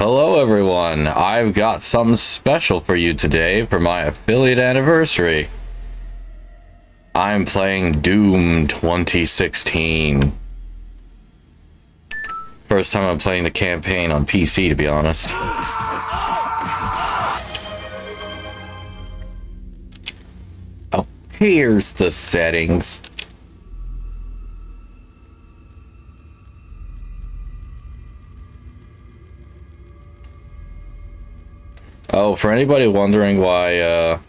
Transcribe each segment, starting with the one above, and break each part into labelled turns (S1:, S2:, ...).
S1: Hello everyone, I've got something special for you today for my affiliate anniversary. I'm playing Doom 2016. First time I'm playing the campaign on PC, to be honest. Oh, here's the settings. Oh, for anybody wondering why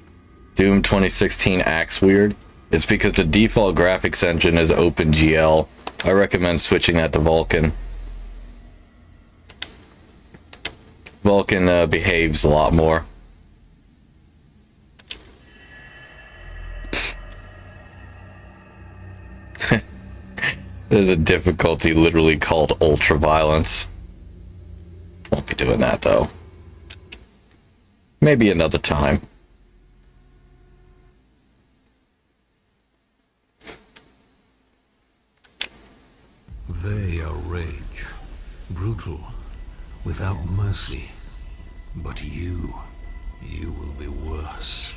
S1: Doom 2016 acts weird, it's because the default graphics engine is OpenGL. I recommend switching that to Vulkan. Vulkan behaves a lot more. There's a difficulty literally called ultraviolence. Won't be doing that though. Maybe another time.
S2: They are rage, brutal, without mercy. But you will be worse.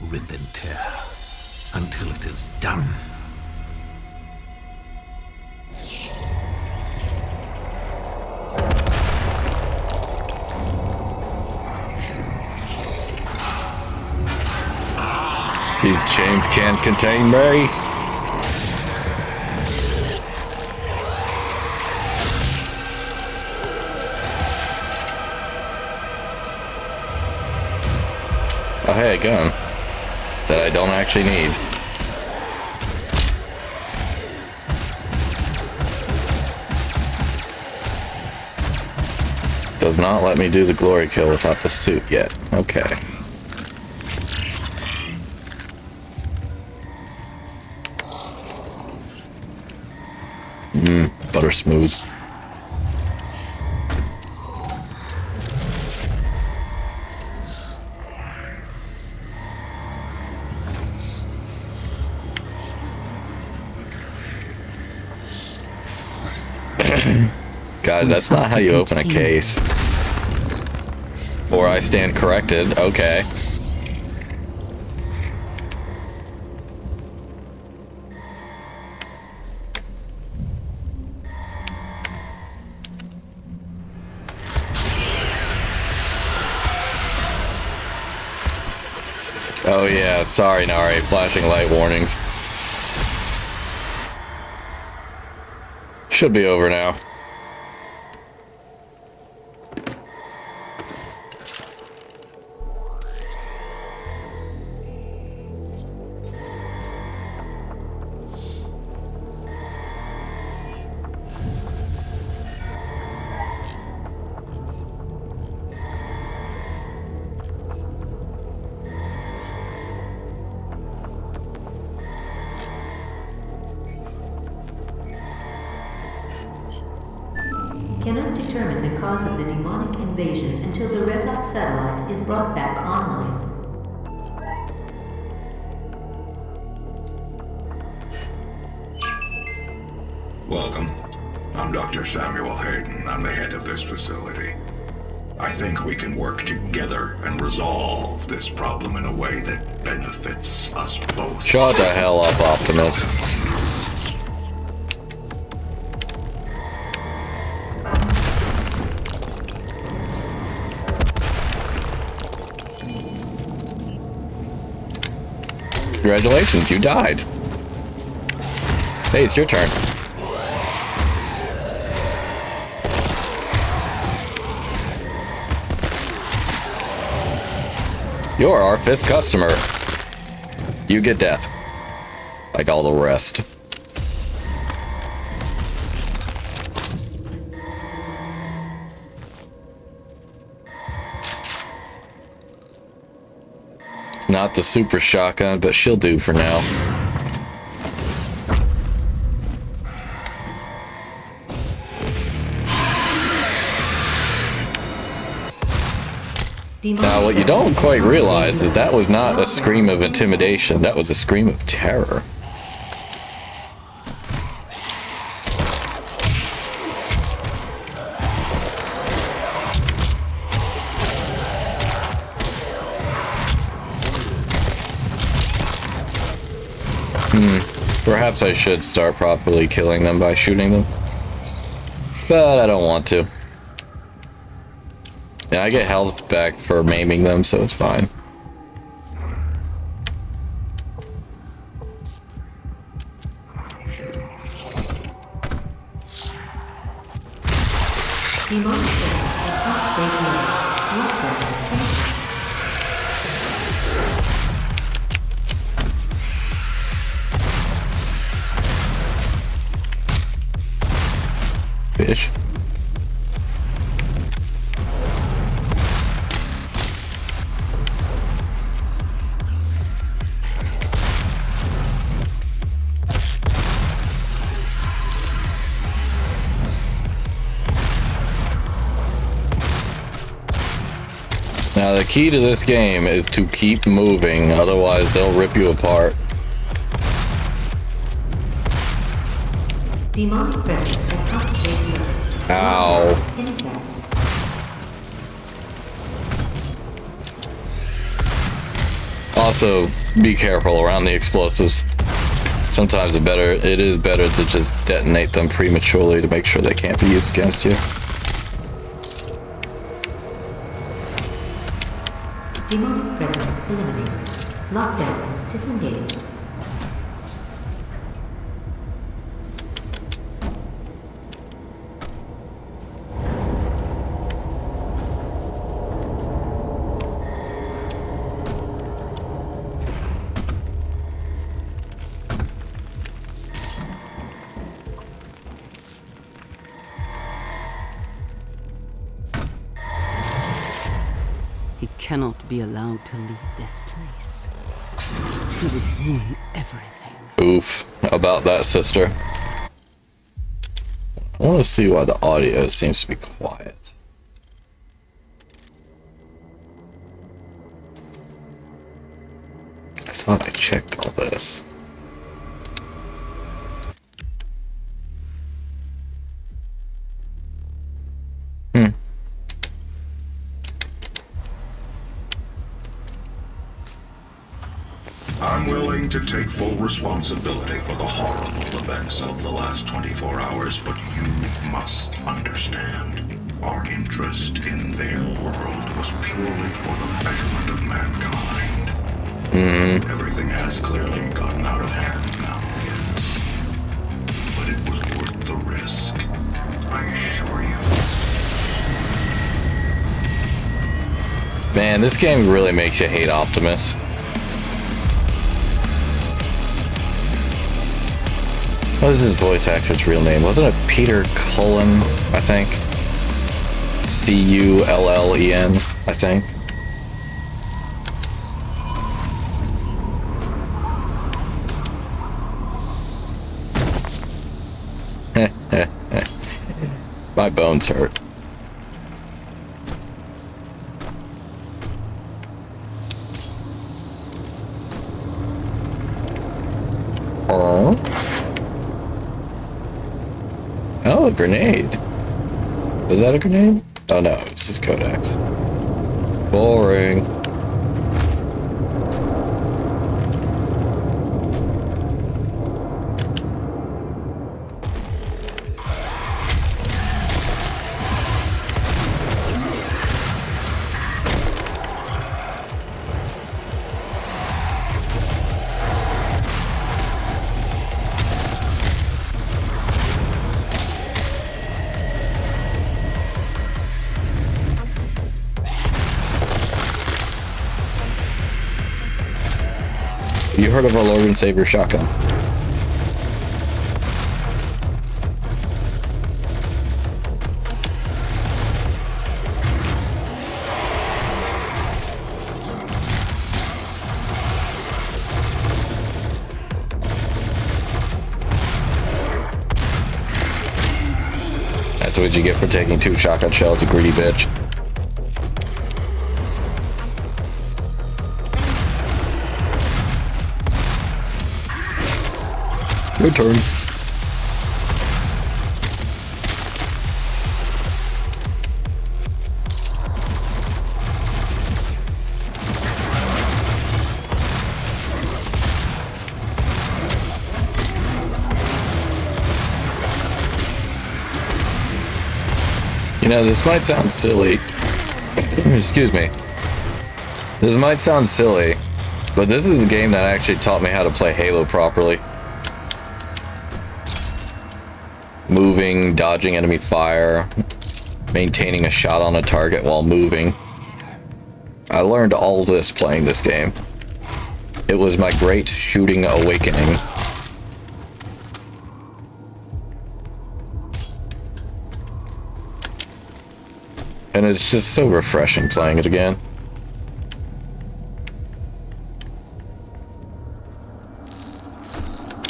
S2: Rip and tear, until it is done.
S1: These chains can't contain me. Oh hey, a gun that I don't actually need. Does not let me do the glory kill without the suit yet. Okay. Butter smooth. Guys, that's not how you open a case. Or I stand corrected. Okay. Oh yeah, sorry Nari, flashing light warnings. Should be over now.
S3: Cannot determine the cause of the demonic invasion until the Resop satellite is brought back online.
S4: Welcome. I'm Dr. Samuel Hayden. I'm the head of this facility. I think we can work together and resolve this problem in a way that benefits us both.
S1: Shut the hell up, Optimus. Congratulations, you died. Hey, it's your turn. You're our 5th customer. You get death. Like all the rest. Not the super shotgun, but she'll do for now. Now, what you don't quite realize is that was not a scream of intimidation, that was a scream of terror. Perhaps I should start properly killing them by shooting them. But I don't want to. Yeah, I get health back for maiming them, so it's fine.
S3: Demonic presence at not safe mode. Lockdown.
S1: Fish. Now the key to this game is to keep moving, otherwise they'll rip you apart.
S3: Demonic presence at not safe mode.
S1: Ow.
S3: Impact.
S1: Also, be careful around the explosives. Sometimes it is better to just detonate them prematurely to make sure they can't be used against you.
S3: Demonic presence eliminated. Lockdown disengaged.
S5: He cannot be allowed to leave this place. He would ruin everything.
S1: Oof. About that, sister. I want to see why the audio seems to be quiet. I thought I checked all this.
S4: I'm willing to take full responsibility for the horrible events of the last 24 hours, but you must understand. Our interest in their world was purely for the betterment of mankind. Everything has clearly gotten out of hand now, yes. But it was worth the risk, I assure you.
S1: Man, this game really makes you hate Optimus. What is his voice actor's real name? Wasn't it Peter Cullen, I think? C-U-L-L-E-N, I think. My bones hurt. Oh, a grenade. Was that a grenade? Oh no, it's just Codex. Boring. You heard of our Lord and Savior shotgun? That's what you get for taking 2 shotgun shells, you greedy bitch. Your turn. You know, this might sound silly. Excuse me. This might sound silly, but this is the game that actually taught me how to play Halo properly. Moving, dodging enemy fire, maintaining a shot on a target while moving. I learned all this playing this game. It was my great shooting awakening. And it's just so refreshing playing it again.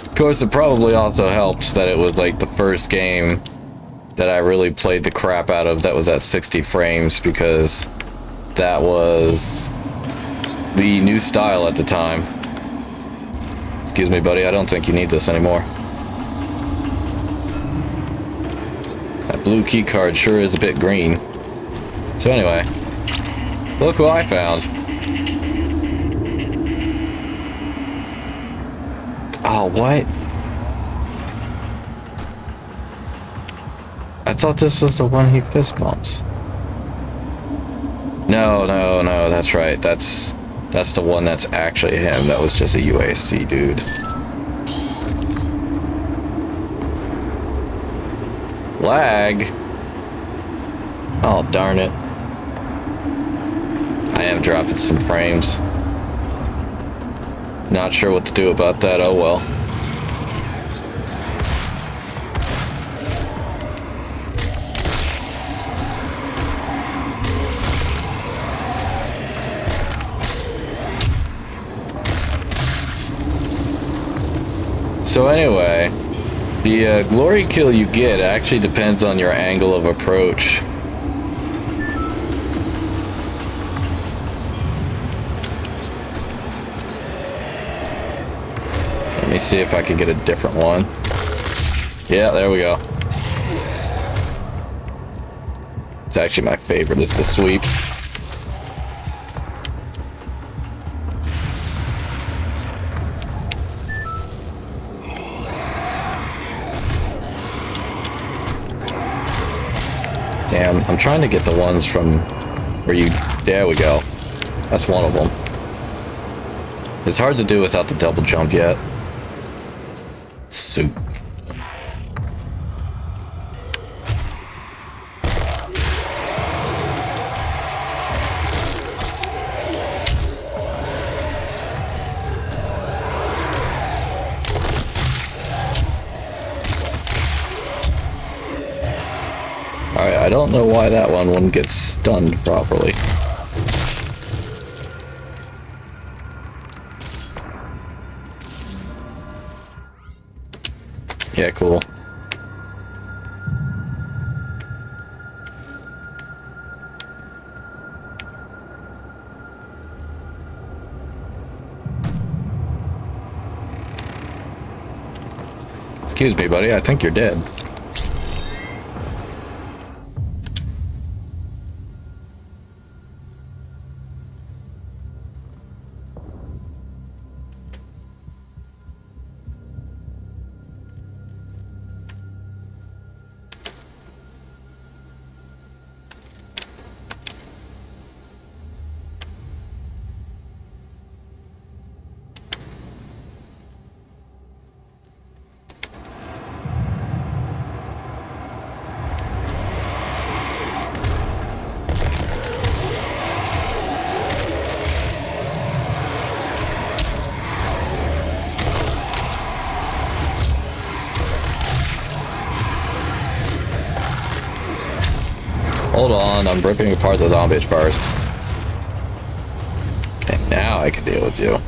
S1: Of course, it probably also helped that it was like the first game that I really played the crap out of that was at 60 frames, because that was the new style at the time. Excuse me, buddy, I don't think you need this anymore. That blue key card sure is a bit green. So anyway, look who I found. Oh, what? I thought this was the one he fist bumps. No, that's right. That's the one that's actually him. That was just a UAC dude. Lag. Oh, darn it. I am dropping some frames. Not sure what to do about that. Oh well. So anyway, the glory kill you get actually depends on your angle of approach. Let me see if I can get a different one. Yeah, there we go. It's actually my favorite, is the sweep. Damn, I'm trying to get the ones from where you... There we go. That's one of them. It's hard to do without the double jump yet. Soup. Alright, I don't know why that one wouldn't get stunned properly. Yeah, cool. Excuse me, buddy, I think you're dead. Hold on, I'm ripping apart the zombies first. Okay, now I can deal with you.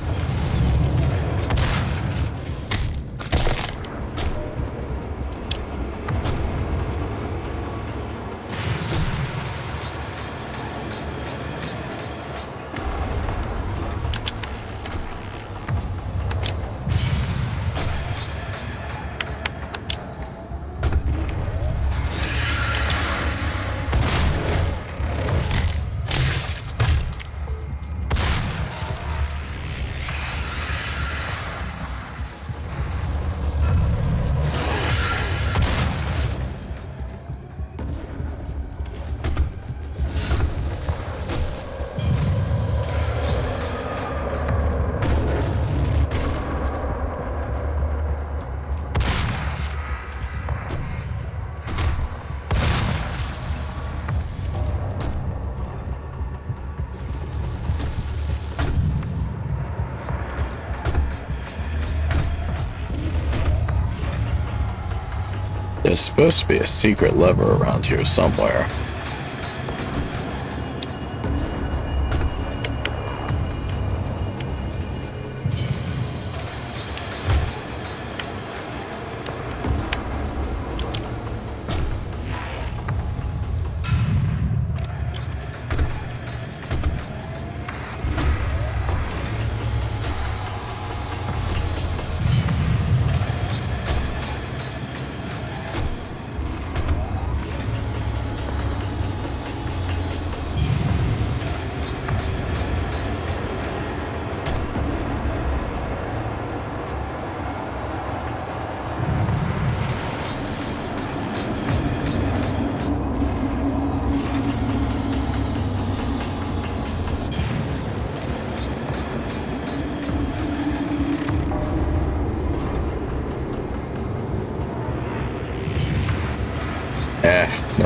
S1: There's supposed to be a secret lever around here somewhere.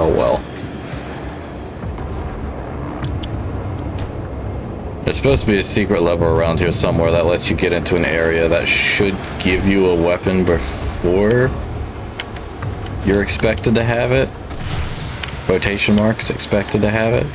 S1: Oh well. There's supposed to be a secret lever around here somewhere that lets you get into an area that should give you a weapon before you're expected to have it. Quotation marks, expected to have it.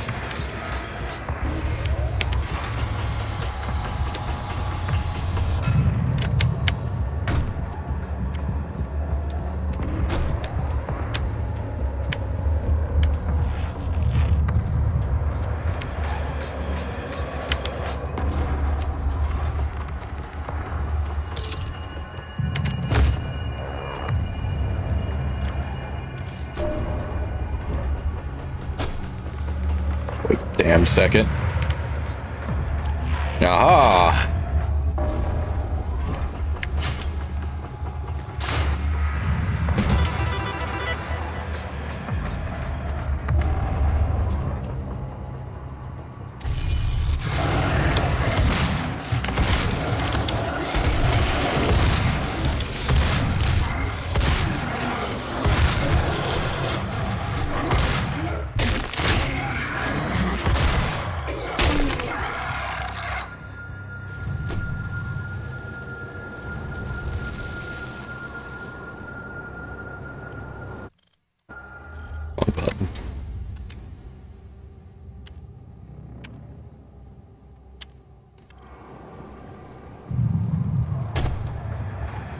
S1: Damn second. Aha!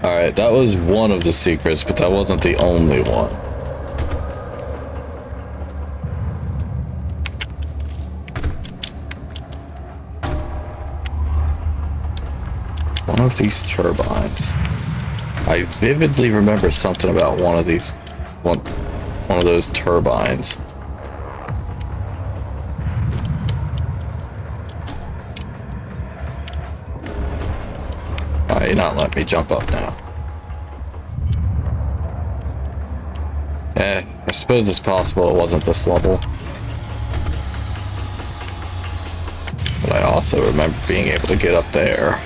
S1: Alright, that was one of the secrets, but that wasn't the only one. One of these turbines. I vividly remember something about one of these, one of those turbines. Why are you not letting me jump up now? I suppose it's possible it wasn't this level. But I also remember being able to get up there.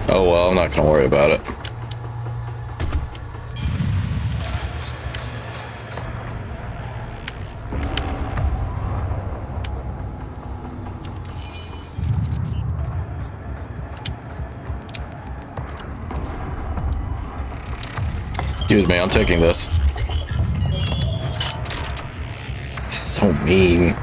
S1: Oh well, I'm not gonna worry about it. Excuse me, I'm taking this. So mean.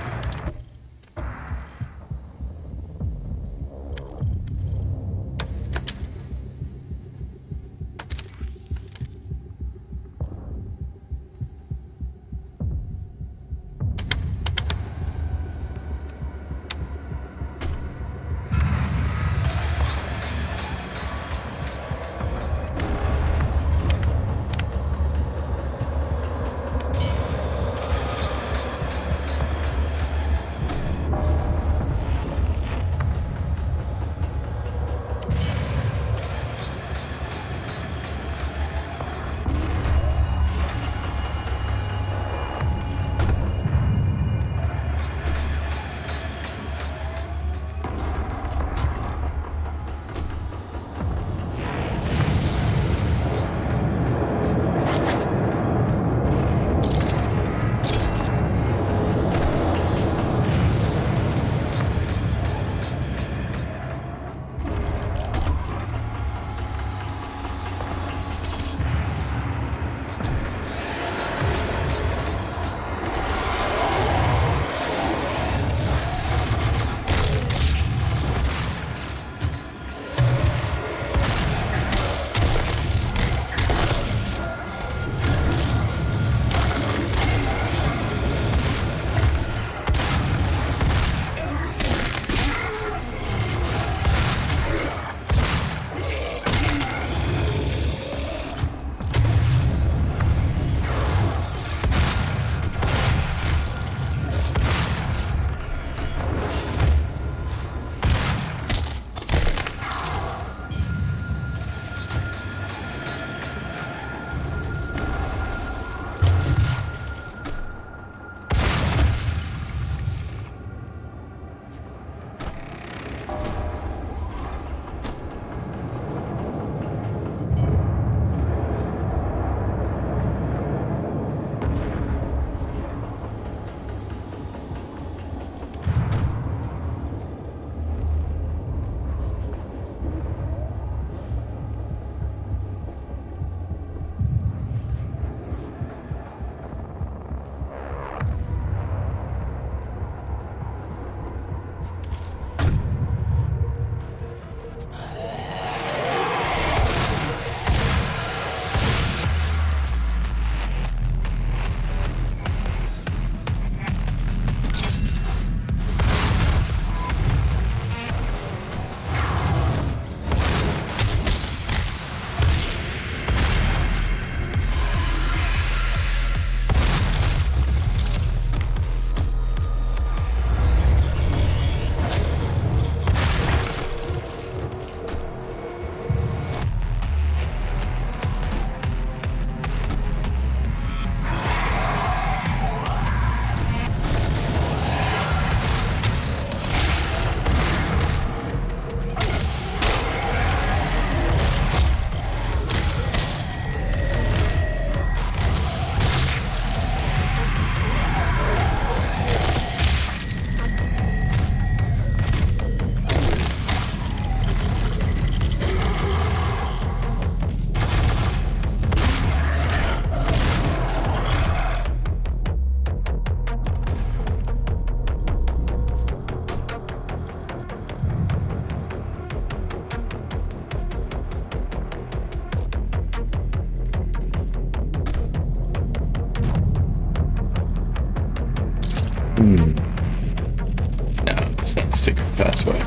S1: secret passway.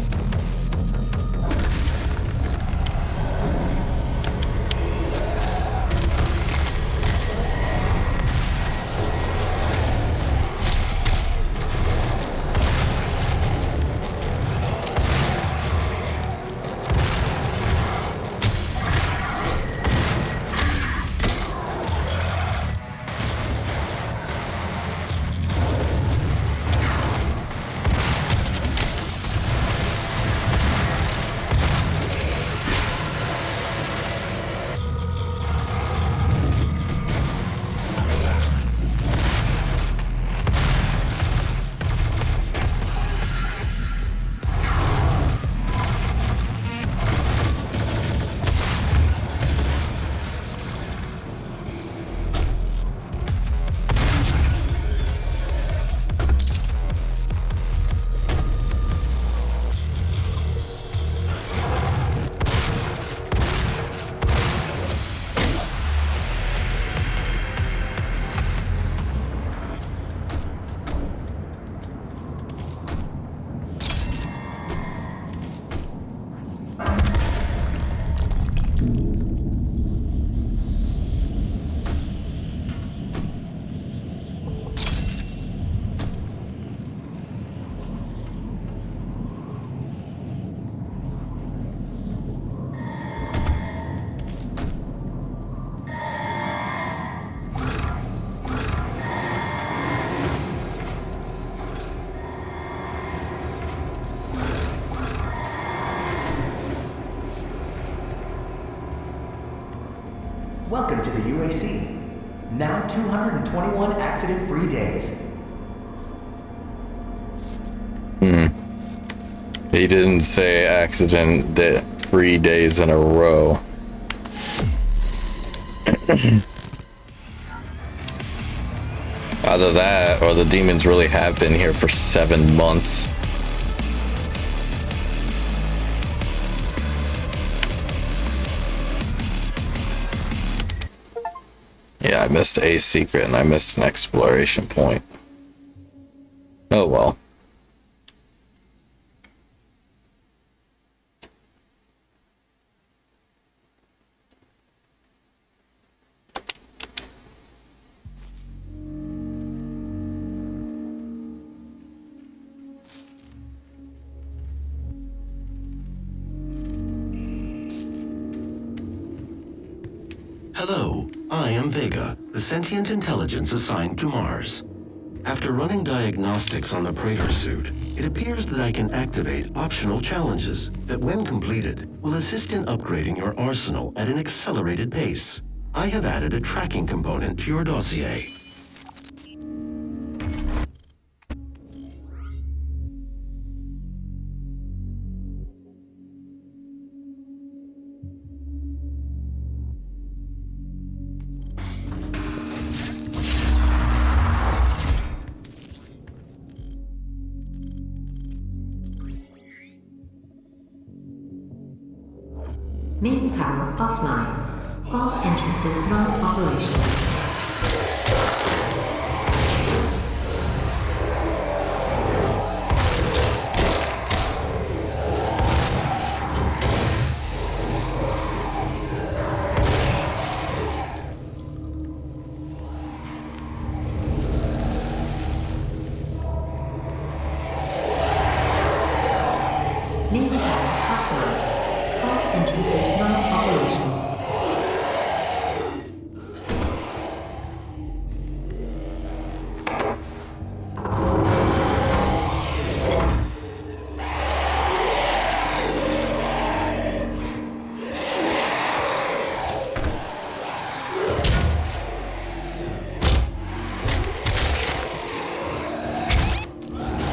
S6: Welcome to the UAC. Now 221 accident-free days.
S1: He didn't say accident-free days in a row. Either that, or the demons really have been here for 7 months. Yeah, I missed a secret and I missed an exploration point. Oh well.
S7: Hello, I am Vega, the sentient intelligence assigned to Mars. After running diagnostics on the Praetor suit, it appears that I can activate optional challenges that, when completed, will assist in upgrading your arsenal at an accelerated pace. I have added a tracking component to your dossier.
S3: Main power offline. All entrances non-operational. Main power offline. All entrances non-operational.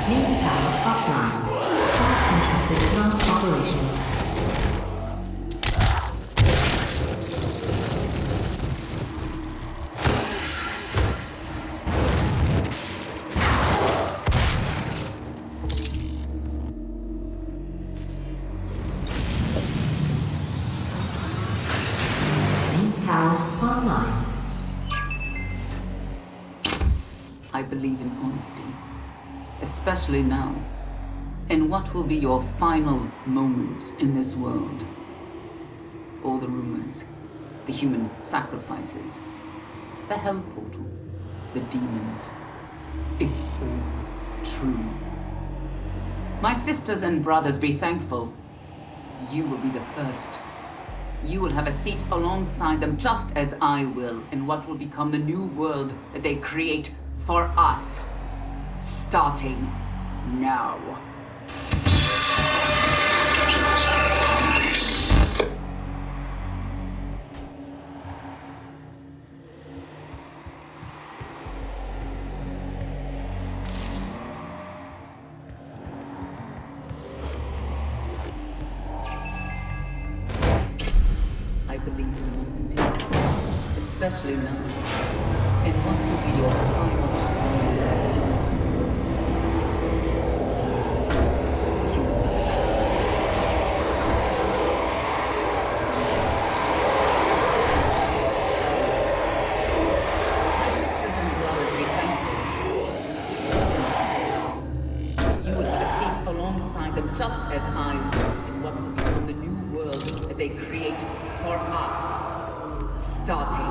S3: Main power offline. All entrances non-operational. Main power online.
S5: I believe in honesty, especially now. And what will be your final moments in this world? All the rumors, the human sacrifices, the hell portal, the demons. It's all true. My sisters and brothers, be thankful. You will be the first. You will have a seat alongside them, just as I will, in what will become the new world that they create for us. Starting now. I believe in honesty, especially now. And what will be your final moments in this world? My sisters and brothers, be thankful. You will have a seat alongside them, just as I will, in what will become the new world that they create for us. Starting.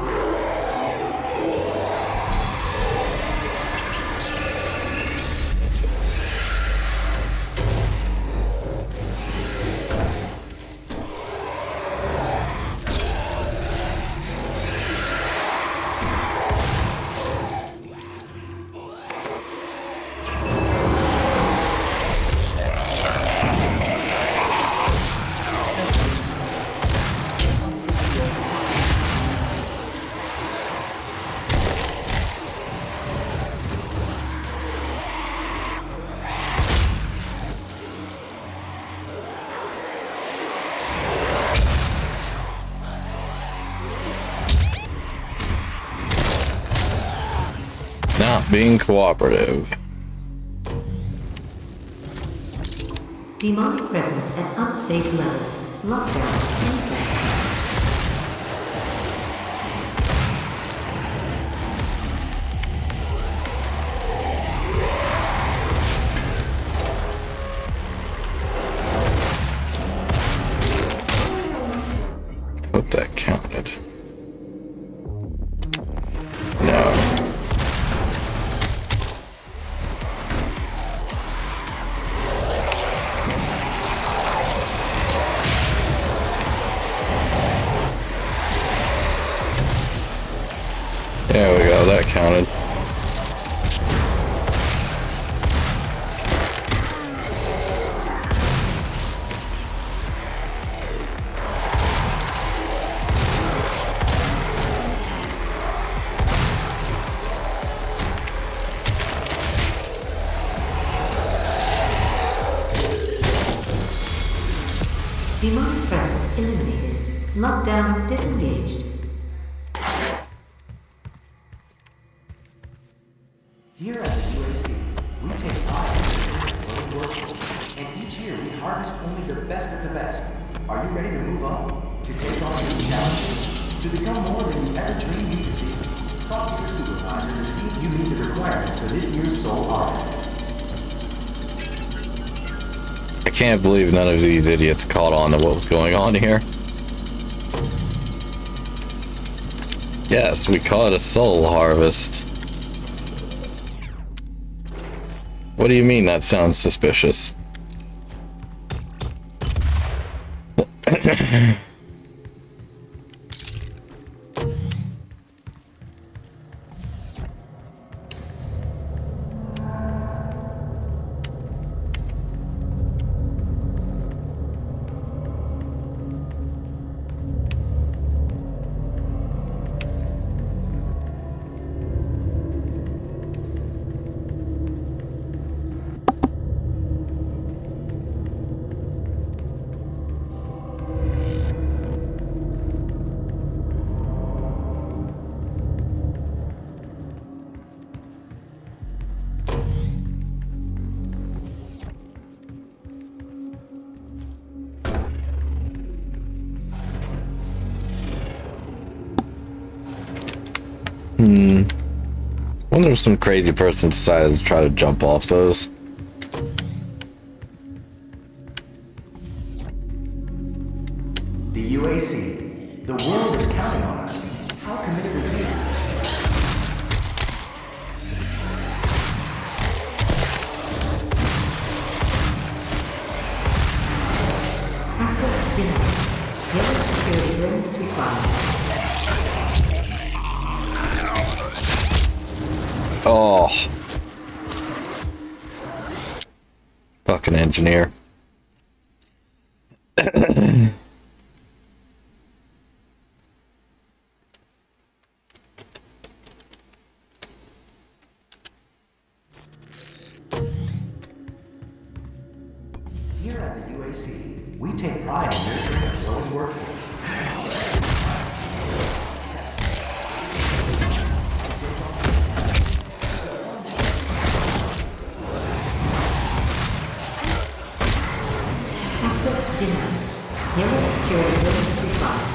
S1: Not being cooperative.
S3: Demonic presence at unsafe levels. Lockdown in effect.
S1: Hope that counted. No. There we go, that counted.
S3: Demonic presence eliminated. Lockdown disengaged.
S6: Here at the UAC, we take pride in our workforce, and each year we harvest only the best of the best. Are you ready to move up? To take on new challenges? To become more than you ever dreamed you could be? Talk to your supervisor to see if you meet the requirements for this year's Soul Harvest.
S1: I can't believe none of these idiots caught on to what was going on here. Yes, we call it a soul harvest. What do you mean that sounds suspicious? Wonder if some crazy person decided to try to jump off those.
S6: The world is counting on us. How committed are you?
S3: Access denied. Yellow security clearance required.
S1: Oh. Fucking engineer.
S6: Here at the UAC, we take pride in nurturing a growing workforce.
S3: Access denied. Yellow security clearance required.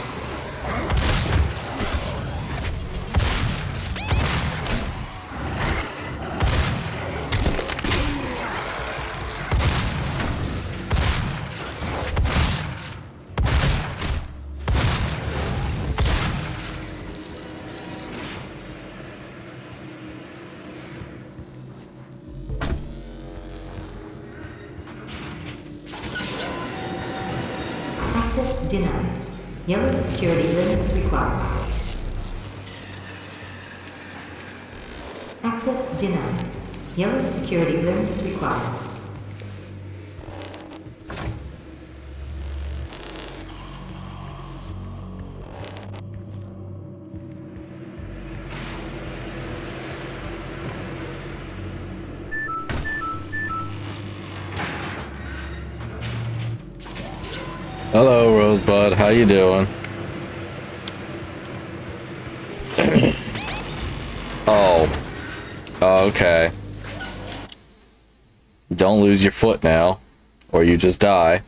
S3: Access denied. Yellow security clearance required. Access denied. Yellow security clearance required.
S1: Hello, Rosebud. How you doing? Oh. Oh, okay. Don't lose your foot now, or you just die.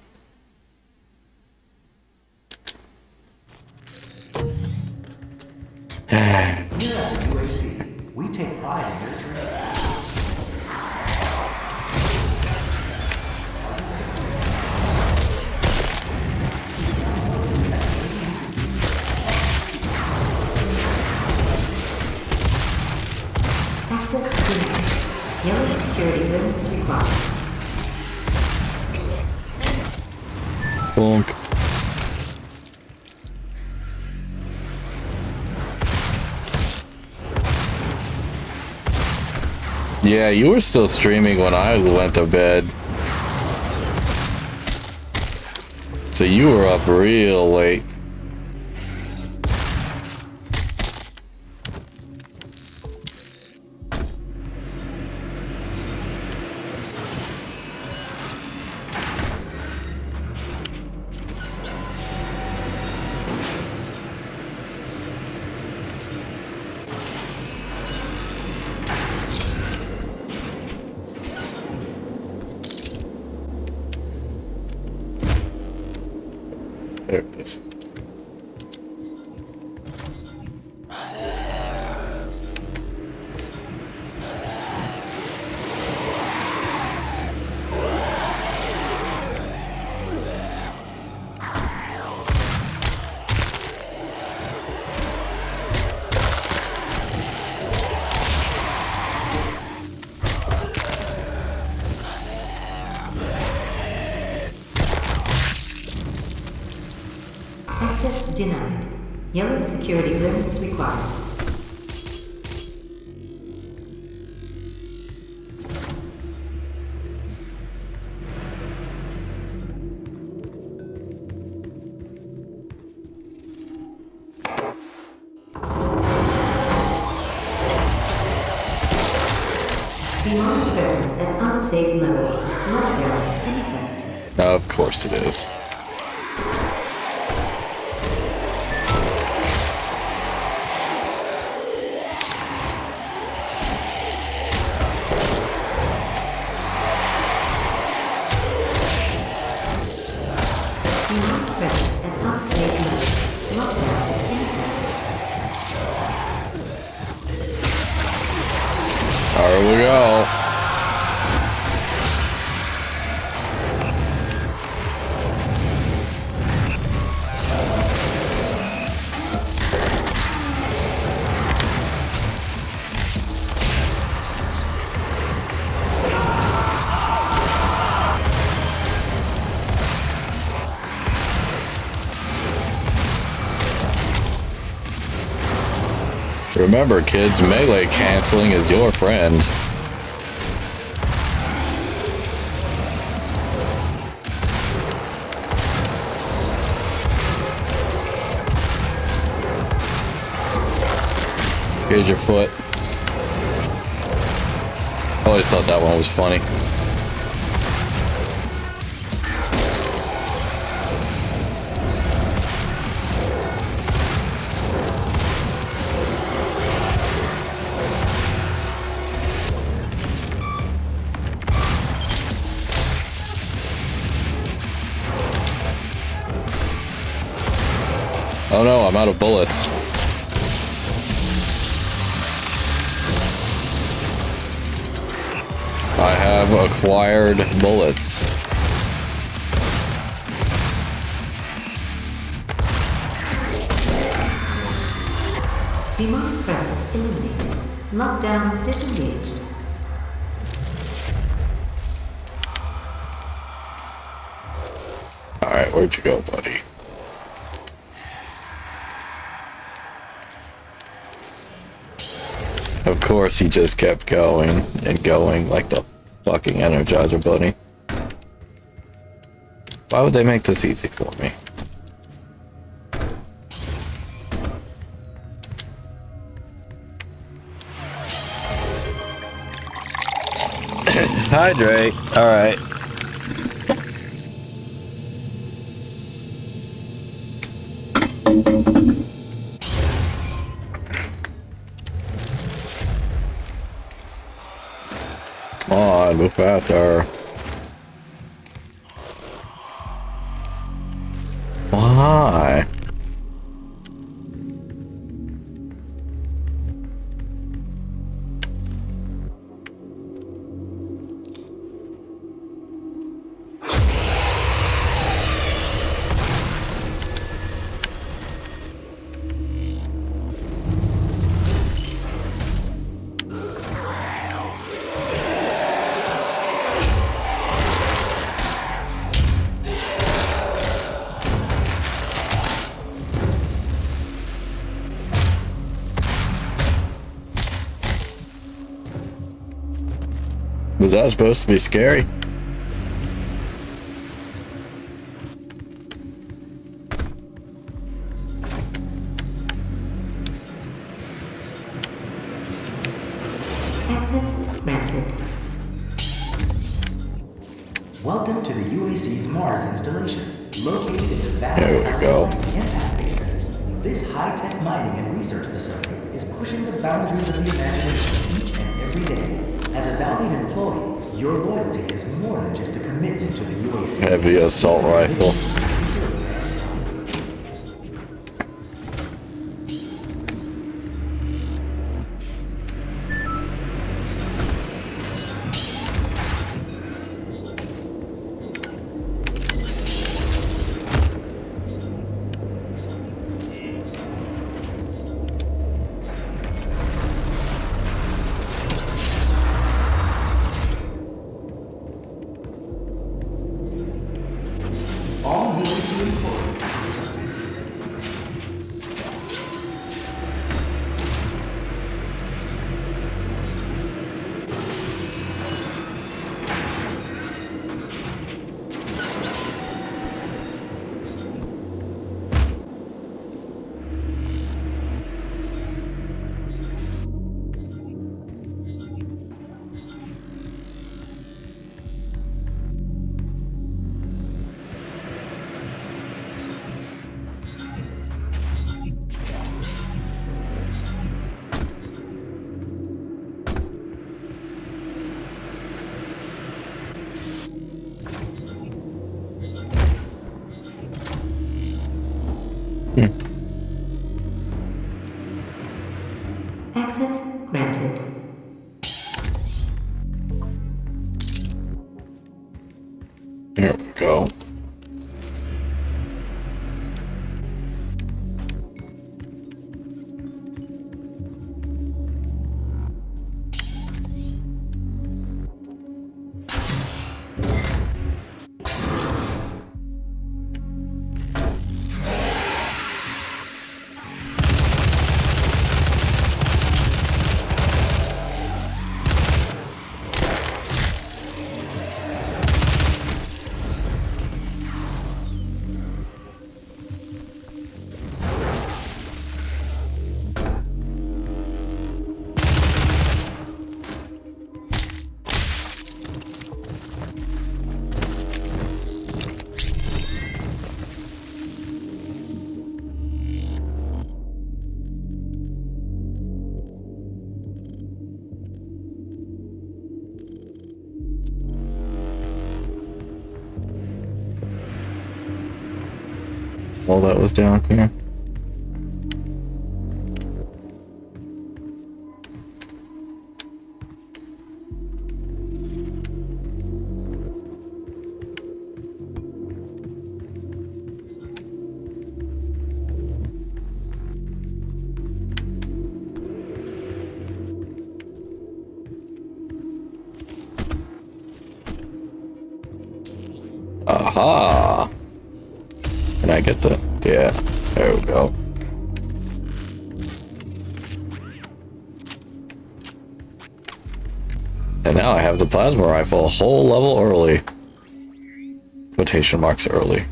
S6: Here at the UAC, we take pride in nurturing.
S3: Access denied. Yellow security clearance required.
S1: Bonk. Yeah, you were still streaming when I went to bed. So you were up real late. There it is.
S3: Access denied. Yellow security clearance required. Demonic presence at unsafe level. Lockdown in effect.
S1: Of course it is.
S3: Demonic presence at unsafe level. Lockdown in effect.
S1: There we go. Remember, kids, melee canceling is your friend. Here's your foot. I always thought that one was funny. Oh no, I'm out of bullets. I have acquired bullets.
S3: Demonic presence eliminated. Lockdown disengaged.
S1: Alright, where'd you go, buddy? Of course, he just kept going and going like the fucking Energizer Bunny. Why would they make this easy for me? Hydrate. Alright. Come on, move faster. Why? Was that supposed to be scary?
S3: Access granted.
S6: Welcome to the UAC's Mars installation, located in the vast
S1: There we go.
S6: impact basin. This high-tech mining and research facility is pushing the boundaries of the imagination each and every day. As a valued employee, your loyalty is more than just a commitment to the UAC.
S1: Heavy assault rifle.
S6: All UAC employees
S3: Access granted.
S1: Here we go. All that was down here. Aha! Can I get the... Yeah, there we go. And now I have the plasma rifle a whole level early. Quotation marks early.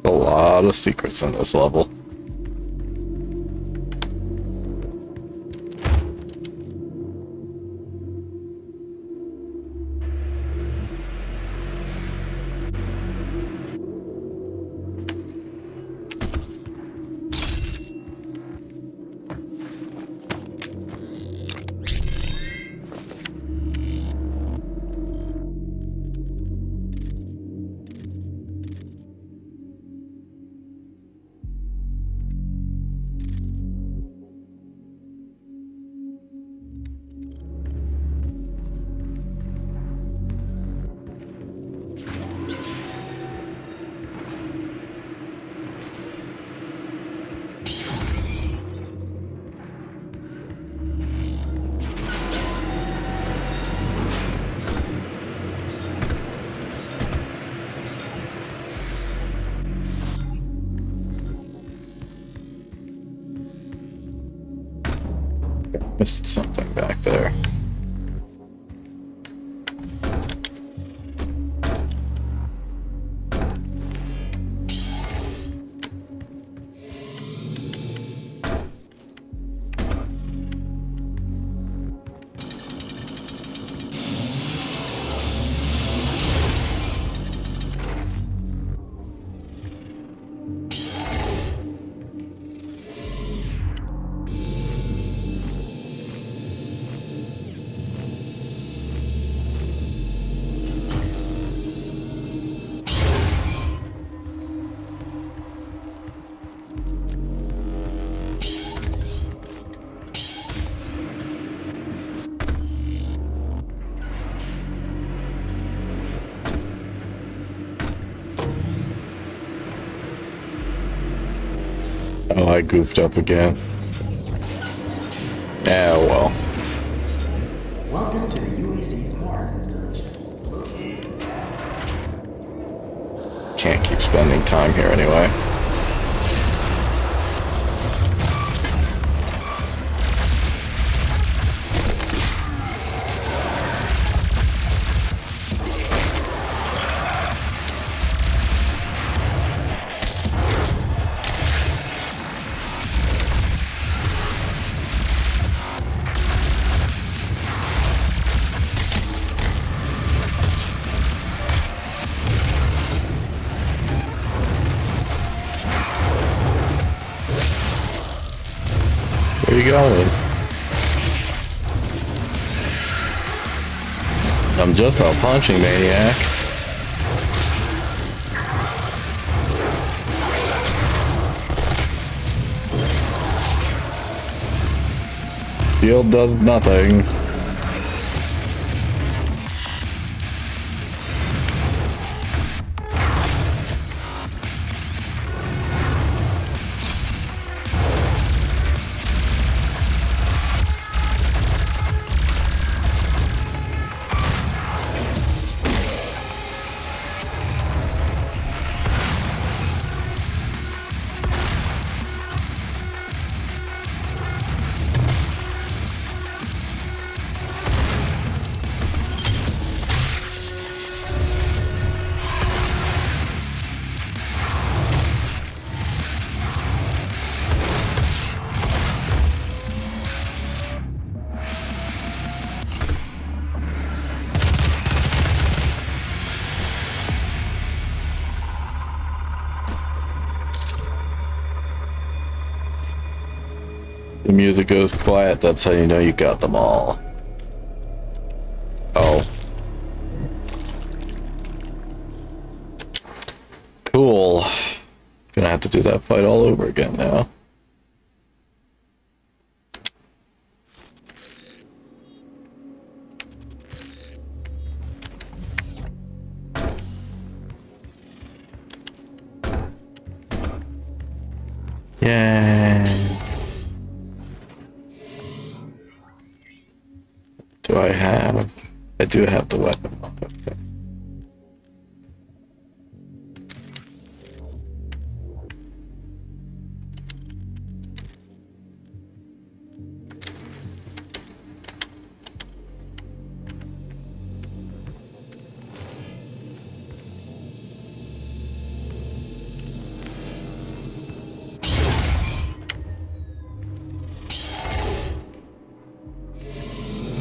S1: A lot of secrets in this level. Missed something back there. Oh, I goofed up again. Yeah, well.
S6: Welcome to the UAC's Mars installation.
S1: Can't keep spending time here anyway. you going? I'm just a punching maniac. Shield does nothing. The music goes quiet, that's how you know you got them all. Oh. Cool. Gonna have to do that fight all over again now. Yay. Do I have? I do have the weapon. Okay.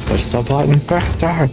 S1: Push the button faster.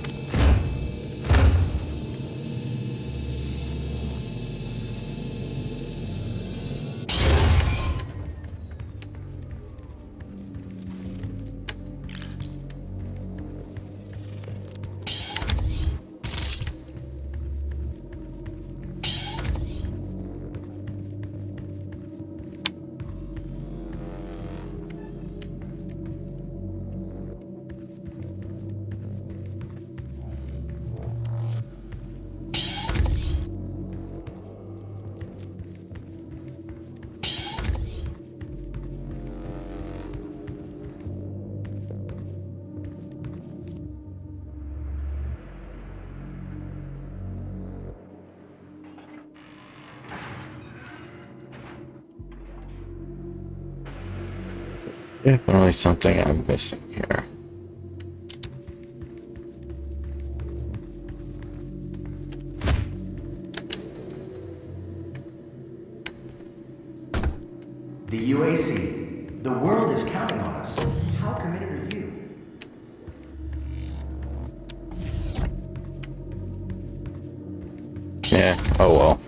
S1: Definitely something I'm missing here.
S6: The UAC. The world is counting on us. How committed are you?
S1: Yeah, oh well.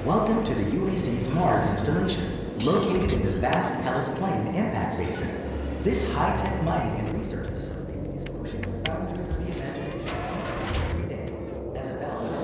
S6: Welcome to the UAC's Mars installation, located in the vast Hellas Plain impact basin. This high-tech mining and research facility is pushing the boundaries of the imagination every day as a validated.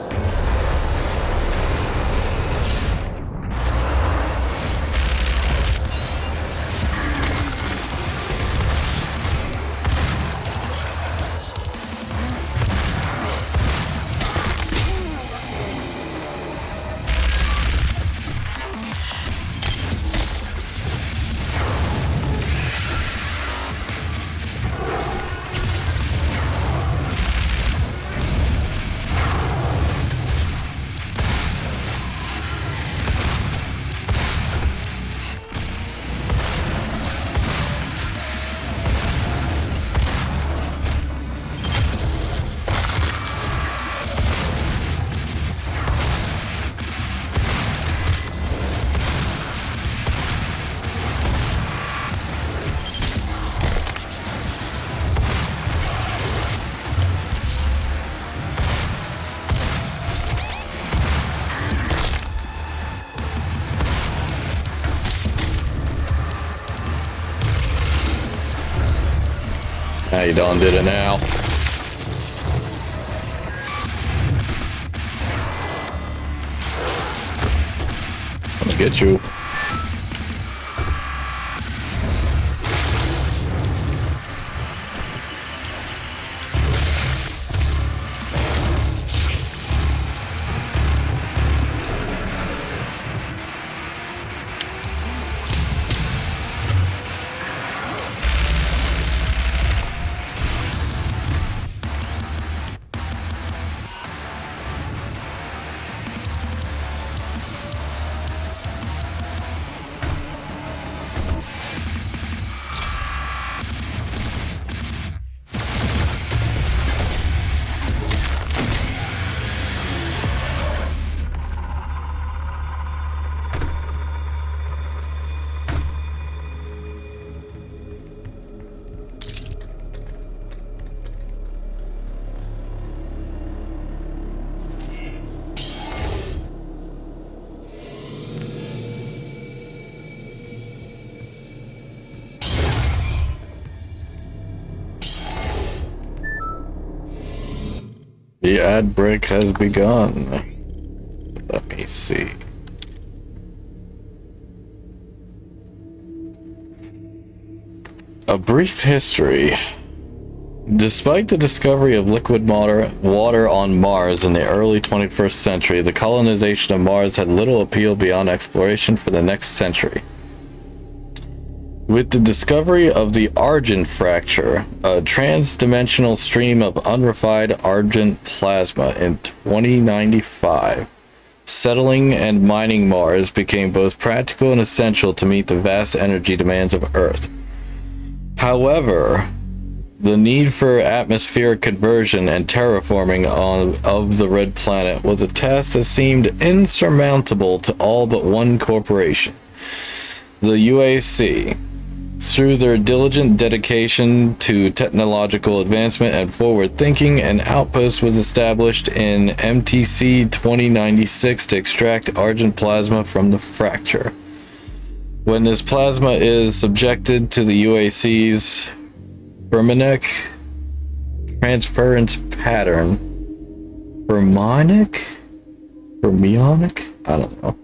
S1: You done did it now. I'm gonna get you. The ad break has begun. Let me see. A brief history. Despite the discovery of liquid water on Mars in the early 21st century, the colonization of Mars had little appeal beyond exploration for the next century. With the discovery of the Argent fracture, a trans-dimensional stream of unrefined Argent plasma in 2095, settling and mining Mars became both practical and essential to meet the vast energy demands of Earth. However, the need for atmospheric conversion and terraforming of the Red Planet was a task that seemed insurmountable to all but one corporation, the UAC. Through their diligent dedication to technological advancement and forward thinking, an outpost was established in MTC 2096 to extract Argent plasma from the fracture. When this plasma is subjected to the UAC's fermionic transference pattern, fermionic? I don't know.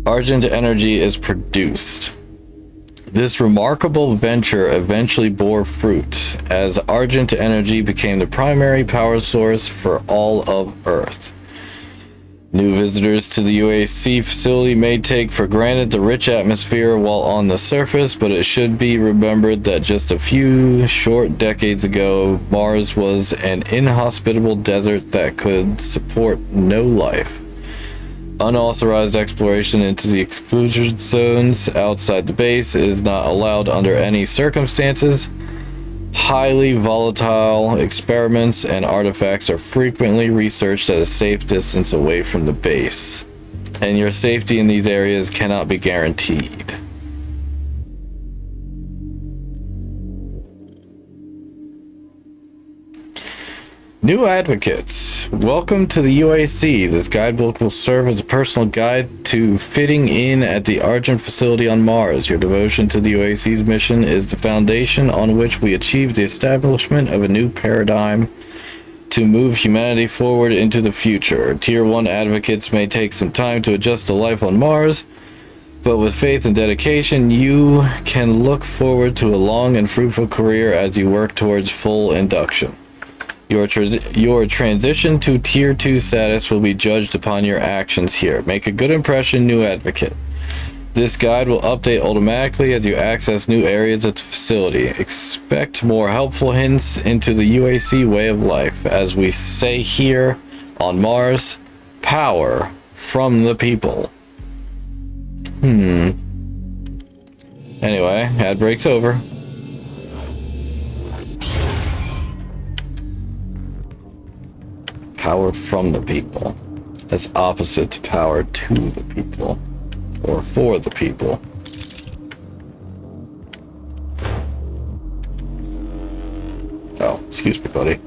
S1: Argent energy is produced. This remarkable venture eventually bore fruit, as Argent energy became the primary power source for all of Earth. New visitors to the UAC facility may take for granted the rich atmosphere while on the surface, but it should be remembered that just a few short decades ago, Mars was an inhospitable desert that could support no life. Unauthorized exploration into the exclusion zones outside the base is not allowed under any circumstances. Highly volatile experiments and artifacts are frequently researched at a safe distance away from the base, and your safety in these areas cannot be guaranteed. New advocates, welcome to the UAC. This guidebook will serve as a personal guide to fitting in at the Argent facility on Mars. Your devotion to the UAC's mission is the foundation on which we achieve the establishment of a new paradigm to move humanity forward into the future. Tier 1 advocates may take some time to adjust to life on Mars, but with faith and dedication, you can look forward to a long and fruitful career as you work towards full induction. Your transition to Tier 2 status will be judged upon your actions here. Make a good impression, new advocate. This guide will update automatically as you access new areas of the facility. Expect more helpful hints into the UAC way of life. As we say here on Mars, power from the people. Anyway, ad break's over. Power from the people. That's opposite to power to the people. Or for the people. Oh, excuse me, buddy.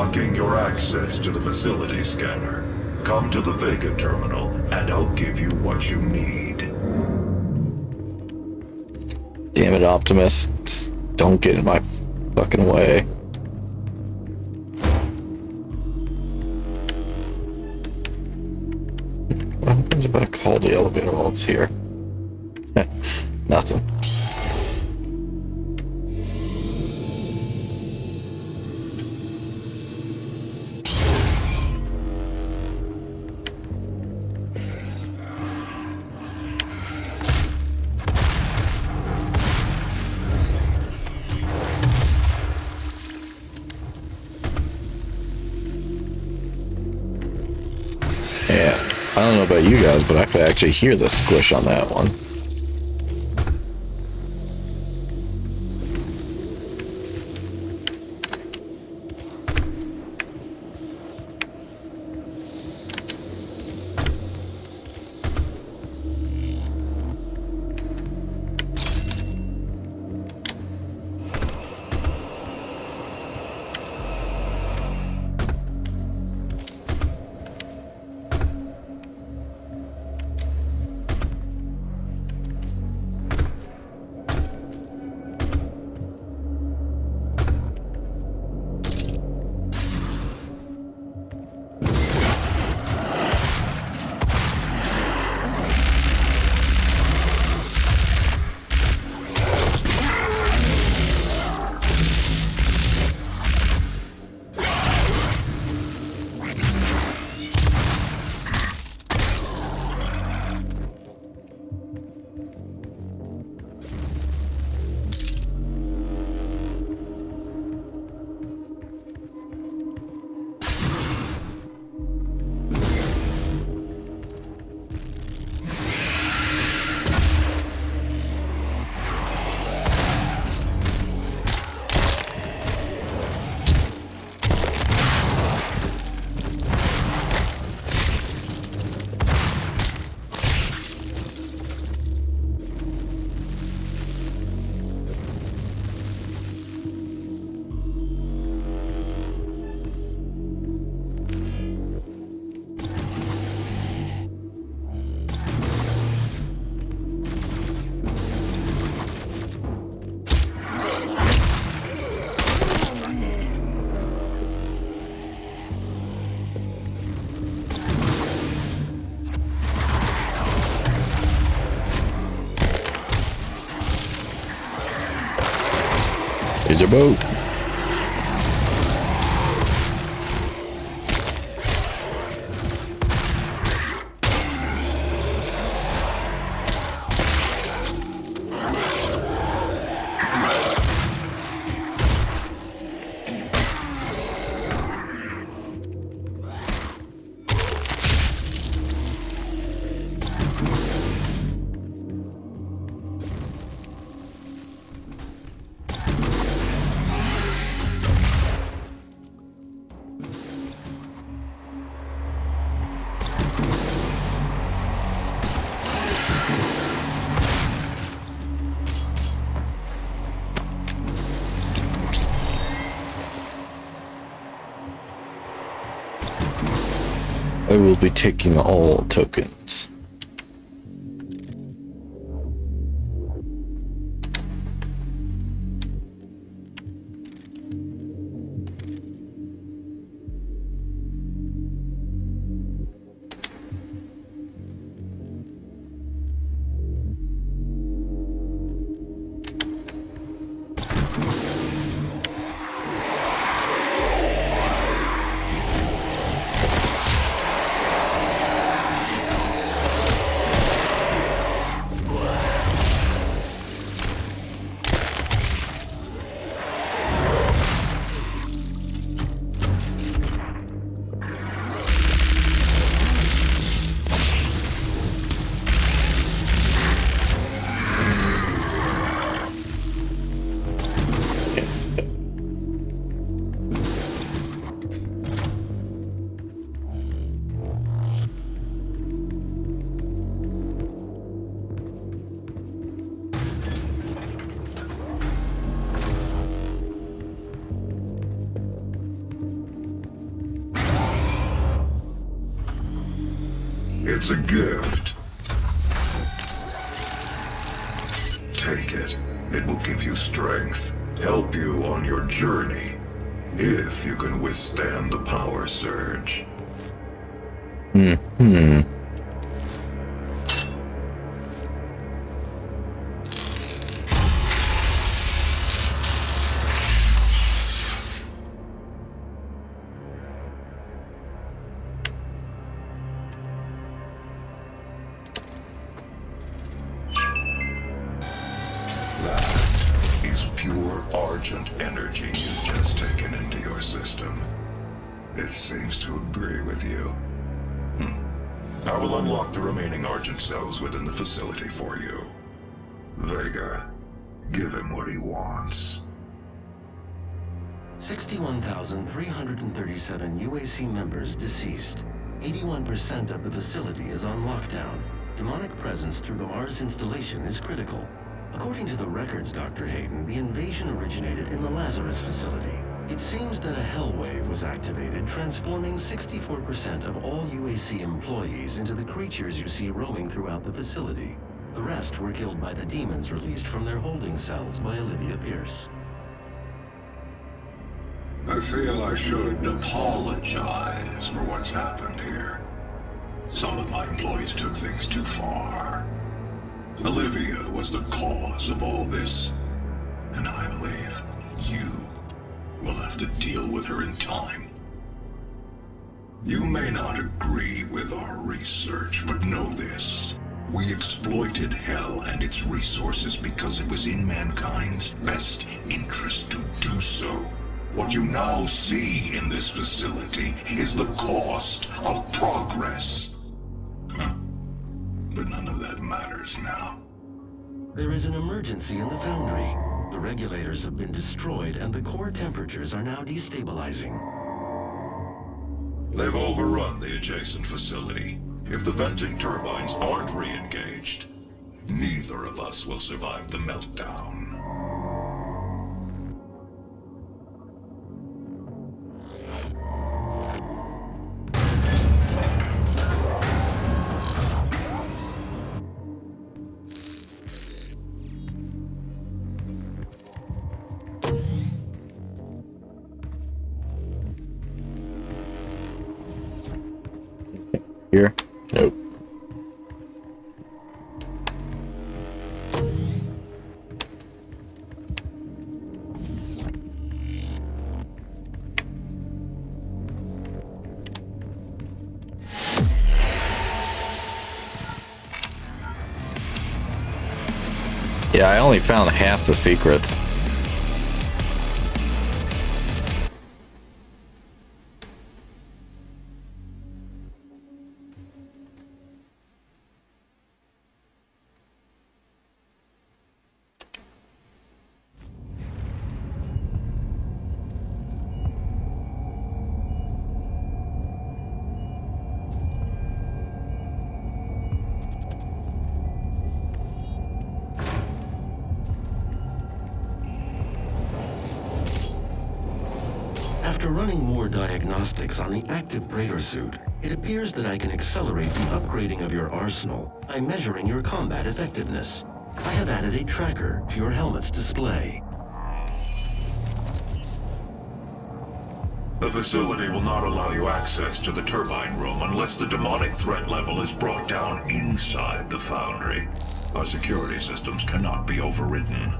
S4: unlocking your access to the facility scanner. Come to the Vega terminal, and I'll give you what you need.
S1: Damn it, Optimus. Just don't get in my fucking way. What happens if I call the elevator while it's here? Nothing. Yeah, I don't know about you guys, but I could actually hear the squish on that one. Here's your boat. I will be taking all tokens.
S4: It's a gift. Take it. It will give you strength, help you on your journey, if you can withstand the power surge. That is pure Argent energy you've just taken into your system. It seems to agree with you. I will unlock the remaining Argent cells within the facility for you. Vega, give him what he wants.
S7: 61,337 UAC members deceased. 81% of the facility is on lockdown. Demonic presence through the Mars installation is critical. According to the records, Dr. Hayden, the invasion originated in the Lazarus facility. It seems that a hell wave was activated, transforming 64% of all UAC employees into the creatures you see roaming throughout the facility. The rest were killed by the demons released from their holding cells by Olivia Pierce.
S4: I feel I should apologize for what's happened here. Some of my employees took things too far. Olivia was the cause of all this, and I believe you will have to deal with her in time. You may not agree with our research, but know this. We exploited Hell and its resources because it was in mankind's best interest to do so. What you now see in this facility is the cost of progress. But none of that matters now.
S7: There is an emergency in the foundry. The regulators have been destroyed and the core temperatures are now destabilizing.
S4: They've overrun the adjacent facility. If the venting turbines aren't re-engaged, neither of us will survive the meltdown.
S1: Here? Nope. Yeah, I only found half the secrets.
S7: After running more diagnostics on the active Praetor suit, it appears that I can accelerate the upgrading of your arsenal by measuring your combat effectiveness. I have added a tracker to your helmet's display.
S4: The facility will not allow you access to the turbine room unless the demonic threat level is brought down inside the foundry. Our security systems cannot be overridden.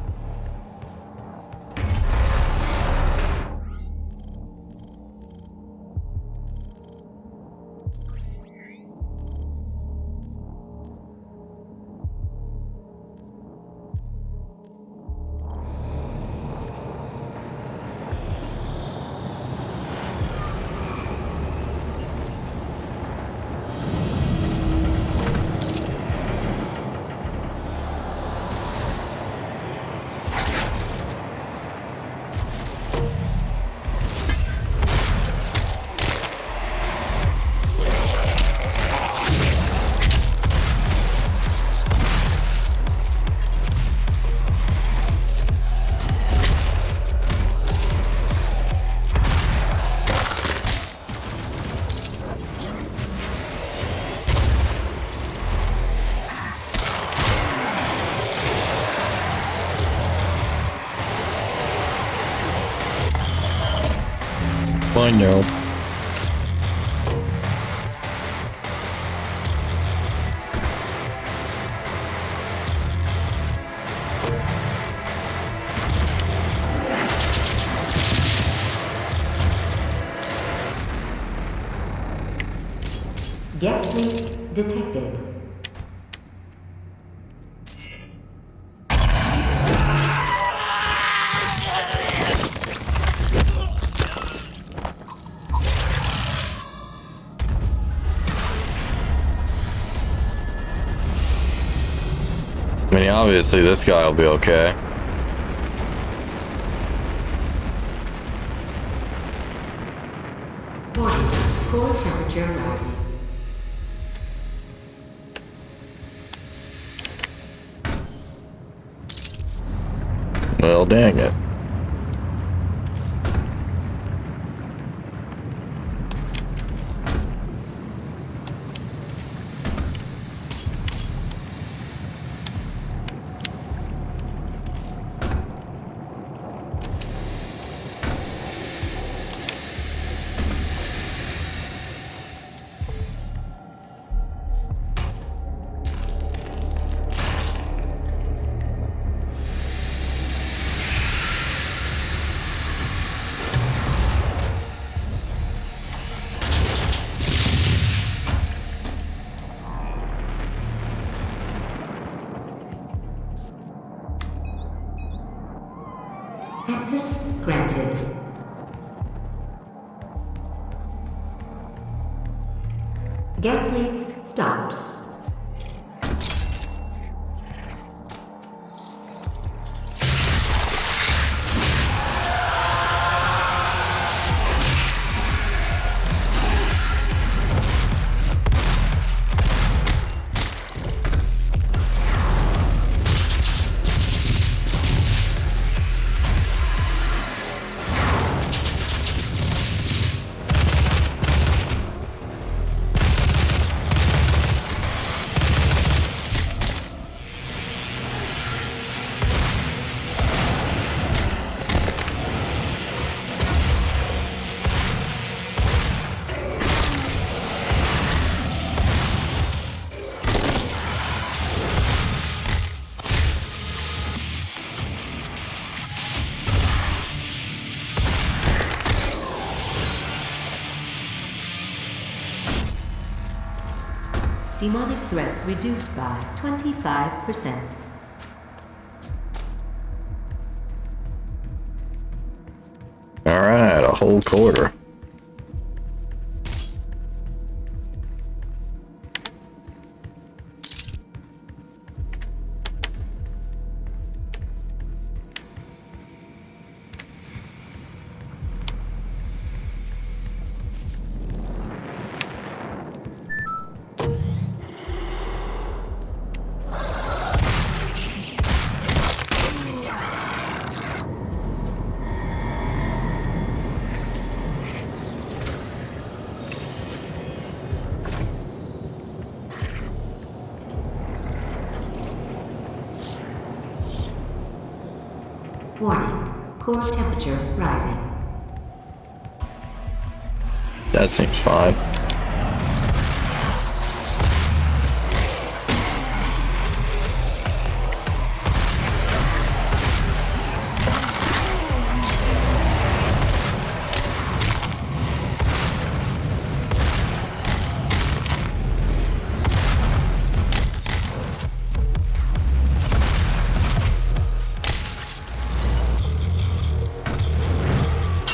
S1: I know.
S3: Gas leak detected.
S1: I mean, obviously this guy will be okay.
S3: Warning, core temperature rising.
S1: Well, dang it.
S3: Access granted. Gas leak stopped. Demonic threat reduced by 25%.
S1: Alright, a whole quarter.
S3: Warning, core temperature rising.
S1: That seems fine.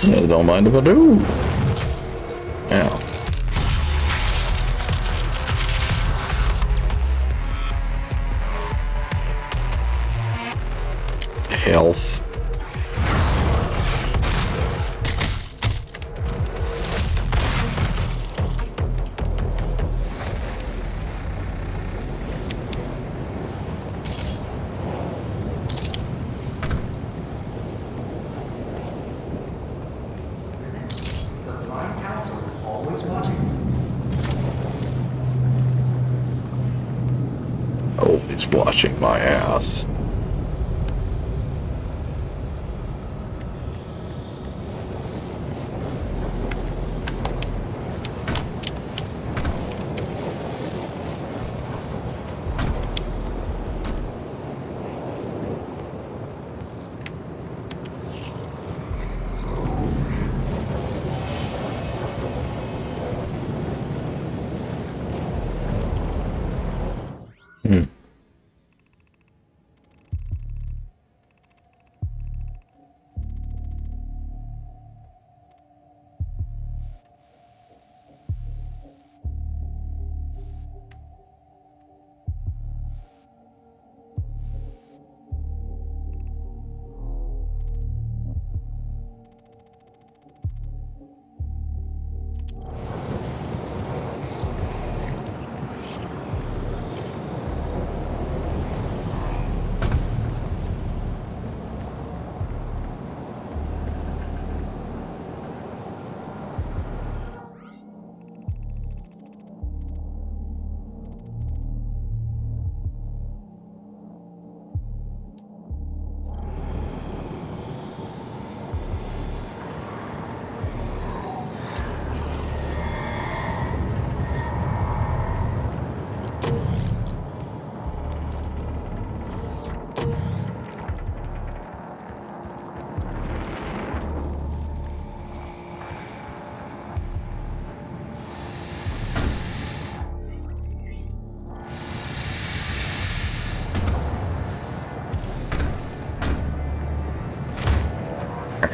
S1: Yeah, don't mind if I do. Ow. Health.
S6: The Blind Council is always watching.
S1: Oh, he's watching my ass.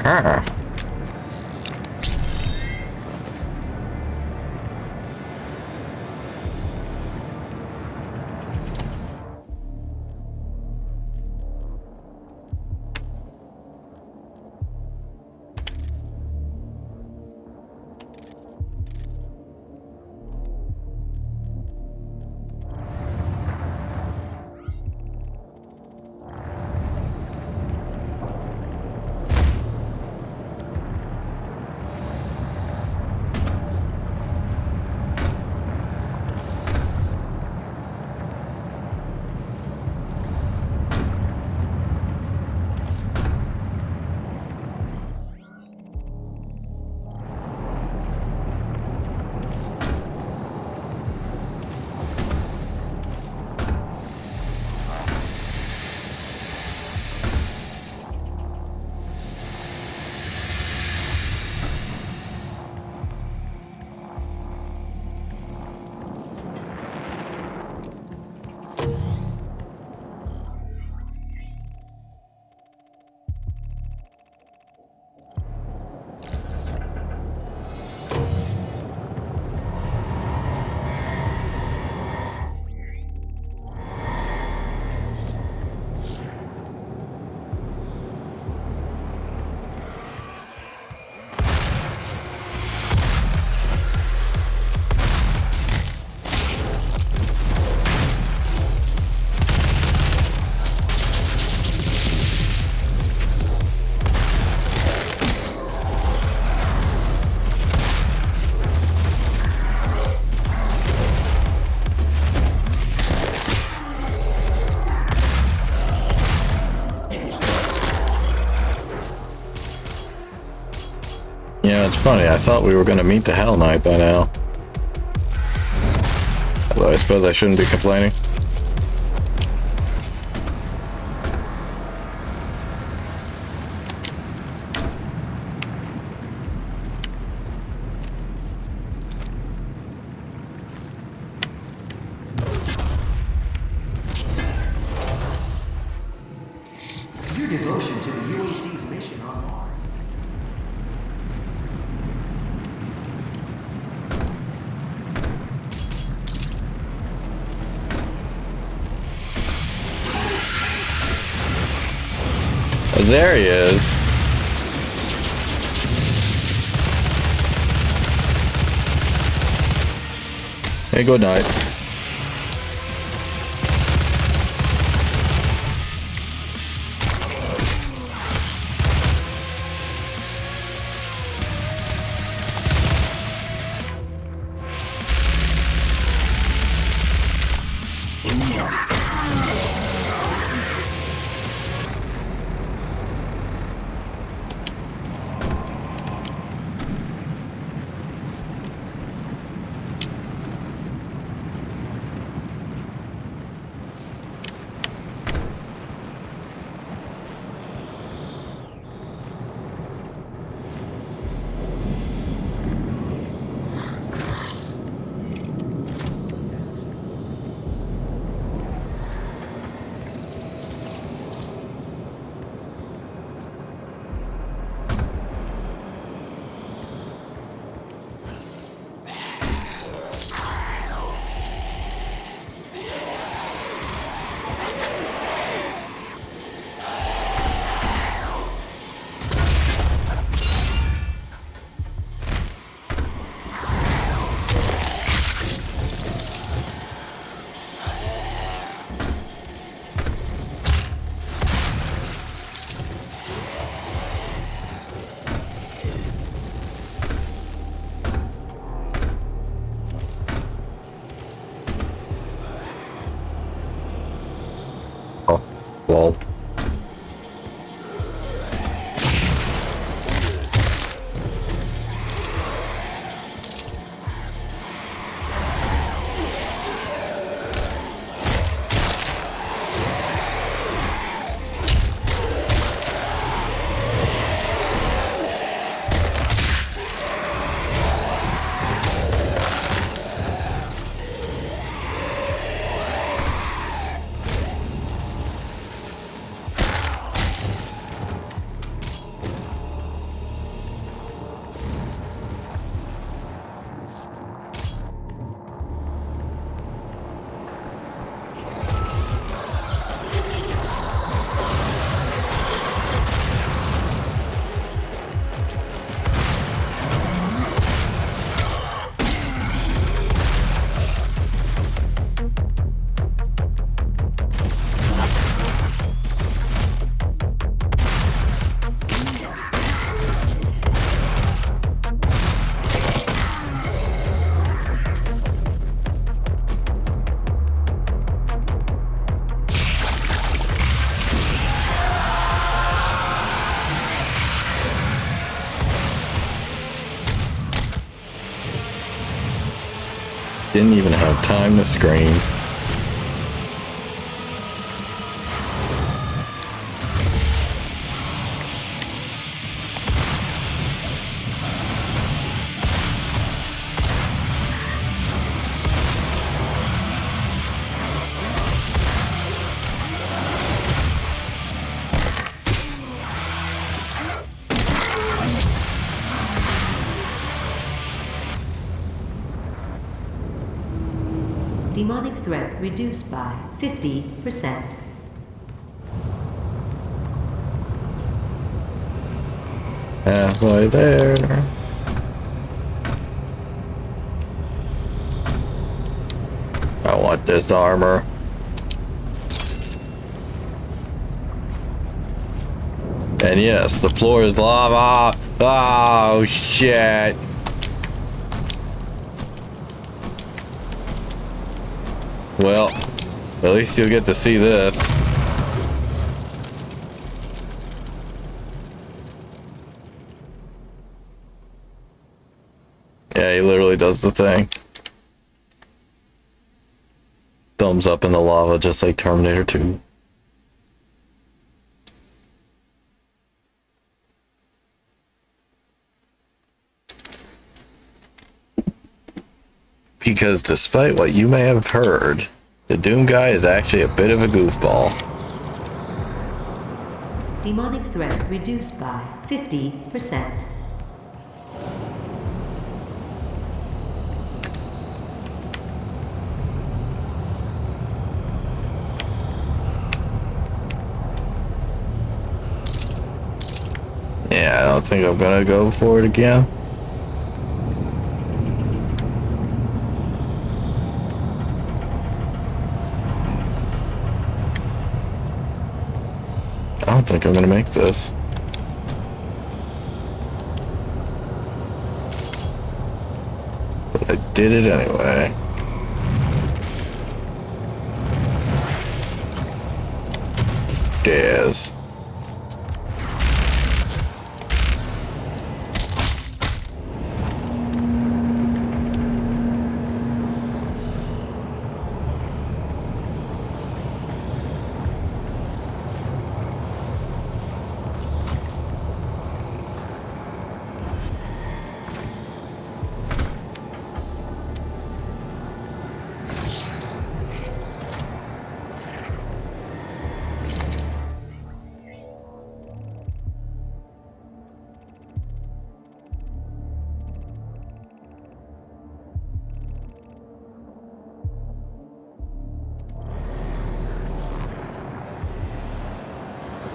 S1: Huh. Yeah, it's funny. I thought we were going to meet the Hell Knight by now. Although I suppose I shouldn't be complaining.
S6: Your devotion to the UAC's mission on Mars.
S1: There he is. Hey, good night. Didn't even have time to scream.
S3: Demonic threat reduced by 50%.
S1: Halfway there. I want this armor. And yes, the floor is lava. Oh shit. Well, at least you'll get to see this. Yeah, he literally does the thing. Thumbs up in the lava just like Terminator 2. Because despite what you may have heard, the Doom guy is actually a bit of a goofball.
S3: Demonic threat reduced by 50%.
S1: Yeah, I don't think I'm gonna go for it again. I don't think I'm gonna make this. But I did it anyway. Daz.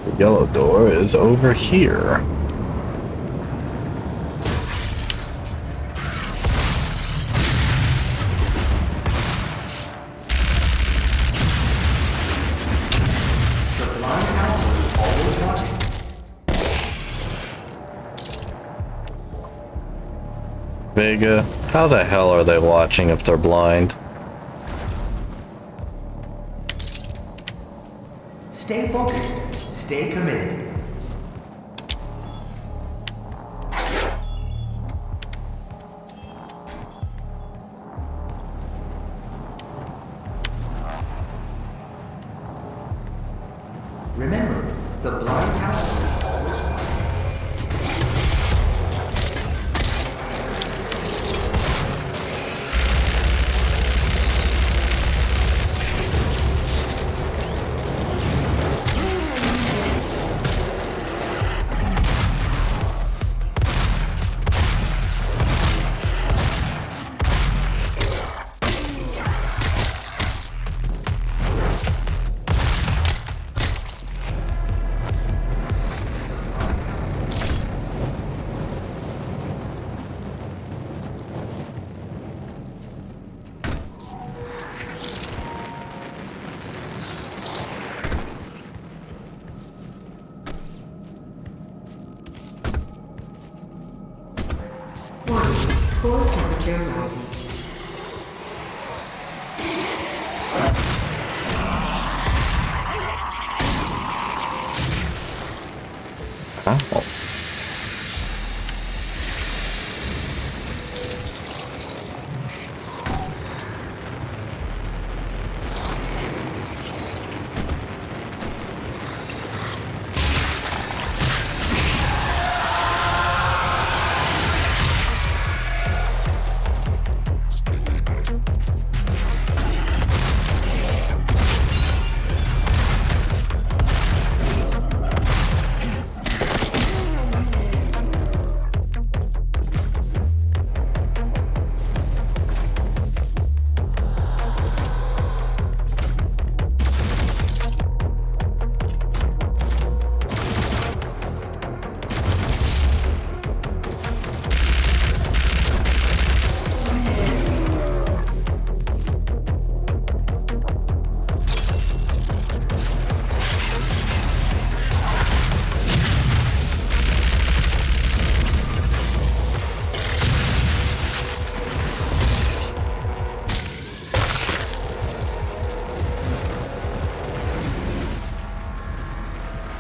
S1: The yellow door is over here.
S6: The blind council is always watching.
S1: Vega, how the hell are they watching if they're blind?
S6: Stay focused. Stay committed. Remember, the blind council is always watching.
S3: Core temperature rising.
S1: Oh.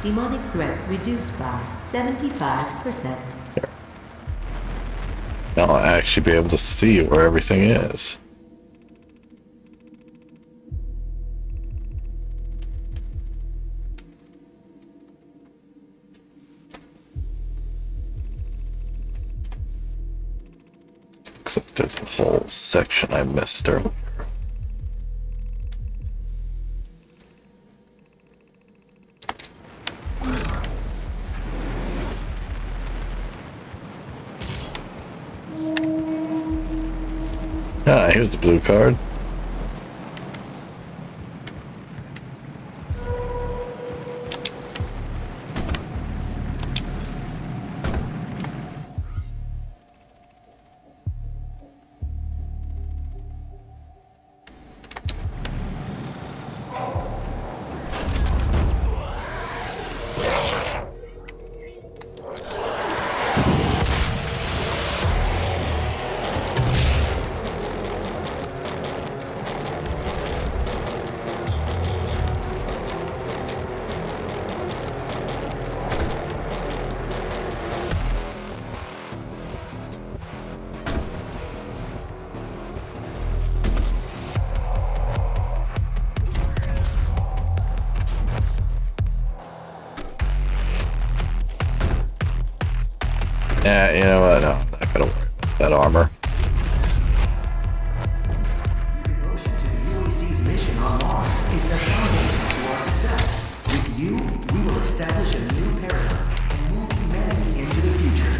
S3: Demonic threat reduced by 75%.
S1: Now I'll actually be able to see where everything is. Looks like there's a whole section I missed earlier. Ah, here's the blue card. Yeah, you know what? No, I'm not gonna worry about that armor.
S6: Your devotion to the UAC's mission on Mars is the foundation to our success. With you, we will establish a new paradigm and move humanity into the future.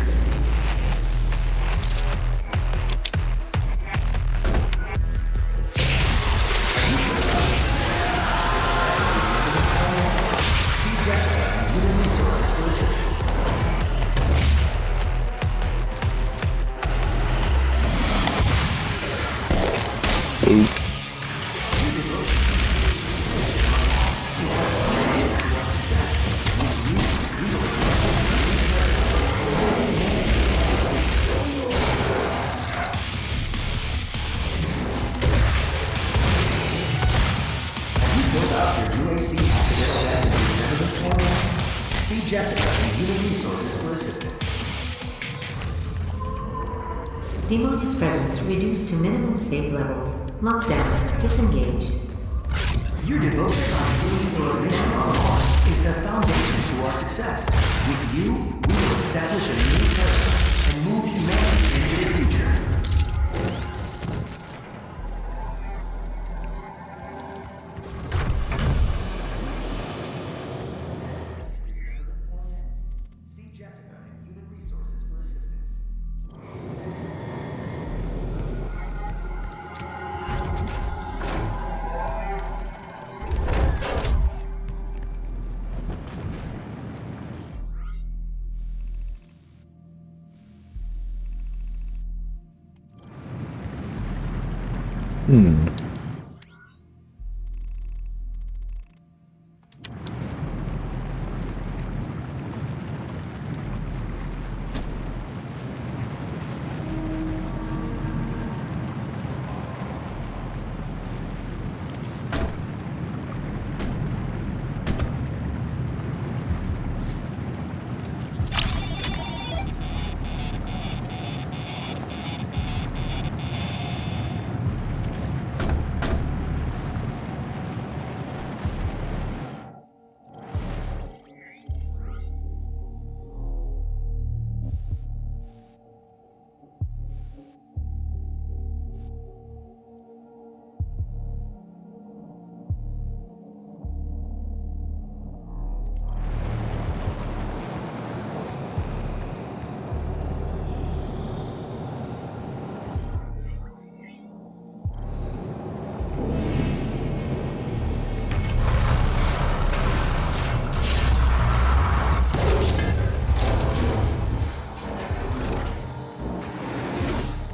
S6: See Jessica and Human Resources for assistance.
S1: Boot. See Jessica and Human Resources for assistance.
S3: Demonic presence reduced to minimum safe levels. Lockdown disengaged.
S6: Your devotion to UAC's mission on Mars is the foundation to our success. With you, we will establish a new paradigm and move humanity into the future. See Jessica and Human Resources for assistance.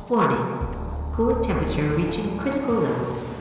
S3: Warning. Core temperature reaching critical levels.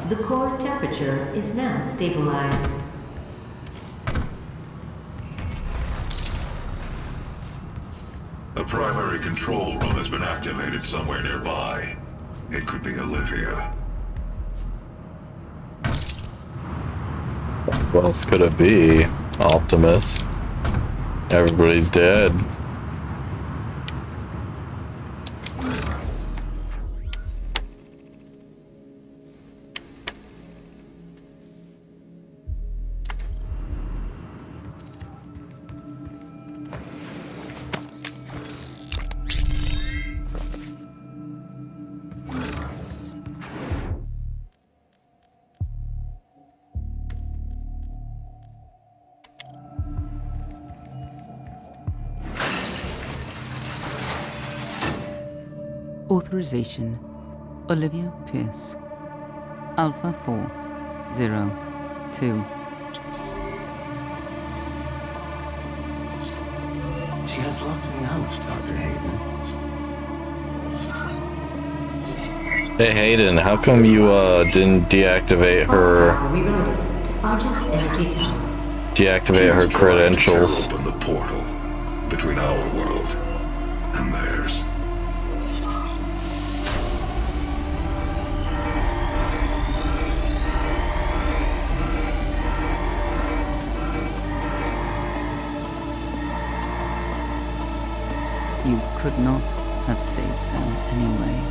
S3: The core temperature is now stabilized.
S4: A primary control room has been activated somewhere nearby. It could be Olivia.
S1: What else could it be? Optimus. Everybody's dead.
S5: Authorization: Olivia Pierce. Alpha 402.
S7: She has locked me out, Dr. Hayden.
S1: Hey Hayden, how come you didn't deactivate her
S3: Rerouted to Argent Energy Tower.
S1: deactivate her credentials?
S4: Open the portal between our world and theirs.
S5: You could not have saved them anyway.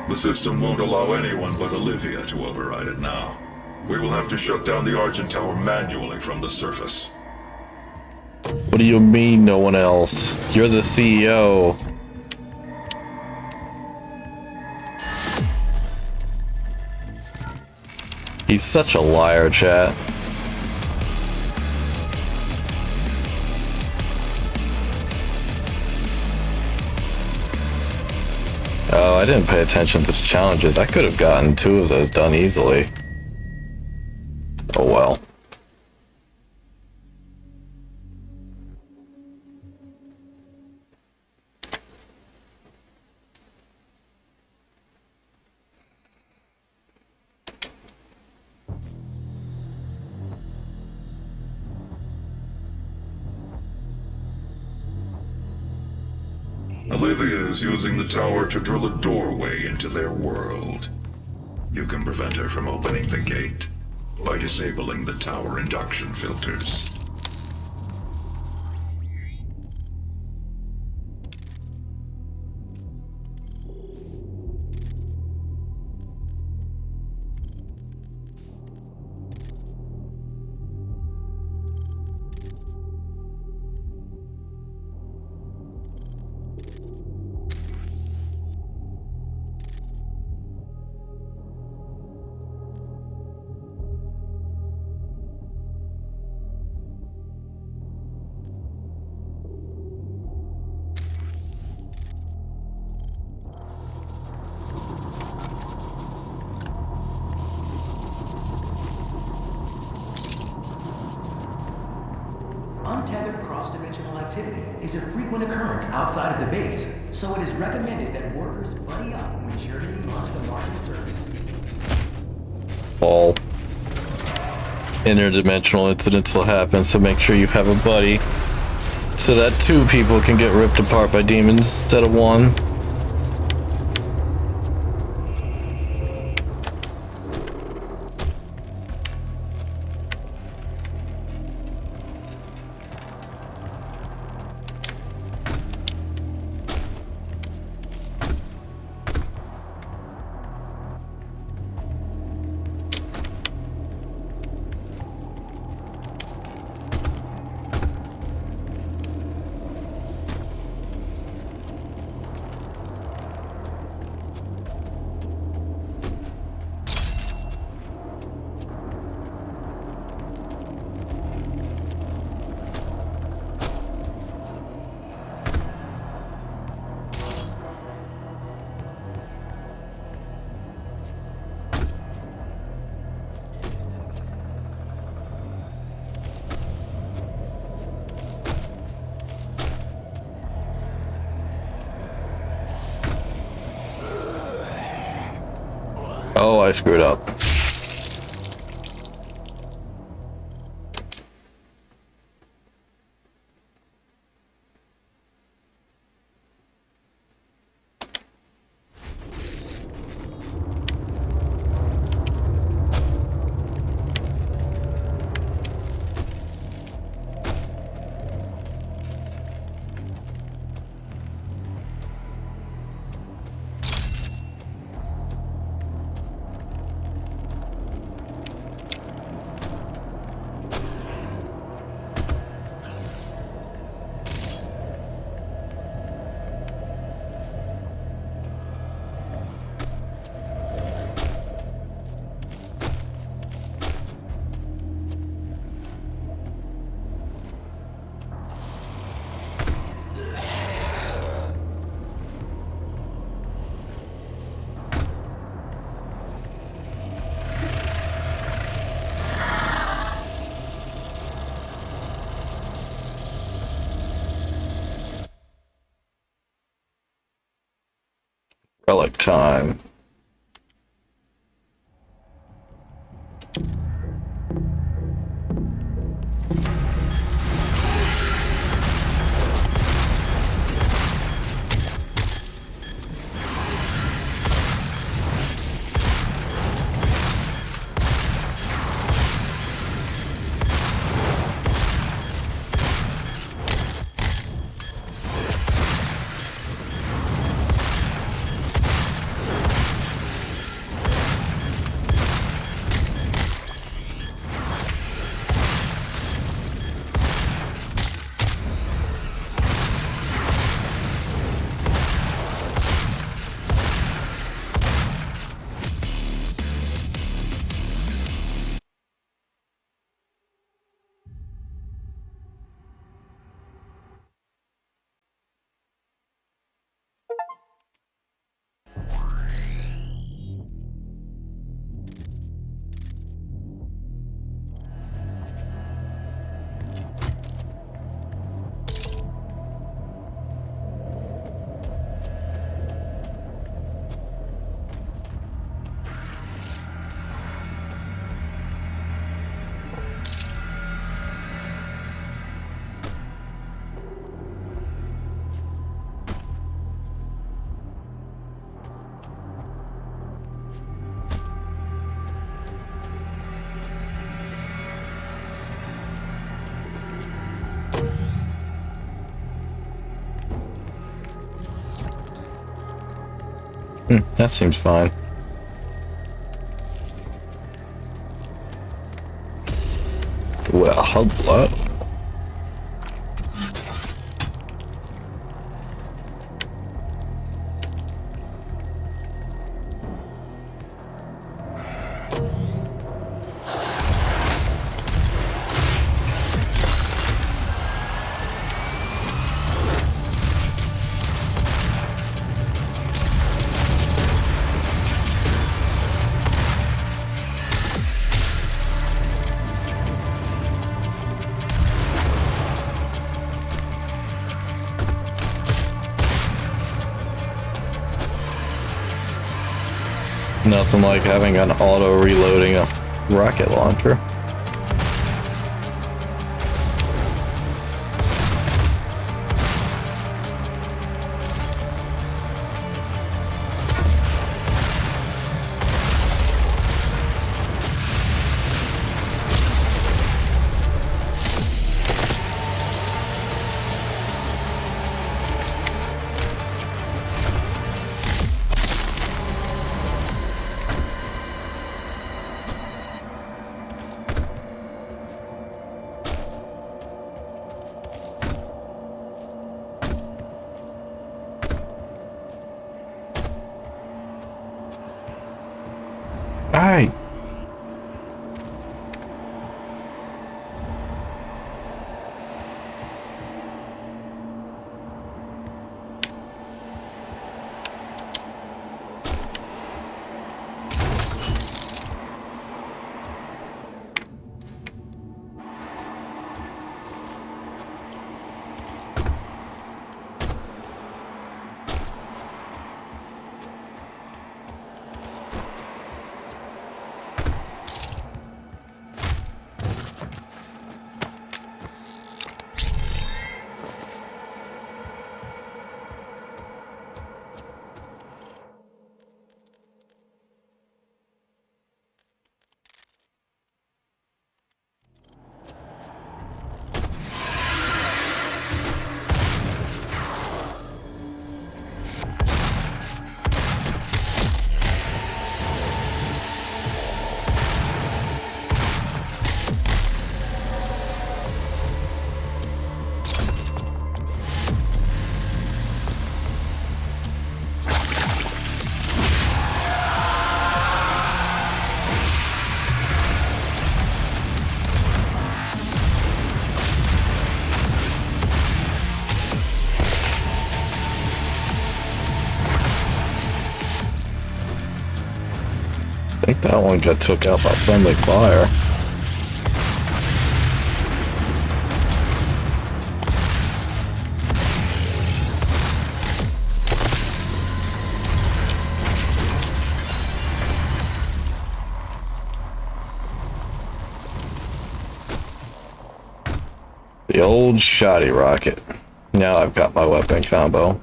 S4: The system won't allow anyone but Olivia to override it now. We will have to shut down the Argent Tower manually from the surface.
S1: What do you mean no one else? You're the CEO. He's such a liar, chat. Oh, I didn't pay attention to the challenges. I could have gotten 2 of those done easily. Oh well.
S4: Olivia is using the tower to drill a doorway into their world. You can prevent her from opening the gate by disabling the tower induction filters.
S6: Untethered cross-dimensional activity is a frequent occurrence outside of the base, so it is recommended that workers buddy up when journeying onto the Martian surface.
S1: All interdimensional incidents will happen, so make sure you have a buddy so that 2 people can get ripped apart by demons instead of 1. I screwed up. Relic time. That seems fine. Well, hello. Nothing like having an auto reloading a rocket launcher. That one got took out by friendly fire. The old shoddy rocket. Now I've got my weapon combo.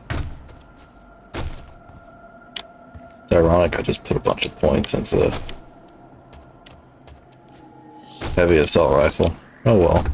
S1: It's ironic I just put a bunch of points into the heavy assault rifle. Oh well.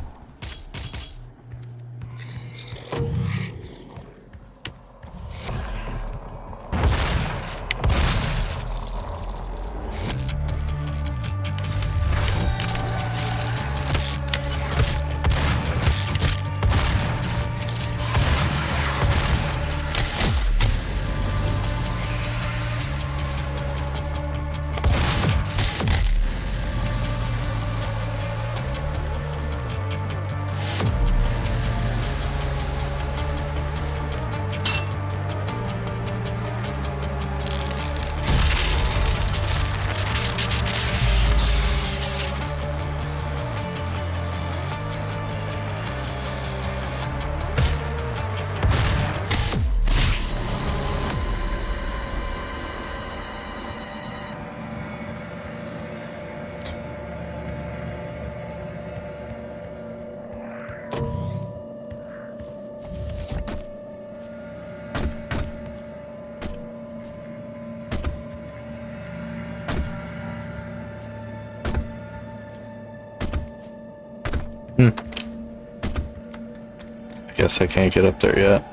S1: I guess I can't get up there yet.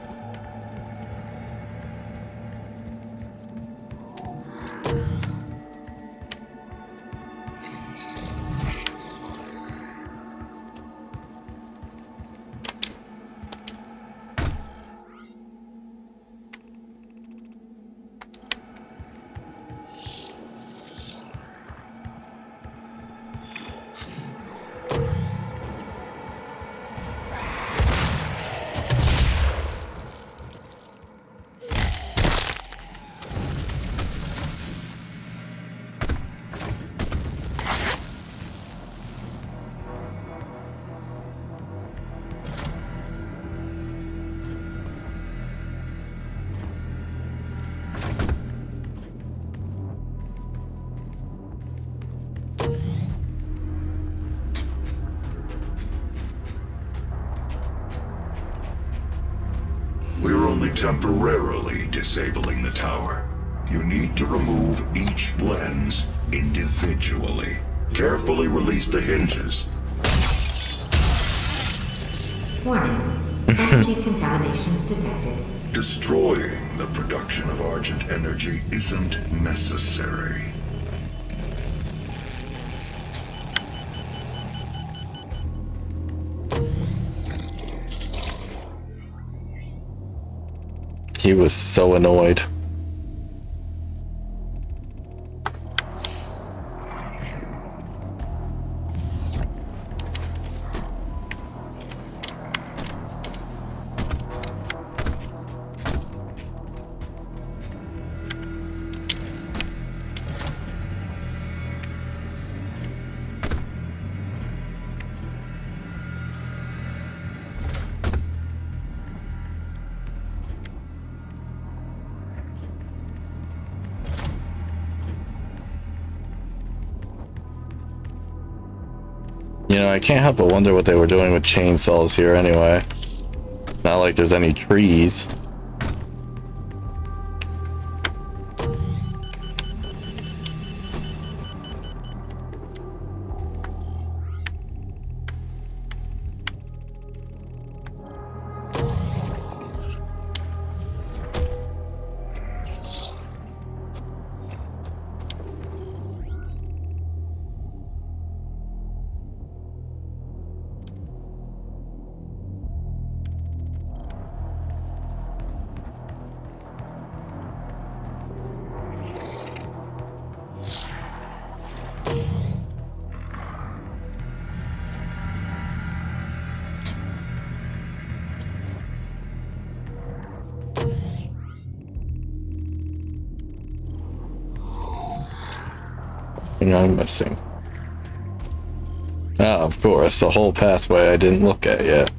S4: We're only temporarily disabling the tower. You need to remove each lens individually. Carefully release the hinges.
S3: Warning. Energy contamination detected.
S4: Destroying the production of Argent energy isn't necessary.
S1: He was so annoyed. You know, I can't help but wonder what they were doing with chainsaws here anyway. Not like there's any trees. Something I'm missing. Ah, of course, the whole pathway I didn't look at yet.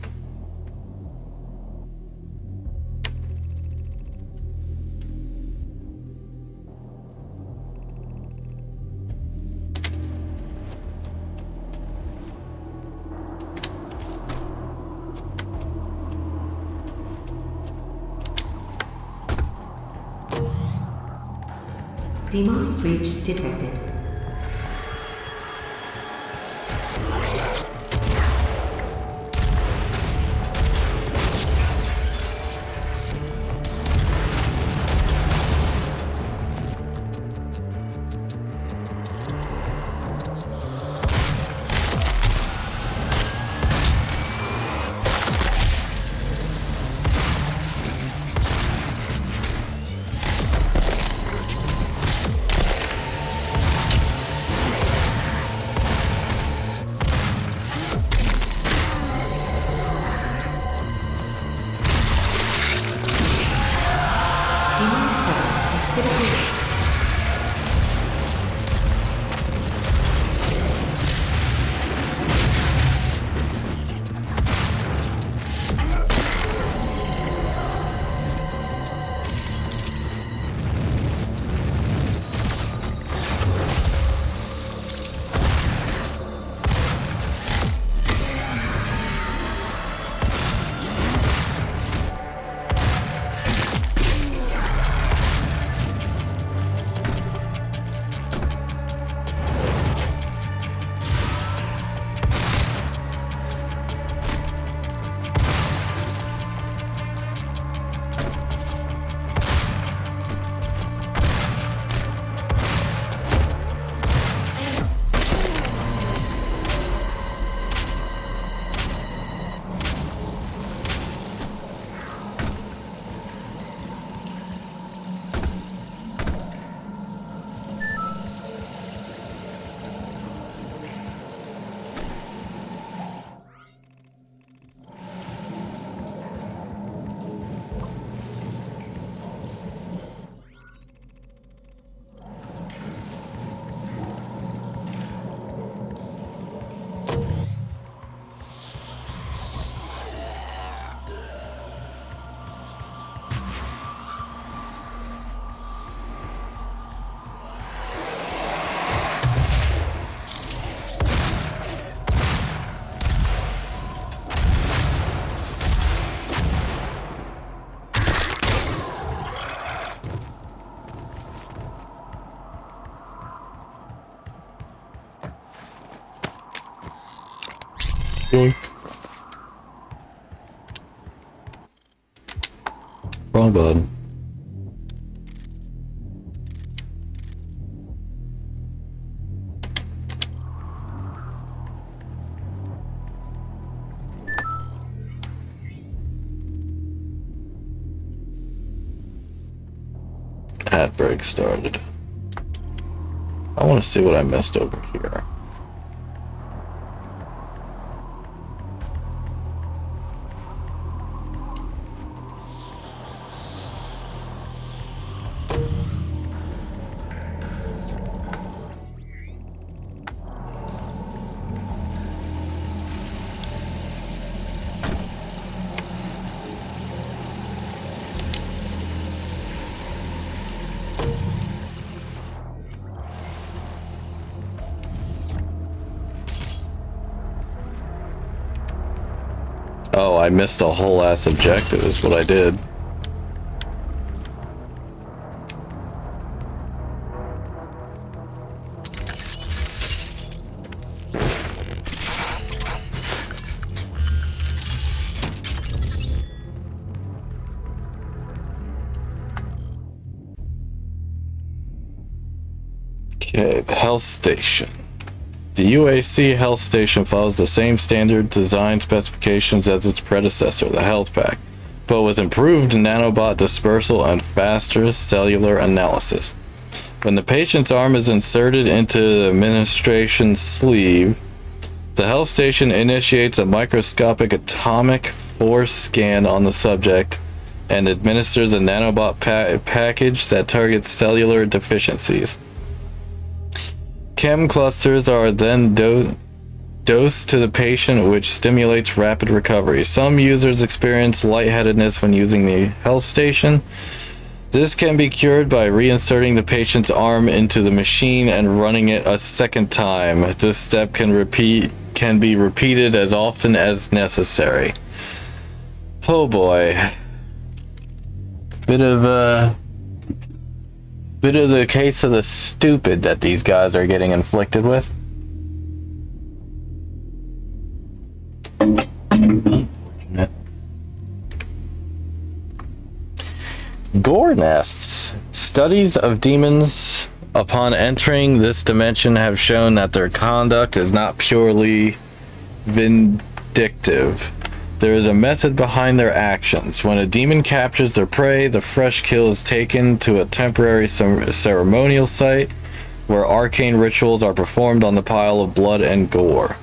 S3: Demonic breach detected.
S1: Wrong button. Ad break started. I want to see what I missed over here. Oh, I missed a whole ass objective is what I did. Okay, the health station. The UAC health station follows the same standard design specifications as its predecessor, the health pack, but with improved nanobot dispersal and faster cellular analysis. When the patient's arm is inserted into the administration sleeve, the health station initiates a microscopic atomic force scan on the subject and administers a nanobot package that targets cellular deficiencies. Chem clusters are then dosed to the patient, which stimulates rapid recovery. Some users experience lightheadedness when using the health station. This can be cured by reinserting the patient's arm into the machine and running it a second time. This step can be repeated as often as necessary. Oh boy. Bit of the case of the stupid that these guys are getting inflicted with. Unfortunate. Gore nests. Studies of demons upon entering this dimension have shown that their conduct is not purely vindictive. There is a method behind their actions. When a demon captures their prey, the fresh kill is taken to a temporary ceremonial site where arcane rituals are performed on the pile of blood and gore.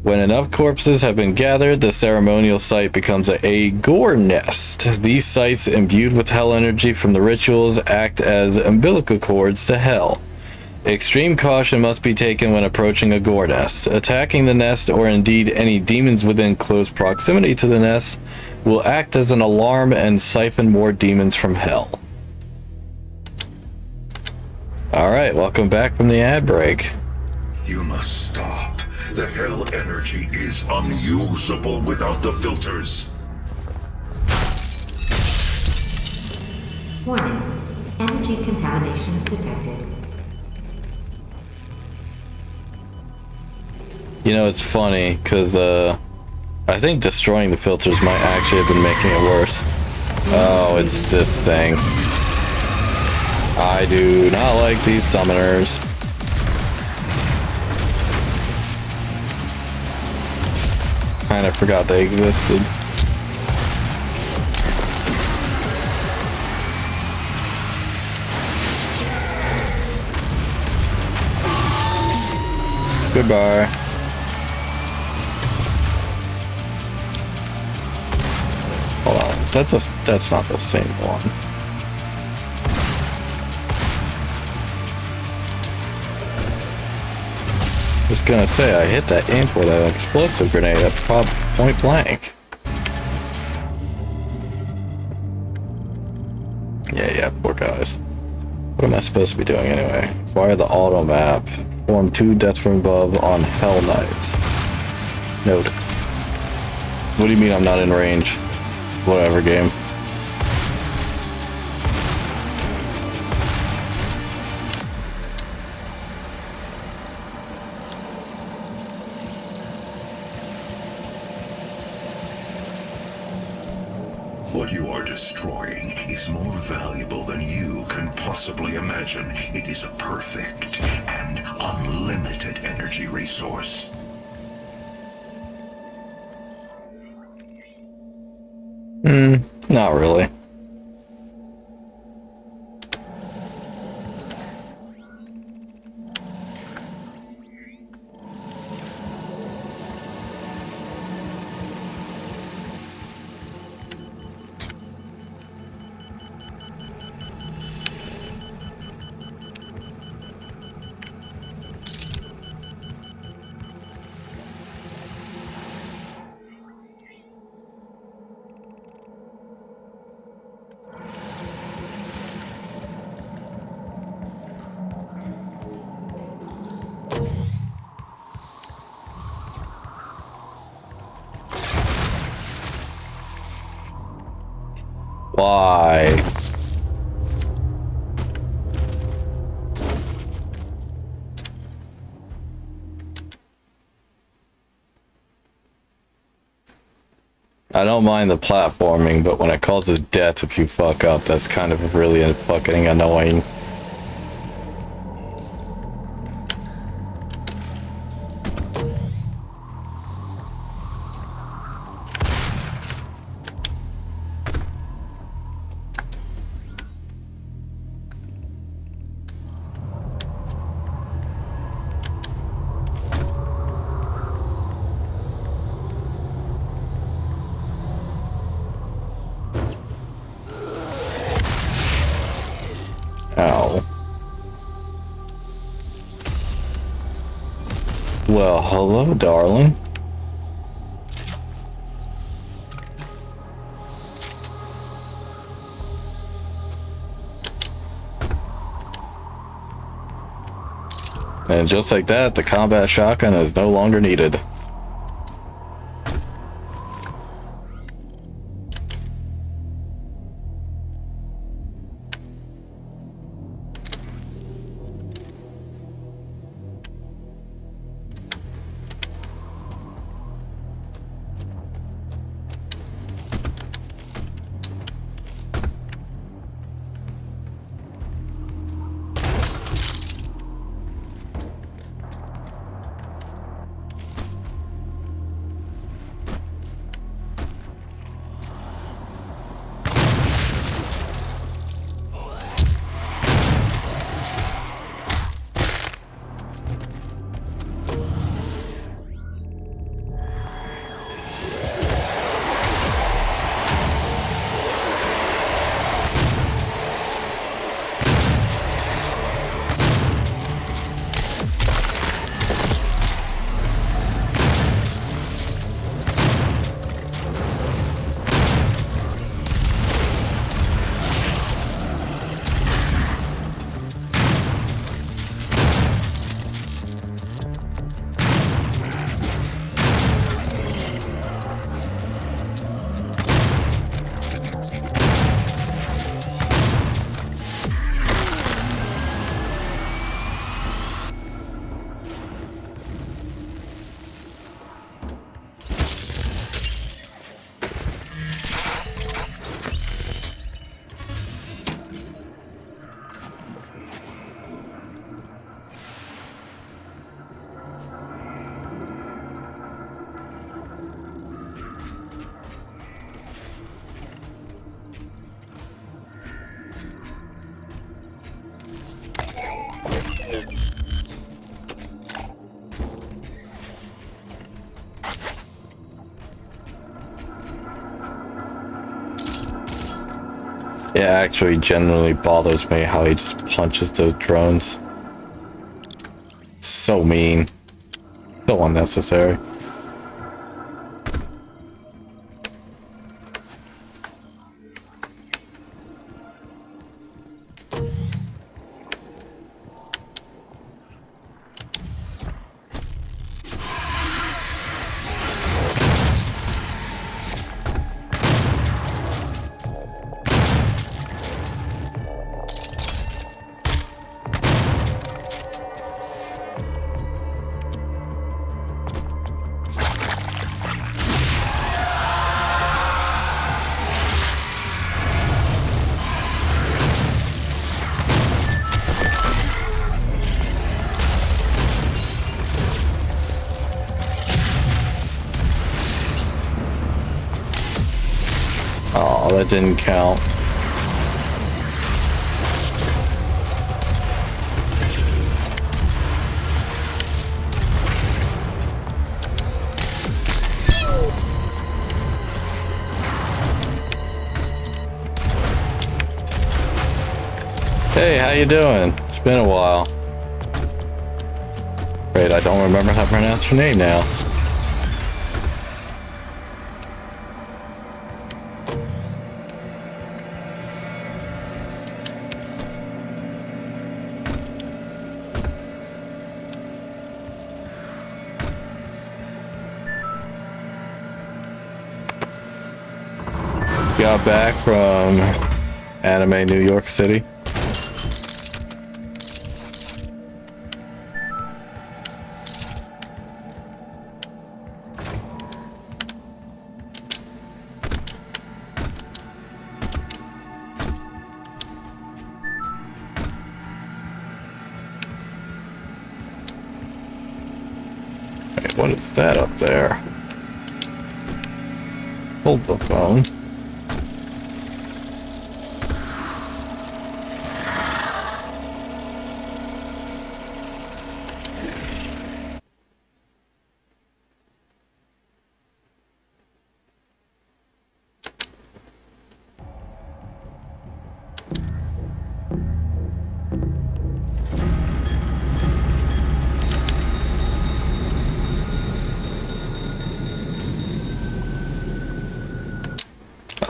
S1: When enough corpses have been gathered, the ceremonial site becomes a gore nest. These sites, imbued with hell energy from the rituals, act as umbilical cords to hell. Extreme caution must be taken when approaching a gore nest. Attacking the nest, or indeed any demons within close proximity to the nest, will act as an alarm and siphon more demons from hell. Alright, welcome back from the ad break.
S4: You must stop. The hell energy is unusable without the filters.
S3: Warning. Energy contamination detected.
S1: You know, it's funny, because I think destroying the filters might actually have been making it worse. Oh, it's this thing. I do not like these summoners. Kinda forgot they existed. Goodbye. Hold on, is that that's not the same one. Just gonna say, I hit that imp with an explosive grenade at point blank. Yeah, poor guys. What am I supposed to be doing anyway? Acquire the auto map. Form 2 deaths from above on Hell Knights. Note. What do you mean I'm not in range? Whatever, game.
S4: What you are destroying is more valuable than you can possibly imagine. It is a perfect and unlimited energy resource.
S1: Not really. Why? I don't mind the platforming, but when it causes death if you fuck up, that's kind of really fucking annoying. Oh, Well, hello, darling. And just like that, the combat shotgun is no longer needed. It actually genuinely bothers me how he just punches those drones. It's so mean. So unnecessary. Oh, that didn't count. Hey, how you doing? It's been a while. Great, I don't remember how to pronounce your name now. Got back from Anime New York City. Wait, what is that up there? Hold the phone.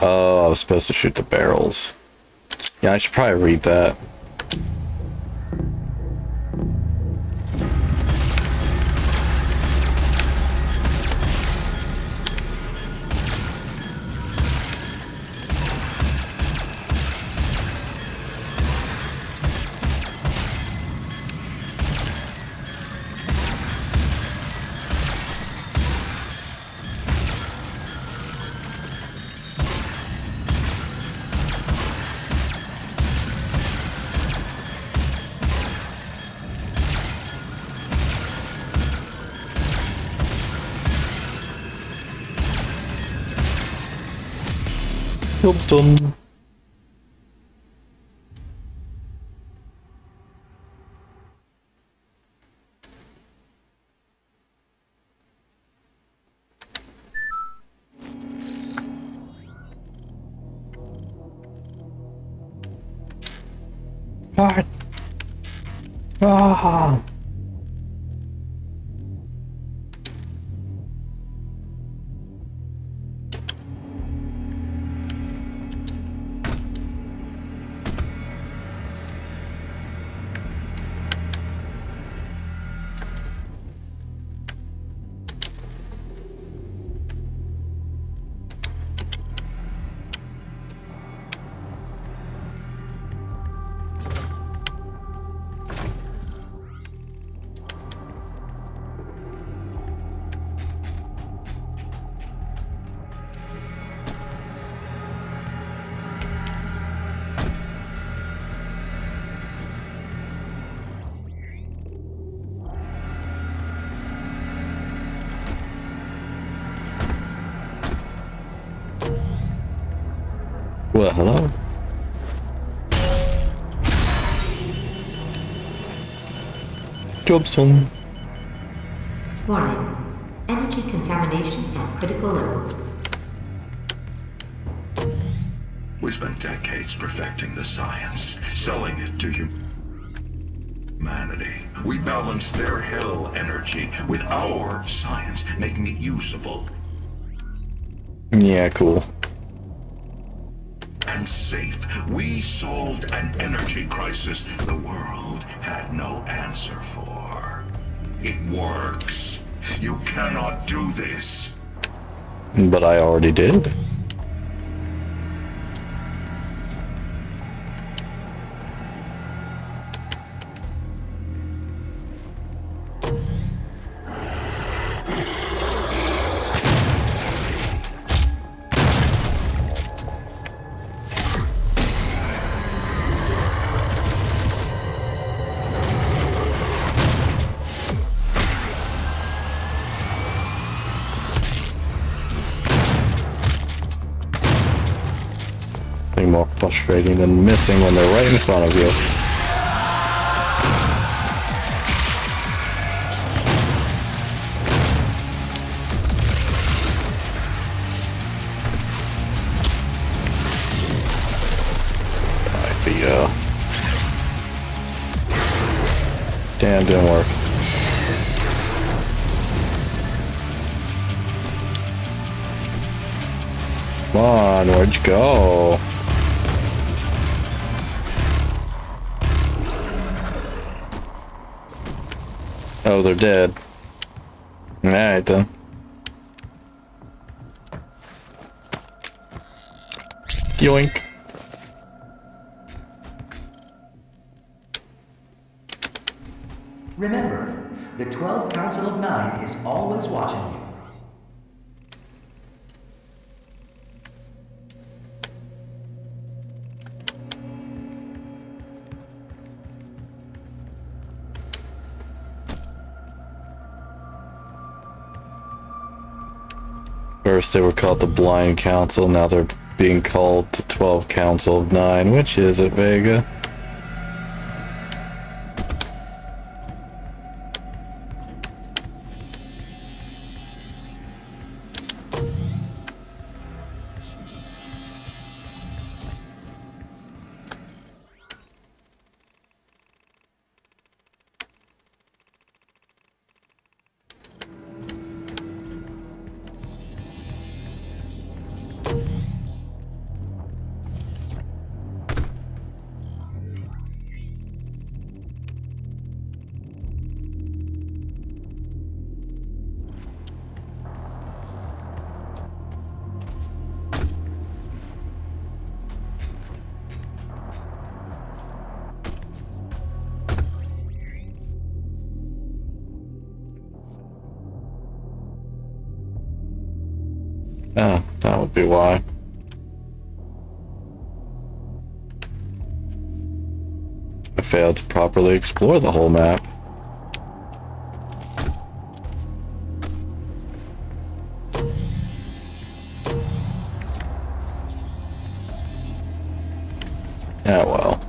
S1: Oh, I was supposed to shoot the barrels. Yeah, I should probably read that. Job's done. What? Ah. Well, hello. Job's done.
S3: Warning. Energy contamination at critical levels.
S4: We spent decades perfecting the science, selling it to humanity. We balanced their hell energy with our science, making it usable
S1: Yeah, cool.
S4: and safe. We solved an energy crisis the world had no answer for. It works. You cannot do this.
S1: But I already did. Nothing more frustrating than missing when they're right in front of you. Might be, damn, didn't work. Come on, where'd you go? Oh, they're dead. Alright then. Yoink.
S6: Remember, the 12th Council of Nine is always watching you.
S1: First they were called the Blind Council, now they're being called the 12 Council of Nine. Which is it, Vega? Ah, that would be why. I failed to properly explore the whole map. Yeah, well.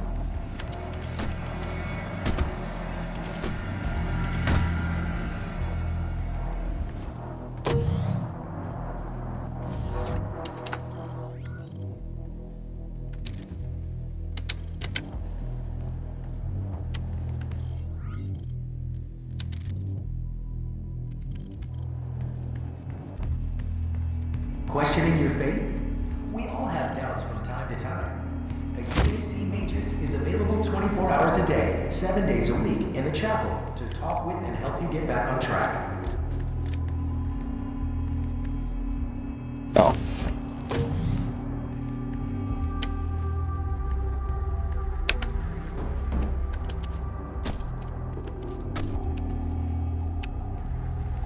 S6: Questioning your faith? We all have doubts from time to time. A UAC Magus is available 24 hours a day, 7 days a week in the chapel to talk with and help you get back on track.
S1: Oh.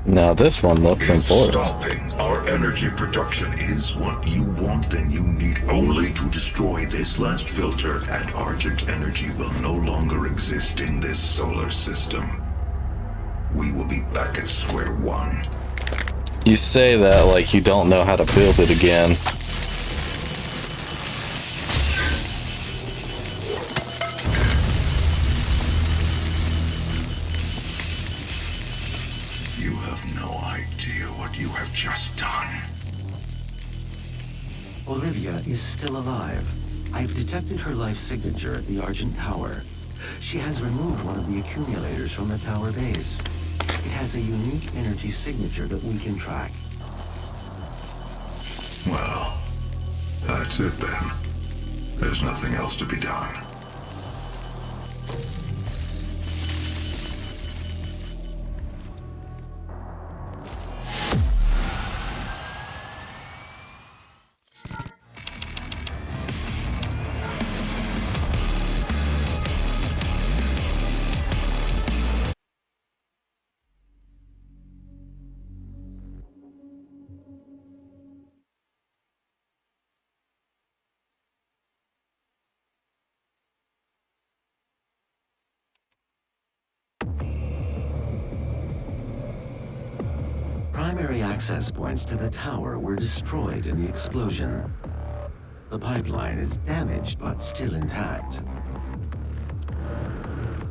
S1: Now this one looks
S4: If
S1: important.
S4: stopping our energy production is what you want, then you need only to destroy this last filter, and Argent energy will no longer exist in this solar system. We will be back at square one.
S1: You say that like you don't know how to build it again.
S4: You have no idea what you have just done.
S7: Olivia is still alive. I've detected her life signature at the Argent Tower. She has removed one of the accumulators from the tower base. It has a unique energy signature that we can track.
S4: Well, that's it then. There's nothing else to be done.
S7: Primary access points to the tower were destroyed in the explosion. The pipeline is damaged but still intact.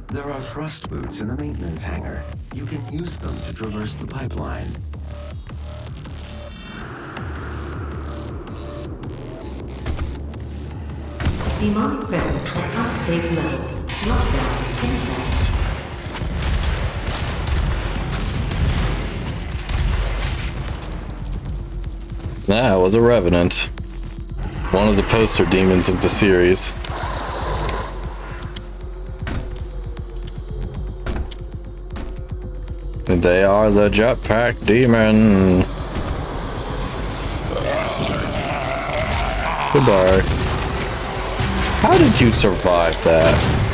S7: There are thrust boots in the maintenance hangar. You can use them to traverse the pipeline.
S3: Demonic presence at unsafe levels. Lockdown in effect.
S1: That was a Revenant. One of the poster demons of the series. And they are the jetpack demon. Goodbye. How did you survive that?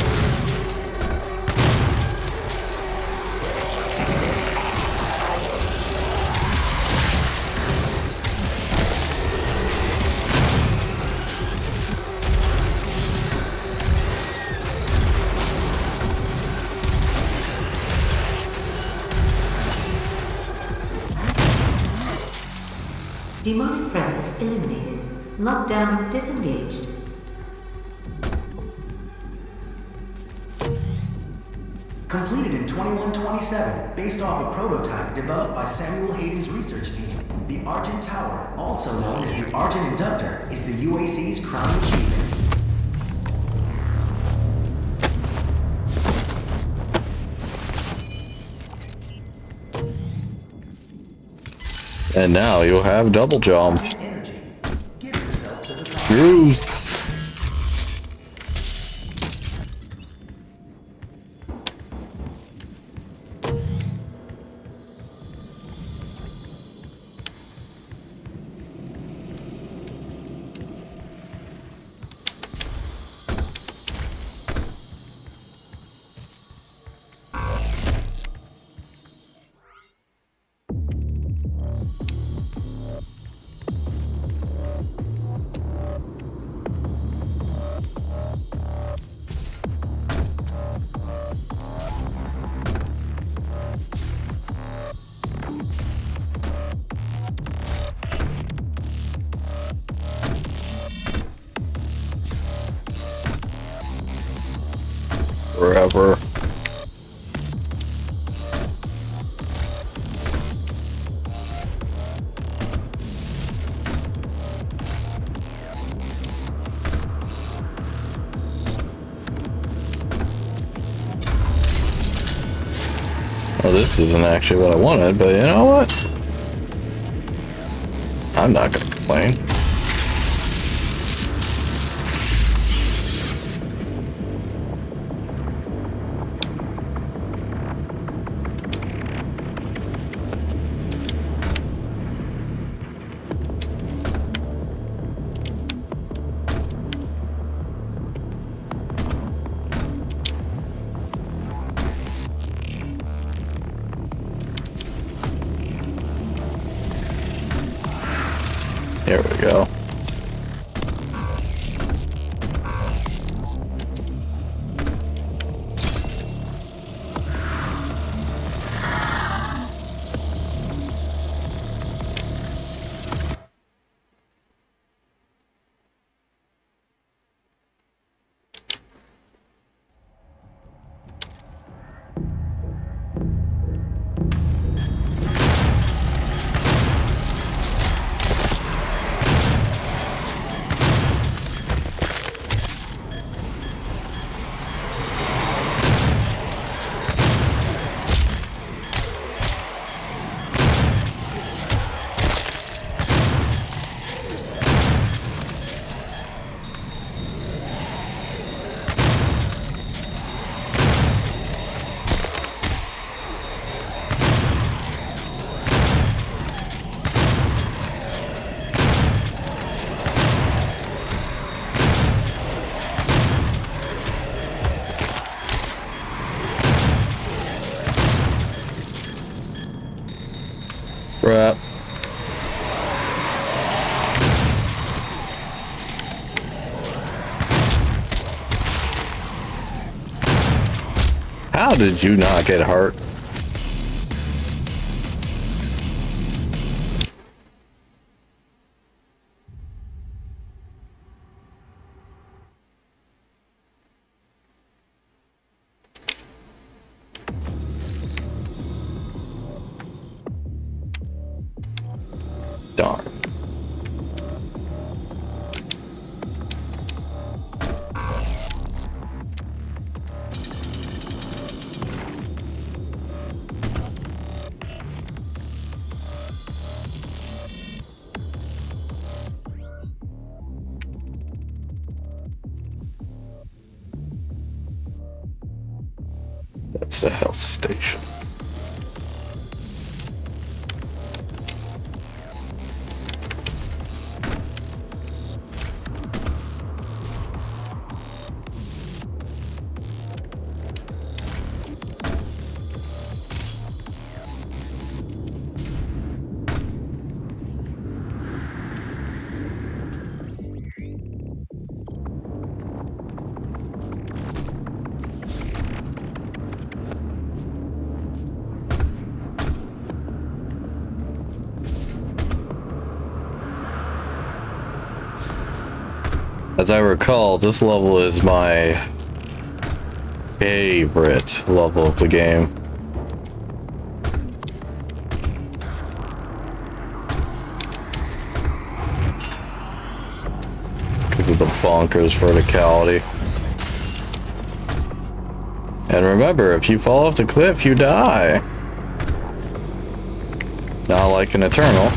S3: Demonic presence eliminated. Lockdown disengaged.
S6: Completed in 2127, based off a prototype developed by Samuel Hayden's research team. The Argent Tower, also known as the Argent Inductor, is the UAC's crowning achievement.
S1: And now you'll have double jump.
S6: Energy. Give yourself to the top.
S1: Bruce. forever. Well, this isn't actually what I wanted, but you know what? I'm not gonna complain. There we go. Crap. How did you not get hurt? Darn. That's the health station. As I recall, this level is my favorite level of the game. Because of the bonkers verticality. And remember, if you fall off the cliff, you die. Not like an Eternal.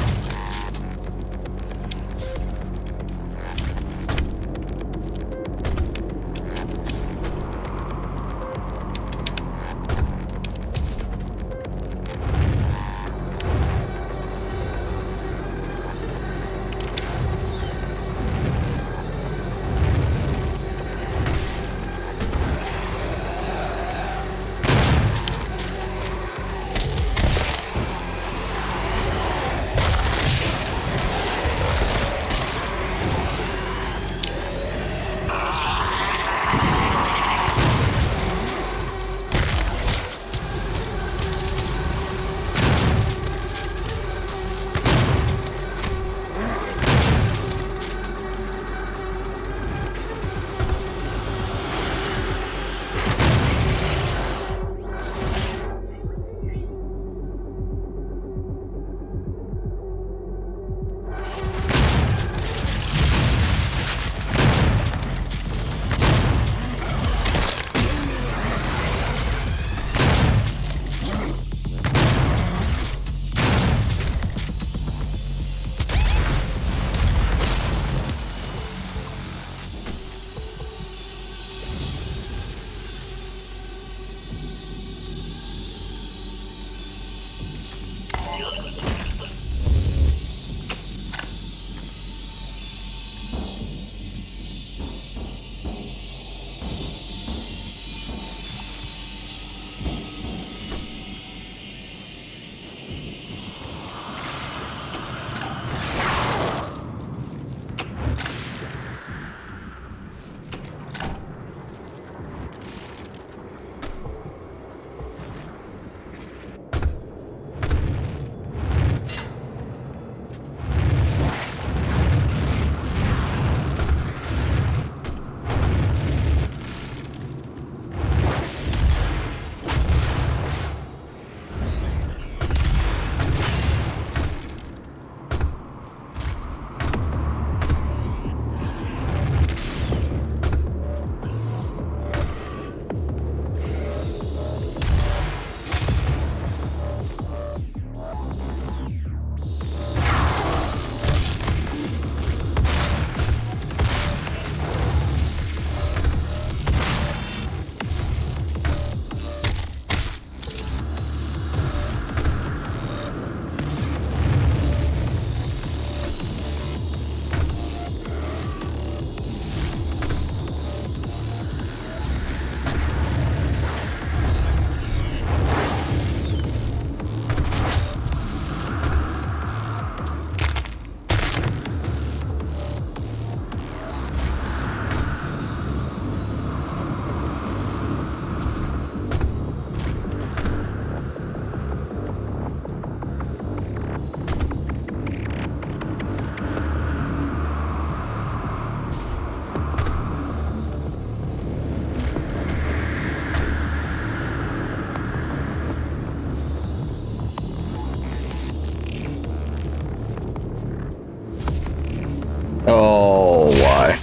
S1: Oh, why?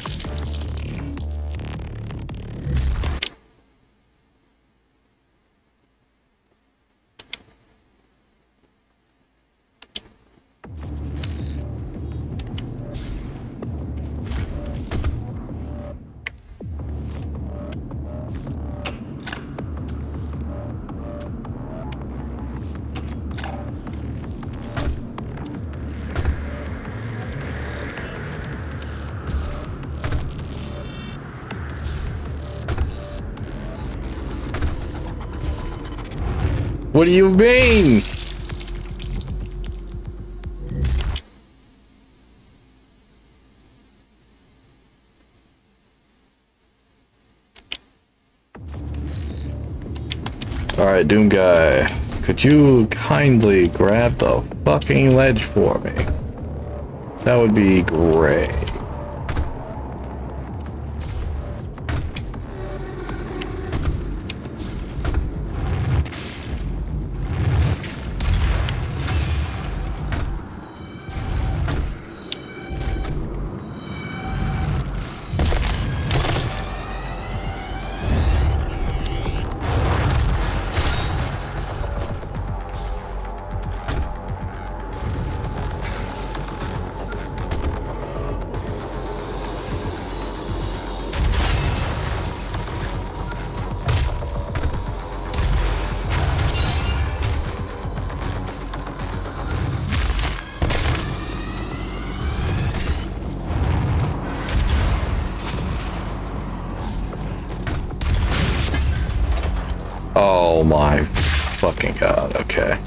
S1: What do you mean? Alright, Doom Guy. Could you kindly grab the fucking ledge for me? That would be great. Oh my fucking god, okay.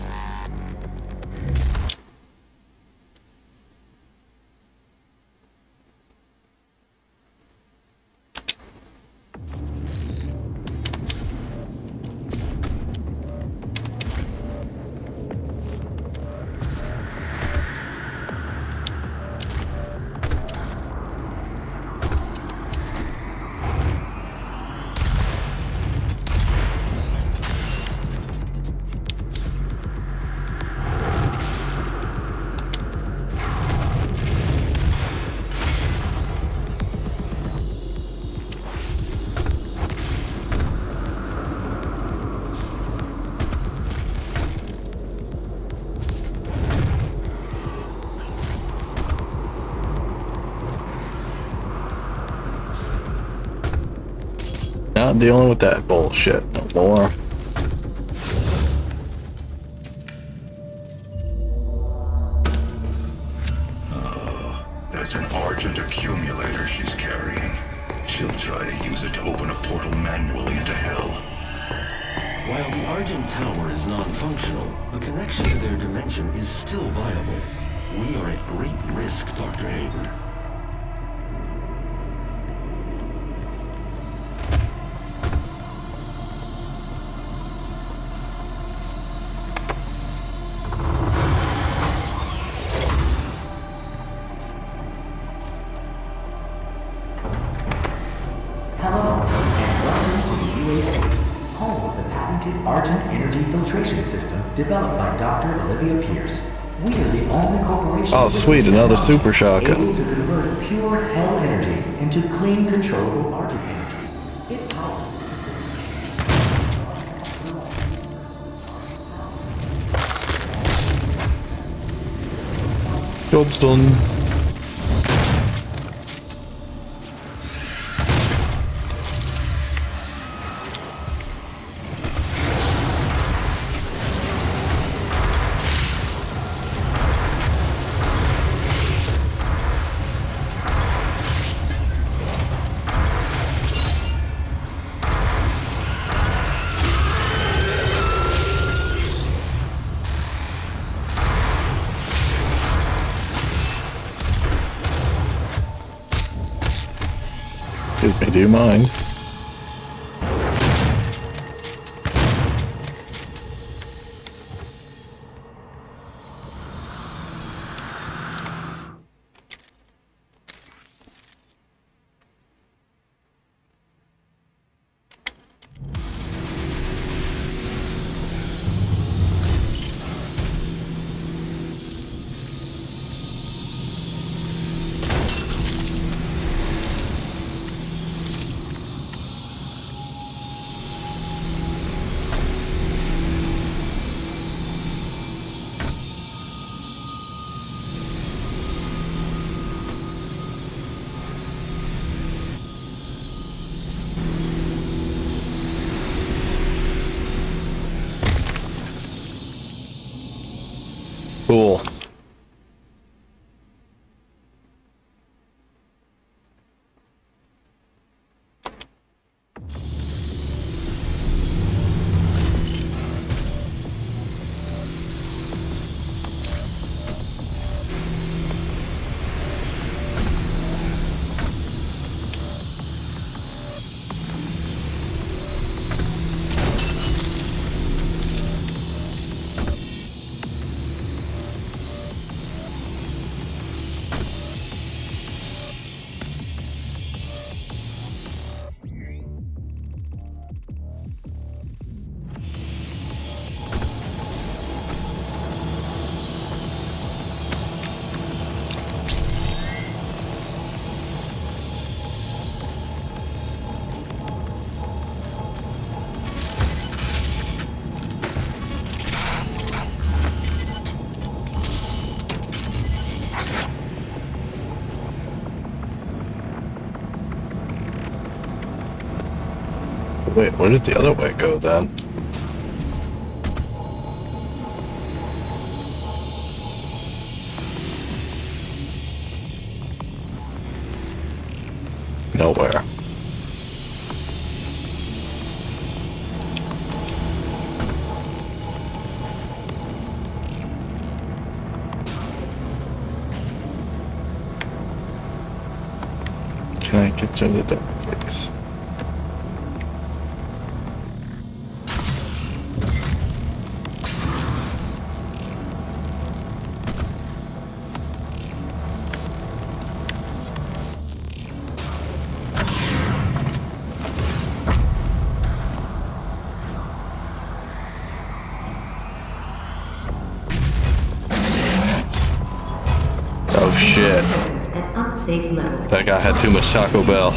S1: Not dealing with that bullshit no more.
S4: That's an Argent accumulator she's carrying. She'll try to use it to open a portal manually into hell.
S7: While the Argent Tower is non-functional, the connection to their dimension is still viable. We are at great risk, Dr. Hayden.
S6: Hello, and welcome to the UAC, home of the patented Argent Energy Filtration System developed by Dr. Olivia Pierce. We are the only corporation
S1: Oh,
S6: with
S1: sweet,
S6: this
S1: another
S6: technology
S1: super shotgun.
S6: able to convert pure hell energy into clean, controllable Argent energy. It powers this facility.
S1: Job's done. Excuse me, do you mind? Cool. Wait, where did the other way go then? Nowhere. Can I get through the door, please? Oh shit.
S3: Presence at unsafe level.
S1: That guy had too much Taco Bell.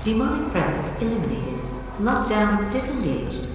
S3: Demonic presence eliminated. Lockdown disengaged.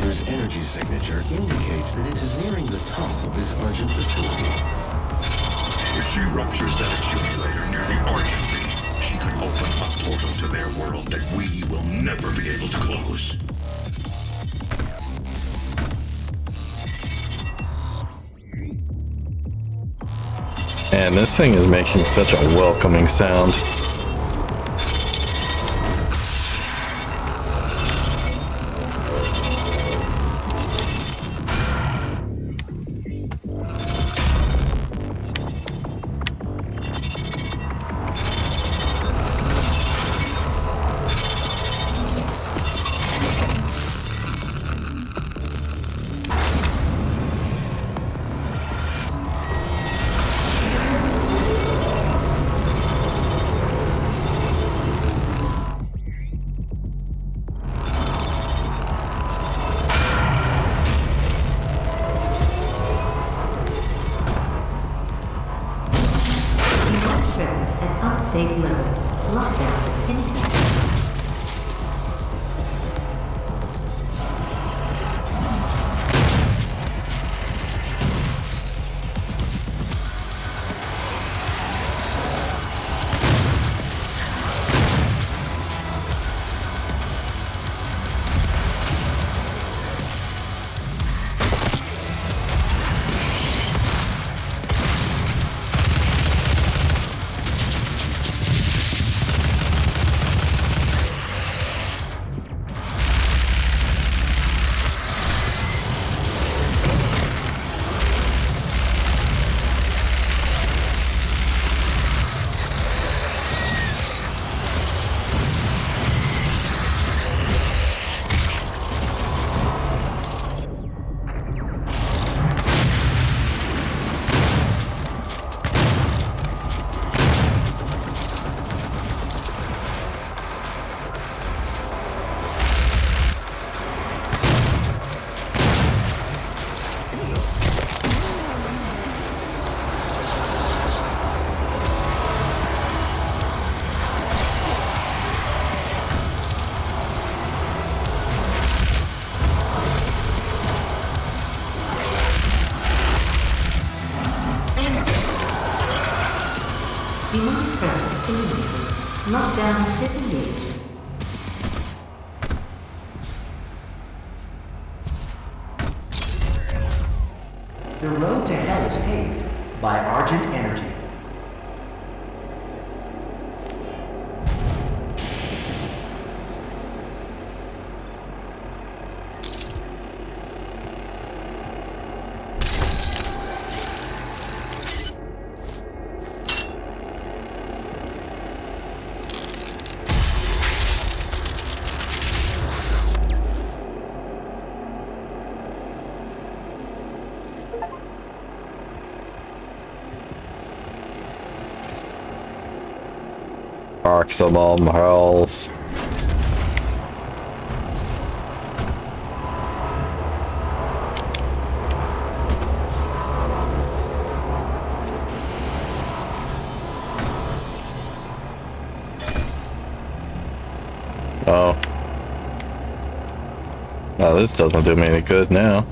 S7: Mars' energy signature indicates that it is nearing the top of this Argent facility.
S4: If she ruptures that accumulator near the Argent beam, she could open a portal to their world that we will never be able to close.
S1: And this thing is making such a welcoming sound.
S3: Presence at unsafe levels. Lockdown indicated. Demonic presence eliminated. Lockdown disengaged.
S6: The road to hell is paved by Argent Energy.
S1: Maximum health. Oh. Now this doesn't do me any good now.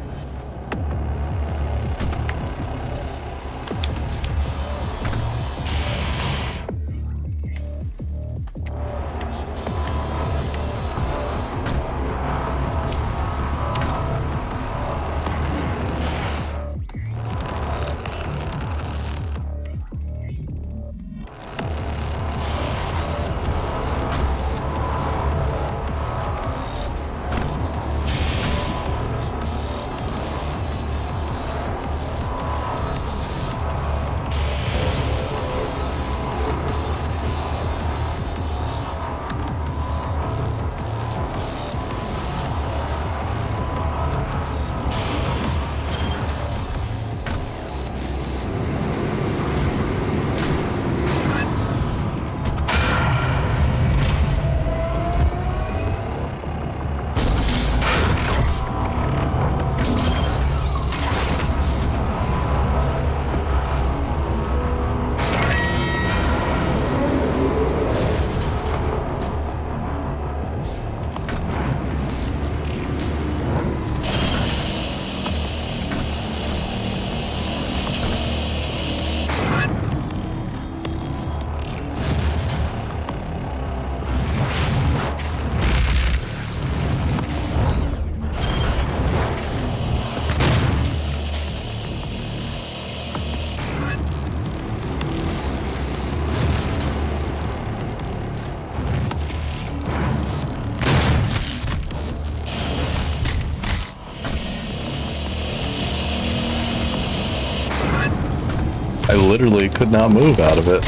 S1: I literally could not move out of it.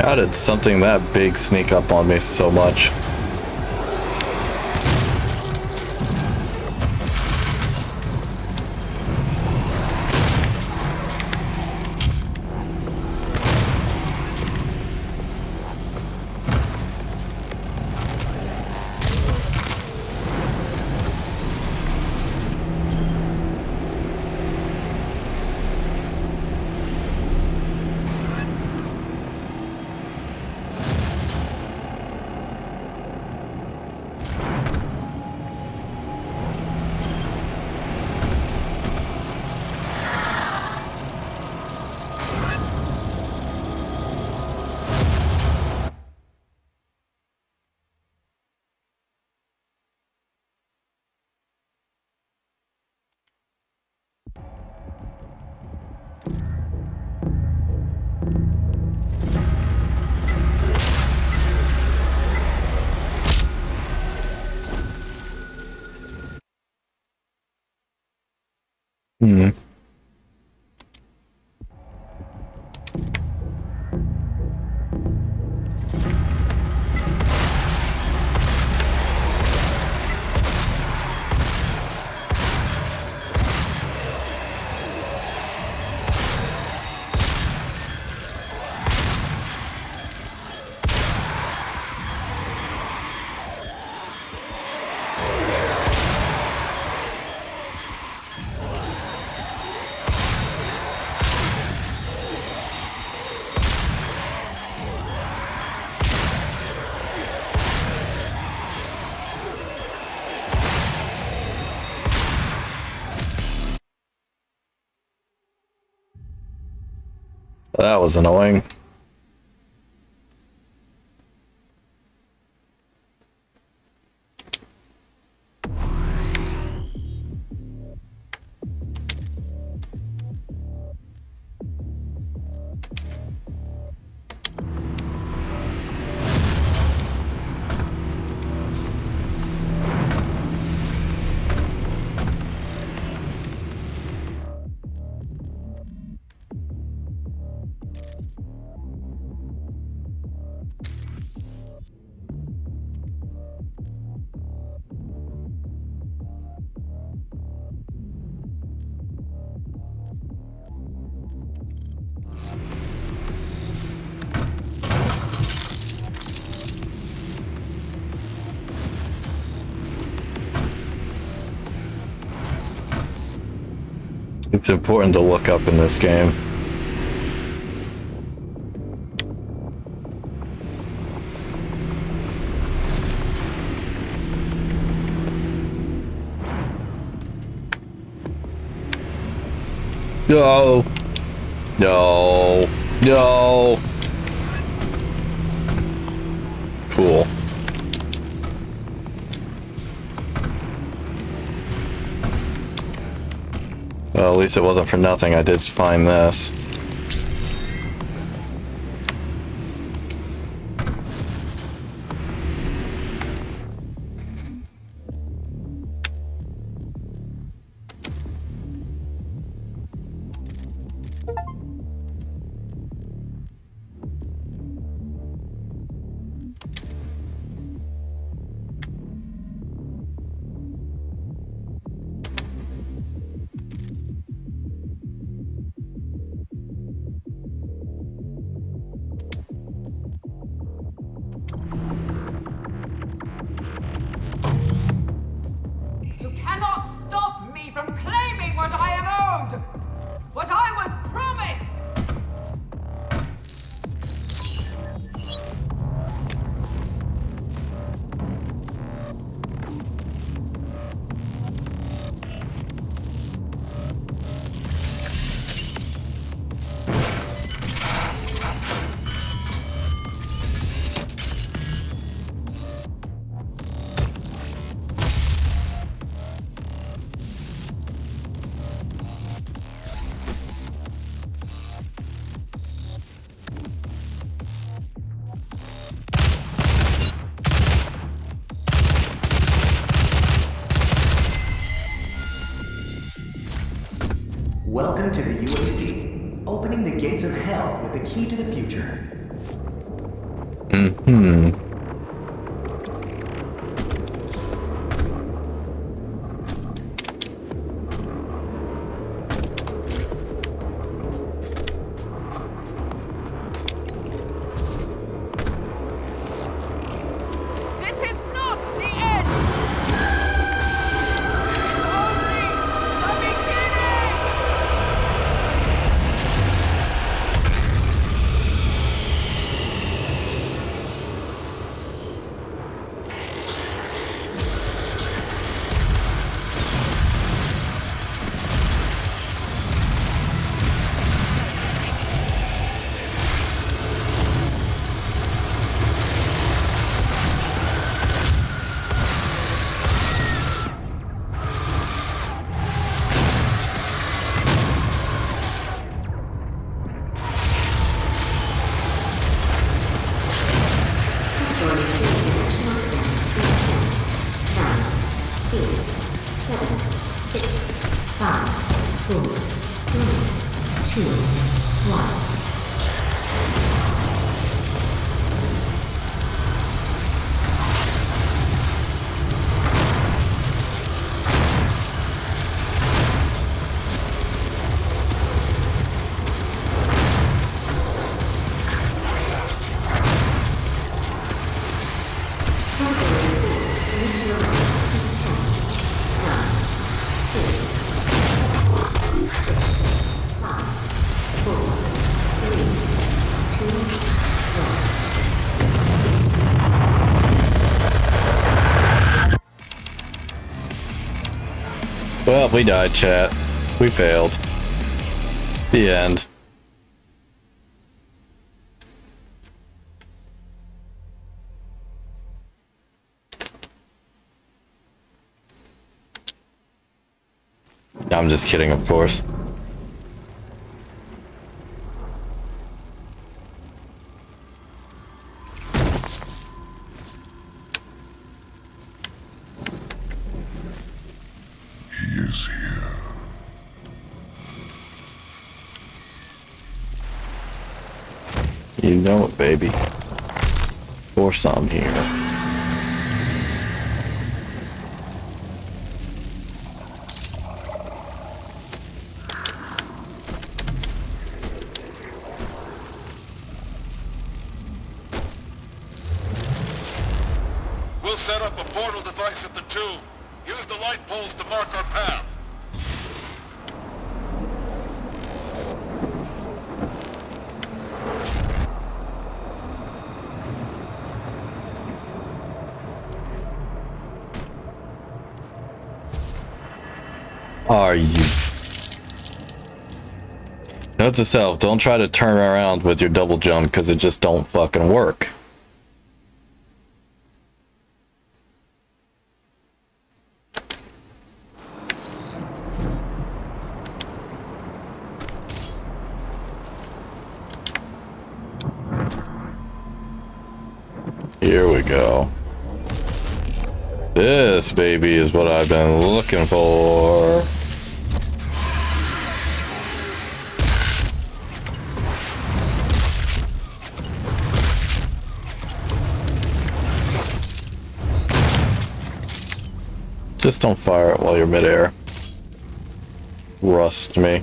S1: How did something that big sneak up on me so much? Hmm. That was annoying. It's important to look up in this game. No. No. No. Cool. Well, at least it wasn't for nothing I did find this.
S8: from claiming what I am owed! What I was promised!
S6: Welcome to the UAC, opening the gates of hell with the key to the future.
S8: This is not the end! It's only the beginning!
S1: Well, we died, chat. We failed. The end. I'm just kidding, of course.
S4: He is here.
S1: You know it, baby. Of course I'm here.
S9: We'll set up a portal device at the tomb. Use the light poles to mark our path.
S1: Are you? Note to self, don't try to turn around with your double jump because it just don't fucking work. Here we go. This, baby, is what I've been looking for. Just don't fire it while you're midair. Rust me.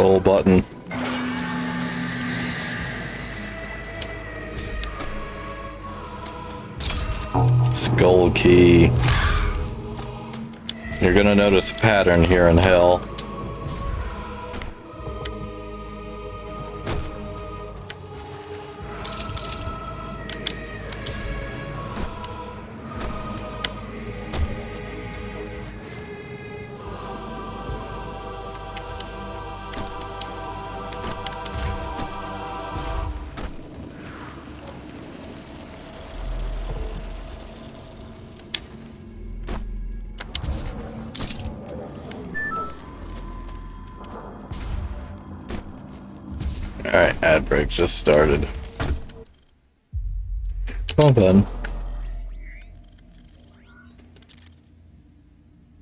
S1: skull button. Skull key. You're gonna notice a pattern here in hell. Alright, ad break just started. Come on, bud.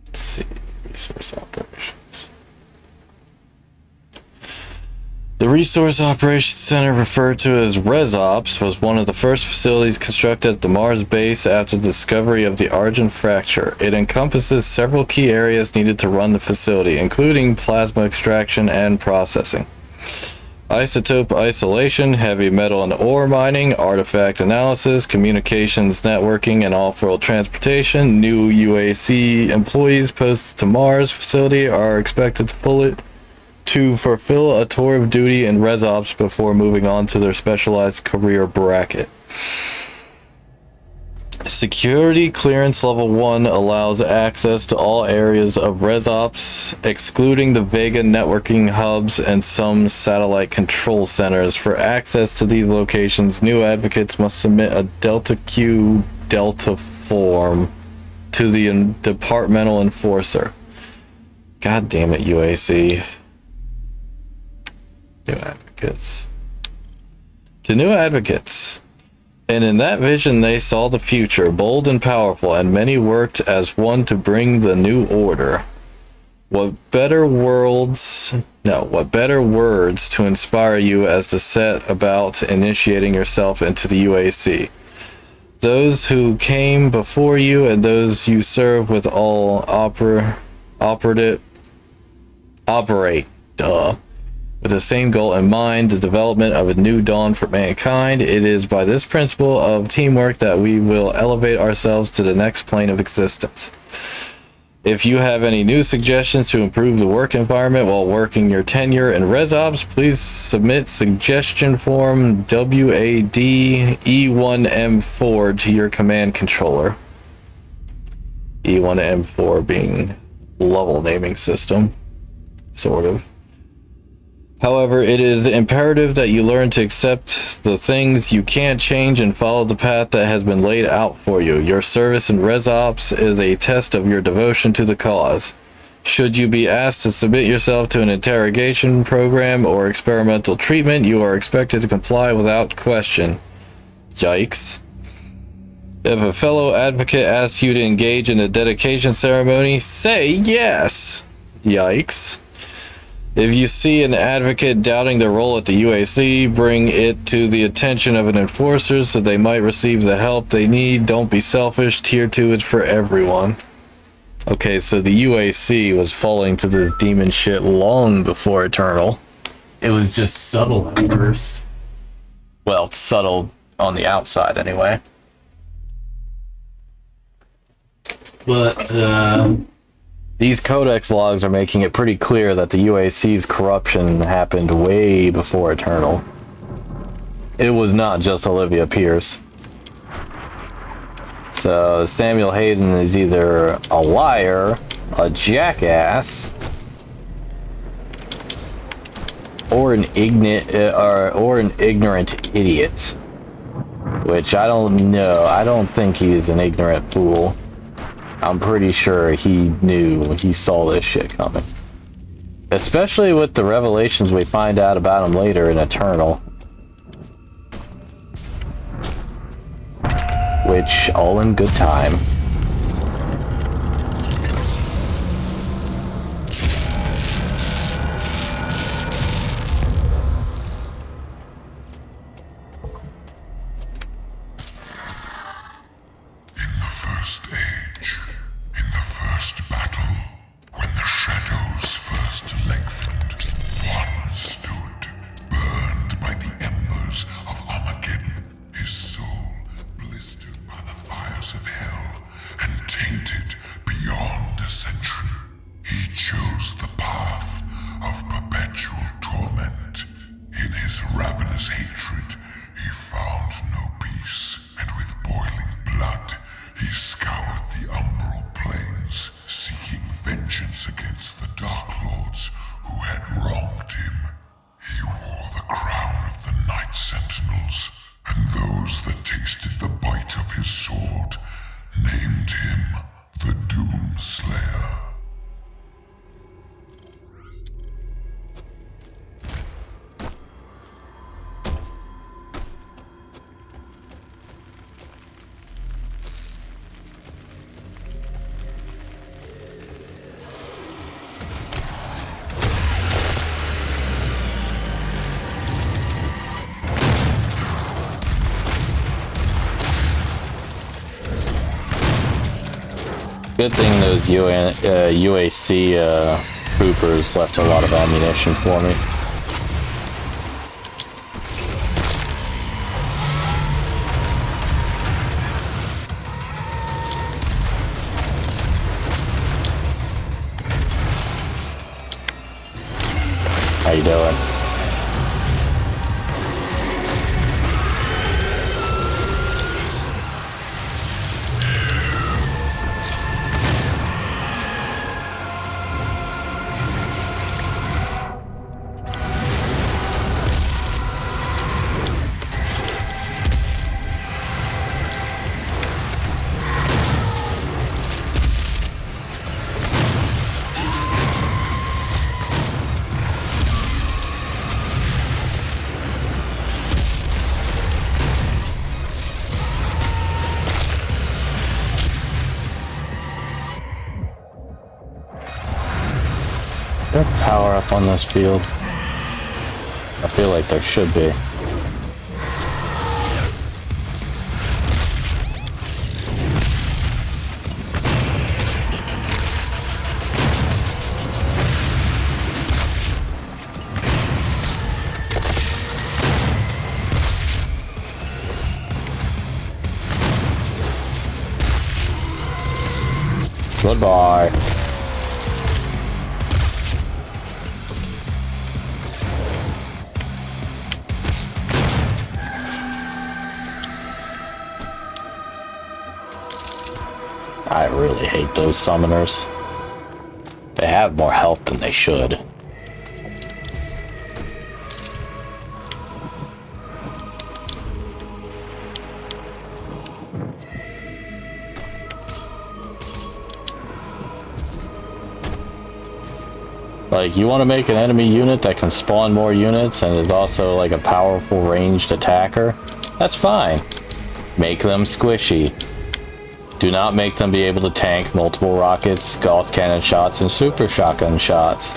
S1: Let's see. Resource operations. The Resource Operations Center, referred to as ResOps, was one of the first facilities constructed at the Mars base after the discovery of the Argent Fracture. It encompasses several key areas needed to run the facility, including plasma extraction and processing, isotope isolation, heavy metal and ore mining, artifact analysis, communications, networking, and off-world transportation. New UAC employees posted to Mars facility are expected to fulfill a tour of duty in ResOps before moving on to their specialized career bracket. Security clearance level 1 allows access to all areas of ResOps, excluding the Vega networking hubs and some satellite control centers. For access to these locations, new advocates must submit a Delta Q Delta form to the departmental enforcer. God damn it, UAC. New advocates. To new advocates. And in that vision they saw the future, bold and powerful, and many worked as one to bring the new order. What better words to inspire you as to set about initiating yourself into the UAC. Those who came before you and those you serve with all operate with the same goal in mind, the development of a new dawn for mankind. It is by this principle of teamwork that we will elevate ourselves to the next plane of existence. If you have any new suggestions to improve the work environment while working your tenure in ResOps, please submit suggestion form WAD E1M4 to your command controller. E1M4 being level naming system, sort of. However, it is imperative that you learn to accept the things you can't change and follow the path that has been laid out for you. Your service in ResOps is a test of your devotion to the cause. Should you be asked to submit yourself to an interrogation program or experimental treatment, you are expected to comply without question. Yikes. If a fellow advocate asks you to engage in a dedication ceremony, say yes. Yikes. If you see an advocate doubting their role at the UAC, bring it to the attention of an enforcer so they might receive the help they need. Don't be selfish. Tier 2 is for everyone. Okay, so the UAC was falling to this demon shit long before Eternal. It was just subtle at first. Well, subtle on the outside anyway. But, these codex logs are making it pretty clear that the UAC's corruption happened way before Eternal. It was not just Olivia Pierce. So Samuel Hayden is either a liar, a jackass, or an ignorant idiot. Which I don't know. I don't think he is an ignorant fool. I'm pretty sure he saw this shit coming. Especially with the revelations we find out about him later in Eternal. Which, all in good time.
S4: When the shadows first lengthened, one seeking vengeance against the Dark Lords who had wronged him. He wore the crown of the Night Sentinels, and those that tasted the bite of his sword named him the Doom Slayer.
S1: Good thing those UAC troopers left a lot of ammunition for me. How you doing? Is there power up on this field? I feel like there should be. Goodbye. I really hate those summoners. They have more health than they should. Like, you want to make an enemy unit that can spawn more units and is also like a powerful ranged attacker? That's fine. Make them squishy. Do not make them be able to tank multiple rockets, Gauss cannon shots, and super shotgun shots.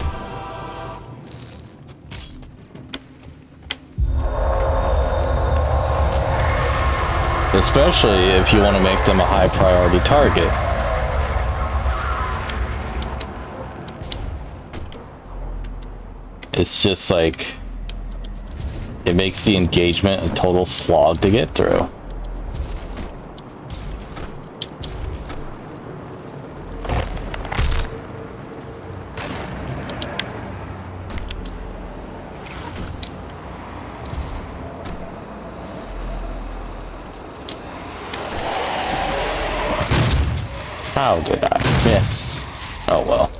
S1: Especially if you want to make them a high priority target. It's just like, it makes the engagement a total slog to get through. How did I miss? Oh well.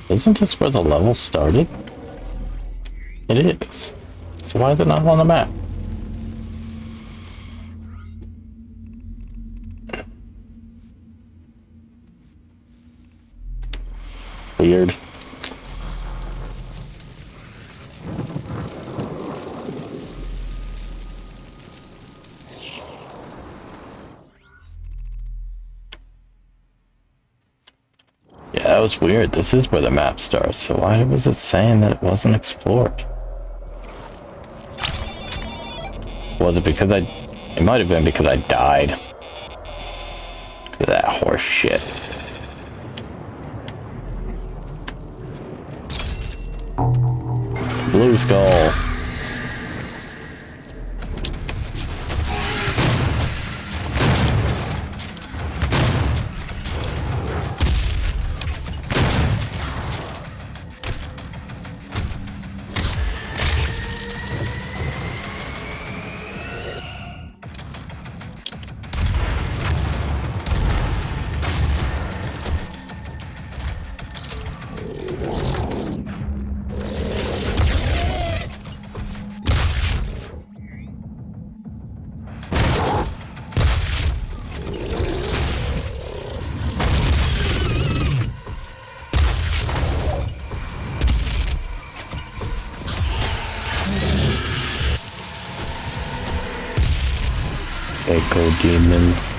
S1: Isn't this where the level started? It is. So why is it not on the map? Weird. Yeah, that was weird. This is where the map starts, so why was it saying that it wasn't explored? Was it because it might have been because I died. Look at that horse shit. Blue skull. Echo demons.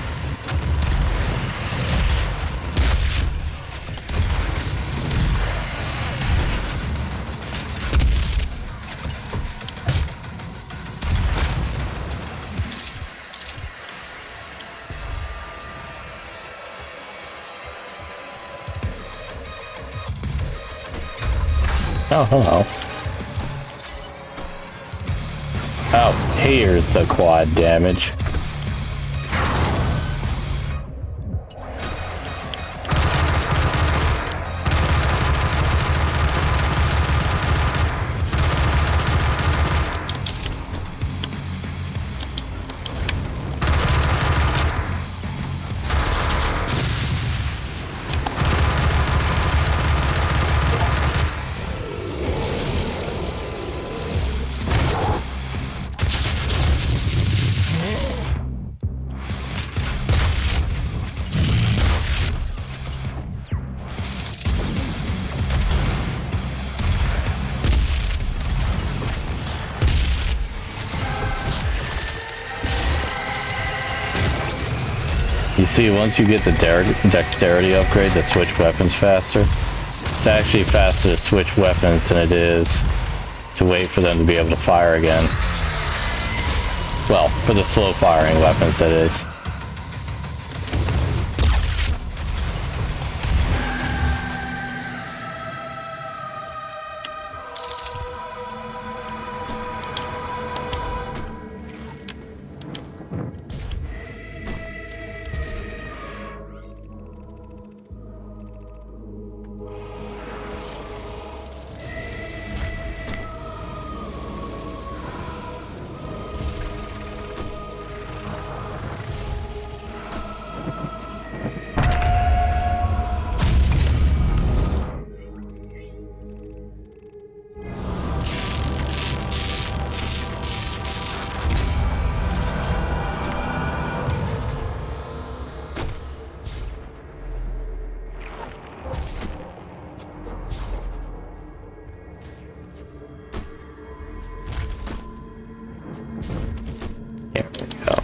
S1: Oh, hello. Oh, here's the quad damage. You see, once you get the dexterity upgrade that switch weapons faster, it's actually faster to switch weapons than it is to wait for them to be able to fire again. Well, for the slow firing weapons, that is. Here we go.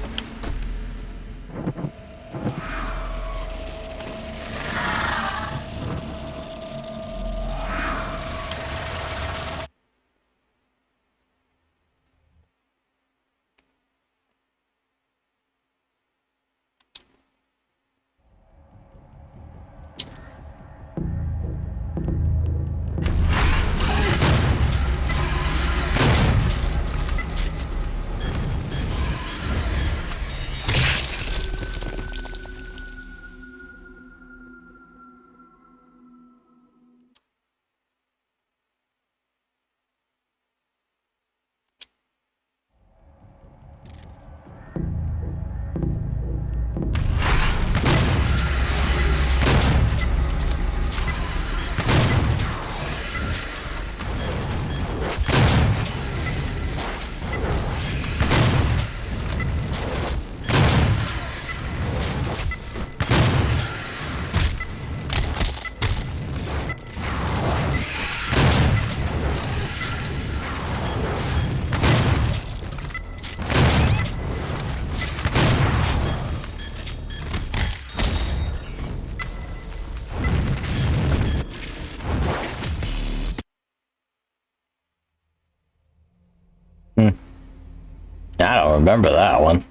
S1: I don't remember that one.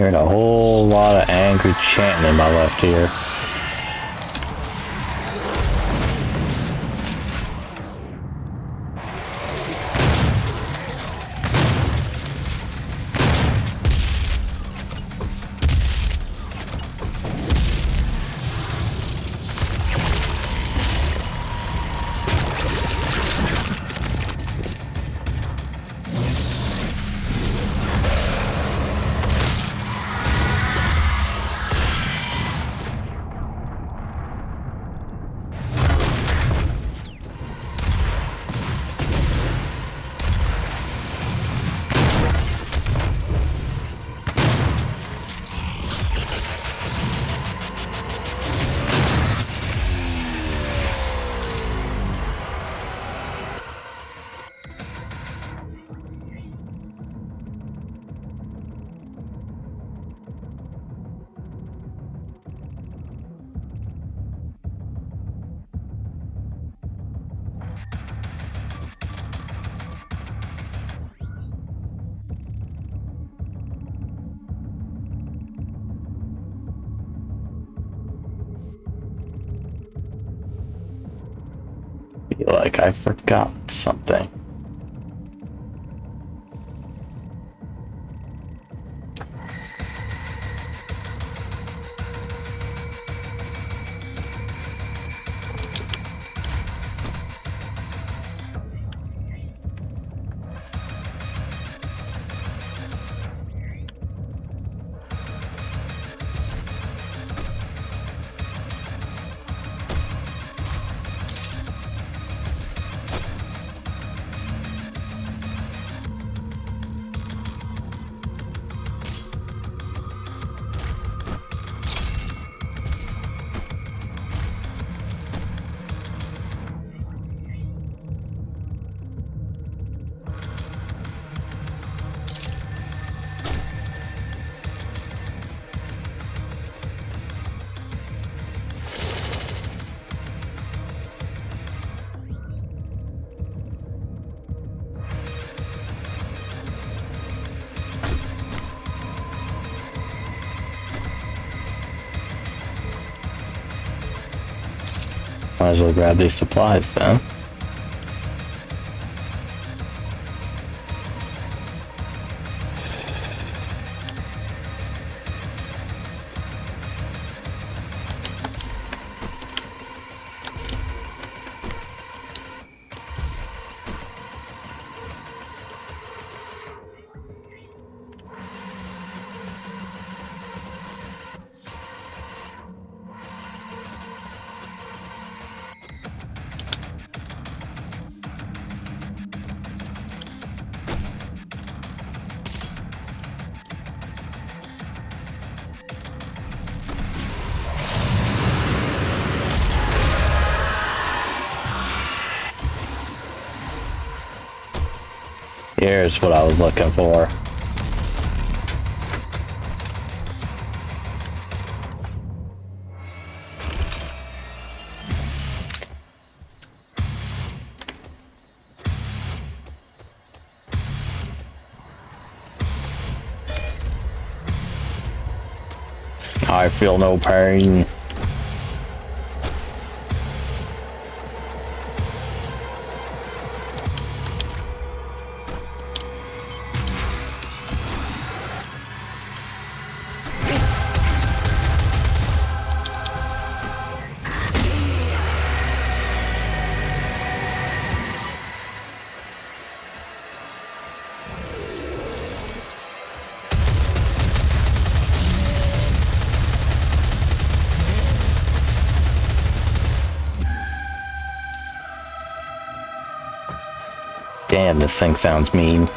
S1: Hearing a whole lot of angry chanting in my left ear. Feel like I forgot something. Might as well grab these supplies then. Here's what I was looking for. I feel no pain. Damn, this thing sounds mean.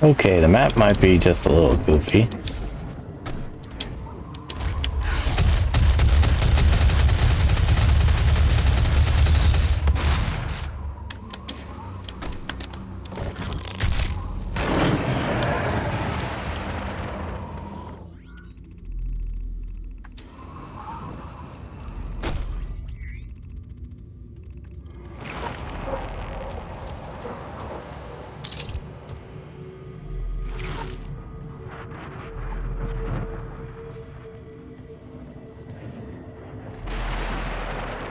S1: Okay, the map might be just a little goofy.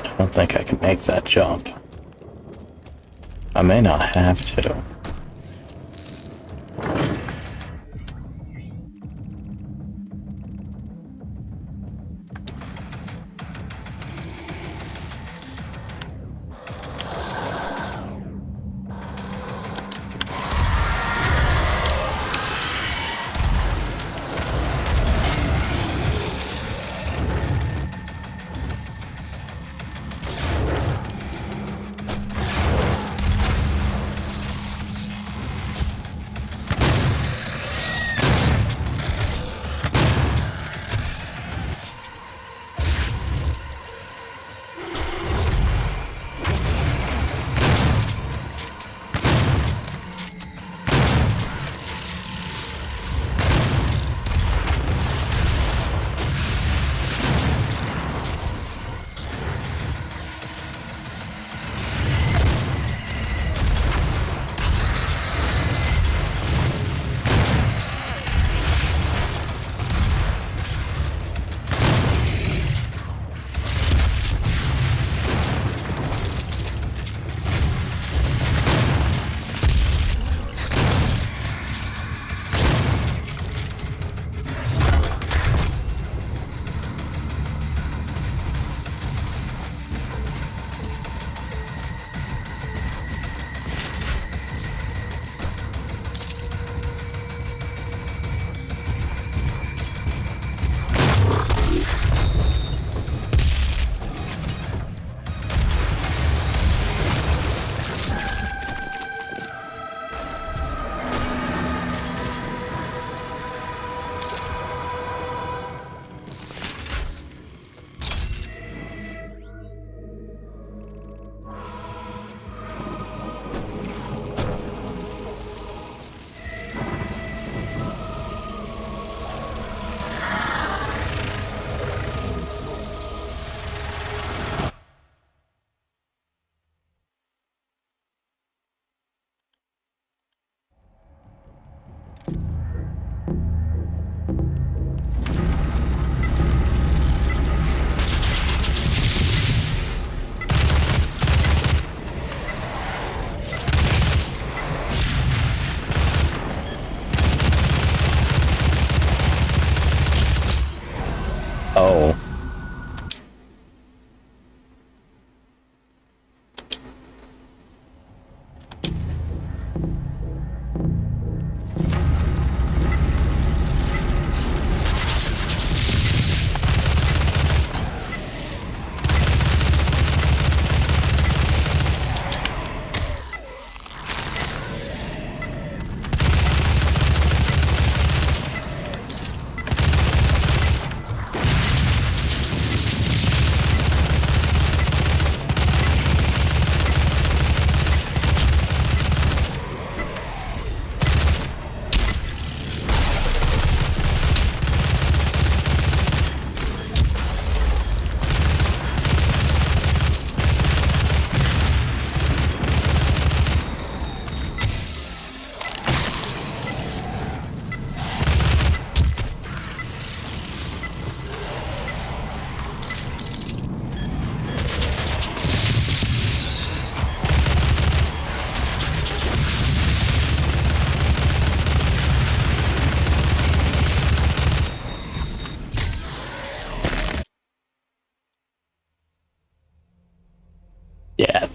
S1: I don't think I can make that jump. I may not have to. Oh. Yeah.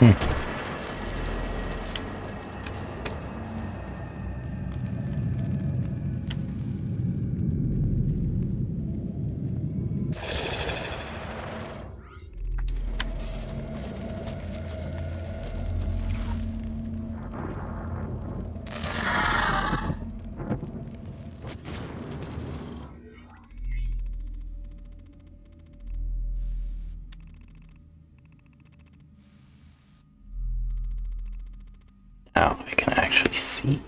S1: Now I can actually see.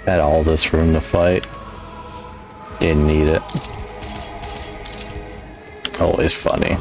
S1: Had all this room to fight. Didn't need it. Always funny.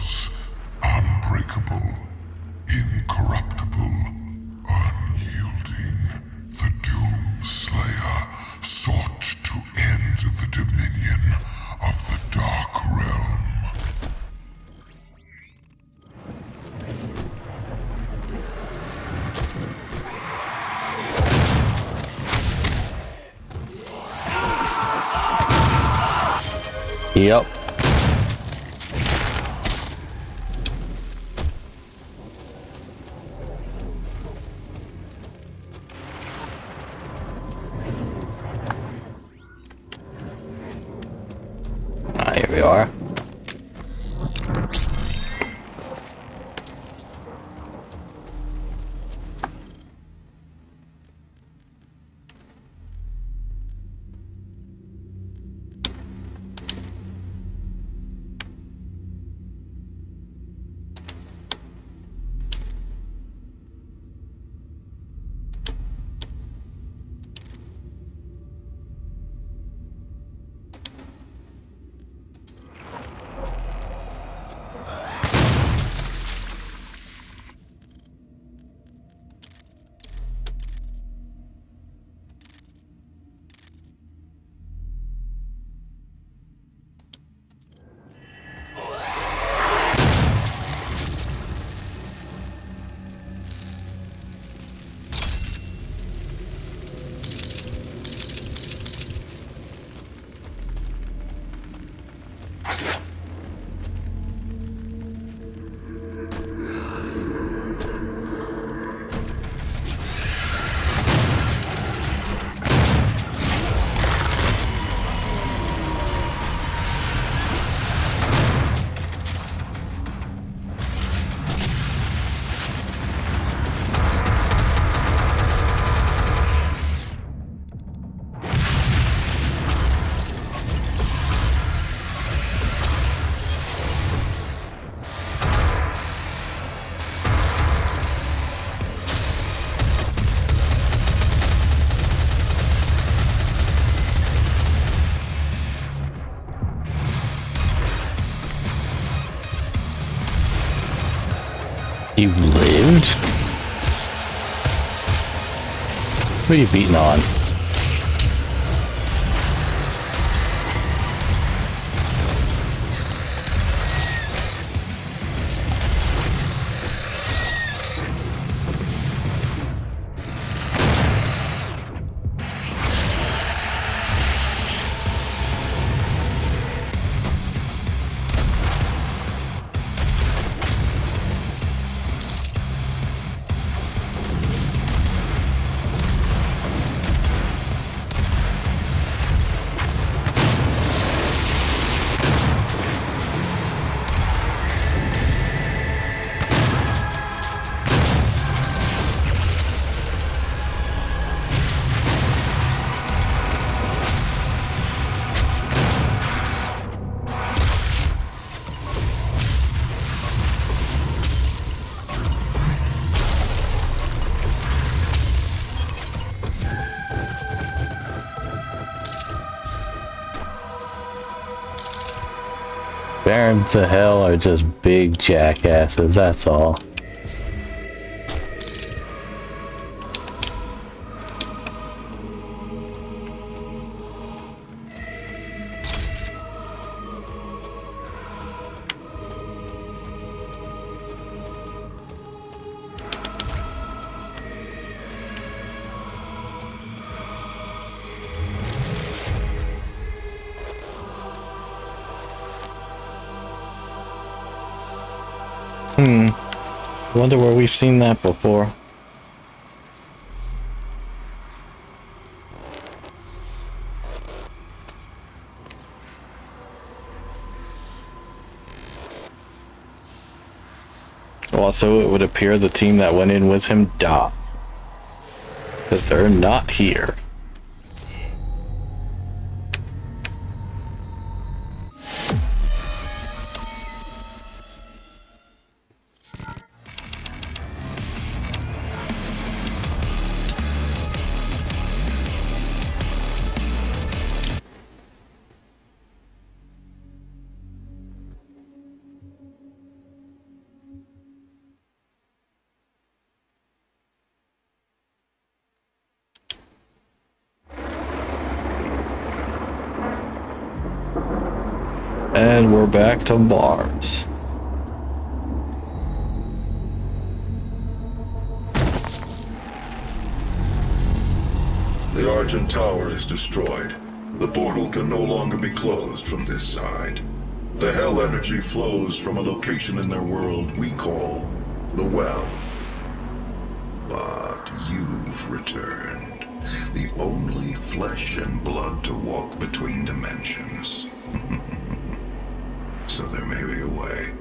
S4: was unbreakable, incorruptible, unyielding. The Doom Slayer sought to end the dominion of the Dark Realm.
S1: Yep. Here we are. You've lived? What are you beating on? Barons of Hell are just big jackasses, that's all. Wonder where we've seen that before. Also, it would appear the team that went in with him died. Because they're not here. And we're back to Mars.
S4: The Argent Tower is destroyed. The portal can no longer be closed from this side. The hell energy flows from a location in their world we call the Well. But you've returned. The only flesh and blood to walk between dimensions. So there may be a way.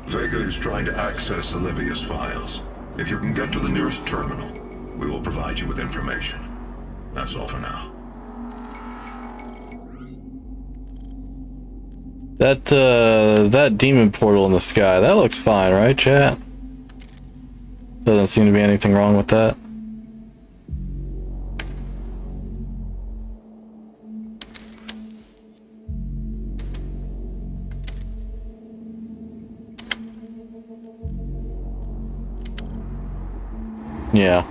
S4: Vega is trying to access Olivia's files. If you can get to the nearest terminal, we will provide you with information. That's all for now.
S1: That demon portal in the sky, that looks fine, right, chat? Doesn't seem to be anything wrong with that. Yeah.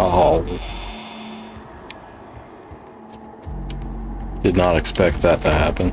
S1: Oh. Did not expect that to happen.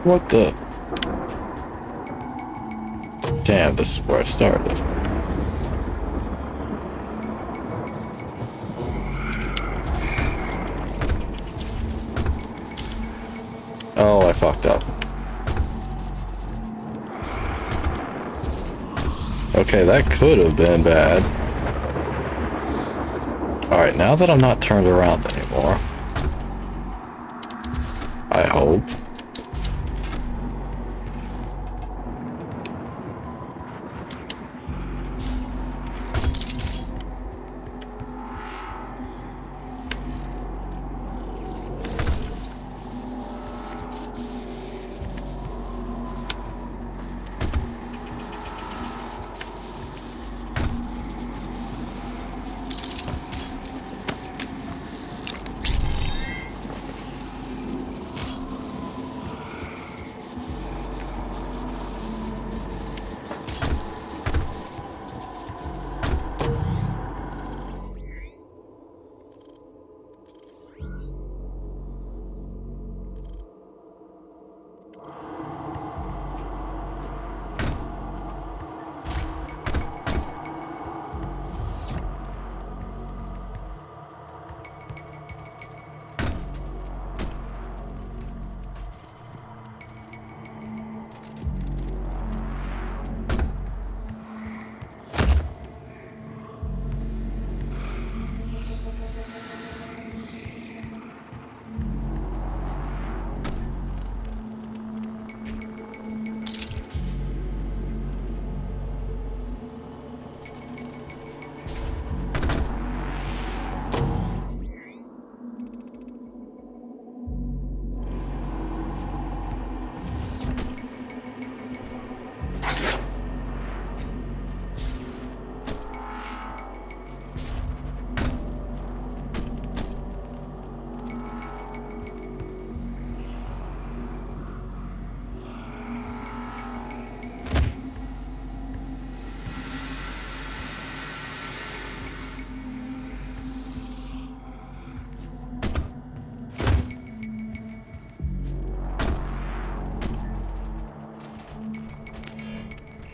S1: What the? Damn, this is where I started. Oh, I fucked up. Okay, that could have been bad. Alright, now that I'm not turned around anymore. I hope.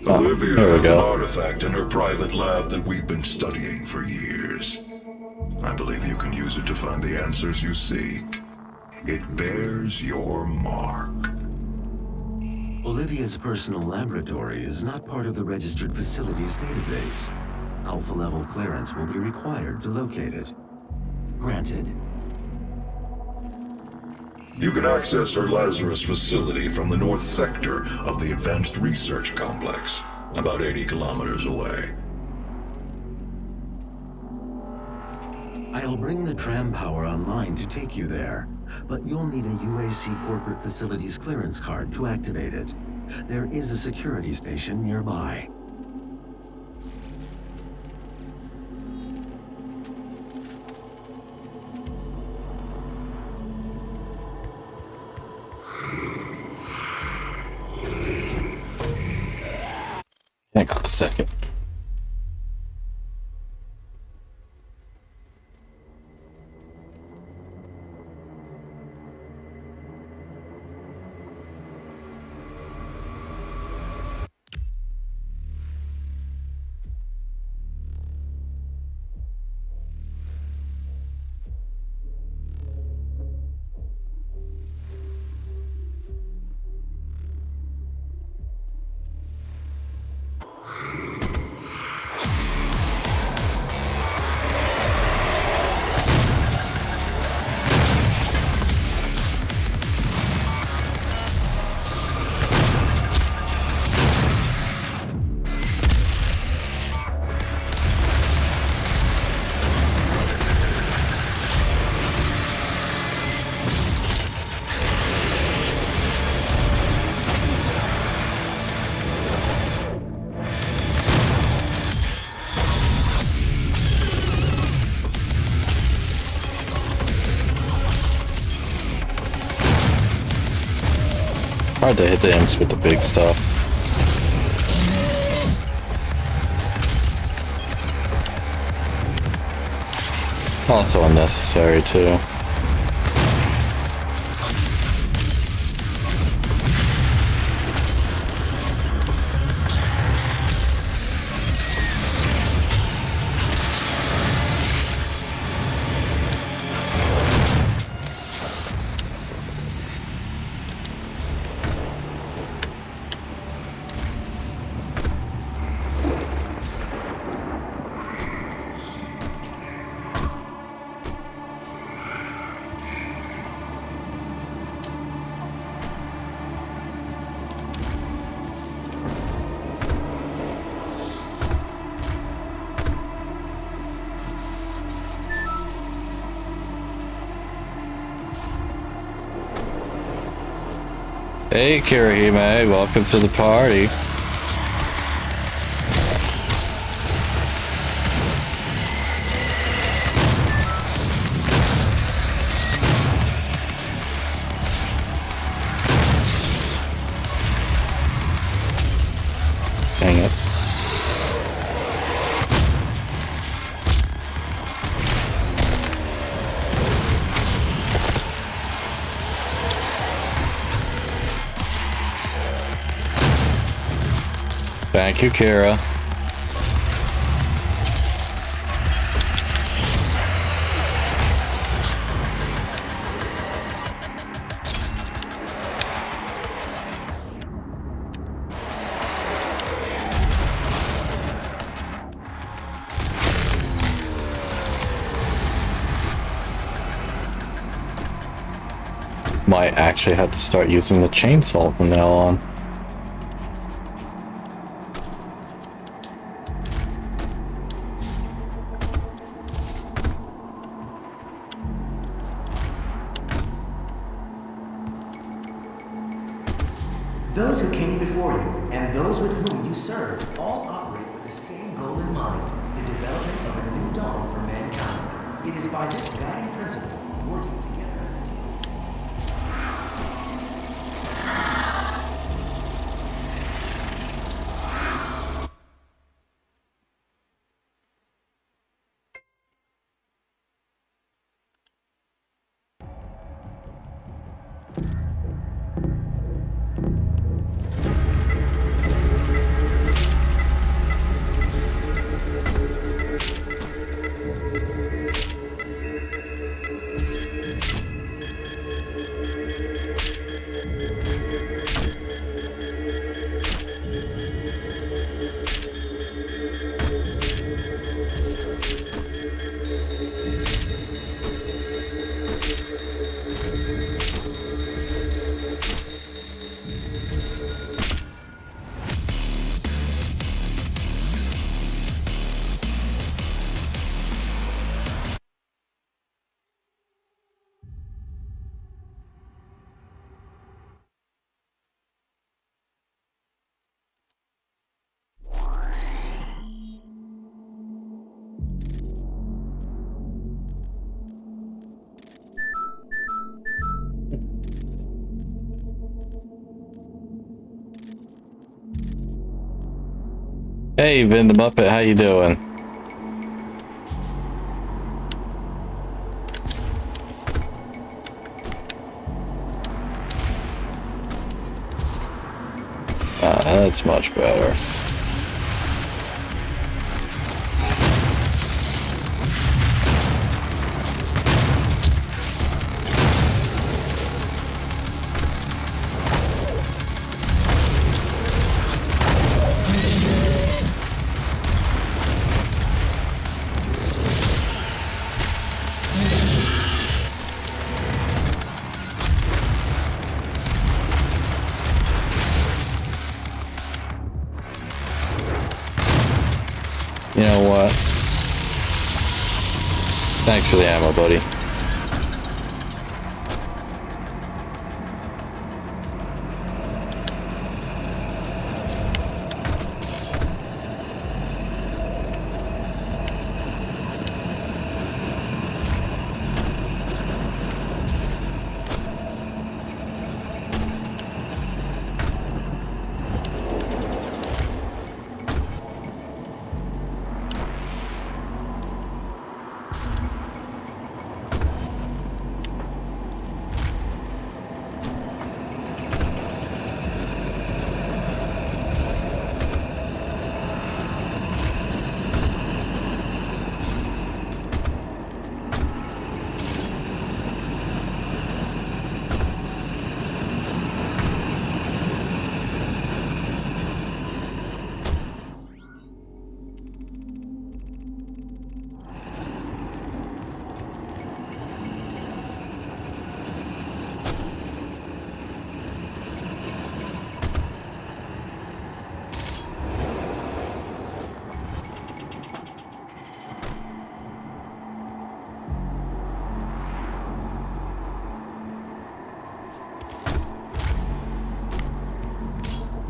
S4: Olivia
S1: there we
S4: has an
S1: go.
S4: artifact in her private lab that we've been studying for years. I believe you can use it to find the answers you seek. It bears your mark.
S7: Olivia's personal laboratory is not part of the registered facilities database. Alpha-level clearance will be required to locate it. Granted.
S4: You can access her Lazarus facility from the north sector of the Advanced Research Complex, about 80 kilometers away.
S7: I'll bring the tram power online to take you there, but you'll need a UAC corporate facilities clearance card to activate it. There is a security station nearby.
S1: Hang on a second. Hard to hit the imps with the big stuff. Also unnecessary too. Hey Kirihime, welcome to the party. Dang it. Thank you, Kira. Might actually have to start using the chainsaw from now on.
S6: Those who came before you, and those with whom you serve, all operate with the same goal in mind, the development of a new dawn for mankind. It is by this guiding principle, working together as a team.
S1: Hey, Vin the Muppet, how you doing? That's much better. You know what? Thanks for the ammo, buddy.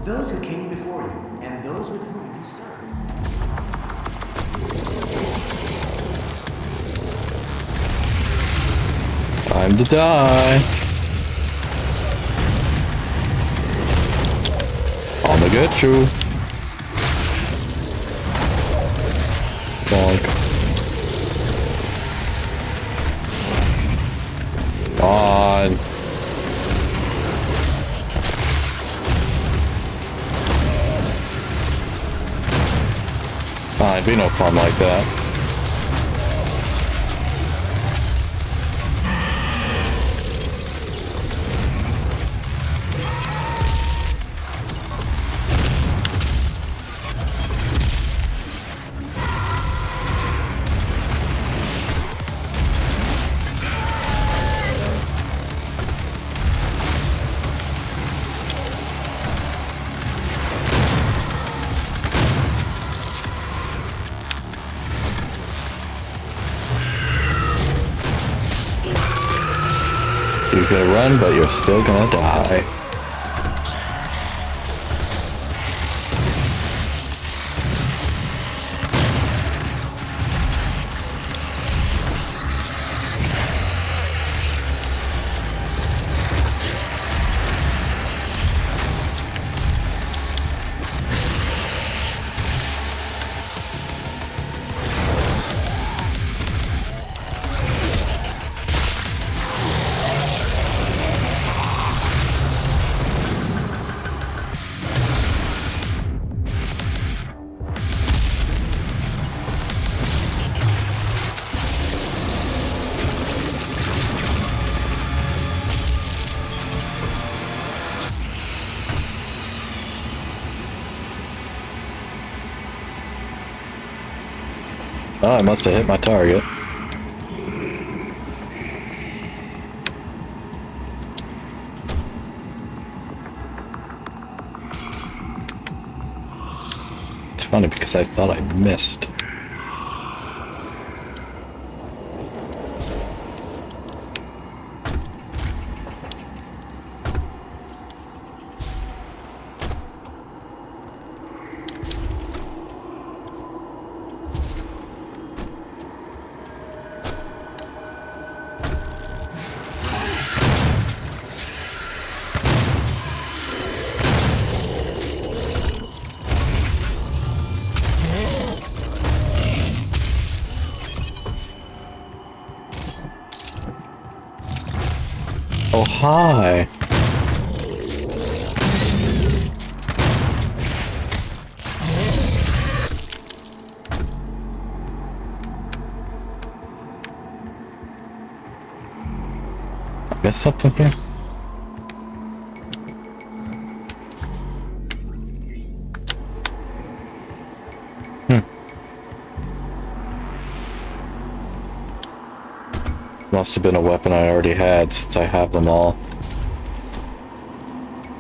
S6: Those who came before you, and those with whom you serve.
S1: Time to die. I'ma get you. Bonk. God. It'd be no fun like that. You're gonna run, but you're still gonna die. Oh, I must have hit my target. It's funny because I thought I missed. high. Missed something here? Must have been a weapon I already had since I have them all.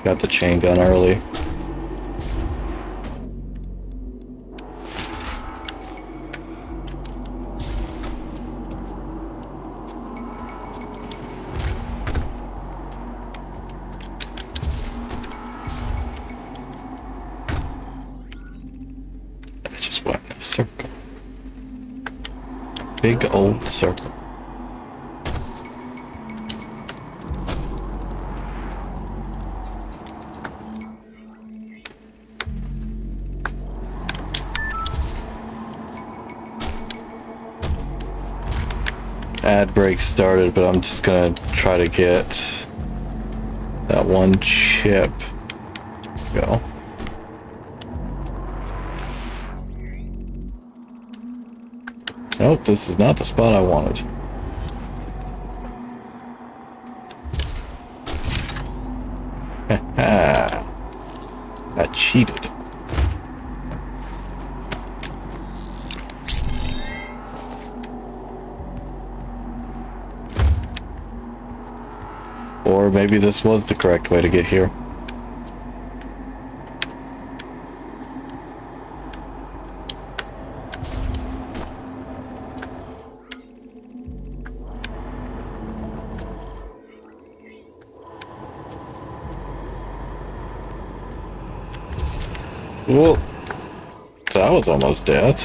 S1: Got the chain gun early. I just went in a circle. Big old circle. Ad break started, but I'm just gonna try to get that one chip. Go. Nope, this is not the spot I wanted. Haha. I cheated. Or maybe this was the correct way to get here. Well, that was almost dead.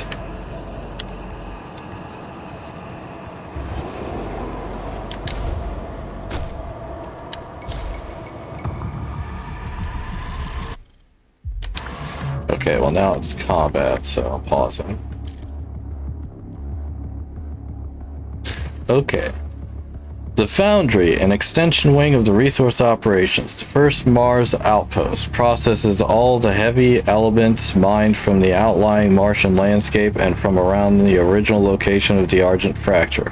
S1: Okay, well now it's combat, so I'm pausing. Okay. The Foundry, an extension wing of the Resource Operations, the first Mars outpost, processes all the heavy elements mined from the outlying Martian landscape and from around the original location of the Argent Fracture.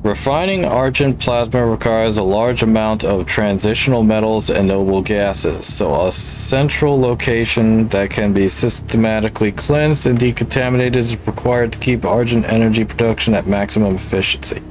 S1: Refining Argent plasma requires a large amount of transitional metals and noble gases, so a central location that can be systematically cleansed and decontaminated is required to keep Argent energy production at maximum efficiency.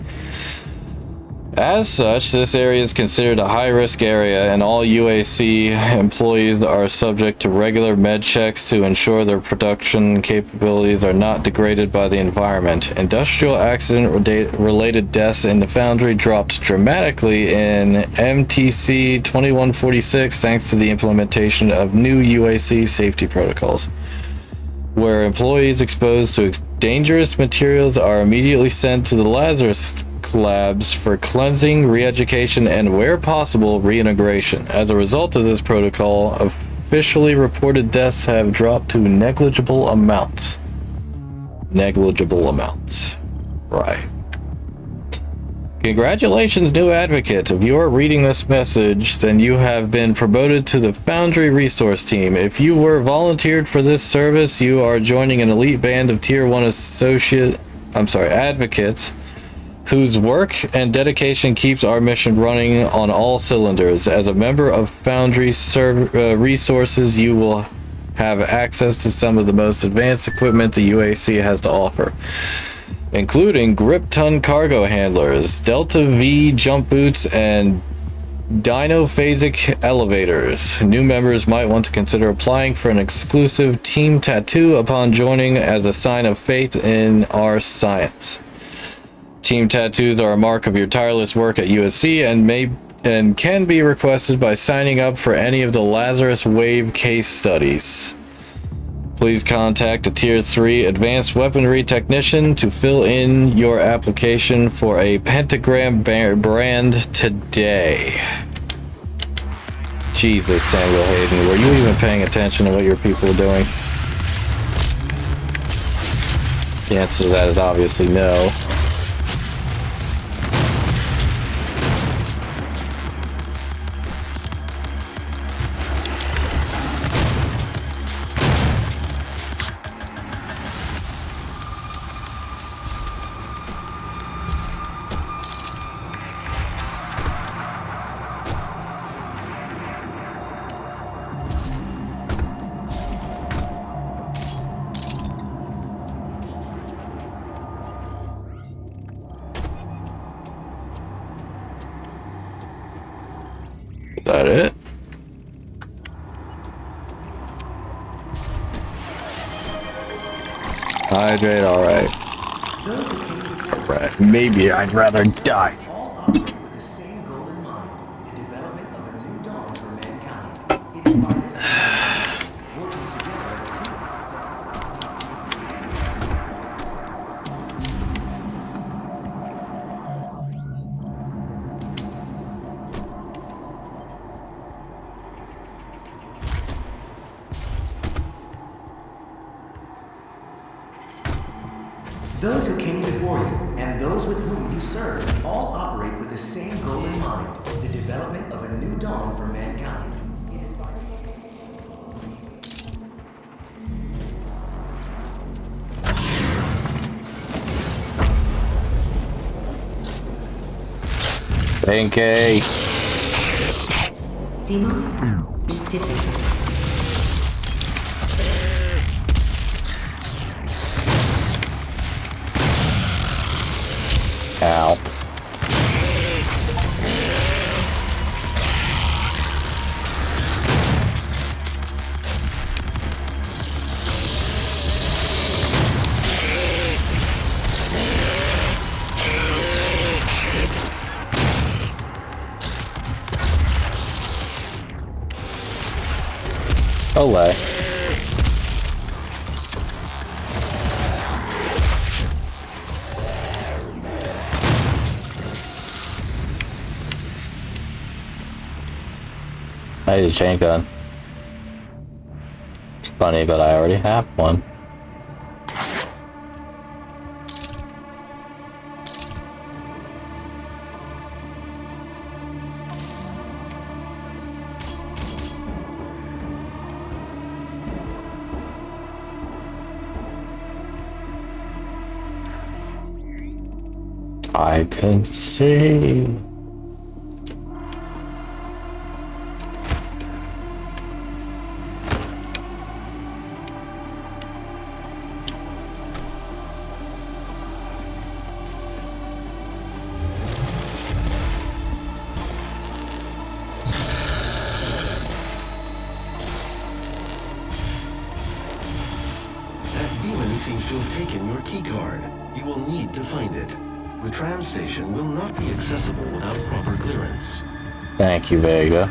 S1: As such, this area is considered a high-risk area, and all UAC employees are subject to regular med checks to ensure their production capabilities are not degraded by the environment. Industrial accident-related deaths in the Foundry dropped dramatically in MTC 2146 thanks to the implementation of new UAC safety protocols, where employees exposed to dangerous materials are immediately sent to the Lazarus labs for cleansing, re-education, and where possible, reintegration. As a result of this protocol, officially reported deaths have dropped to negligible amounts. Negligible amounts. Right. Congratulations, new advocate. If you are reading this message, then you have been promoted to the Foundry Resource Team. If you were volunteered for this service, you are joining an elite band of Tier 1 advocates whose work and dedication keeps our mission running on all cylinders. As a member of Foundry Resources, you will have access to some of the most advanced equipment the UAC has to offer, including grip-ton cargo handlers, Delta V jump boots, and dinophasic elevators. New members might want to consider applying for an exclusive team tattoo upon joining as a sign of faith in our science. Team tattoos are a mark of your tireless work at USC and can be requested by signing up for any of the Lazarus Wave case studies. Please contact a Tier 3 Advanced Weaponry Technician to fill in your application for a Pentagram brand today. Jesus, Samuel Hayden, were you even paying attention to what your people are doing? The answer to that is obviously no. Hydrate, alright.
S6: Those who came before
S1: Right. Maybe I'd rather die.
S6: all operate with the same goal in mind, the development of a new dawn for mankind. It is by this that working together as a team. Those who came before you and those with whom you serve all operate with the same goal in mind, the development of a new dawn for mankind. It is by
S1: Benkei.
S3: Demonic detected.
S1: Ow. Olay. I need a chain gun. It's funny, but I already have one. I can see.
S7: That demon seems to have taken your keycard. You will need to find it. The tram station will not be accessible without proper clearance.
S1: Thank you, Vega.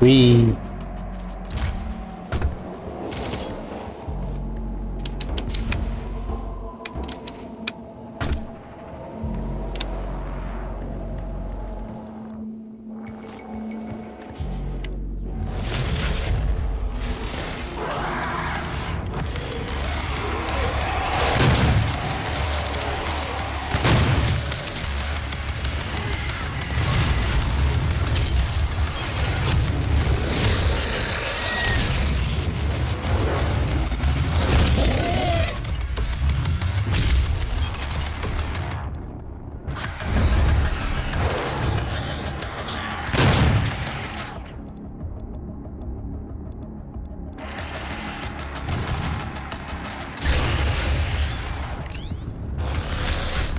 S1: Wee.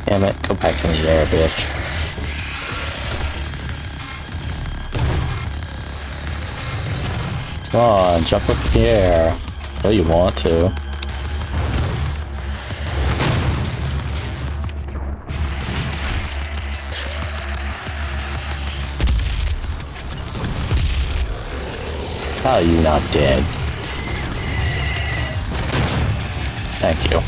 S1: Damn it, go back in the air, bitch. Come on, jump up in the air. Oh, you want to. How are you not dead? Thank you.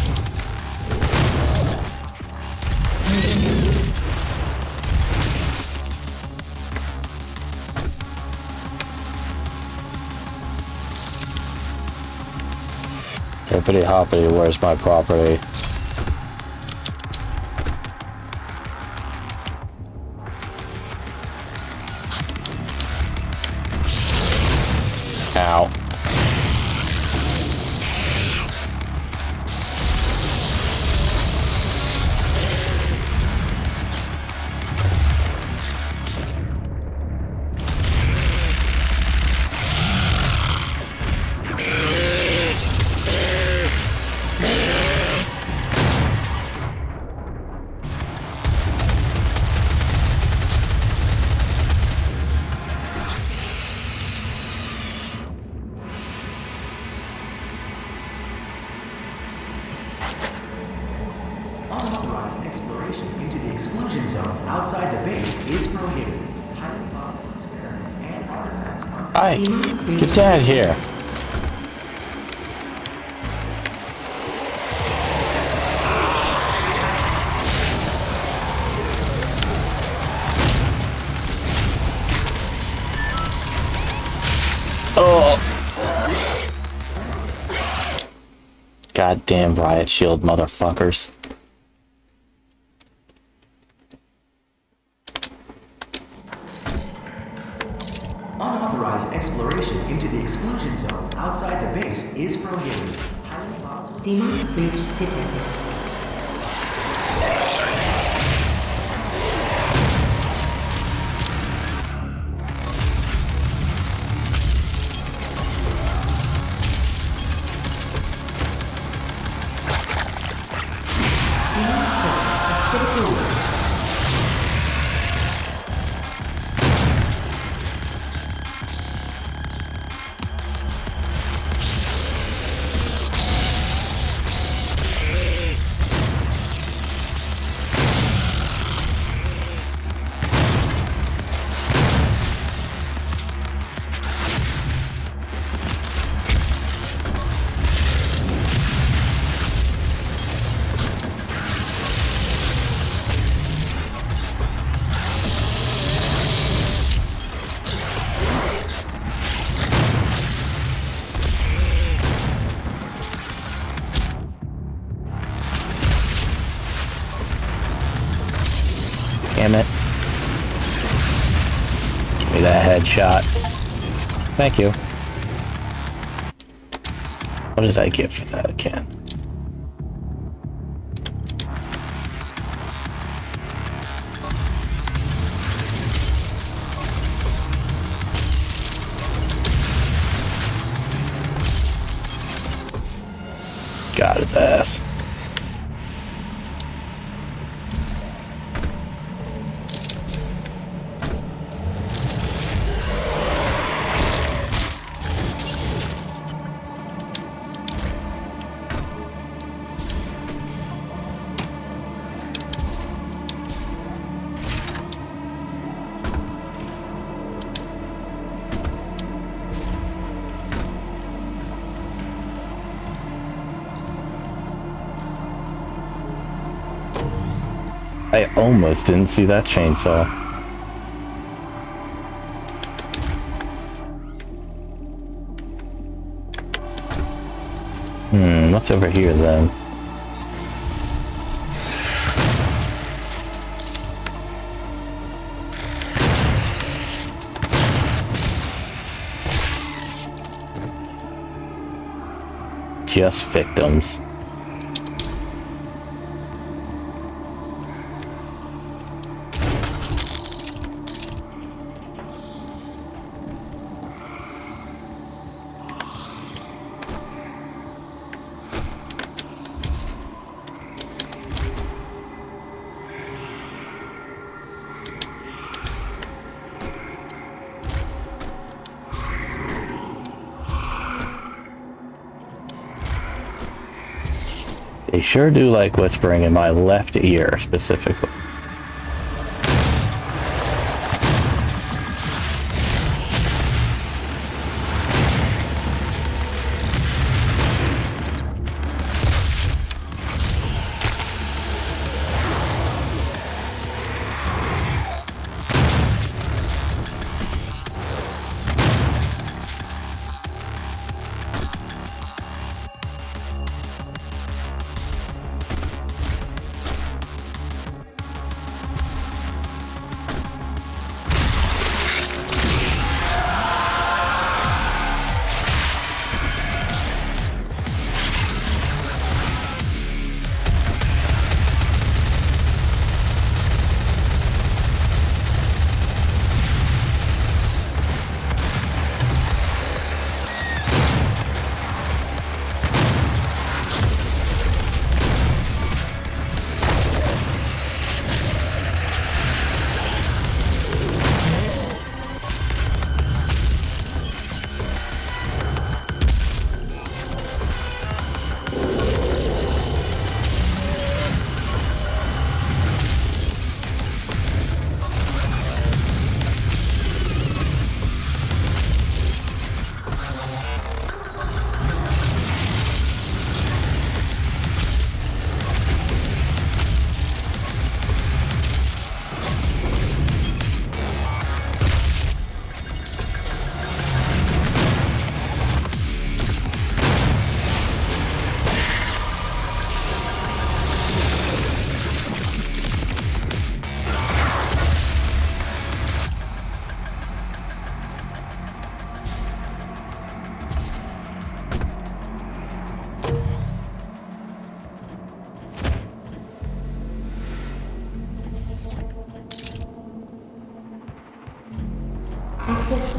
S1: Hippity hoppity, where's my property? Ow.
S6: Unauthorized exploration into the exclusion zones outside the base is prohibited. Highly volatile experiments and artifacts are...
S1: Hi! Get down here! Oh! Goddamn riot shield motherfuckers.
S6: Unauthorized exploration into the exclusion zones outside the base is prohibited. Highly volatile...
S3: Demonic breach detected. Demonic presence of critical work.
S1: Damn it. Give me that headshot. Thank you. What did I get for that again? Got his ass. I almost didn't see that chainsaw. What's over here then? Just victims. They sure do like whispering in my left ear, specifically.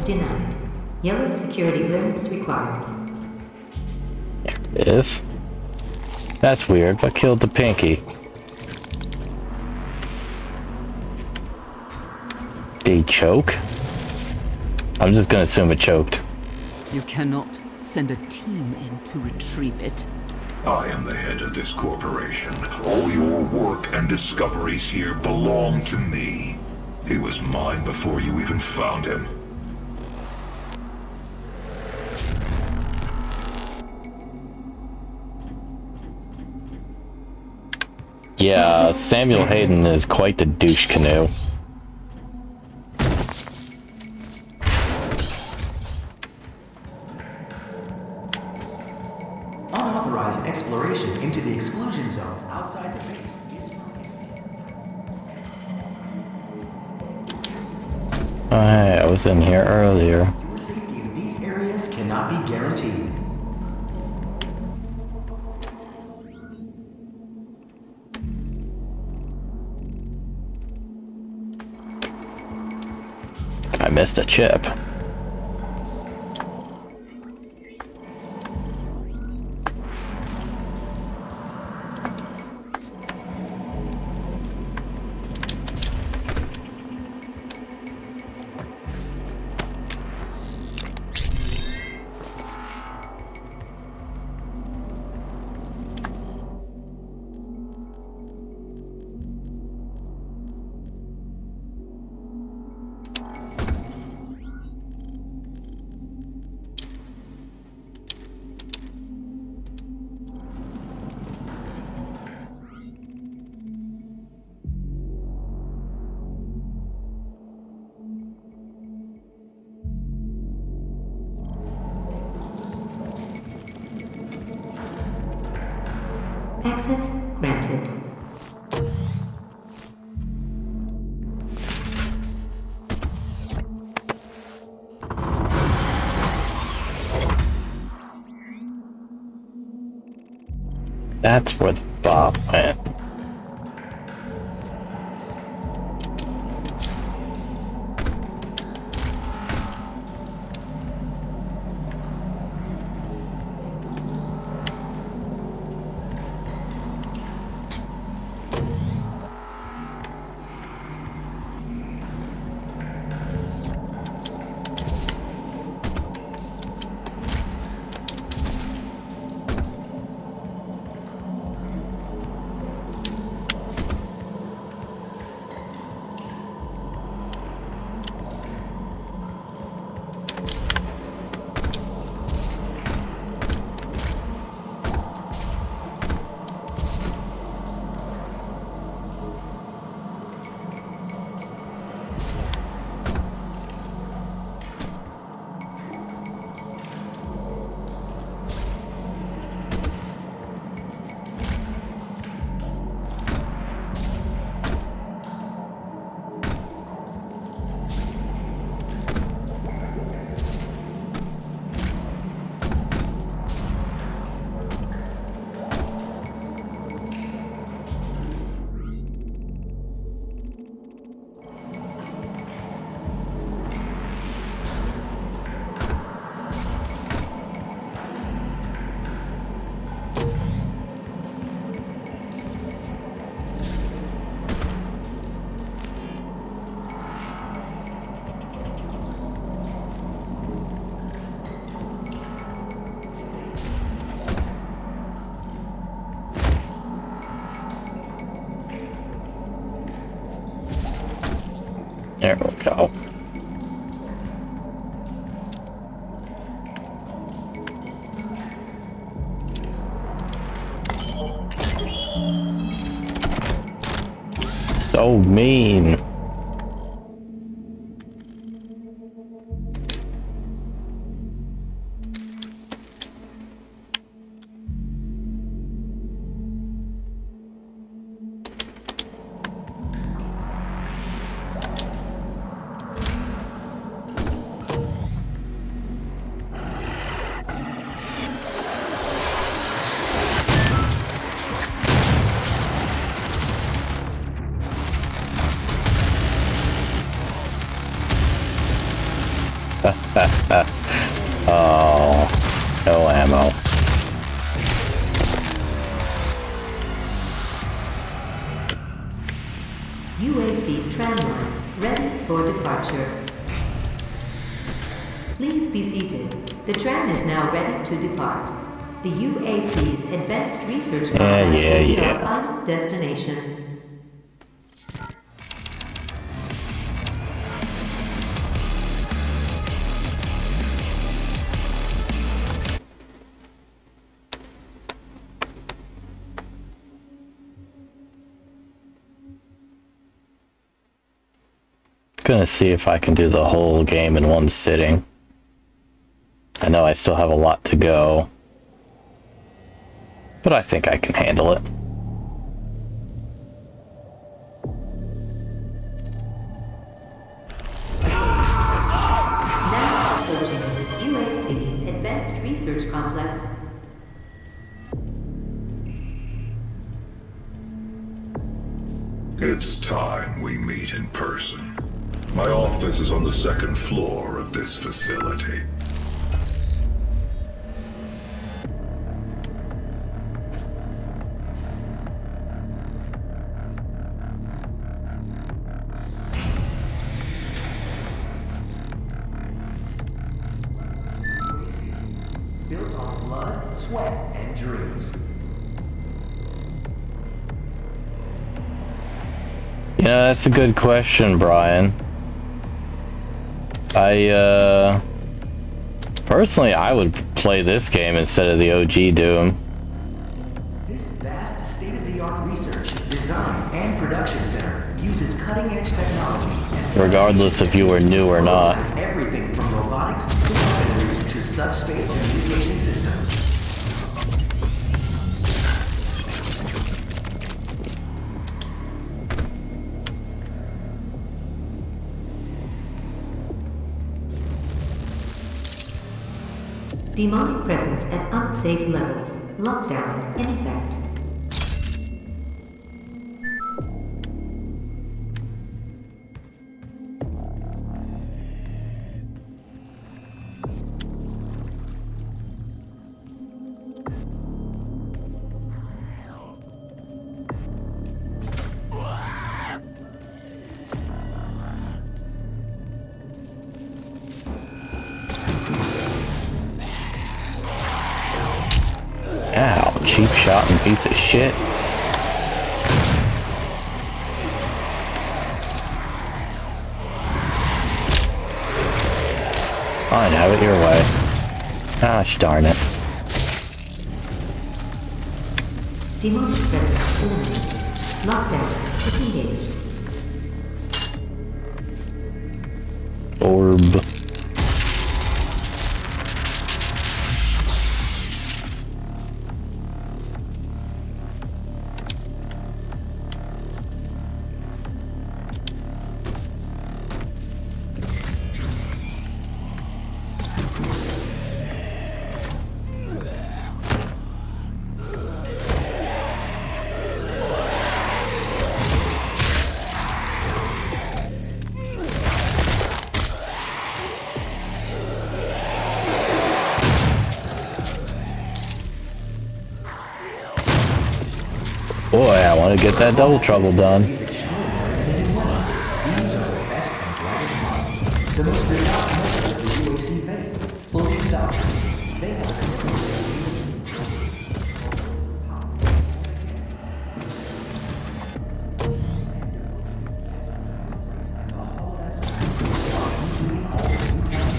S3: denied. Yellow security clearance required.
S1: It is. That's weird. What killed the pinky? Did he choke? I'm just gonna assume it choked.
S5: You cannot send a team in to retrieve it.
S4: I am the head of this corporation. All your work and discoveries here belong to me. He was mine before you even found him.
S1: Yeah, Samuel Hayden is quite the douche canoe.
S6: Unauthorized exploration into the exclusion zones outside the base is prohibited.
S1: Oh, hey, I was in here earlier.
S6: Your safety in these areas cannot be guaranteed.
S1: I missed a chip.
S3: Access granted.
S1: That's where the Bob went. There we go. So mean. Oh, no ammo.
S3: UAC tramline ready for departure. Please be seated. The tram is now ready to depart. The UAC's Advanced Research Complex will be our final destination.
S1: Gonna see if I can do the whole game in one sitting. I know I still have a lot to go, but I think I can handle it.
S3: Now approaching UAC Advanced Research Complex.
S4: It's time we meet in person. My office is on the second floor of this facility.
S6: Built on blood, sweat, and dreams.
S1: You know, that's a good question, Brian. Personally, I would play this game instead of the OG Doom.
S6: This vast state-of-the-art research, design, and production center uses cutting-edge technology.
S1: Regardless if you were new or not.
S6: Everything from robotics to weaponry to subspace communication systems.
S3: Demonic presence at unsafe levels. Lockdown in effect.
S1: Ow, cheap shot and piece of shit. Fine, have it your way. Gosh darn it.
S3: Demonic presence eliminated. Lockdown disengaged.
S1: Orb. Boy, I want to get that double trouble done.
S6: These are the best and brightest minds. The most renowned members of the UAC faith. Fully indoctrinated. They have a similar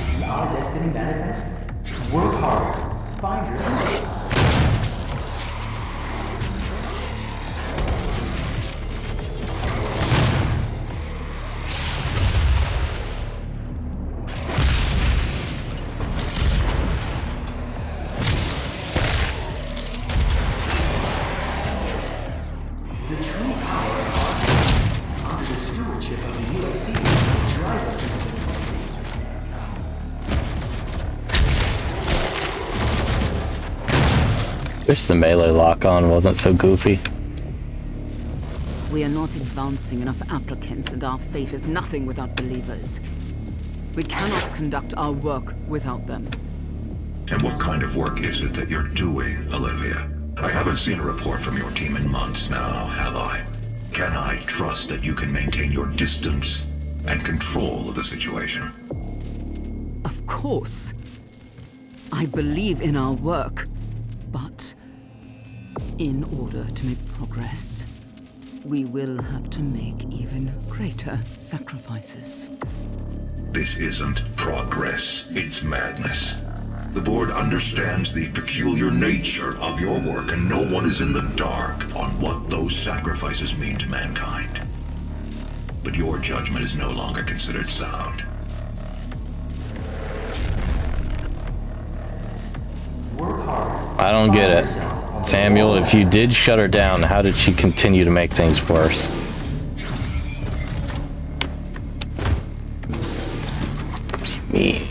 S6: see our destiny manifest? Work hard. Find yourself.
S1: Wish the melee lock-on wasn't so goofy.
S5: We are not advancing enough applicants, and our faith is nothing without believers.
S8: We cannot conduct our work without them.
S4: And what kind of work is it that you're doing, Olivia? I haven't seen a report from your team in months now, have I? Can I trust that you can maintain your distance and control of the situation?
S8: Of course. I believe in our work, but in order to make progress, we will have to make even greater sacrifices.
S4: This isn't progress, it's madness. The board understands the peculiar nature of your work, and no one is in the dark on what those sacrifices mean to mankind. But your judgment is no longer considered sound.
S6: Work hard.
S1: I don't get it. Samuel, if you did shut her down, how did she continue to make things worse? What do you mean?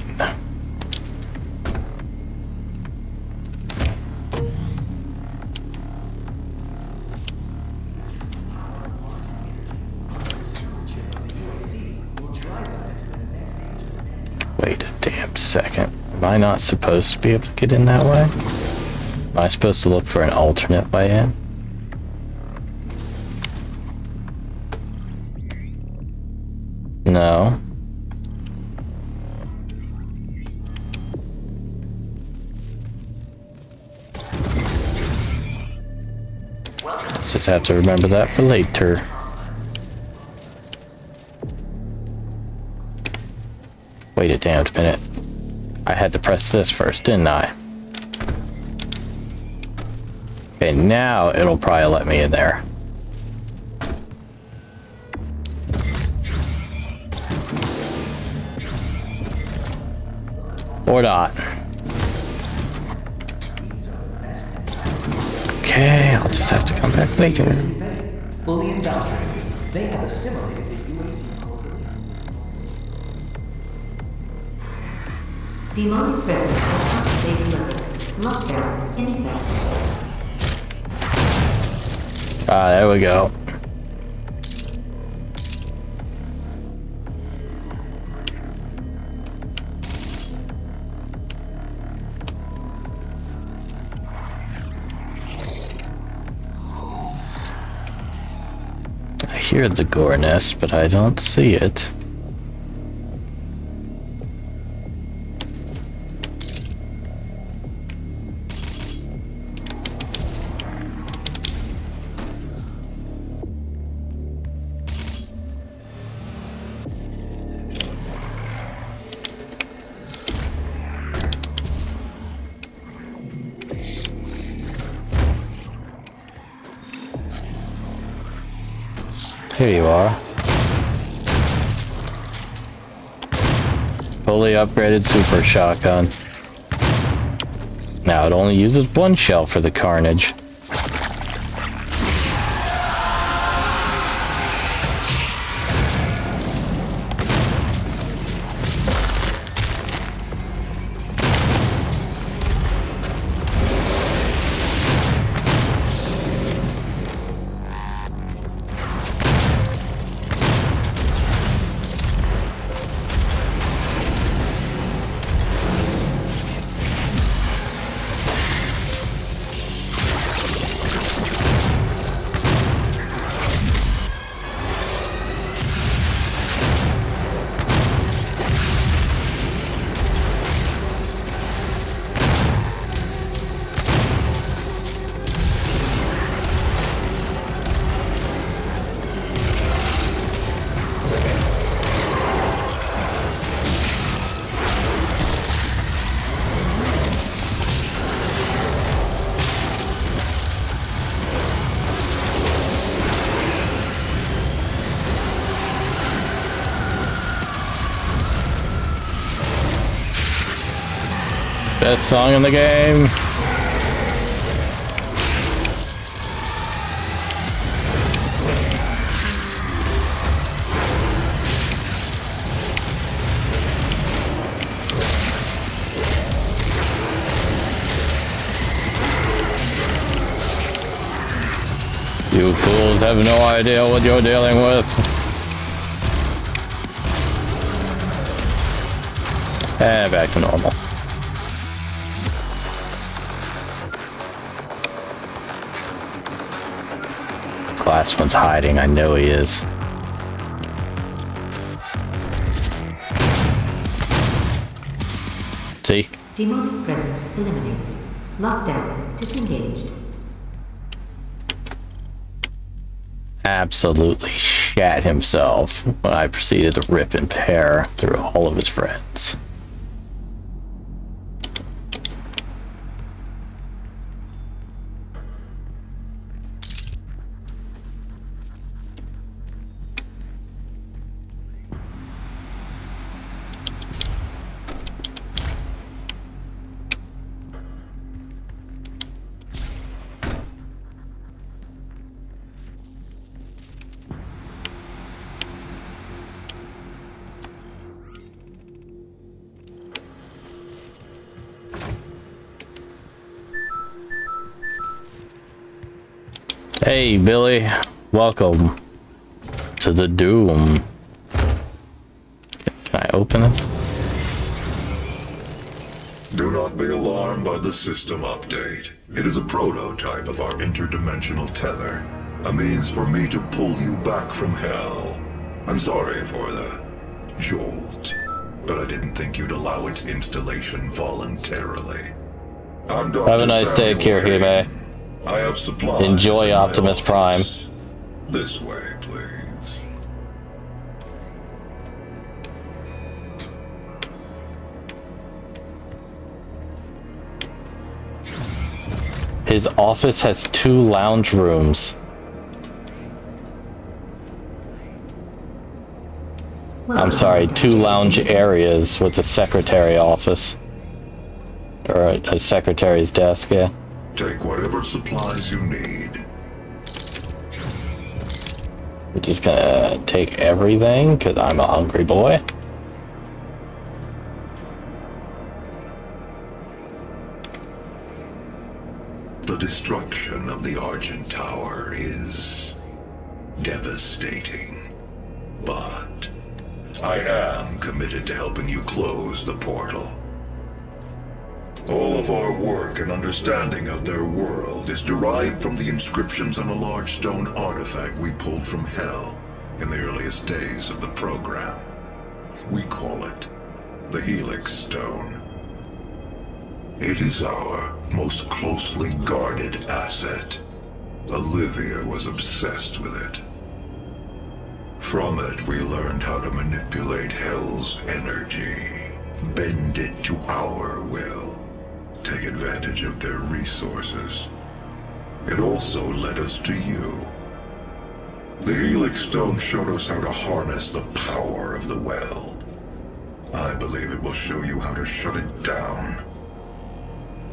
S1: Wait a damn second. Am I not supposed to be able to get in that way? Am I supposed to look for an alternate way in? No. Just have to remember that for later. Wait a damned minute. I had to press this first, didn't I? Okay, now it'll probably let me in there. Or not. Okay, I'll just have to come back later.
S6: Fully indoctrinated. They have assimilated the UAC culture.
S3: Demonic presence at unsafe levels. Lockdown in effect.
S1: Ah, there we go. I hear the Gore nest, but I don't see it. Here you are. Fully upgraded super shotgun. Now it only uses one shell for the carnage. Best song in the game. You fools have no idea what you're dealing with. And back to normal. Last one's hiding, I know he is. See?
S3: Demonic presence eliminated. Lockdown disengaged.
S1: Absolutely shat himself when I proceeded to rip and tear through all of his friends. Hey, Billy. Welcome to the Doom. Can I open this?
S4: Do not be alarmed by the system update. It is a prototype of our interdimensional tether. A means for me to pull you back from hell. I'm sorry for the jolt, but I didn't think you'd allow its installation voluntarily. I'm Dr.
S1: Have a nice day, Kirihime.
S4: I have supplies.
S1: Enjoy
S4: in my
S1: Optimus Prime.
S4: office. This way, please.
S1: His office has 2 lounge rooms. I'm sorry, 2 lounge areas with a secretary office. Or a secretary's desk, yeah.
S4: Take whatever supplies you need.
S1: We're just gonna take everything, because I'm a hungry boy.
S4: The destruction of the Argent Tower is devastating, but I am committed to helping you close the portal. All of our work and understanding of their world is derived from the inscriptions on a large stone artifact we pulled from Hell in the earliest days of the program. We call it the Helix Stone. It is our most closely guarded asset. Olivia was obsessed with it. From it, we learned how to manipulate Hell's energy, bend it to our will, take advantage of their resources. It also led us to you. The Helix Stone showed us how to harness the power of the well. I believe it will show you how to shut it down.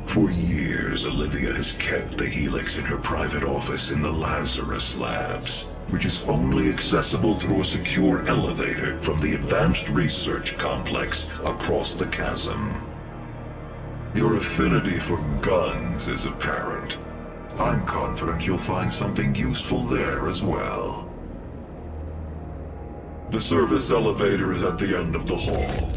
S4: For years, Olivia has kept the Helix in her private office in the Lazarus Labs, which is only accessible through a secure elevator from the Advanced Research Complex across the chasm. Your affinity for guns is apparent. I'm confident you'll find something useful there as well. The service elevator is at the end of the hall.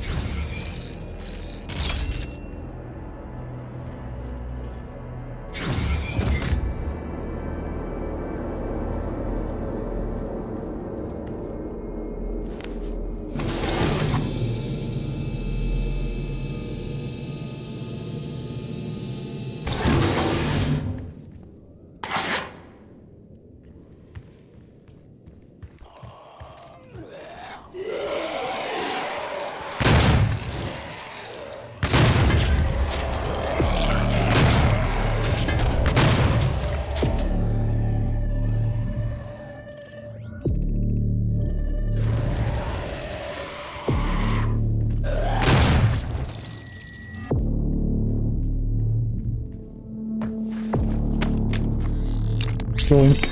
S1: Boink.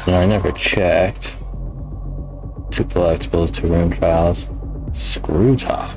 S1: I never checked. 2 collectibles, 2 room trials. Screw top.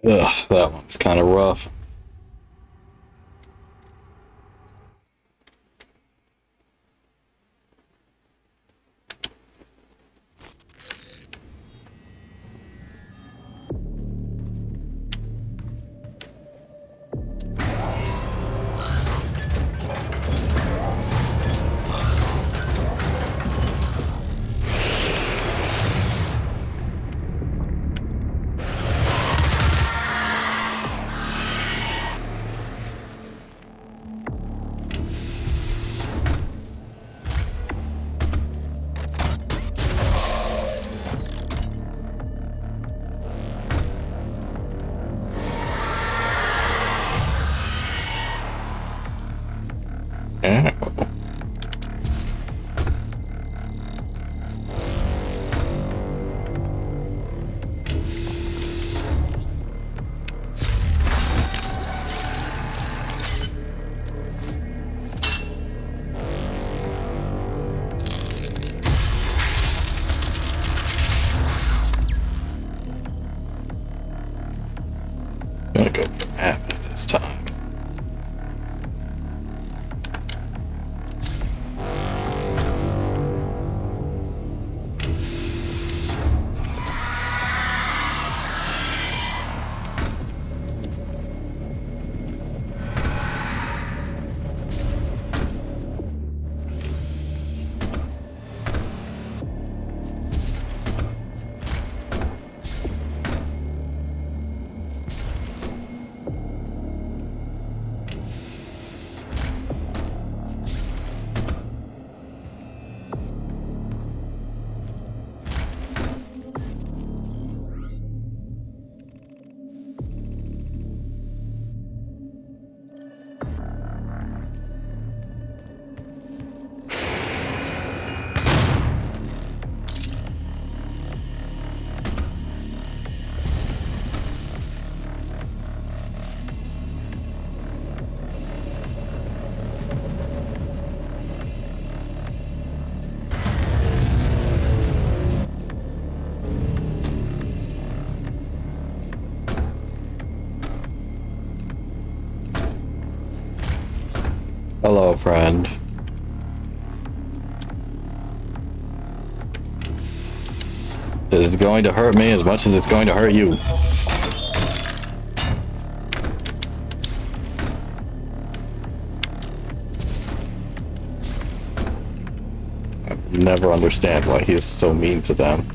S1: Ugh, that one's kind of rough. girlfriend. This is going to hurt me as much as it's going to hurt you. I never understand why he is so mean to them.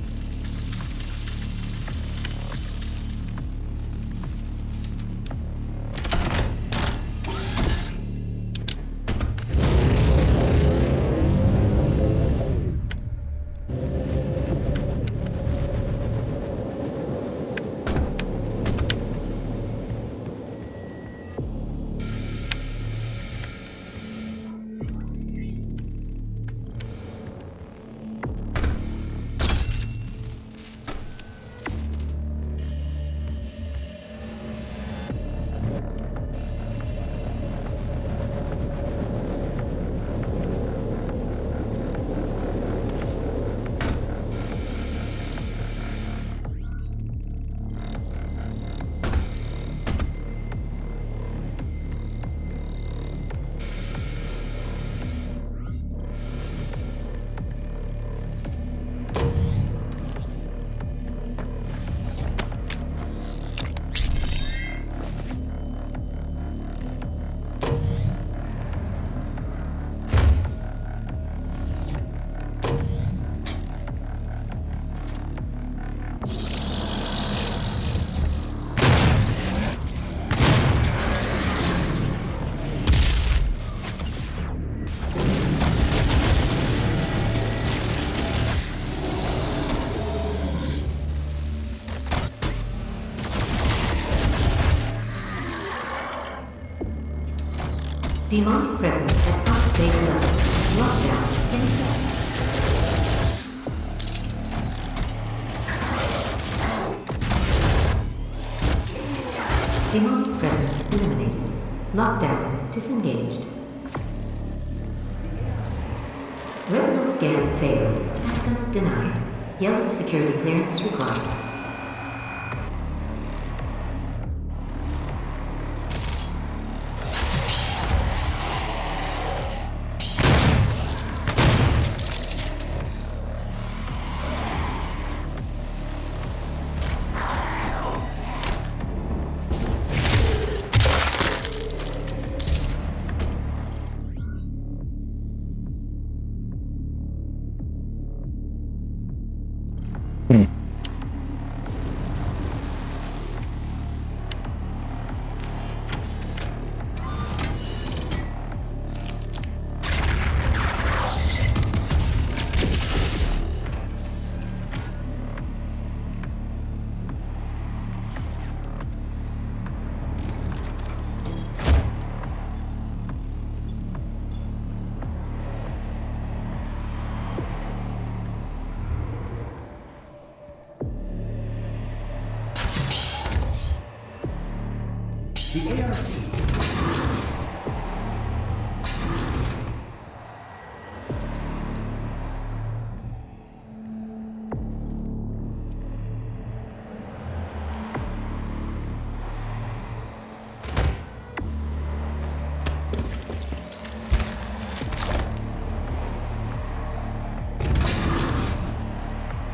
S3: Demonic presence at unsafe level. Lockdown in effect. Demonic presence eliminated. Lockdown disengaged. Retinal scan failed. Access denied. Yellow security clearance required.
S6: The ARC is...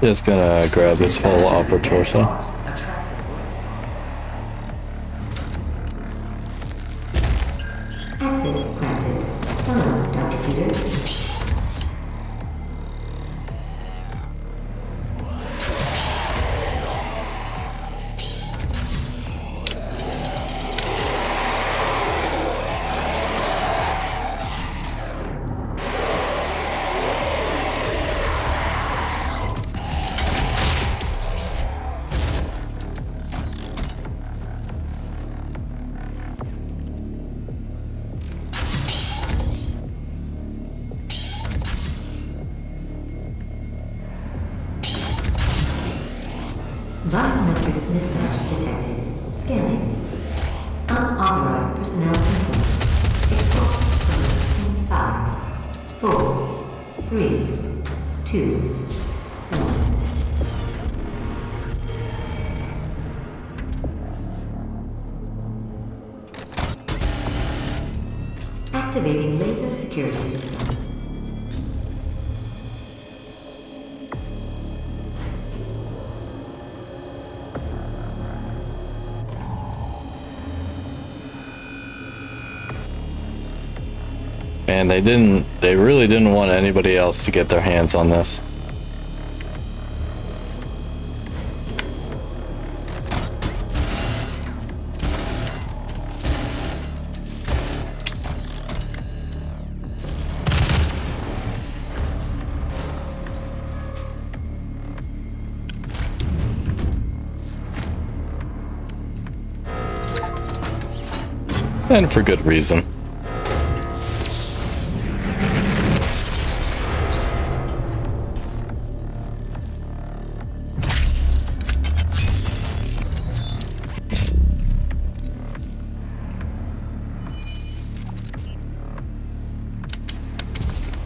S1: Just gonna grab this whole upper torso.
S6: attracts the boys.
S3: Access granted. Hello, Dr. Peters. Biometric mismatch detected. Scanning. Unauthorized personnel confirmed. Expulsion closed in 5, 4, 3, 2, 1. Activating laser security system.
S1: And they really didn't want anybody else to get their hands on this. And for good reason.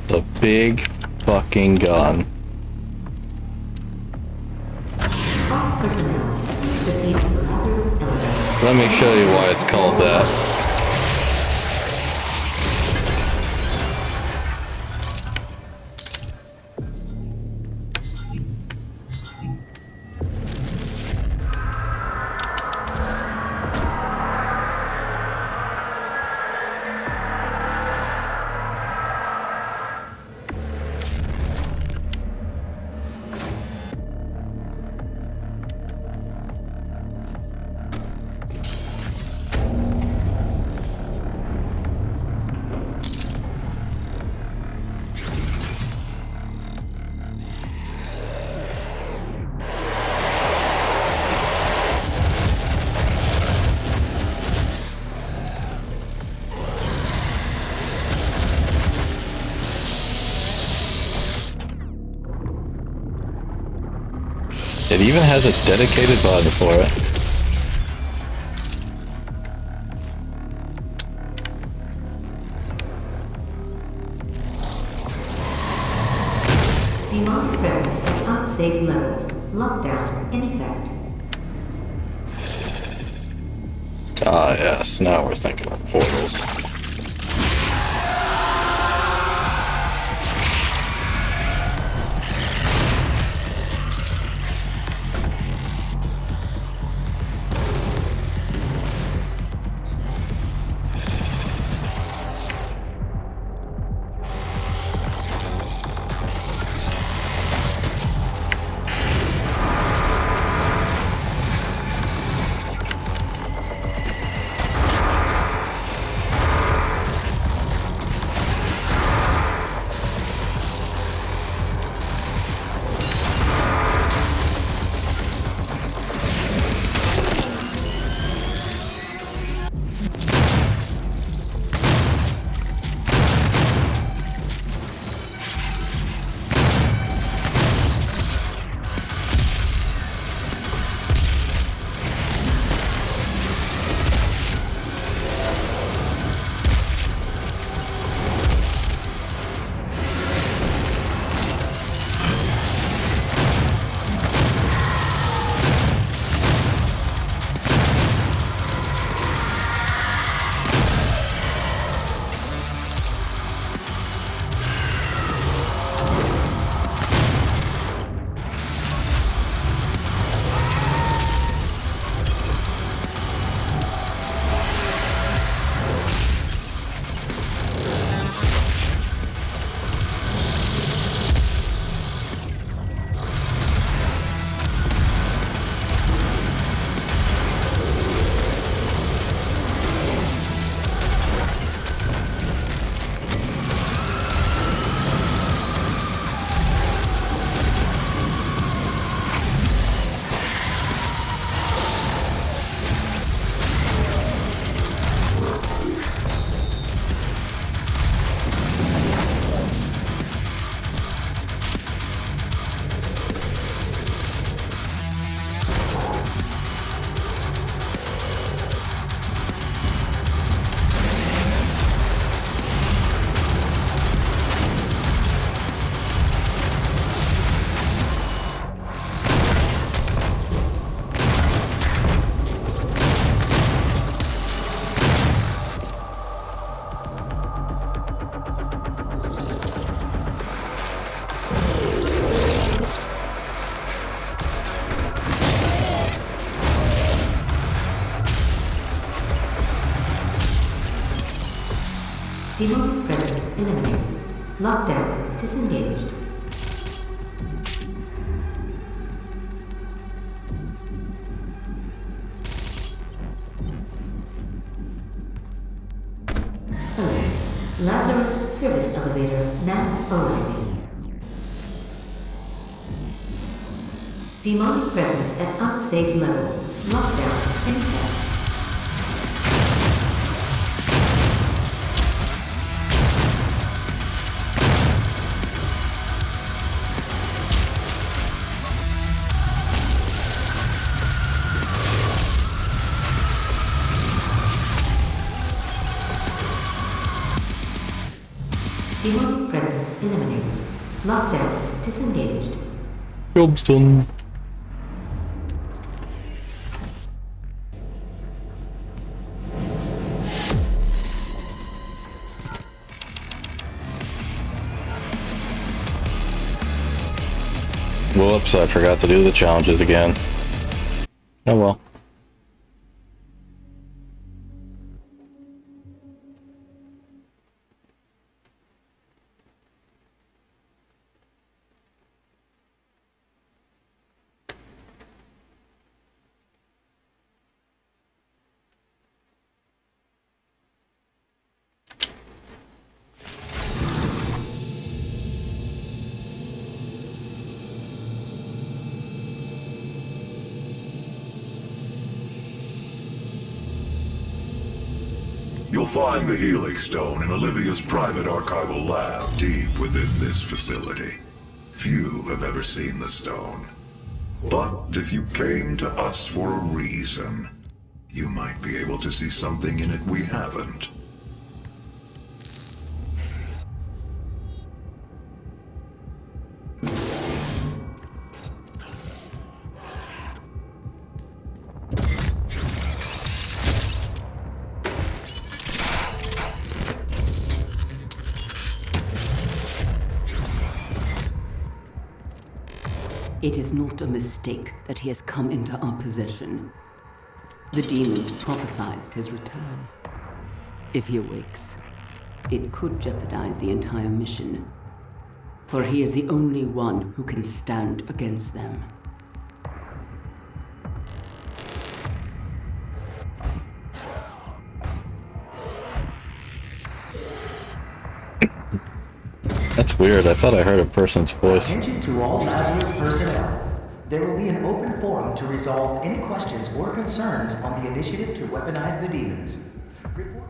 S1: The big fucking gun.
S3: All personnel, please proceed to the Lazarus elevator.
S1: Let me show you why it's called that. It even has a dedicated button for it.
S3: Demonic presence at unsafe levels. Lockdown in effect.
S1: Ah, yes, now we're thinking of portals.
S3: Demonic presence eliminated. Lockdown disengaged. Alert. Lazarus service elevator now arriving. Demonic presence at unsafe levels. Lockdown in effect. Demonic presence eliminated. Lockdown disengaged.
S1: Job's done. Whoops, I forgot to do the challenges again. Oh well.
S4: You'll find the Helix Stone in Olivia's private archival lab deep within this facility. Few have ever seen the stone. But if you came to us for a reason, you might be able to see something in it we haven't.
S8: It is not a mistake that he has come into our possession. The demons prophesized his return. If he awakes, it could jeopardize the entire mission, for he is the only one who can stand against them.
S1: That's weird. I thought I heard a person's voice.
S6: Attention to all Lazarus personnel. There will be an open forum to resolve any questions or concerns on the initiative to weaponize the demons. Report.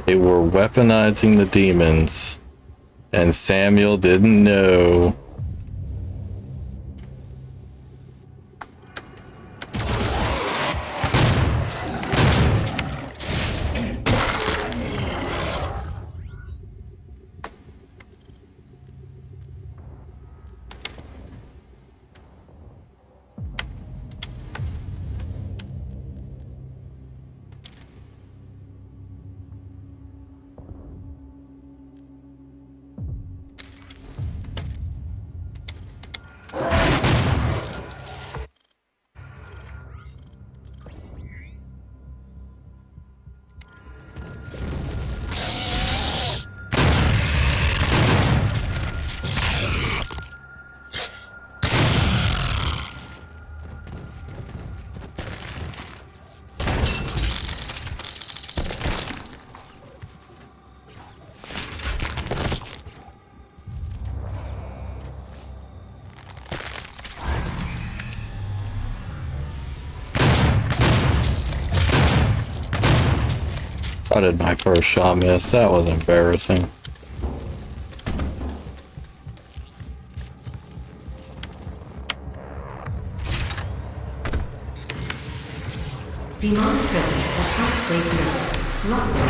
S1: They were weaponizing the demons, and Samuel didn't know. How did my first shot miss? That was embarrassing.
S3: Demonic presence at unsafe level. Lockdown.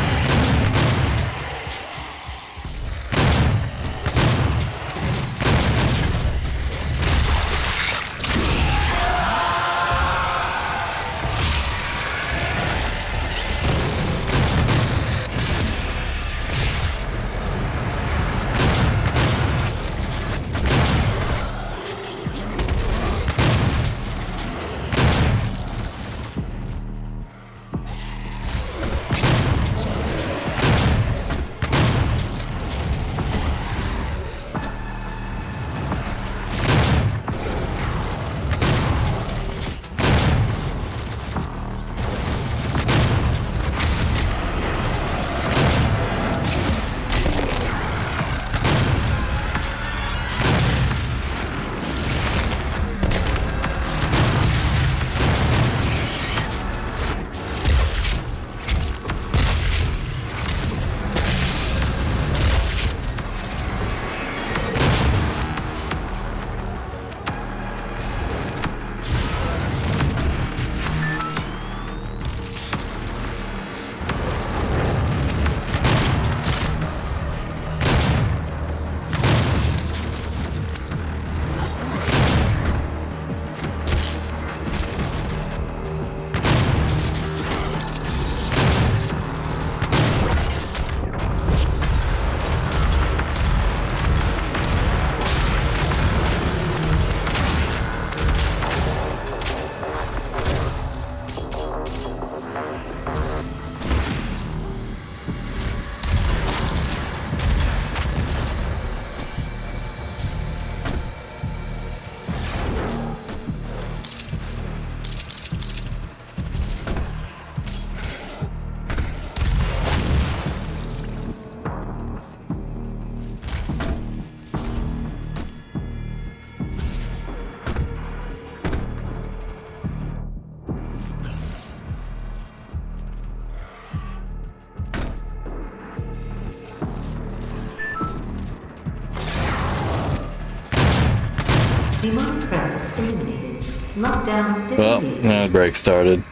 S3: Demonic presence eliminated. Lockdown
S1: Well,
S3: disengaged.
S1: break started.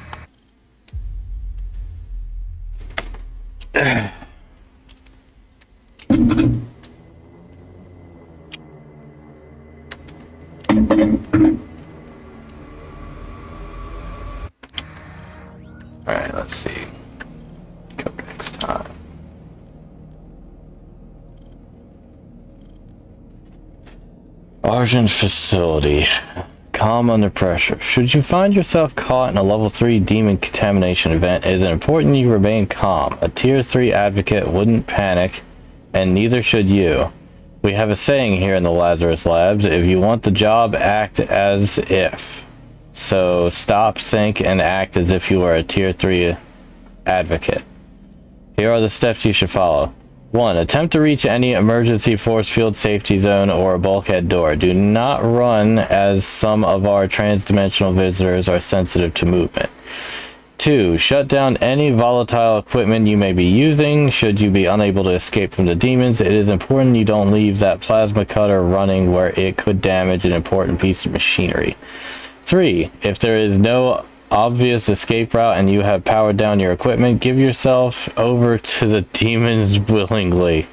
S1: Alright, let's see. Go next time. Argent facility. Calm under pressure. Should you find yourself caught in a level 3 demon contamination event, it is important you remain calm. A tier 3 advocate wouldn't panic, and neither should you. We have a saying here in the Lazarus Labs, if you want the job, act as if. So stop, think, and act as if you were a tier 3 advocate. Here are the steps you should follow. 1. Attempt to reach any emergency force field safety zone or a bulkhead door. Do not run, as some of our transdimensional visitors are sensitive to movement. 2. Shut down any volatile equipment you may be using. Should you be unable to escape from the demons, it is important you don't leave that plasma cutter running where it could damage an important piece of machinery. 3. If there is no obvious escape route and you have powered down your equipment, give yourself over to the demons willingly.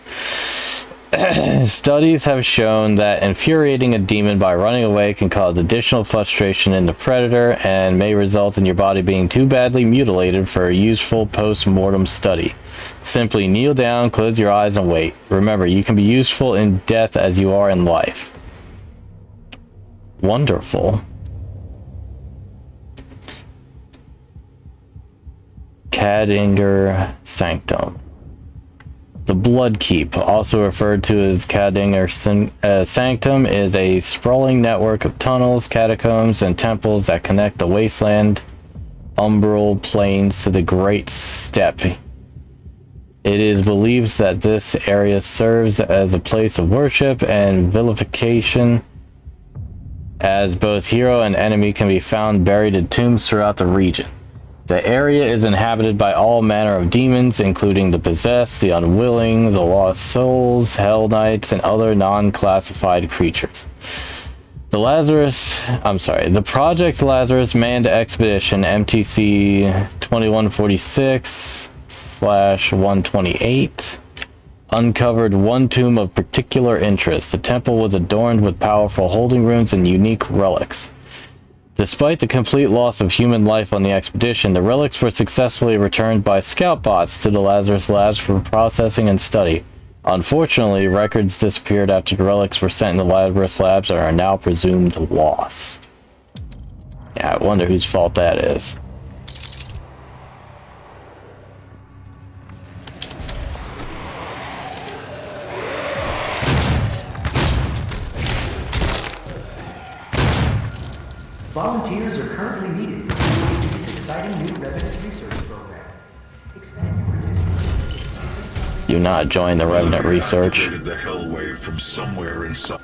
S1: Studies have shown that infuriating a demon by running away can cause additional frustration in the predator and may result in your body being too badly mutilated for a useful post-mortem study. Simply kneel down, close your eyes, and wait. Remember, you can be useful in death as you are in life. Wonderful. Kadinger Sanctum. The Blood Keep, also referred to as Kadinger Sanctum, is a sprawling network of tunnels, catacombs, and temples that connect the wasteland umbral plains to the Great Steppe. It is believed that this area serves as a place of worship and vilification, as both hero and enemy can be found buried in tombs throughout the region. The area is inhabited by all manner of demons, including the possessed, the unwilling, the lost souls, hell knights, and other non-classified creatures. The Project Lazarus manned expedition MTC 2146/128 uncovered one tomb of particular interest. The temple was adorned with powerful holding rooms and unique relics. Despite the complete loss of human life on the expedition, the relics were successfully returned by scout bots to the Lazarus Labs for processing and study. Unfortunately, records disappeared after the relics were sent in the Lazarus Labs and are now presumed lost. Yeah, I wonder whose fault that is.
S6: Volunteers are currently needed for the UAC's exciting new Revenant research program. Expand your attention.
S1: Do not join the Revenant
S4: Mother
S1: research.
S4: activated the hell wave from somewhere inside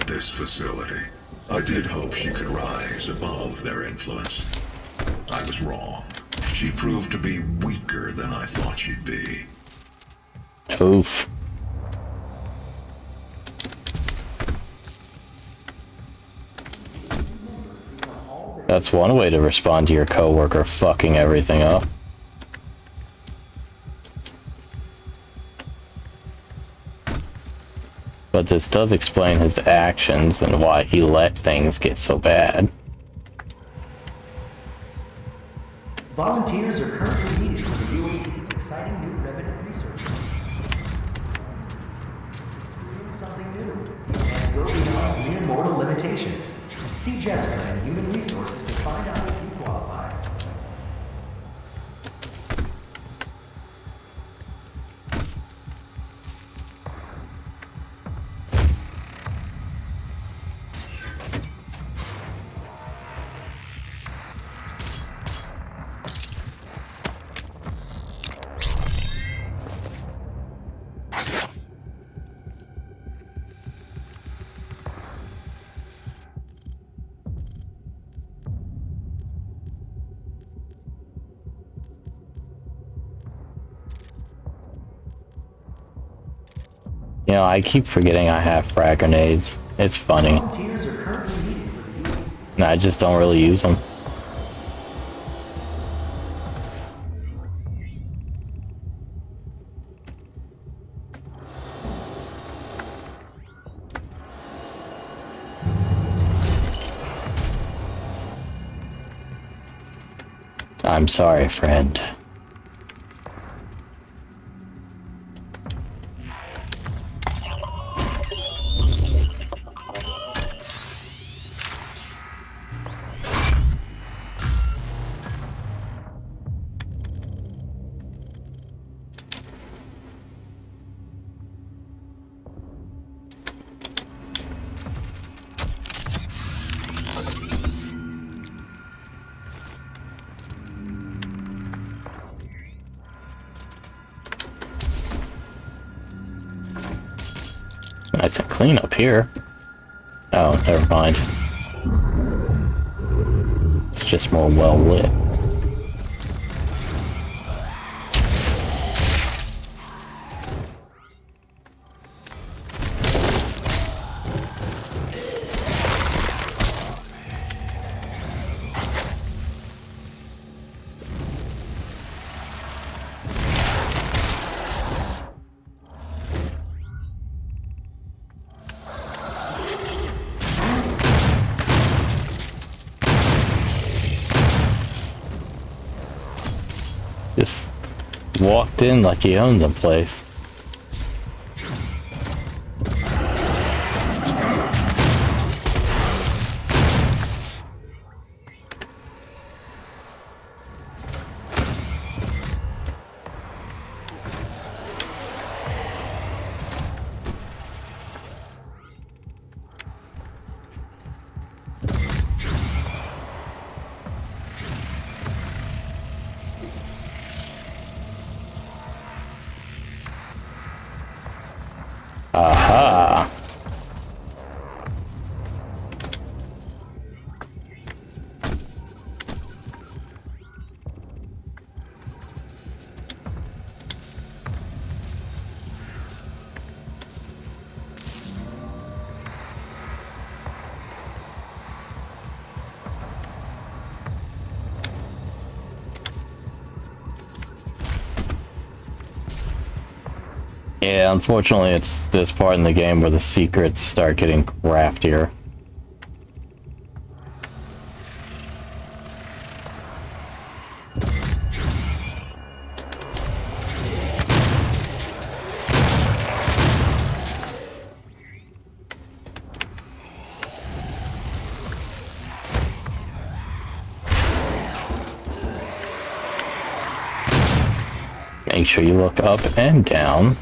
S4: this facility. I did hope she could rise above their influence. I was wrong. She proved to be weaker than I thought she'd be.
S1: Oof. That's one way to respond to your coworker fucking everything up. But this does explain his actions and why he let things get so bad.
S6: Volunteers are currently needed for the UAC's exciting new Revenant research. Doing something new and go beyond mere mortal limitations. See Jessica in Human Resources to find out if you qualify.
S1: You know, I keep forgetting I have frag grenades. It's funny.
S6: Volunteers are currently needed for the UAC.
S1: And I just don't really use them. I'm sorry, friend. Nice and clean up here. Oh, never mind. It's just more well lit. Just walked in like he owned the place. Aha! Yeah, unfortunately it's this part in the game where the secrets start getting craftier. Make sure you look up and down.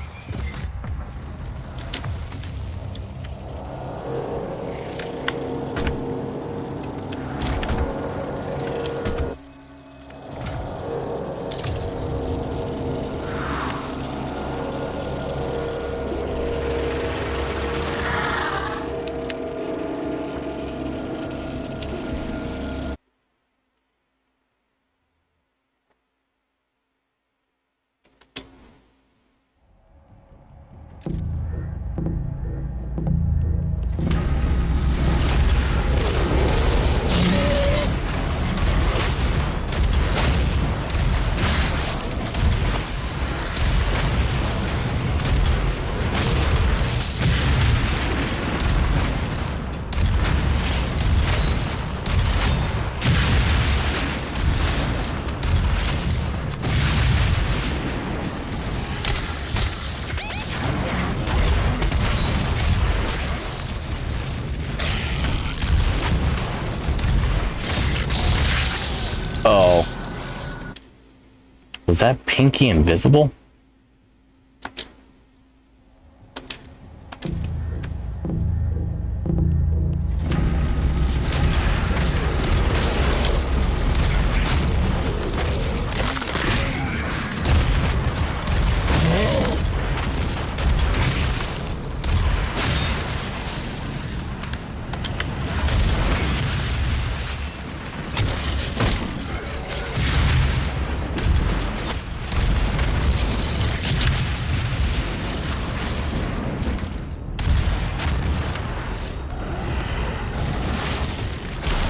S1: Oh. Was that Pinky invisible?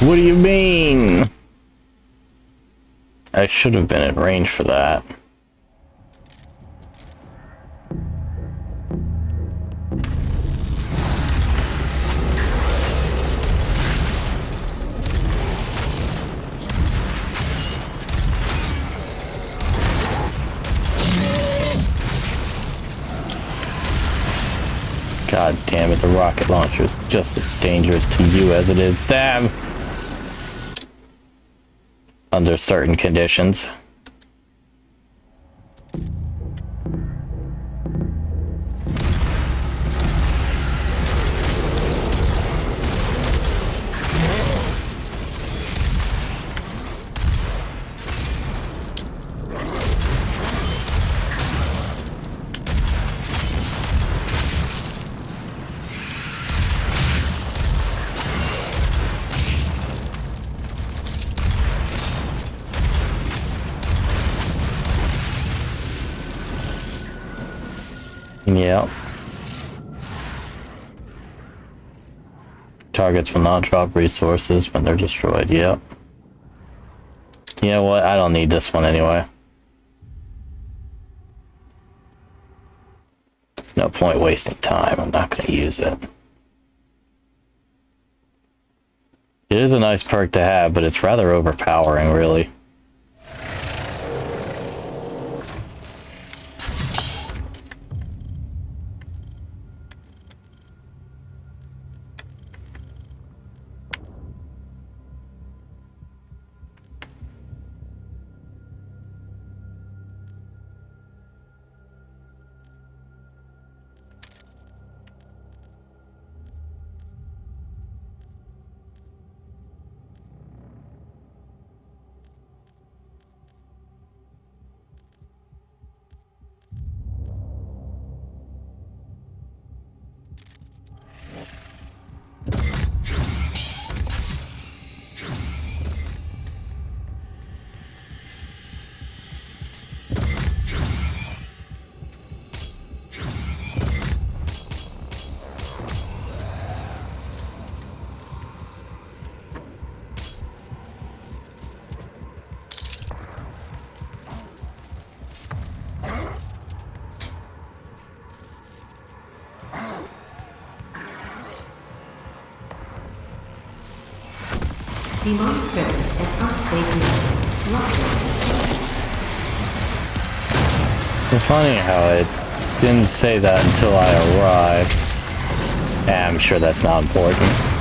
S1: What do you mean? I should have been in range for that. God damn it, the rocket launcher is just as dangerous to you as it is them. Under certain conditions. Yep. Targets will not drop resources when they're destroyed. Yep. You know what? I don't need this one anyway. There's no point wasting time. I'm not going to use it. It is a nice perk to have, but it's rather overpowering, really.
S3: Demonic presence at unsafe level. Lockdown.
S1: It's funny how it didn't say that until I arrived. Yeah, I'm sure that's not important.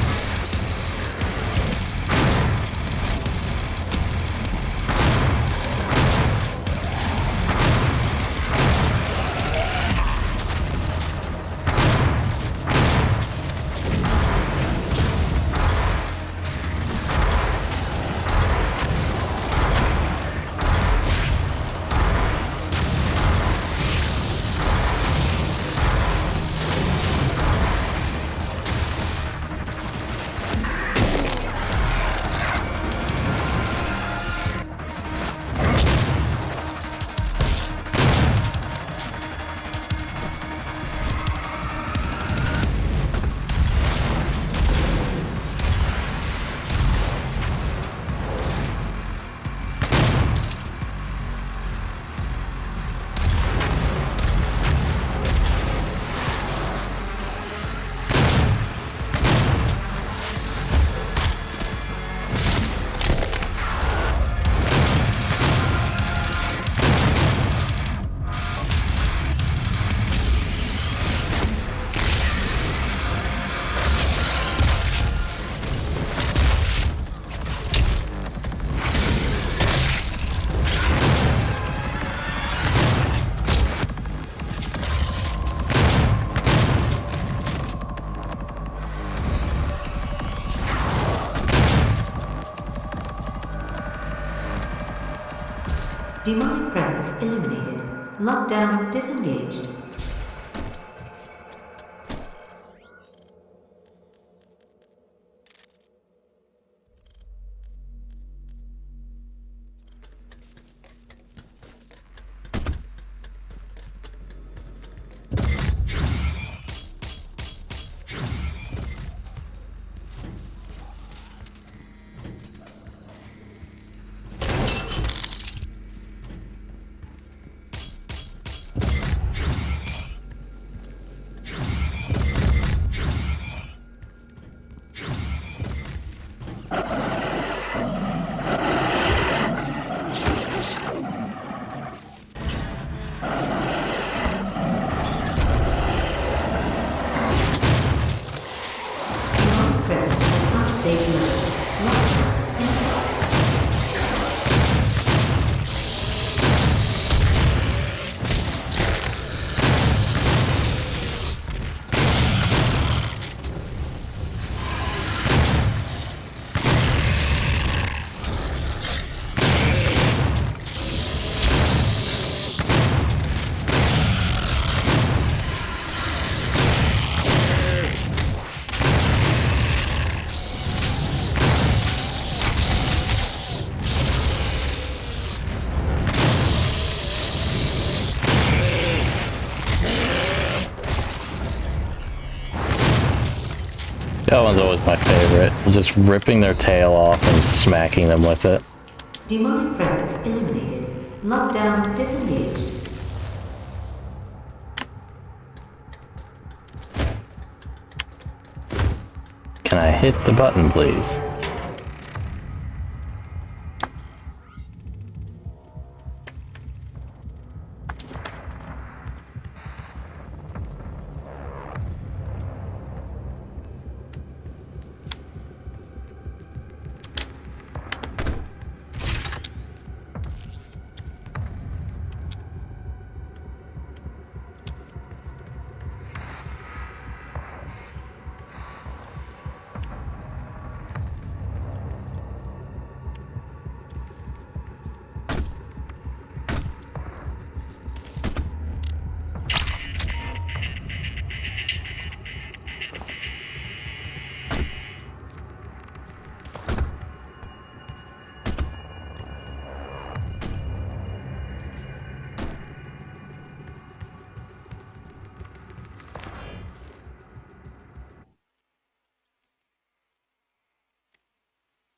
S3: Demonic presence eliminated. Lockdown disengaged.
S1: That one's always my favorite. Just ripping their tail off and smacking them with it.
S3: Demonic presence eliminated. Lockdown disengaged.
S1: Can I hit the button, please?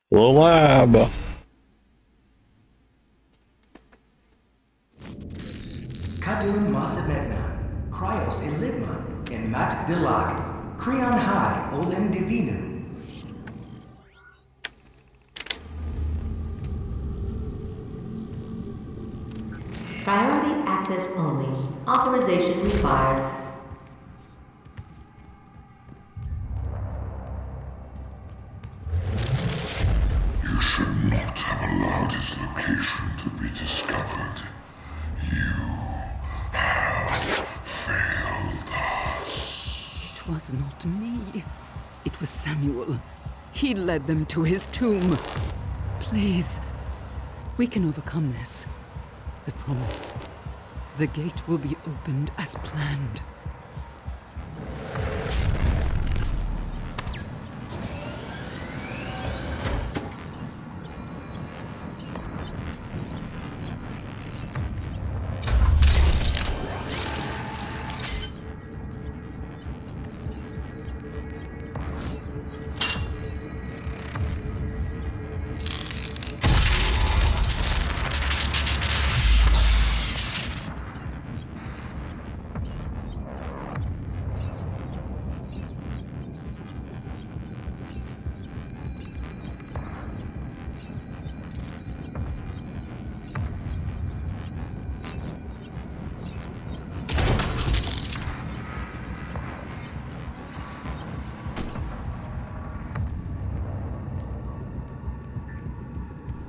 S1: The lab.
S6: Kadun Masamegnan, Kryos Eligman, and Mat Dilak, Creon High, Olen Divinu.
S3: Priority access only. Authorization required.
S4: You should not have allowed his location to be discovered. You have failed us.
S8: It was not me. It was Samuel. He led them to his tomb. Please, we can overcome this. I promise. The gate will be opened as planned.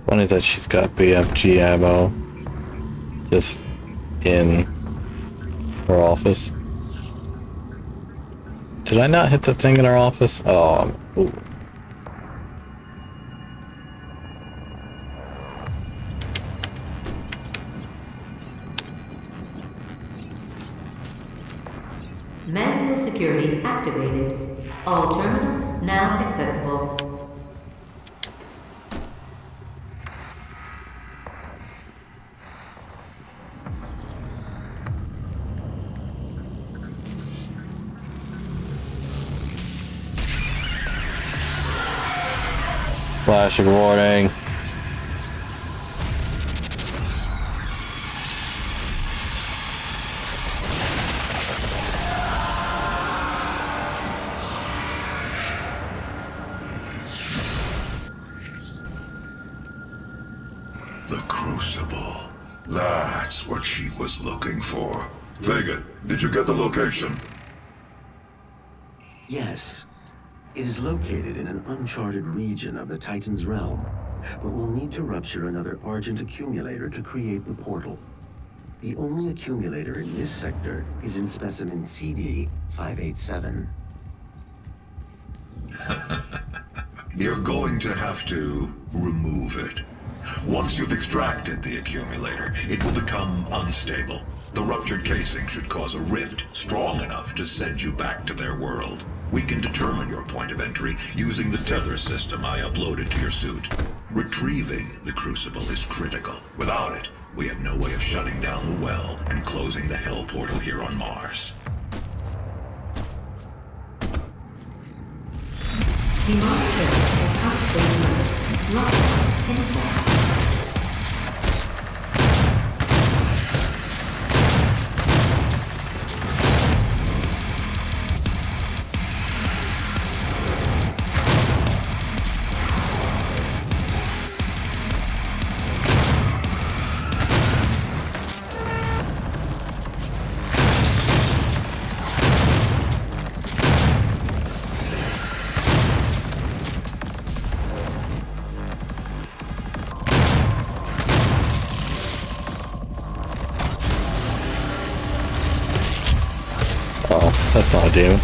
S1: Funny that she's got BFG ammo just in her office. Did I not hit the thing in her office? Oh, ooh.
S3: Manual security activated. All terminals now accessible.
S1: Flashing warning.
S4: The Crucible. That's what she was looking for. Vega, did you get the location?
S7: Yes. It is located in an uncharted region of the Titan's realm, but we'll need to rupture another Argent accumulator to create the portal. The only accumulator in this sector is in specimen CD 587.
S4: You're going to have to remove it. Once you've extracted the accumulator, it will become unstable. The ruptured casing should cause a rift strong enough to send you back to their world. We can determine your point of entry using the tether system I uploaded to your suit. Retrieving the Crucible is critical. Without it, we have no way of shutting down the well and closing the Hell portal here on Mars.
S3: Demonic presence has unsafe mode. Lockdown in effect.
S1: Oh, that's not a demon.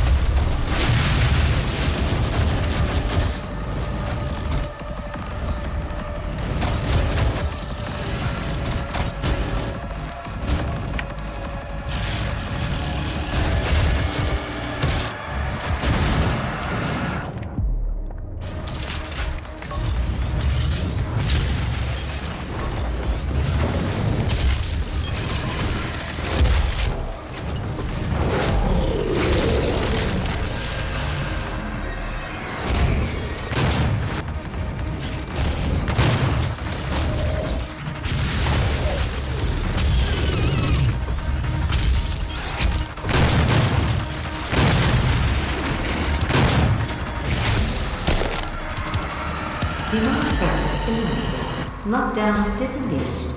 S3: Demonic presence eliminated. Lockdown disengaged.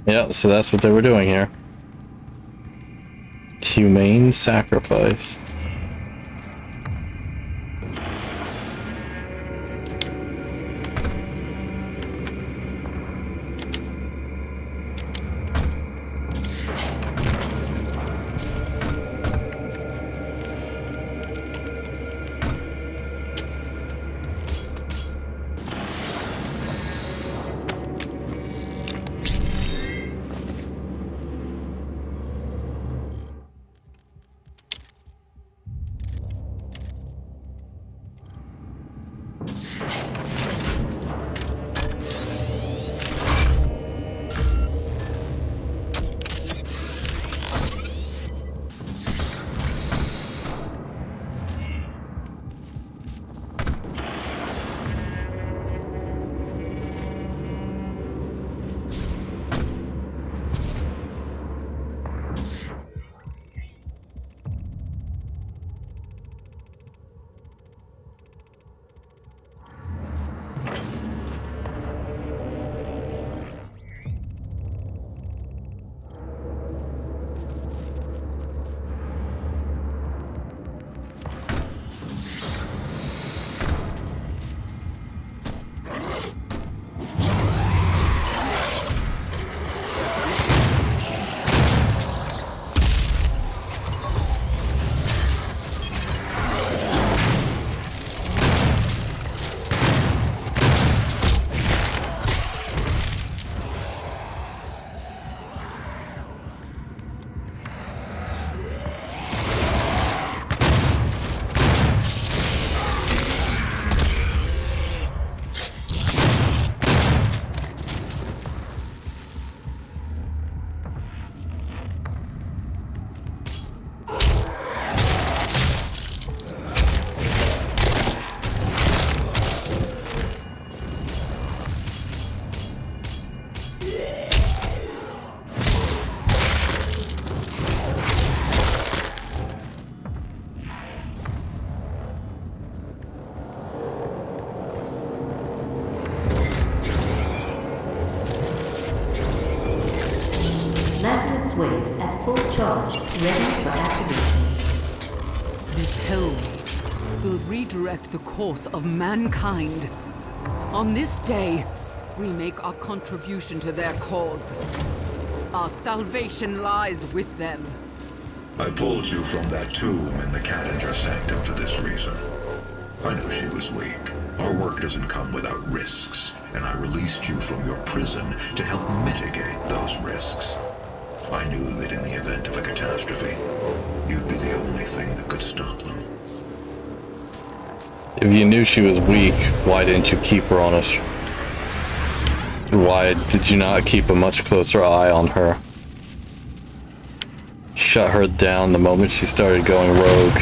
S1: Yep, so that's what they were doing here. Humane sacrifice.
S3: defense wave at full charge, ready for activation.
S8: This hell wave will redirect the course of mankind. On this day, we make our contribution to their cause. Our salvation lies with them.
S4: I pulled you from that tomb in the Cadanger Sanctum for this reason. I knew she was weak. Our work doesn't come without risks, and I released you from your prison to help mitigate those risks. I knew that in the event of a catastrophe, you'd be the only thing that could stop them.
S1: If you knew she was weak, why didn't you keep her on us? Why did you not keep a much closer eye on her? Shut her down the moment she started going rogue.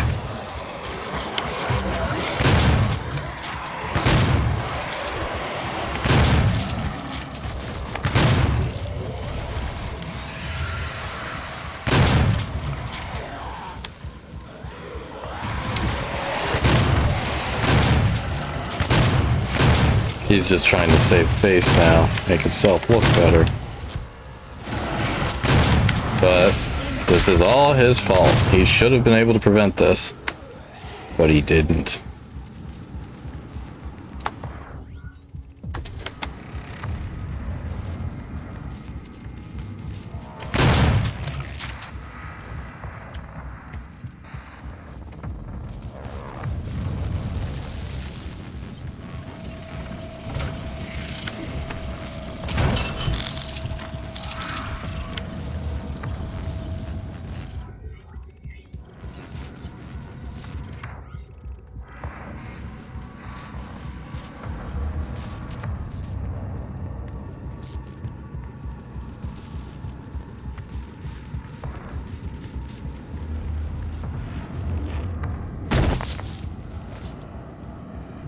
S1: He's just trying to save face now, make himself look better. But this is all his fault. He should have been able to prevent this, but he didn't.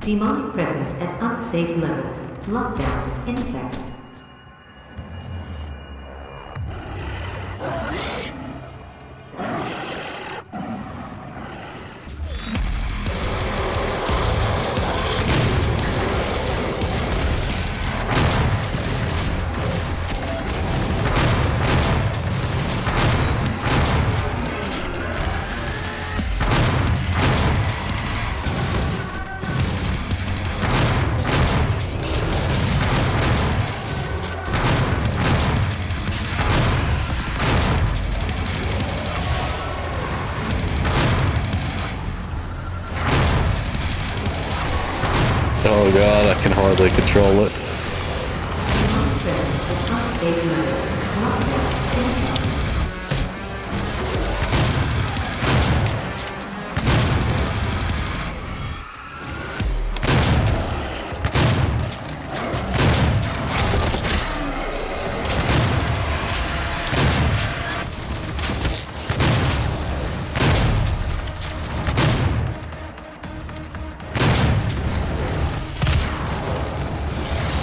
S3: Demonic presence at unsafe levels. Lockdown in effect.
S1: Oh god, I can hardly control it.
S3: Presence at unsafe levels. Lockdown in effect.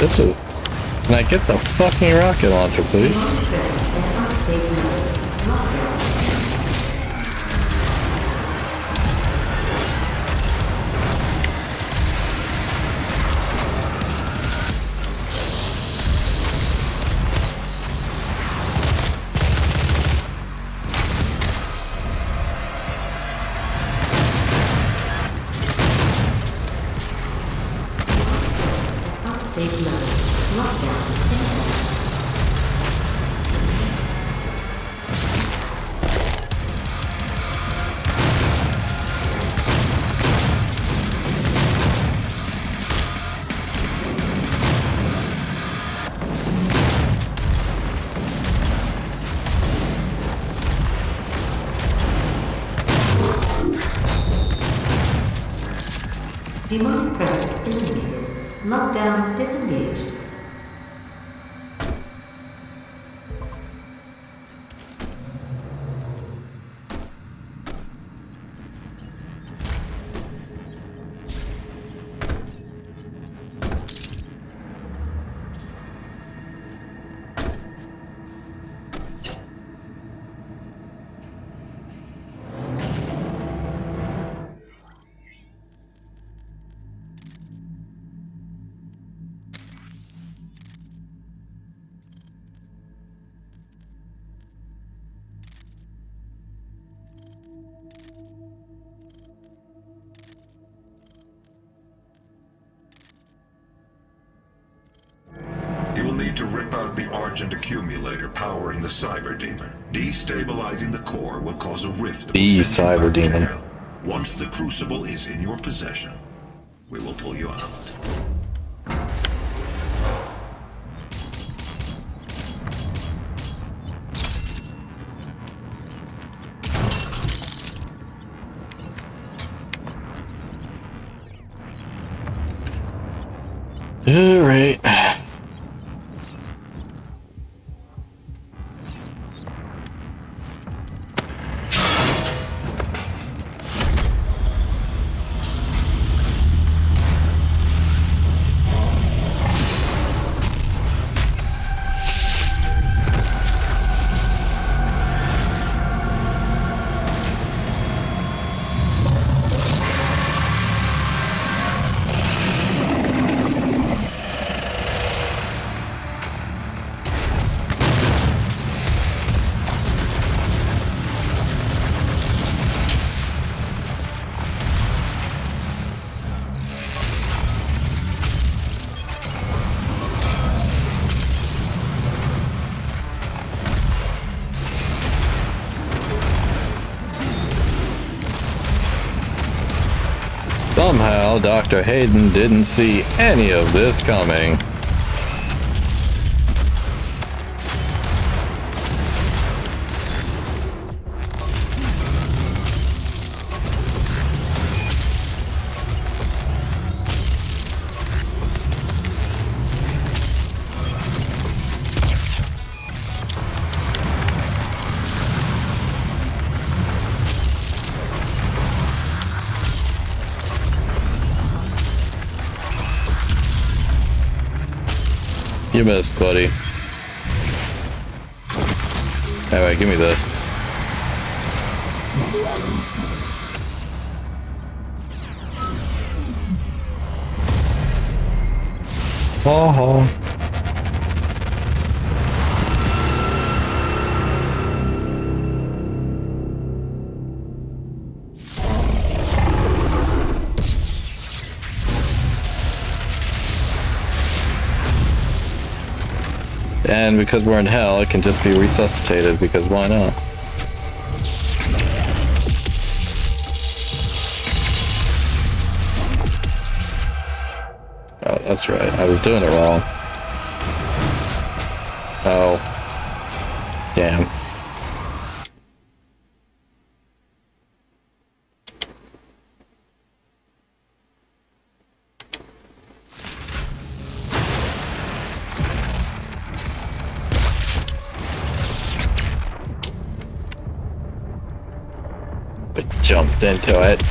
S1: This is... Can I get the fucking rocket launcher, please?
S3: Demonic presence at unsafe levels. Lockdown. Safe level. Lockdown in effect. Demonic presence eliminated. Lockdown disengaged.
S4: about the Argent accumulator powering the Cyber Demon. Destabilizing the core will cause a rift that will
S1: The
S4: send you
S1: Cyber
S4: back to
S1: Demon.
S4: hell. Once the Crucible is in your possession, we will pull you out.
S1: All right. Somehow, Dr. Hayden didn't see any of this coming. You missed, buddy. Anyway, give me this. Oh. And because we're in hell, it can just be resuscitated, because why not? Oh, that's right. I was doing it wrong. Oh. Damn. But jumped into it.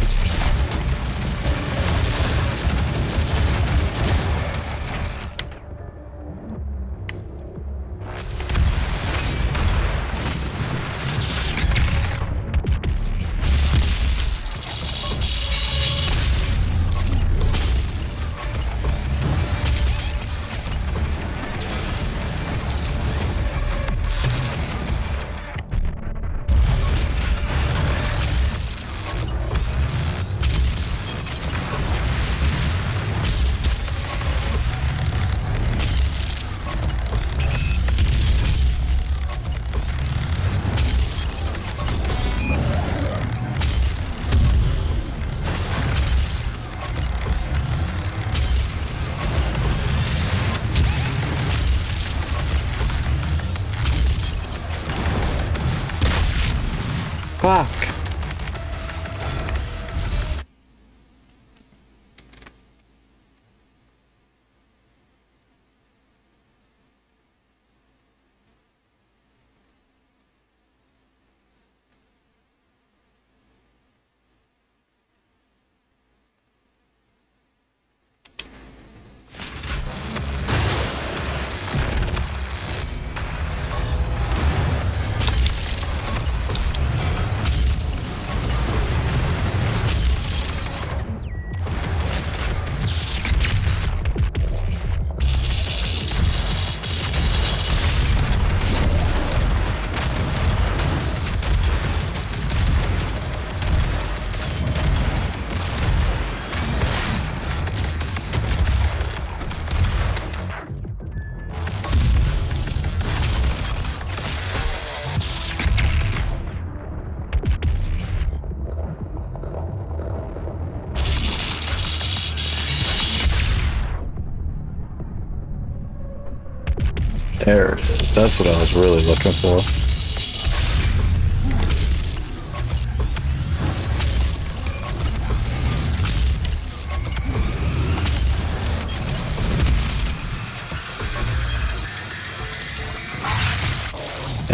S1: Fuck. There it is. That's what I was really looking for.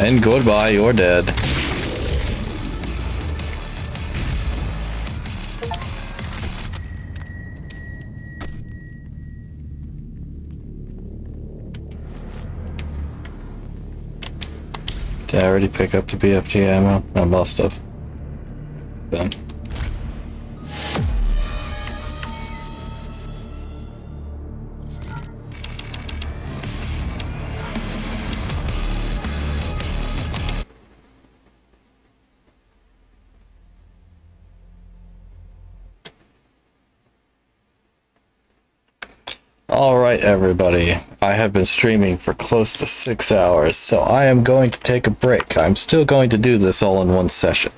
S1: And goodbye, you're dead. Did I already pick up the BFG ammo? I must have. Then. Alright everybody, I have been streaming for close to 6 hours, so I am going to take a break. I'm still going to do this all in one session.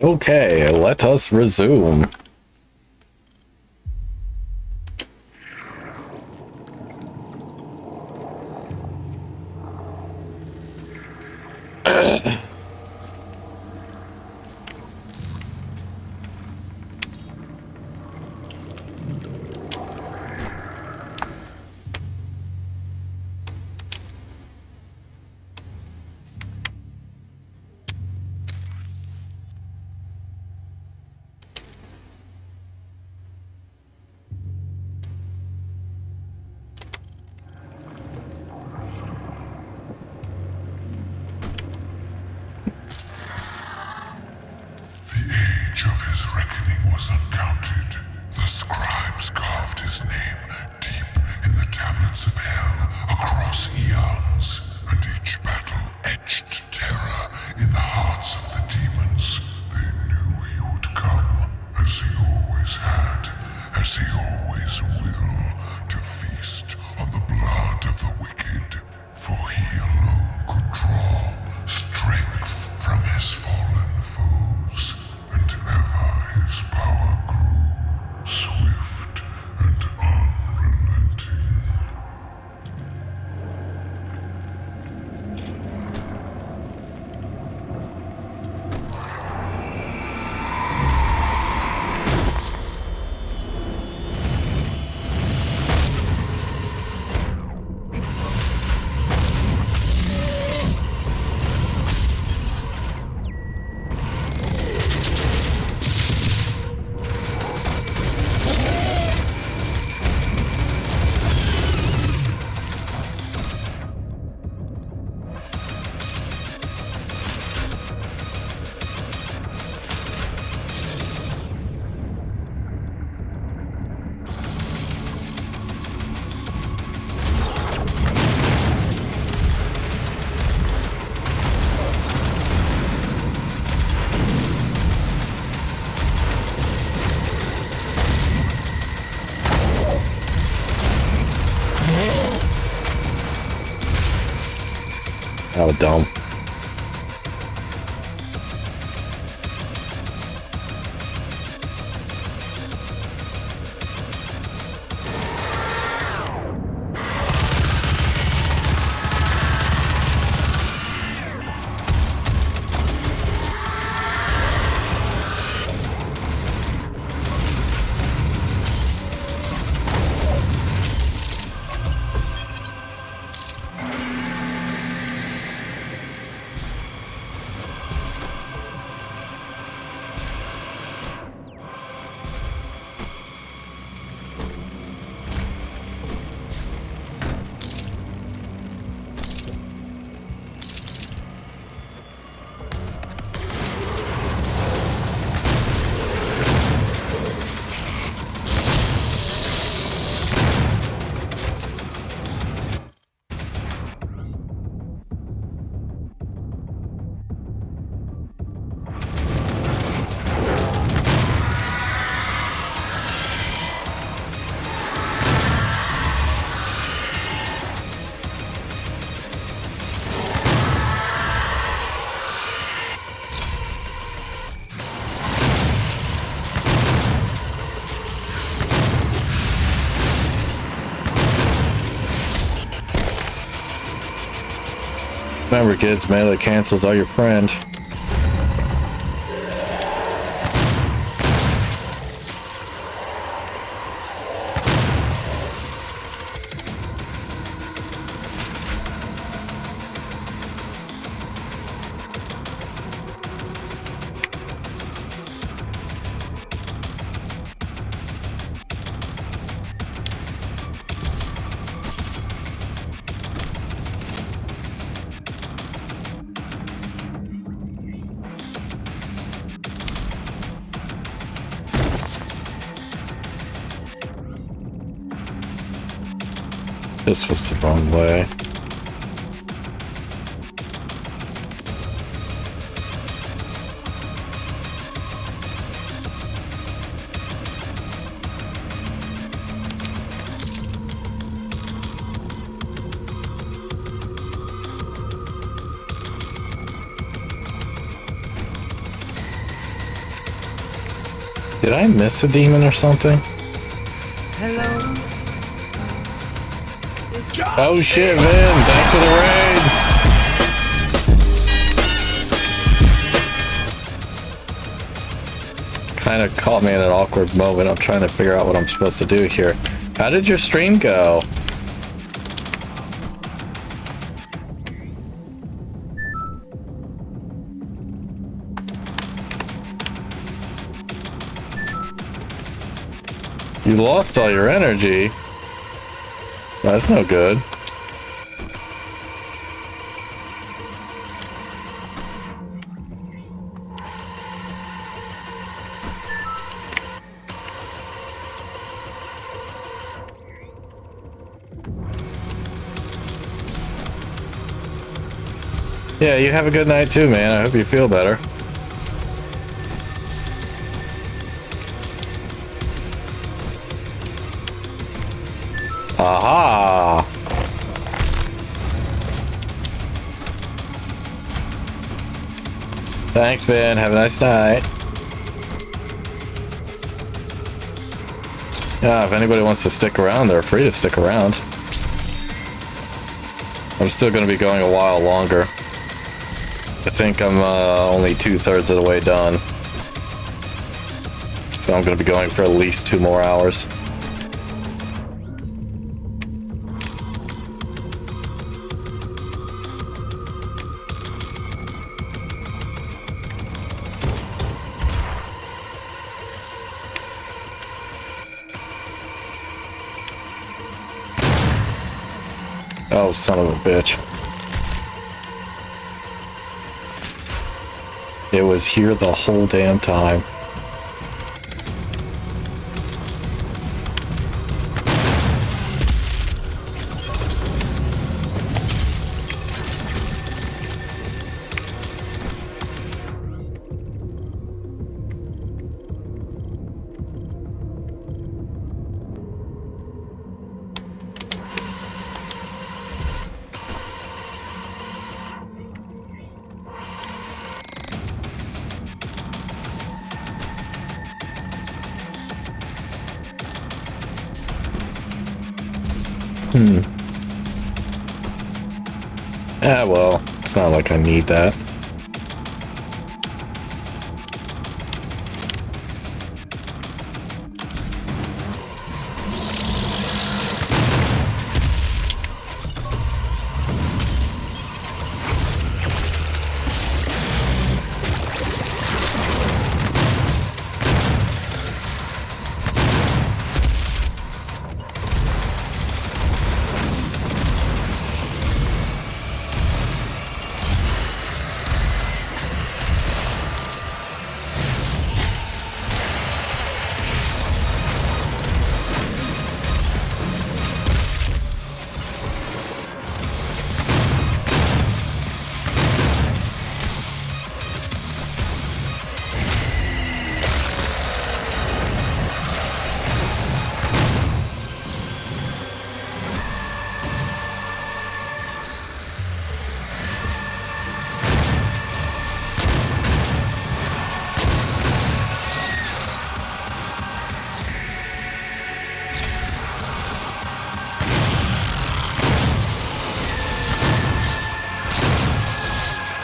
S1: Okay, let us resume.
S4: Of his reckoning was uncounted. The scribes carved his name deep in the tablets of hell across eons, and each battle etched terror in the hearts of the demons. They knew he would come, as he always had, as he always will, to feast on the blood of the wicked, for he alone could draw strength from his fallen foes. And ever his power grew, swift and unrelenting.
S1: Oh, dumb. Remember, kids, melee cancels are your friend. This was the wrong way. Did I miss a demon or something?
S8: Hello?
S1: Oh shit, Vin! Thanks for the raid! Kinda caught me in an awkward moment. I'm trying to figure out what I'm supposed to do here. How did your stream go? You lost all your energy? That's no good. Yeah, you have a good night too, man. I hope you feel better. Aha! Thanks, Ben. Have a nice night. Yeah, if anybody wants to stick around, they're free to stick around. I'm still going to be going a while longer. I think I'm only 2/3 of the way done. So I'm going to be going for at least 2 more hours. Oh, son of a bitch. It was here the whole damn time. Ah, well, it's not like I need that.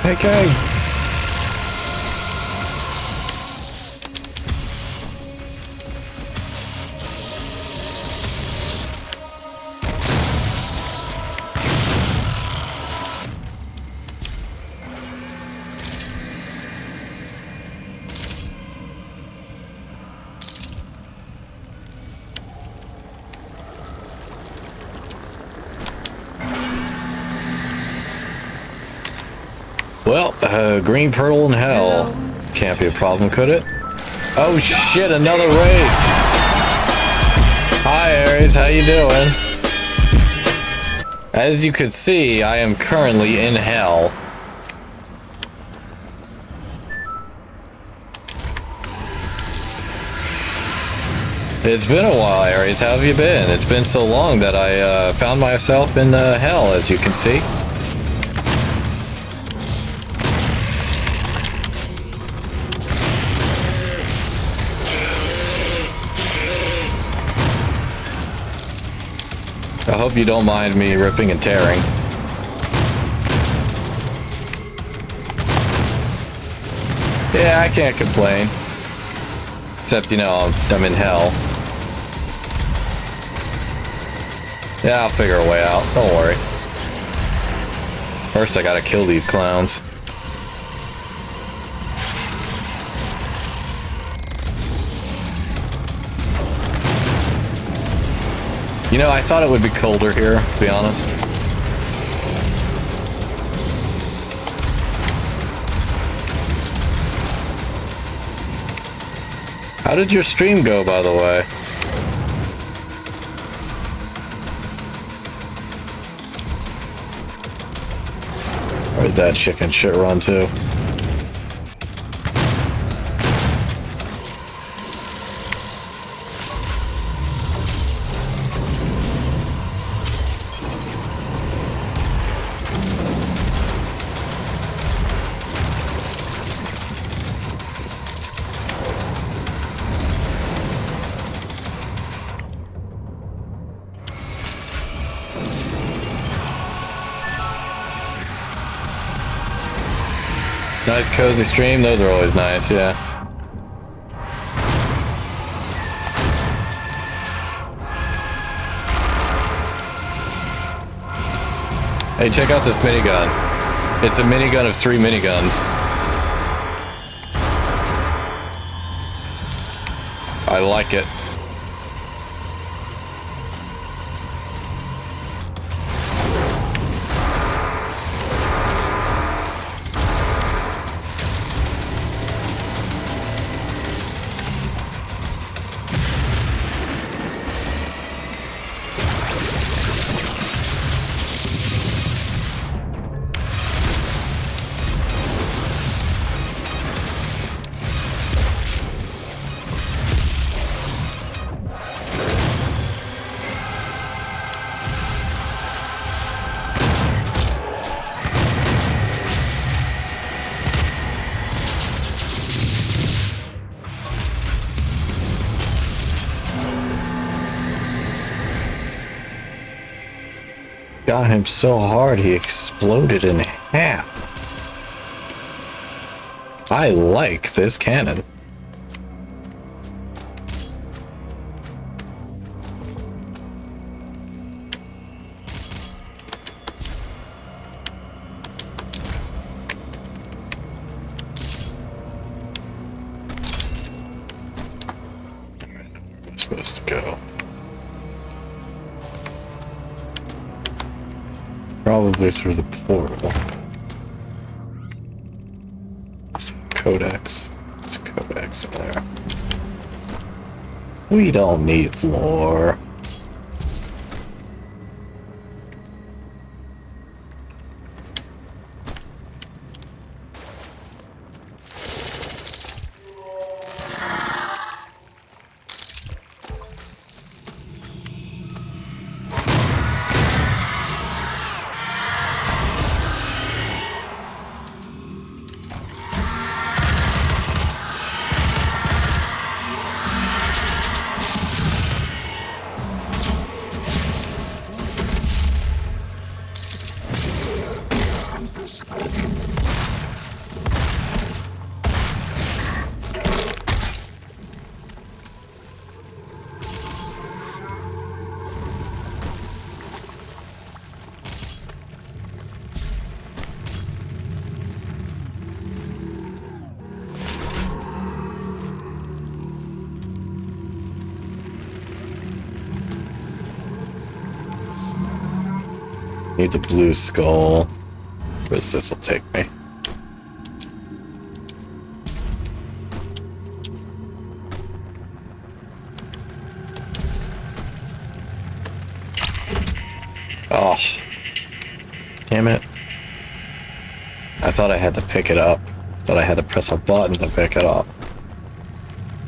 S1: Okay. Well, green pearl in hell. Can't be a problem, could it? Oh shit, another raid! Hi Ares, how you doing? As you could see, I am currently in hell. It's been a while, Ares. How have you been? It's been so long that I found myself in hell, as you can see. I hope you don't mind me ripping and tearing. Yeah, I can't complain. Except, you know, I'm in hell. Yeah, I'll figure a way out. Don't worry. First, I gotta kill these clowns. You know, I thought it would be colder here, to be honest. How did your stream go, by the way? Where'd that chicken shit run to? Nice cozy stream, those are always nice, yeah. Hey, check out this minigun. It's a minigun of 3 miniguns. I like it. Got him so hard he exploded in half. I like this cannon. Where am I supposed to go? Probably through the portal. It's a codex. It's a codex in there. We don't need lore. Need the blue skull. Where's this will take me? Oh. Damn it. I thought I had to pick it up. I thought I had to press a button to pick it up.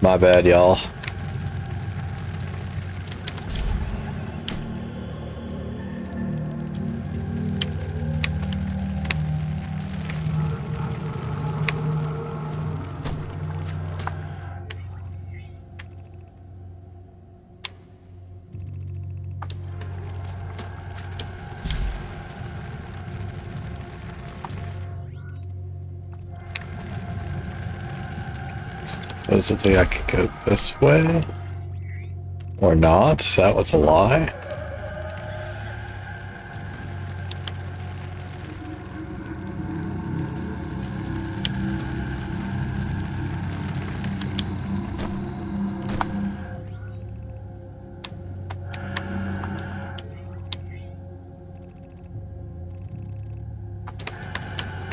S1: My bad, y'all. Supposedly I could go this way. Or not? That was a lie?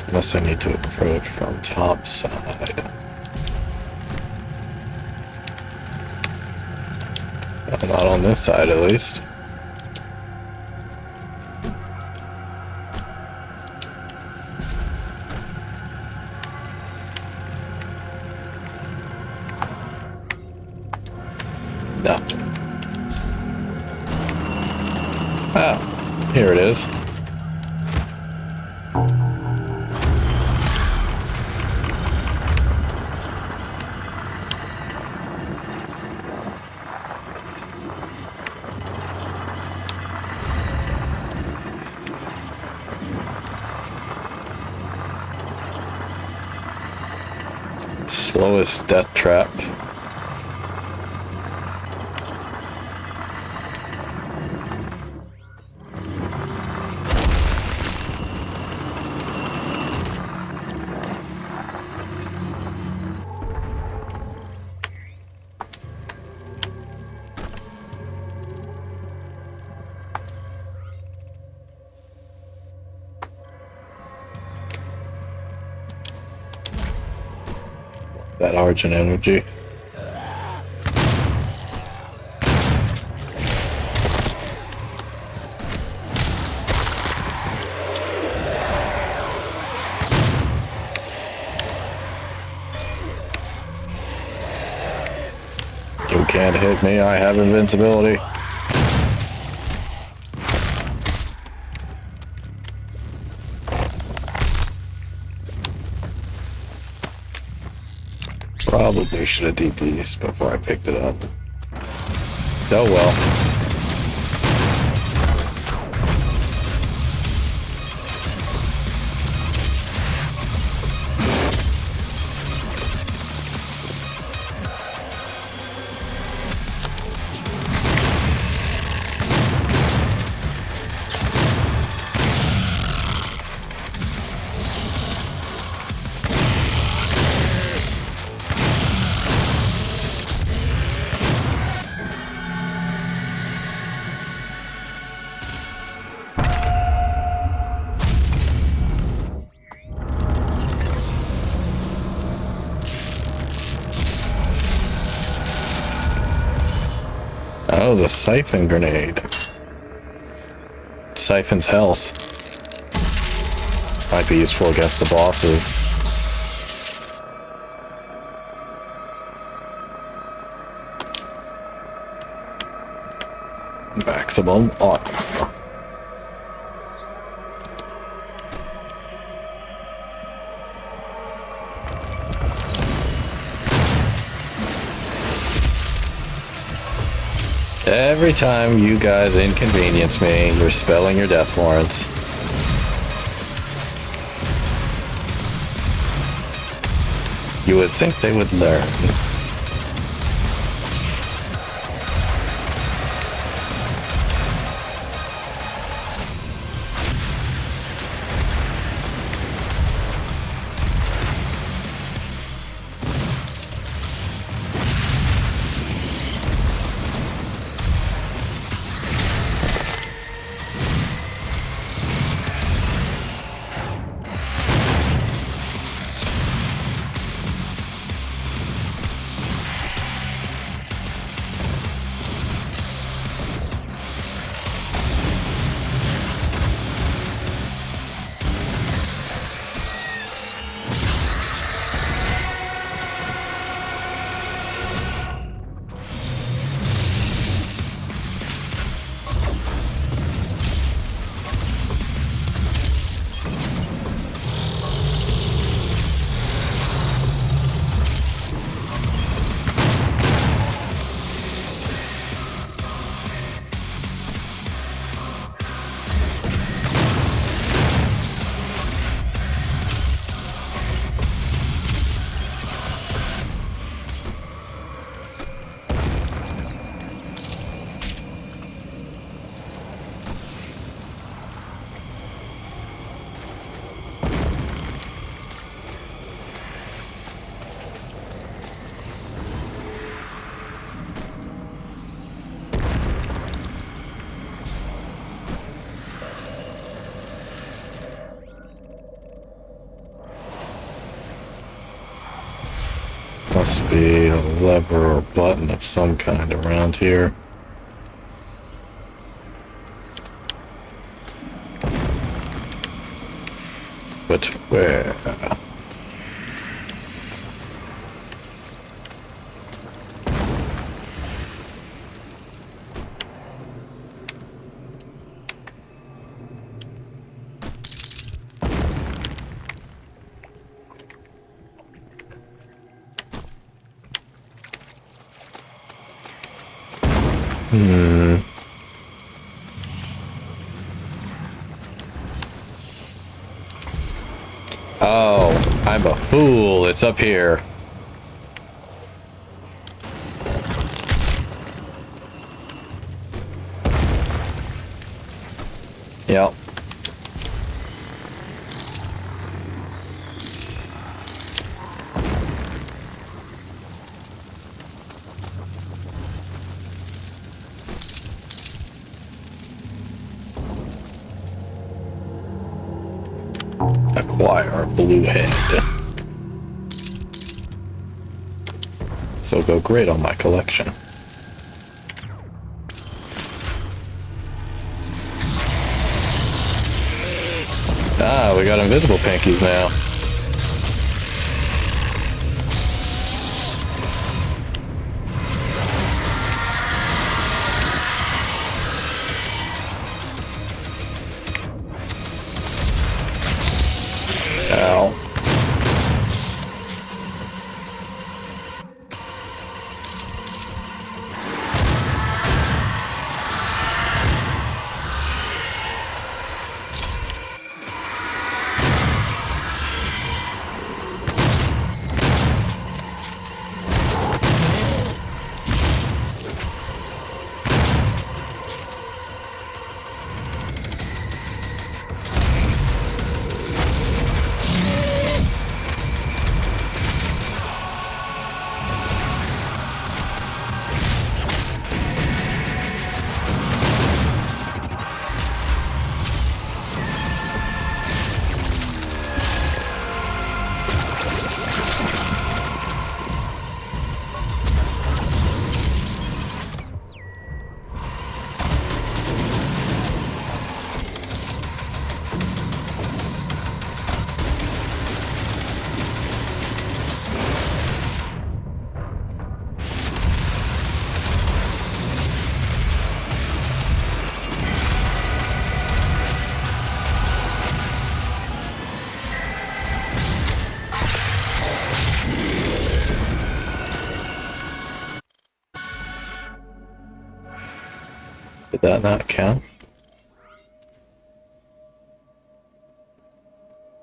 S1: Unless I need to approach from top side. Not on this side, at least. No. Ah, here it is. Slowest death trap. That Argent energy. You can't hit me, I have invincibility. Probably should have DD'd before I picked it up. Oh well. Oh, the siphon grenade. Siphons health. Might be useful against the bosses. Maximum on. Every time you guys inconvenience me, you're spelling your death warrants. You would think they would learn. Must be a lever or button of some kind around here. But where? Oh, I'm a fool. It's up here. Yep. Acquire blue head. So go great on my collection. Ah, we got invisible pinkies now. Ow. Did that not count?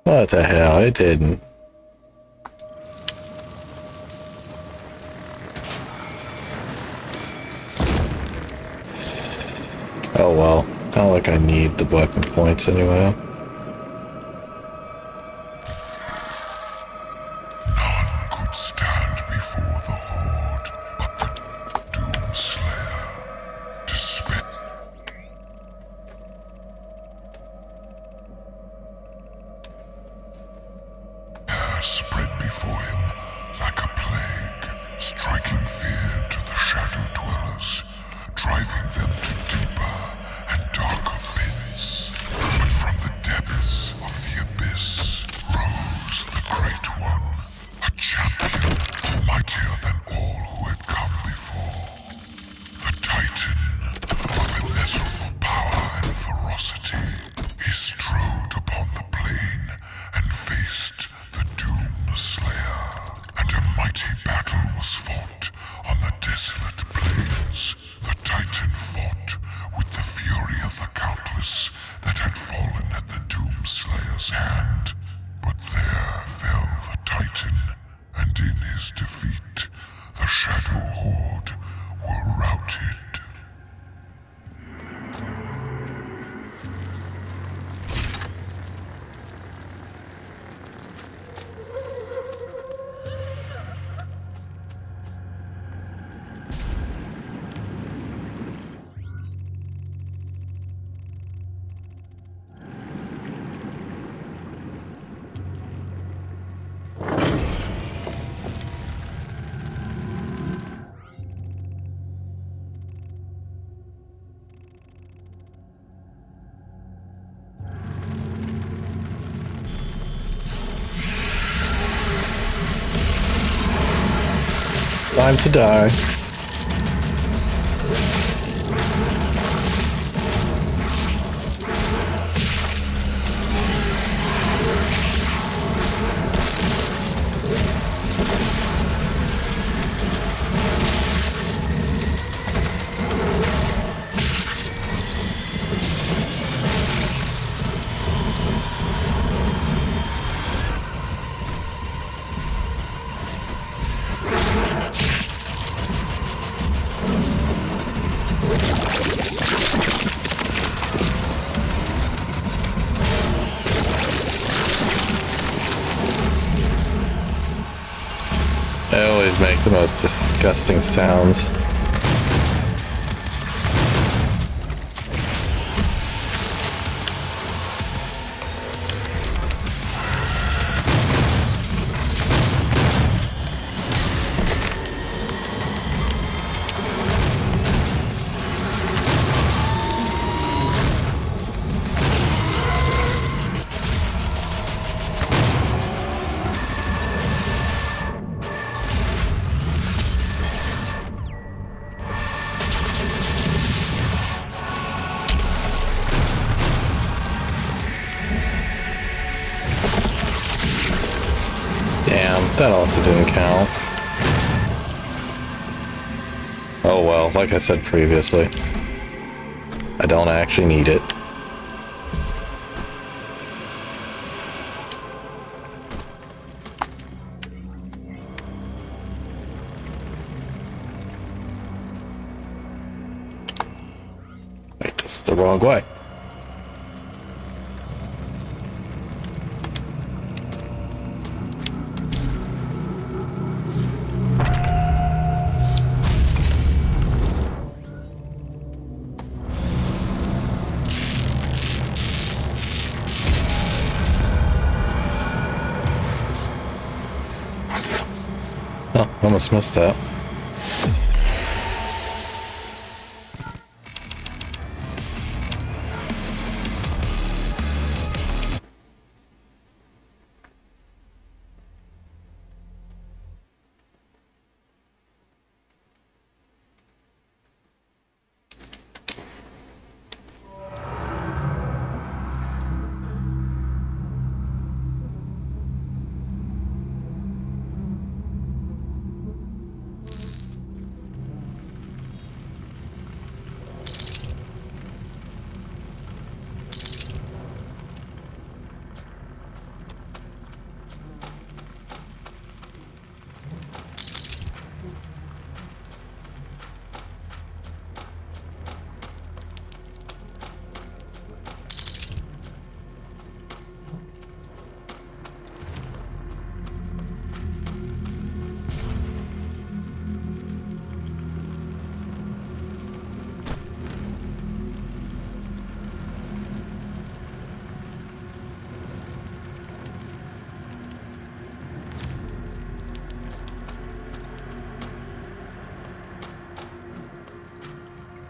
S1: What the hell? It didn't. Oh well. Not like I need the weapon points anyway.
S4: None could stand before the Horde, but the Doomslayer. Spread before him like a plague, striking fear into the Shadow Dwellers, driving them to deeper and darker pits. But from the depths of the abyss rose the Great One, a champion mightier than all who had come before. The Titan of immeasurable power and ferocity, he strode upon the plain and faced the Doomslayer, and a mighty battle was fought on the desolate plains. The Titan fought with the fury of the countless that had fallen at the Doomslayer's hand. But there fell the Titan, and in his defeat,
S1: Time to die. They always make the most disgusting sounds. That also didn't count. Oh well, like I said previously, I don't actually need it. Wait, this is the wrong way. Oh, almost missed that.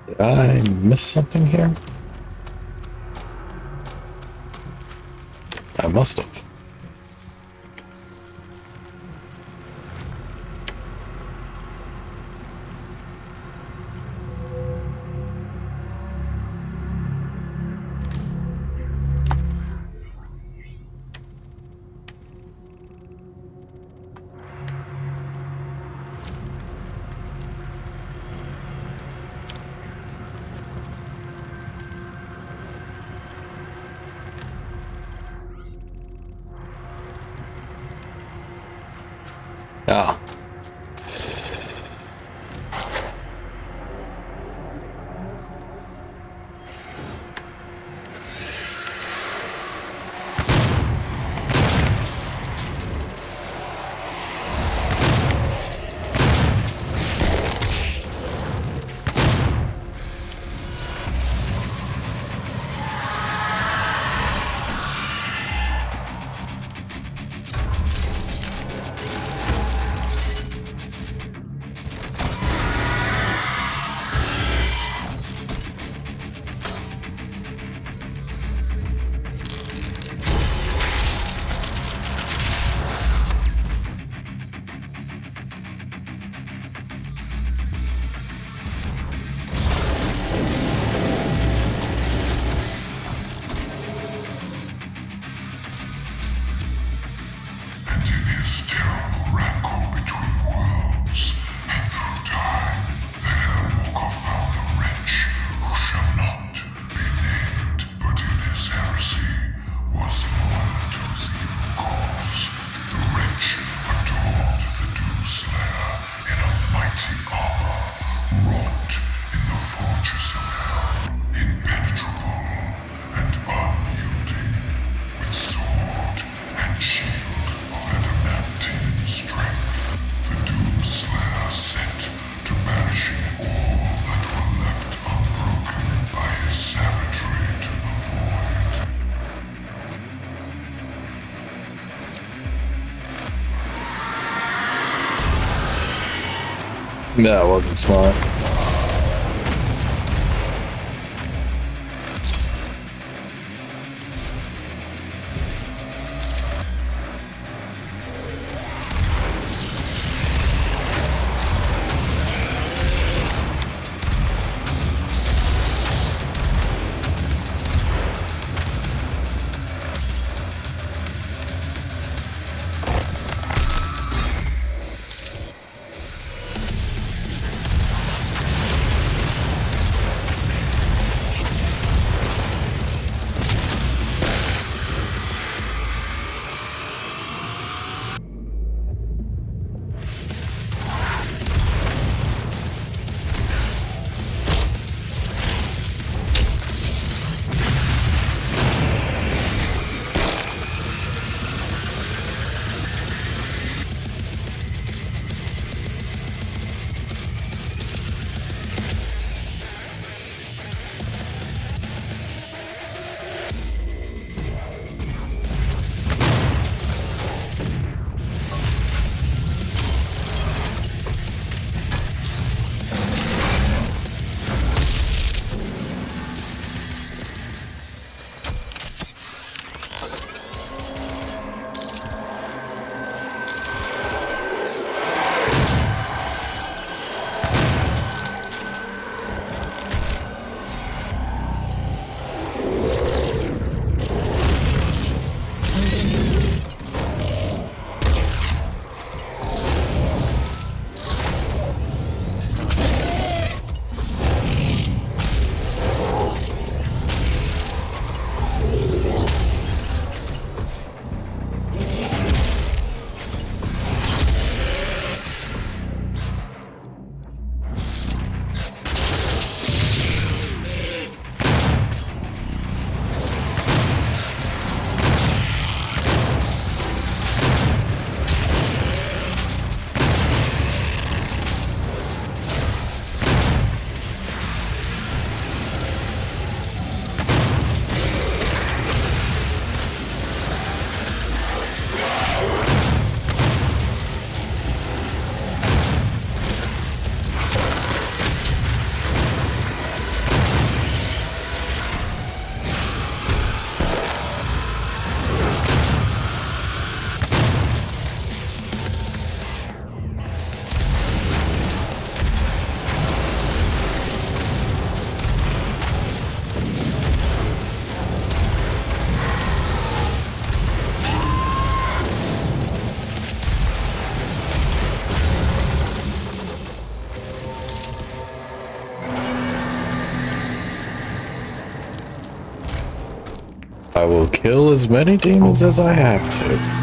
S1: Did I miss something here? I must have. Ah. No, it wasn't smart. I will kill as many demons as I have to.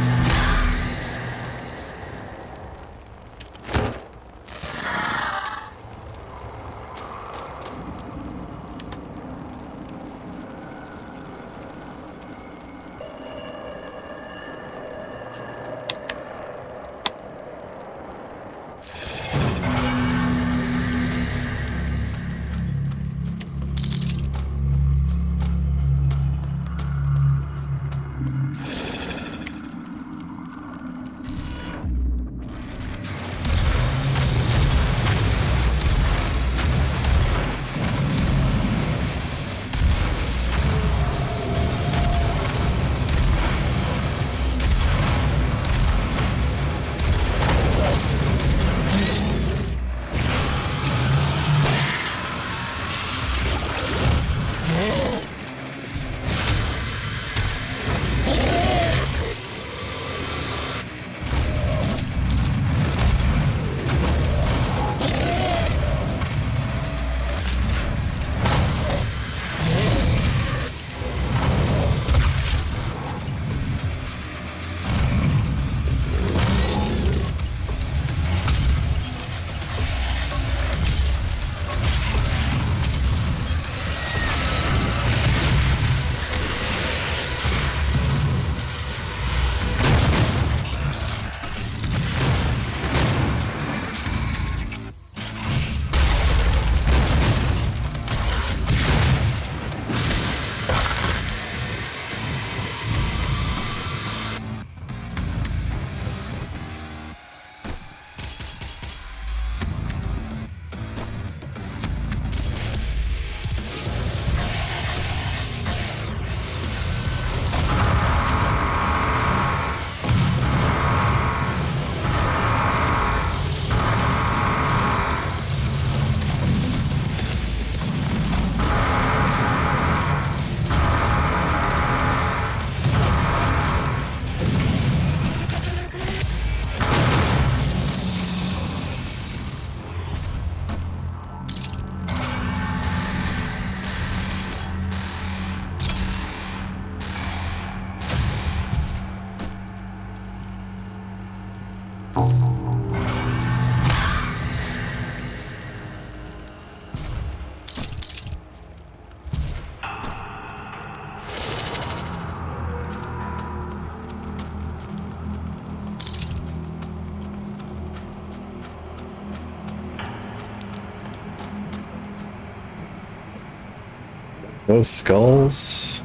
S1: Those skulls.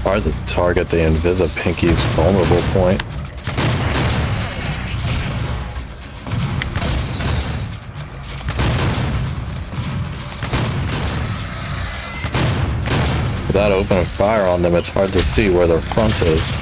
S1: Hard to target the Pinky's vulnerable point. Without opening fire on them, it's hard to see where their front is.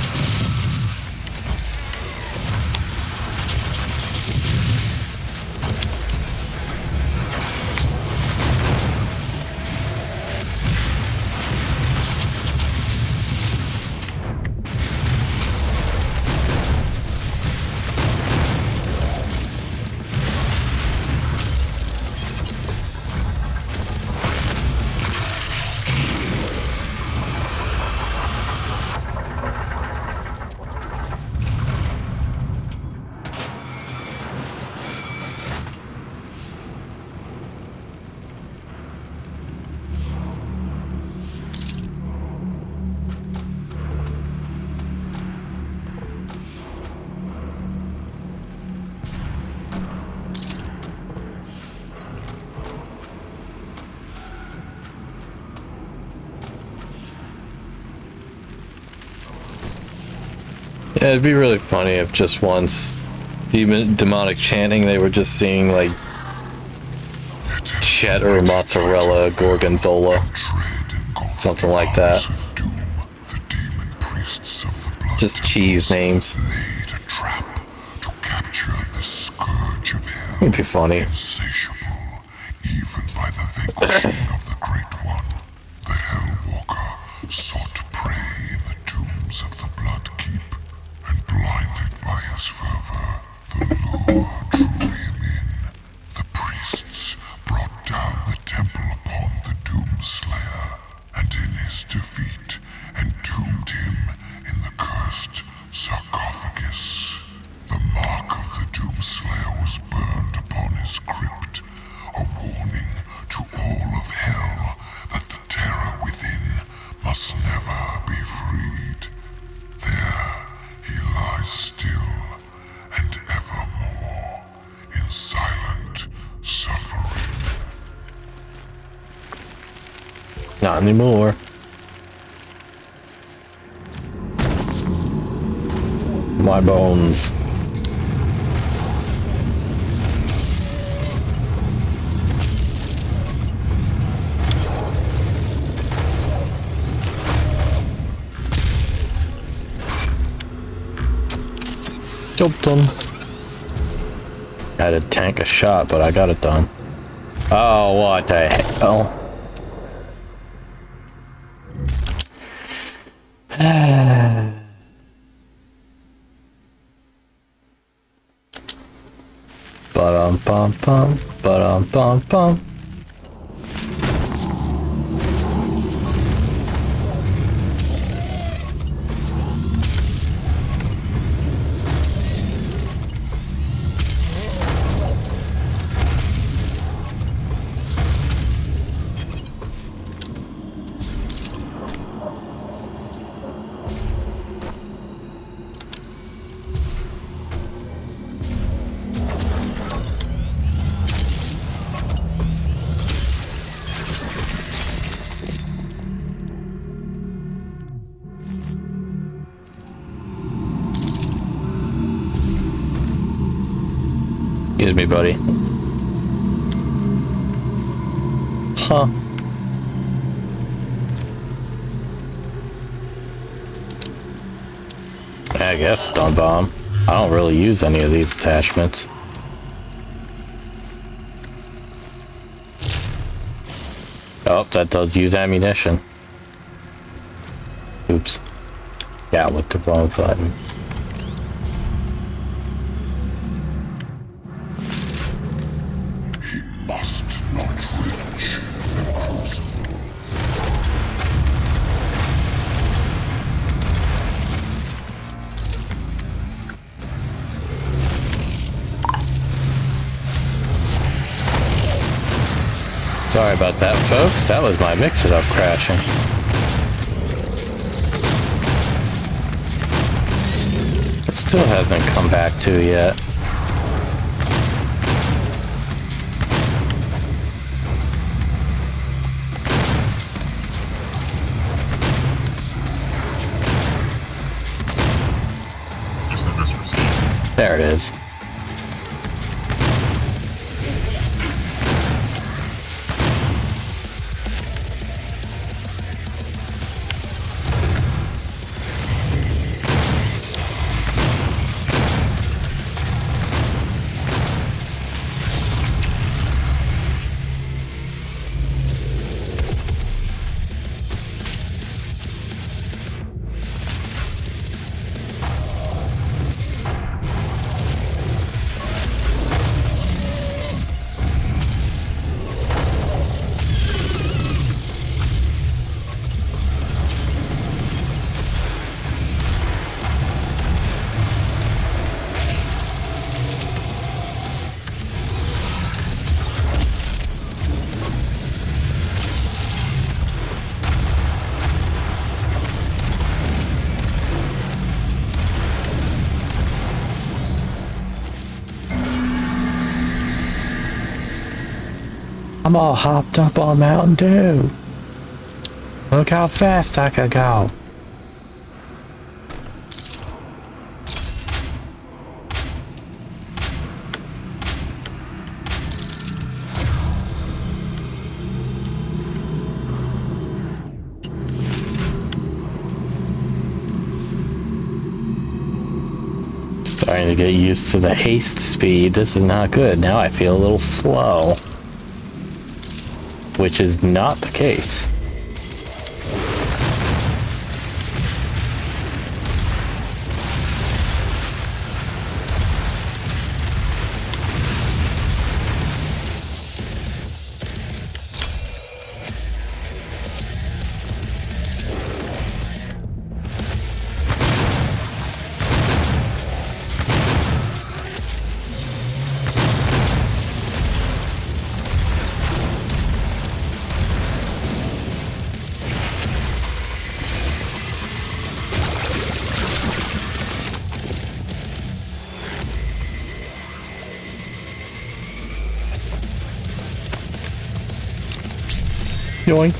S1: Yeah, it'd be really funny if just once demonic chanting, they were just seeing like cheddar, mozzarella, gorgonzola, something like that. Just cheese names. It'd be funny. Not anymore. My bones. Job done. I had to tank a shot, but I got it done. Oh, what the hell? Ba-dum-bum-bum, ba-dum-bum-bum. Excuse me, buddy. Huh. I guess stun bomb. I don't really use any of these attachments. Oh, that does use ammunition. Oops. Yeah, with the wrong button.
S4: Must not reach the crucible.
S1: Sorry about that, folks. That was my mix-it-up crashing. It still hasn't come back to yet. There it is. I'm all hopped up on Mountain Dew. Look how fast I can go. Starting to get used to the haste speed. This is not good. Now I feel a little slow. Which is not the case. Yoink.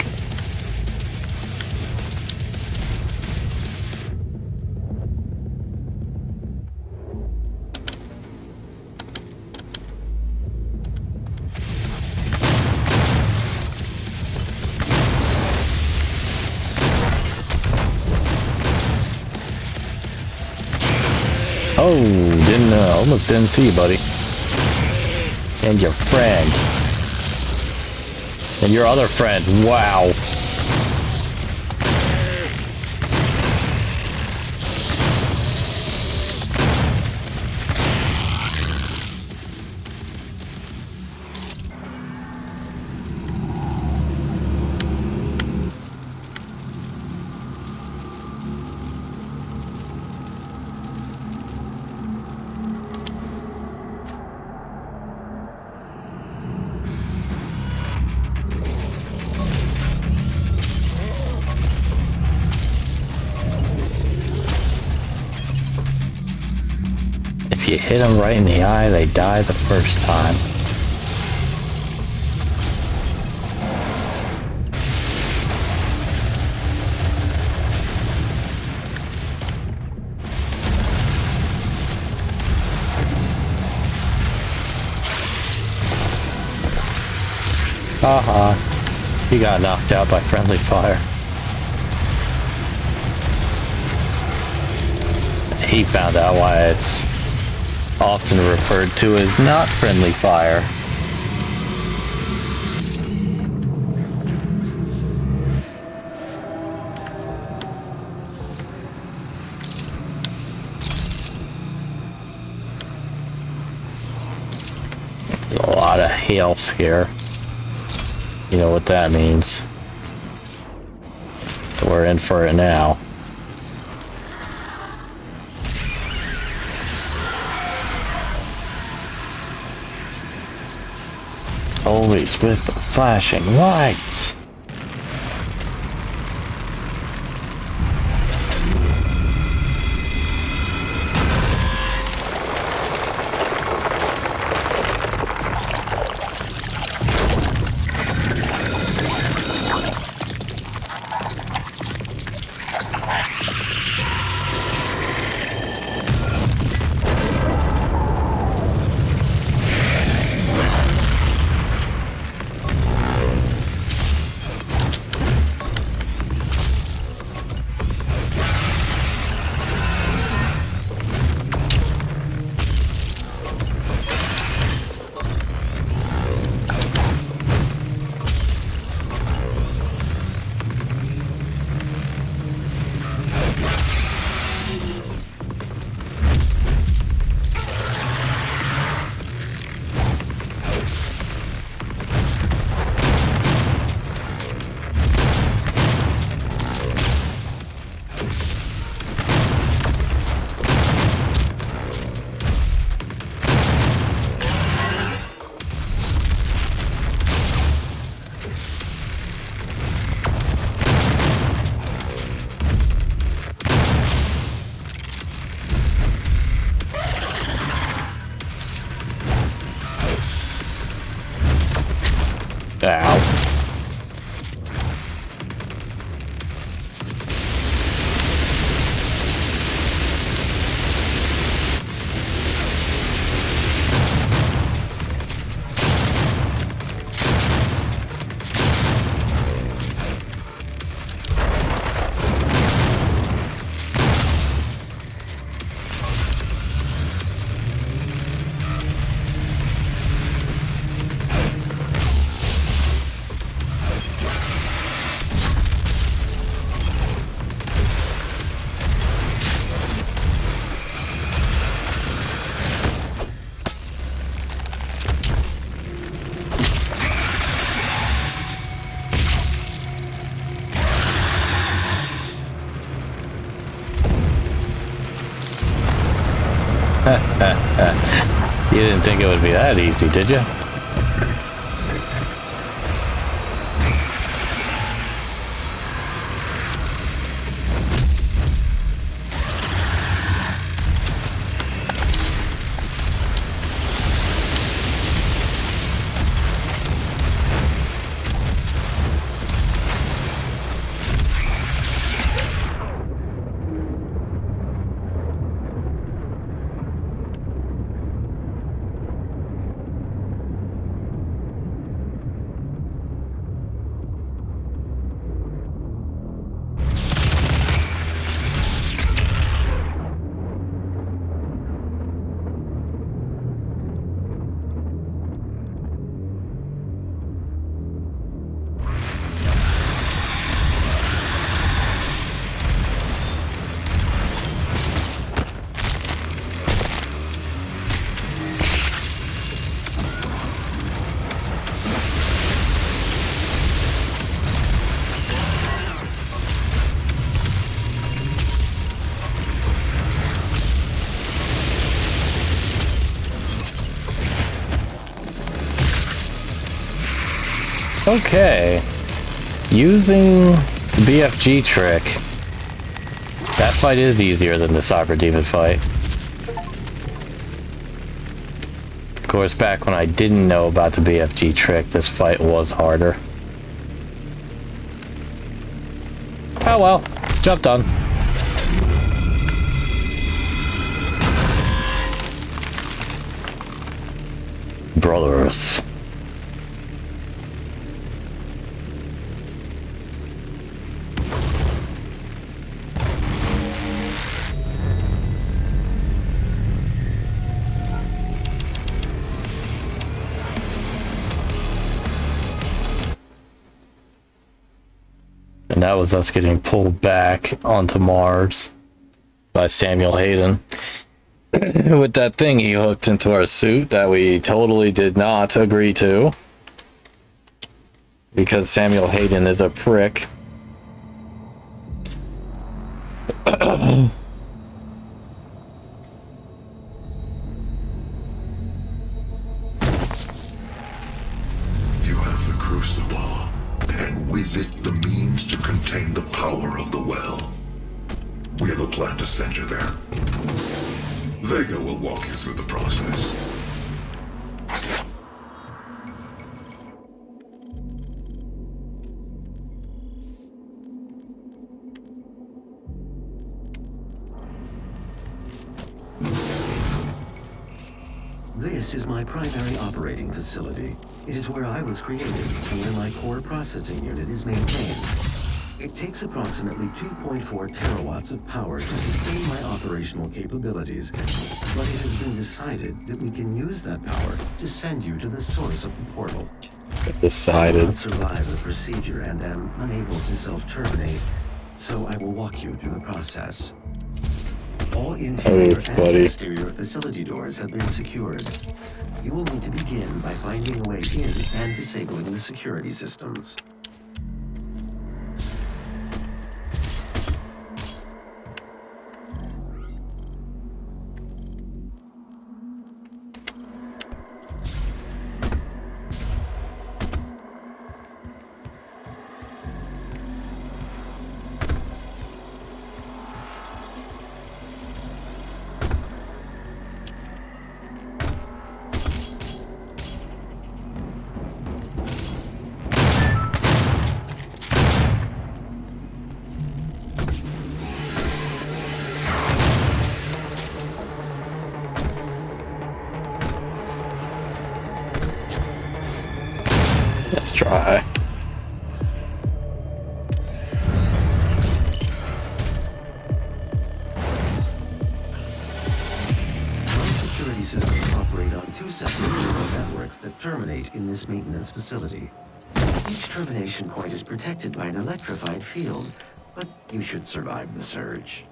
S1: Oh, almost didn't see you, buddy. And your friend. And your other friend. Wow. If you hit them right in the eye, they die the first time. Haha. He got knocked out by friendly fire. He found out why it's often referred to as not friendly fire. There's a lot of health here. You know what that means. We're in for it now. Always with the flashing lights. Ow. You didn't think it would be that easy, did you? Okay. Using the BFG trick. That fight is easier than the Cyber Demon fight. Of course, back when I didn't know about the BFG trick, this fight was harder. Oh well. Job done. Brothers. And that was us getting pulled back onto Mars by Samuel Hayden. With that thing he hooked into our suit that we totally did not agree to. Because Samuel Hayden is a prick.
S4: You have the crucible, and with it the means to contain the power of the well. We have a plan to send you there. Vega will walk you through the process.
S7: This is my primary operating facility. It is where I was created and where my core processing unit is maintained. It takes approximately 2.4 terawatts of power to sustain my operational capabilities, but it has been decided that we can use that power to send you to the source of the portal. I
S1: Decided.
S7: cannot survive the procedure and am unable to self-terminate, so I will walk you through the process. All interior and exterior facility doors have been secured. You will need to begin by finding a way in and disabling the security systems.
S1: Let's try.
S7: My security systems operate on two separate neural networks that terminate in this maintenance facility. Each termination point is protected by an electrified field, but you should survive the surge.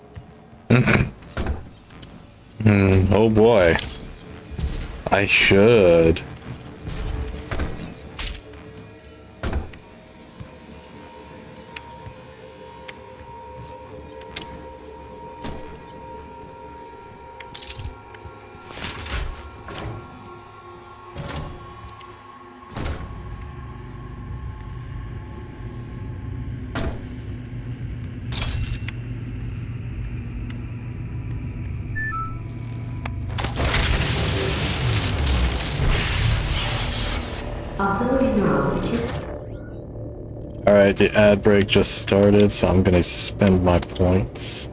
S1: Oh boy. I should.
S3: Auxiliary neural secure.
S1: Alright, the ad break just started, so I'm gonna spend my points.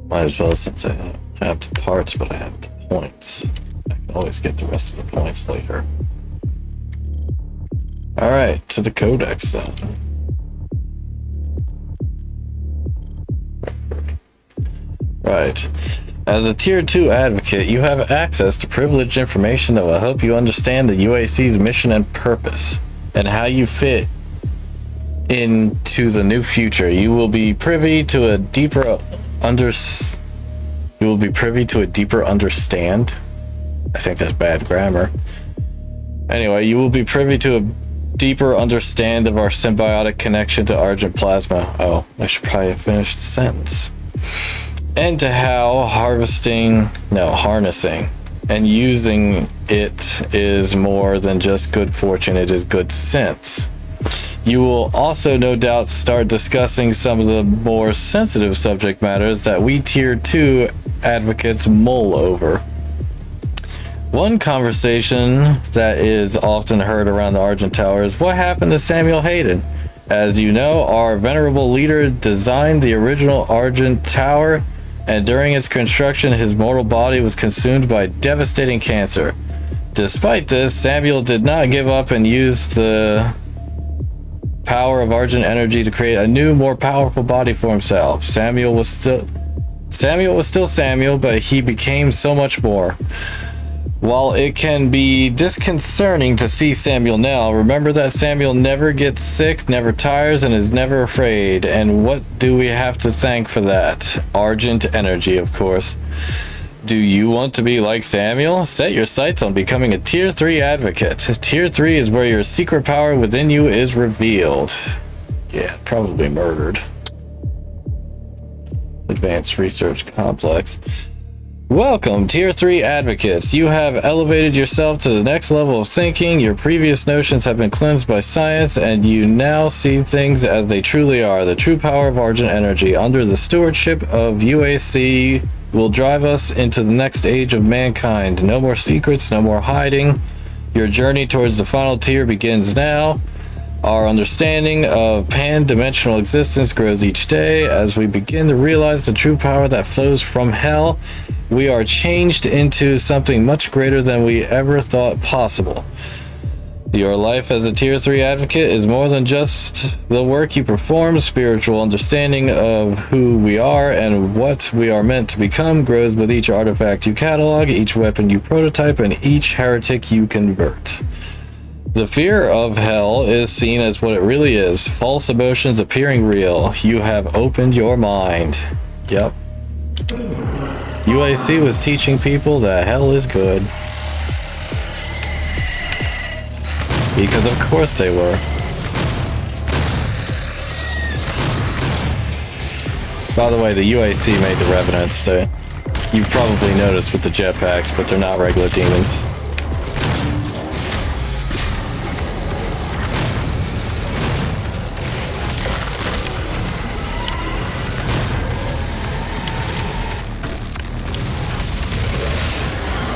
S1: Might as well, since I have the parts, but I have the points. I can always get the rest of the points later. Alright, to the codex then. Right. As a Tier 2 advocate, you have access to privileged information that will help you understand the UAC's mission and purpose, and how you fit into the new future. You will be privy to a deeper understand. I think that's bad grammar. Anyway, you will be privy to a deeper understand of our symbiotic connection to Argent Plasma. Oh, I should probably have finished the sentence. And to how harnessing and using it is more than just good fortune, it is good sense. You will also no doubt start discussing some of the more sensitive subject matters that we Tier 2 advocates mull over. One conversation that is often heard around the Argent Tower is what happened to Samuel Hayden. As you know, our venerable leader designed the original Argent Tower, and during its construction his mortal body was consumed by devastating cancer. Despite this, Samuel did not give up and used the power of Argent energy to create a new, more powerful body for himself. Samuel was still Samuel, but he became so much more. While it can be disconcerting to see Samuel now, remember that Samuel never gets sick, never tires, and is never afraid. And what do we have to thank for that? Argent energy, of course. Do you want to be like Samuel? Set your sights on becoming a Tier 3 advocate. Tier 3 is where your secret power within you is revealed. Yeah, probably murdered. Advanced Research Complex. Welcome, Tier 3 advocates. You have elevated yourself to the next level of thinking. Your previous notions have been cleansed by science, and you now see things as they truly are. The true power of Argent energy under the stewardship of UAC will drive us into the next age of mankind. No more secrets, no more hiding. Your journey towards the final tier begins now. Our understanding of pan-dimensional existence grows each day as we begin to realize the true power that flows from hell. We are changed into something much greater than we ever thought possible. Your life as a Tier 3 advocate is more than just the work you perform. Spiritual understanding of who we are and what we are meant to become grows with each artifact you catalog, each weapon you prototype, and each heretic you convert. The fear of hell is seen as what it really is, false emotions appearing real. You have opened your mind. Yep. UAC was teaching people that hell is good. Because of course they were. By the way, the UAC made the Revenants. You've probably noticed with the jetpacks, but they're not regular demons.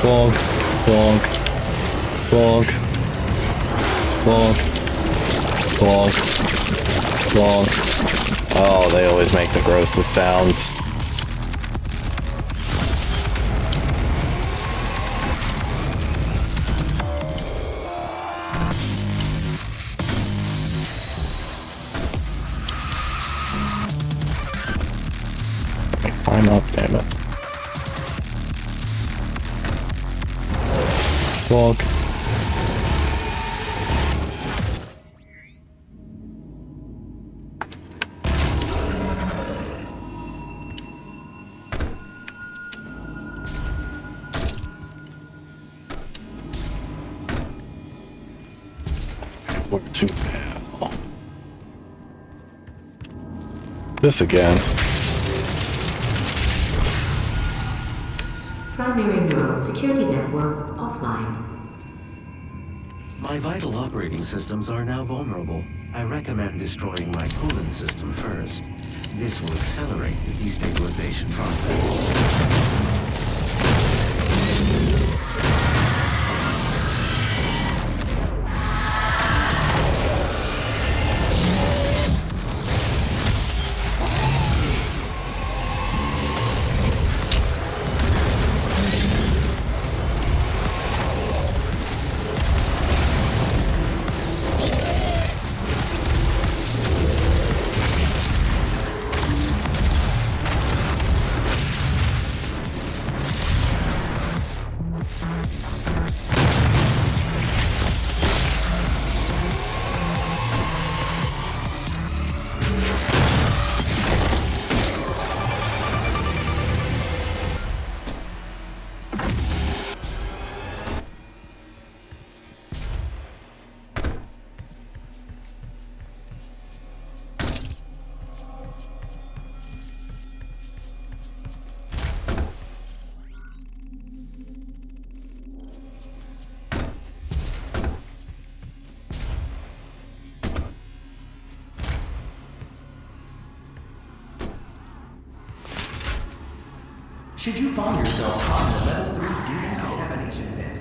S1: Bonk, bonk, bonk, bonk, bonk, bonk. Oh, they always make the grossest sounds. Climb up, damn it. Walk. Where to now? This again.
S3: Primary neural security network offline.
S7: My vital operating systems are now vulnerable. I recommend destroying my coolant system first. This will accelerate the destabilization process.
S6: Should you find yourself caught in a level 3 demon contamination event,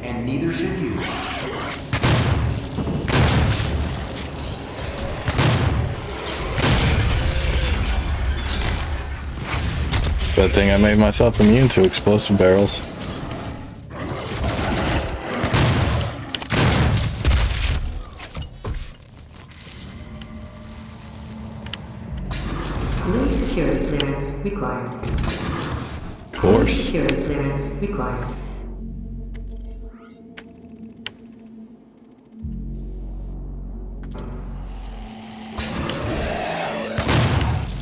S6: and neither should you.
S1: Good thing I made myself immune to explosive barrels.
S3: Blue security clearance required.
S1: Of course.
S3: Security clearance required.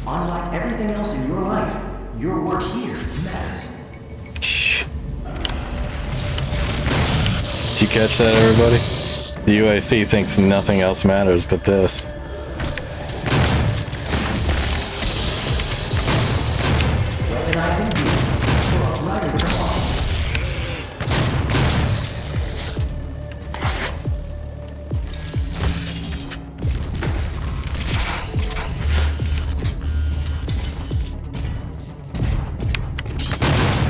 S6: Unlike everything else in your life, your work here matters.
S1: Shh. Did you catch that, everybody? The UAC thinks nothing else matters but this.
S6: Weaponizing demons for a brighter tomorrow.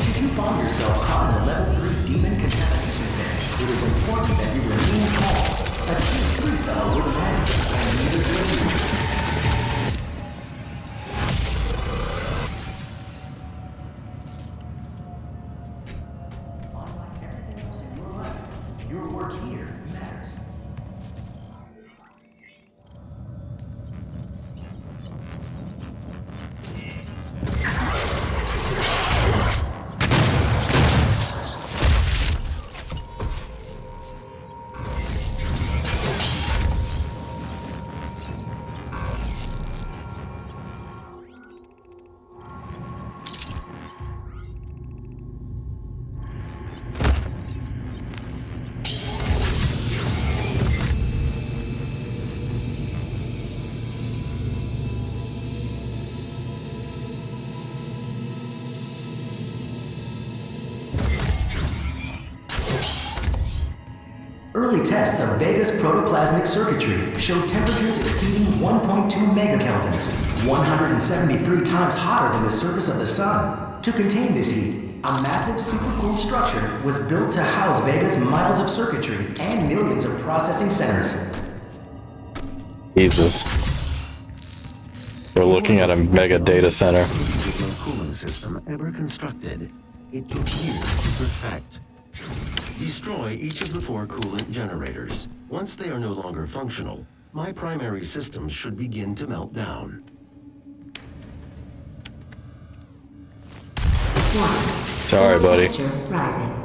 S6: Should you find yourself caught in a level 3 demon contamination pit, it is important that you remain small. A tier 3 fellow would panic and neither should you. Unlike everything else in your life, your work here matters. Early tests of Vega's protoplasmic circuitry showed temperatures exceeding 1.2 megakelvins, 173 times hotter than the surface of the sun. To contain this heat, a massive supercooled structure was built to house Vega's miles of circuitry and millions of processing centers.
S1: Jesus. We're looking at a mega data center.
S7: No cooling system ever constructed. It took years to perfect. Destroy each of the 4 coolant generators. Once they are no longer functional, my primary systems should begin to melt down.
S1: Sorry, buddy.
S3: Temperature rising.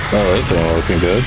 S1: Oh, this ain't looking good.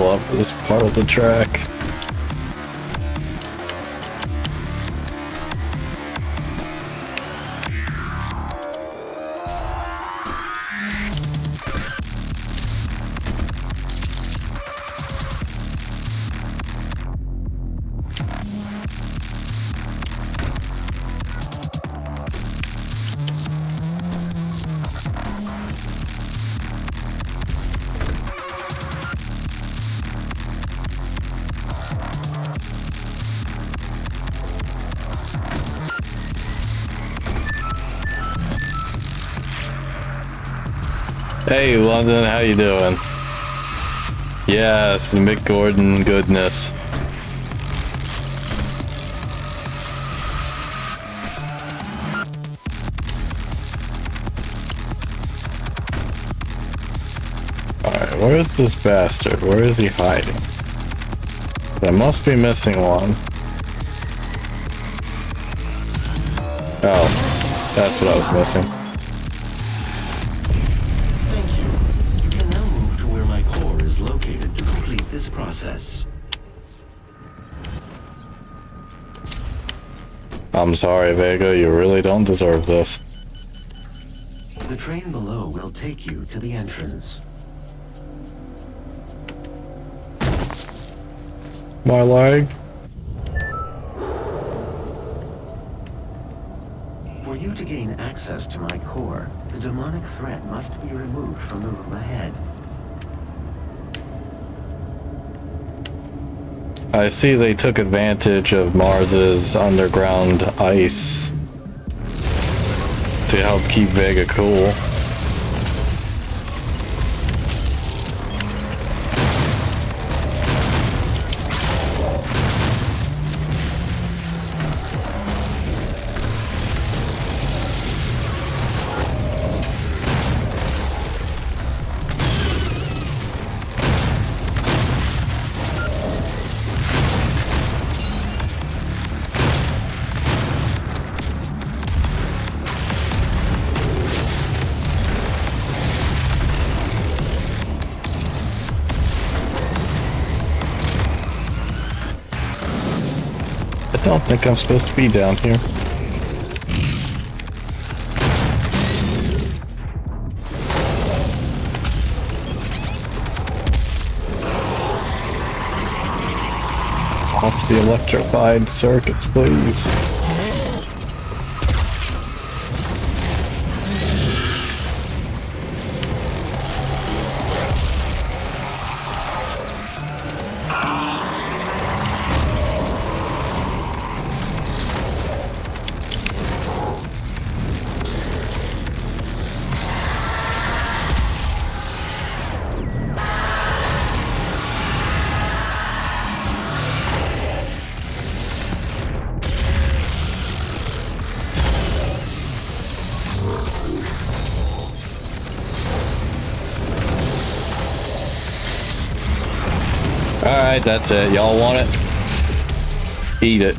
S1: fill up this part of the track. Hey London, how you doing? Yes, Mick Gordon goodness. Alright, where is this bastard? Where is he hiding? I must be missing one. Oh, that's what I was missing.
S7: Located to complete this process.
S1: I'm sorry, Vega, you really don't deserve this.
S7: The train below will take you to the entrance.
S1: My leg?
S7: For you to gain access to my core, the demonic threat must be removed from the room ahead.
S1: I see they took advantage of Mars's underground ice to help keep Vega cool. I don't think I'm supposed to be down here. Off the electrified circuits, please. Alright, that's it. Y'all want it? Eat it.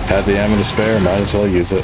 S1: Had the ammo to spare, might as well use it.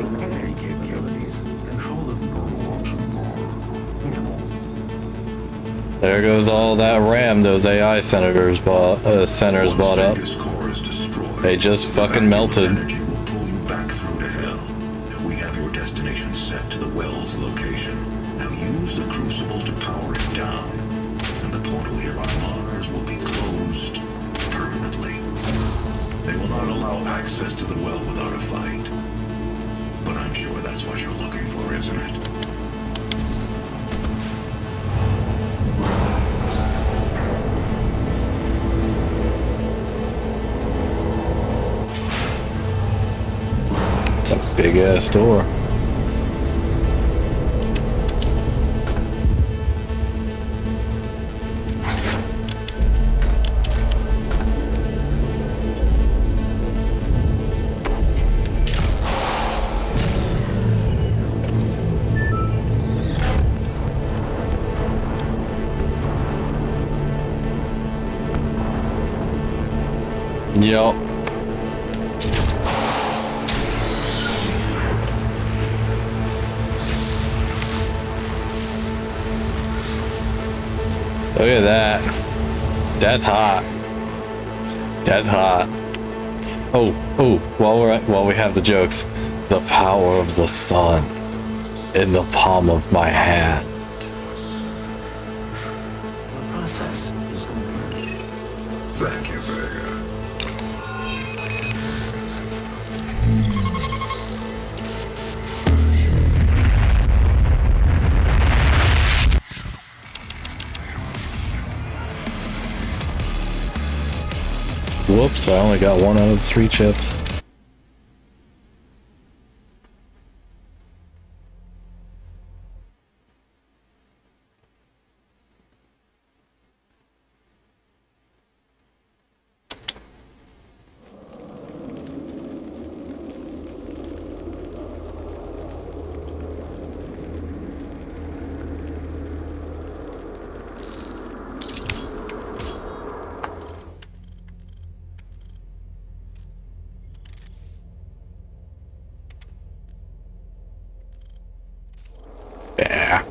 S2: extraordinary capabilities. Control of
S1: There goes all that RAM those AI centers bought up.
S4: Vega's core is destroyed,
S1: They just fucking melted.
S4: energy will pull you back through to hell. We have your destination set to the well's location. Now use the crucible to power it down, and the portal here on Mars will be closed permanently. They will not allow access to the well without a fight. But I'm sure that's what you're looking for, isn't it?
S1: It's a big ass door. Yup. Look at that. That's hot. That's hot. Oh, while we have the jokes, the power of the sun in the palm of my hand.
S7: The process is complete.
S4: Thank you, Vega.
S1: Whoops, I only got 1 out of the 3 chips. Yeah.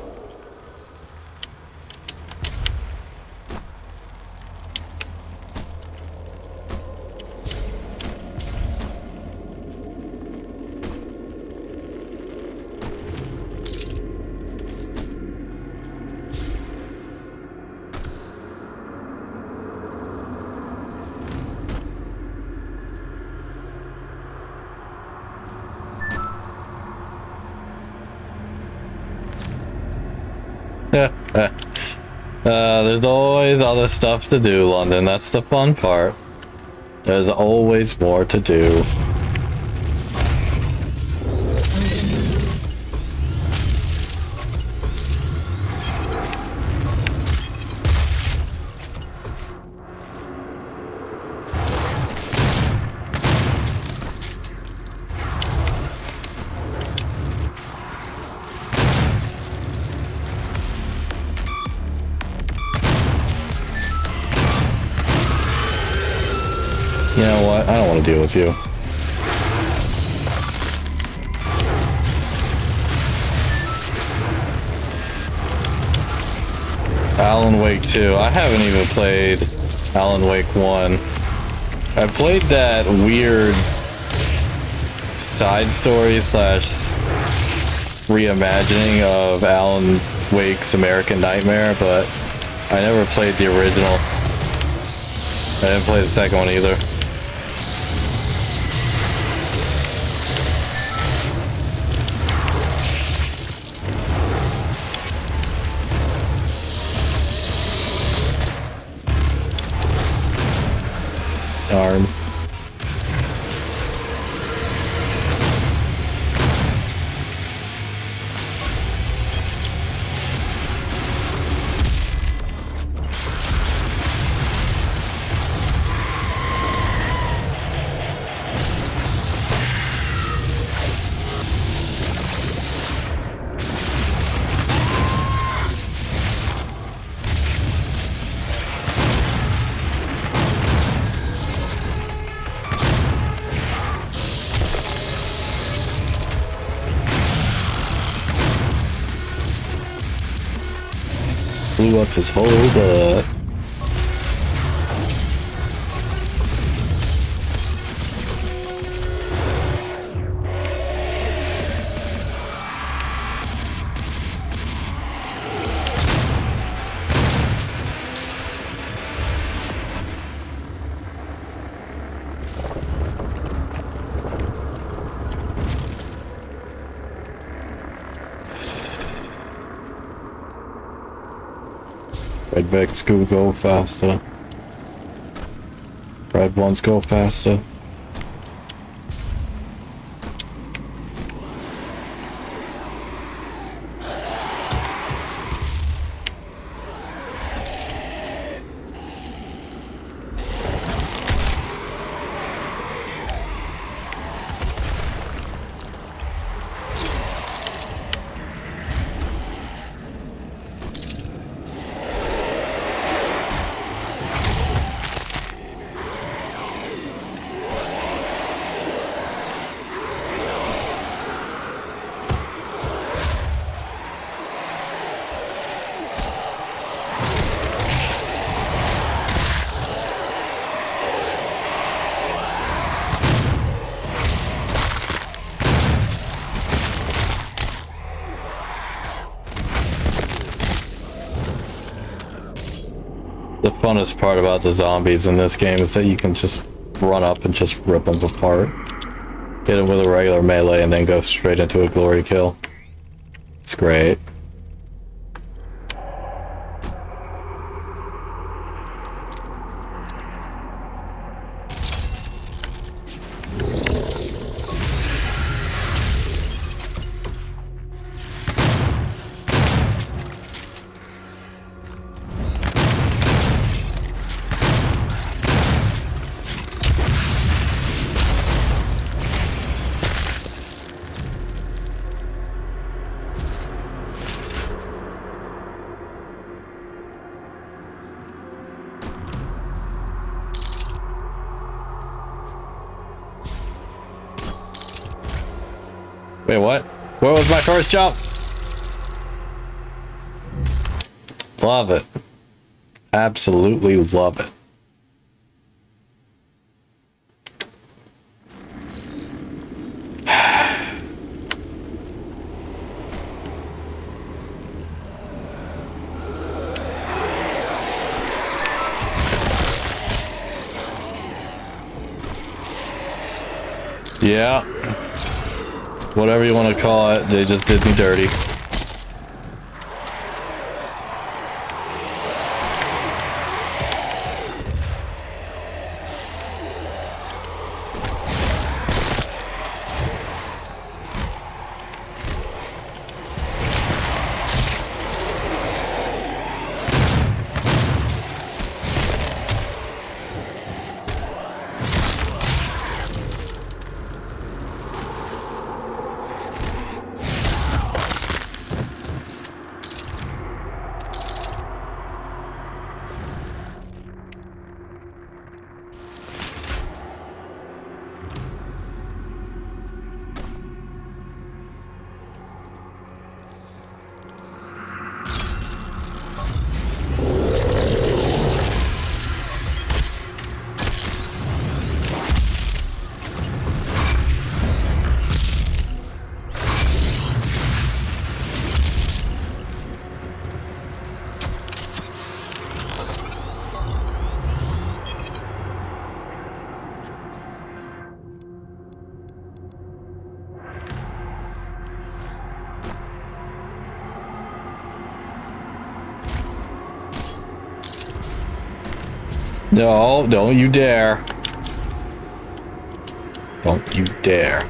S1: There's always other stuff to do, London. That's the fun part. There's always more to do. You know what? I don't want to deal with you. Alan Wake 2. I haven't even played Alan Wake 1. I played that weird side story slash reimagining of Alan Wake's American Nightmare, but I never played the original. I didn't play the second one either. Darn. blew up his whole butt. Red Vex go faster. Red ones go faster. The funnest part about the zombies in this game is that you can just run up and just rip them apart. Hit them with a regular melee and then go straight into a glory kill. It's great. Wait, what? Where was my first jump? Love it. Absolutely love it. Yeah. Whatever you want to call it, they just did me dirty. No, don't you dare. Don't you dare.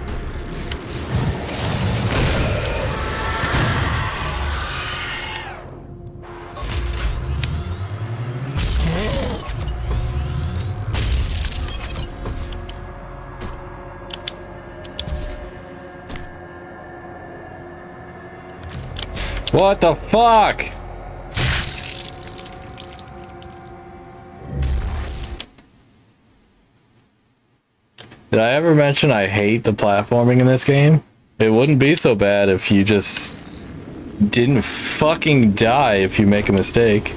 S1: What the fuck? Did I ever mention I hate the platforming in this game? It wouldn't be so bad if you just didn't fucking die if you make a mistake.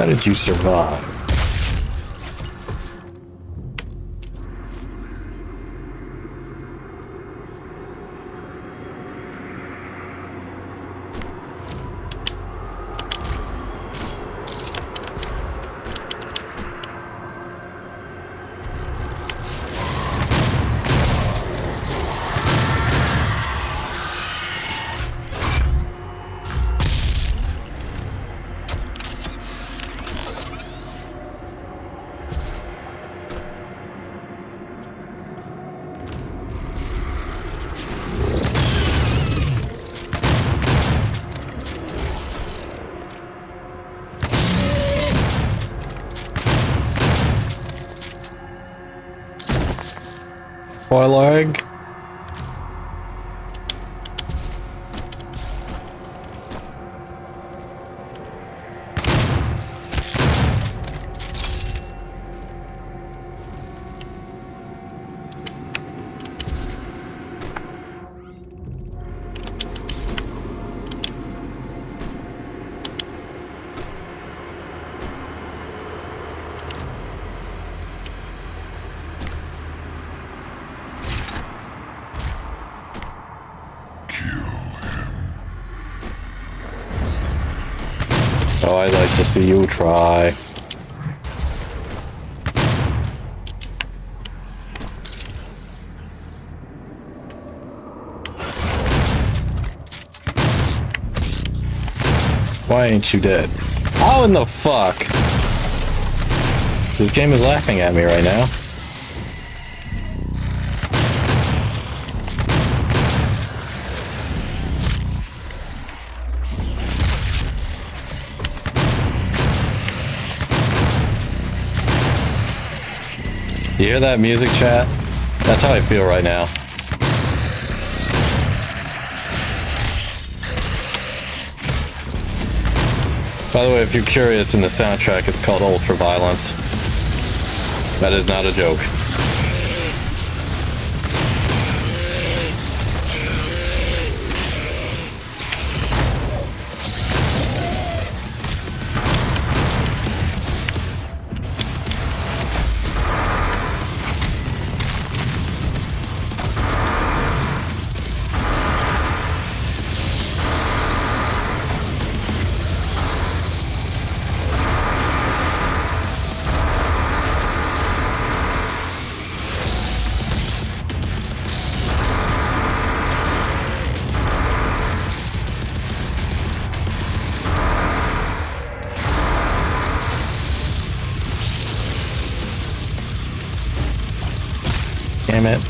S1: How did you survive? Why lag? Oh, I'd like to see you try. Why ain't you dead? How in the fuck? This game is laughing at me right now. You hear that music, chat? That's how I feel right now. By the way, if you're curious, in the soundtrack, it's called Ultraviolence. That is not a joke. Damn it.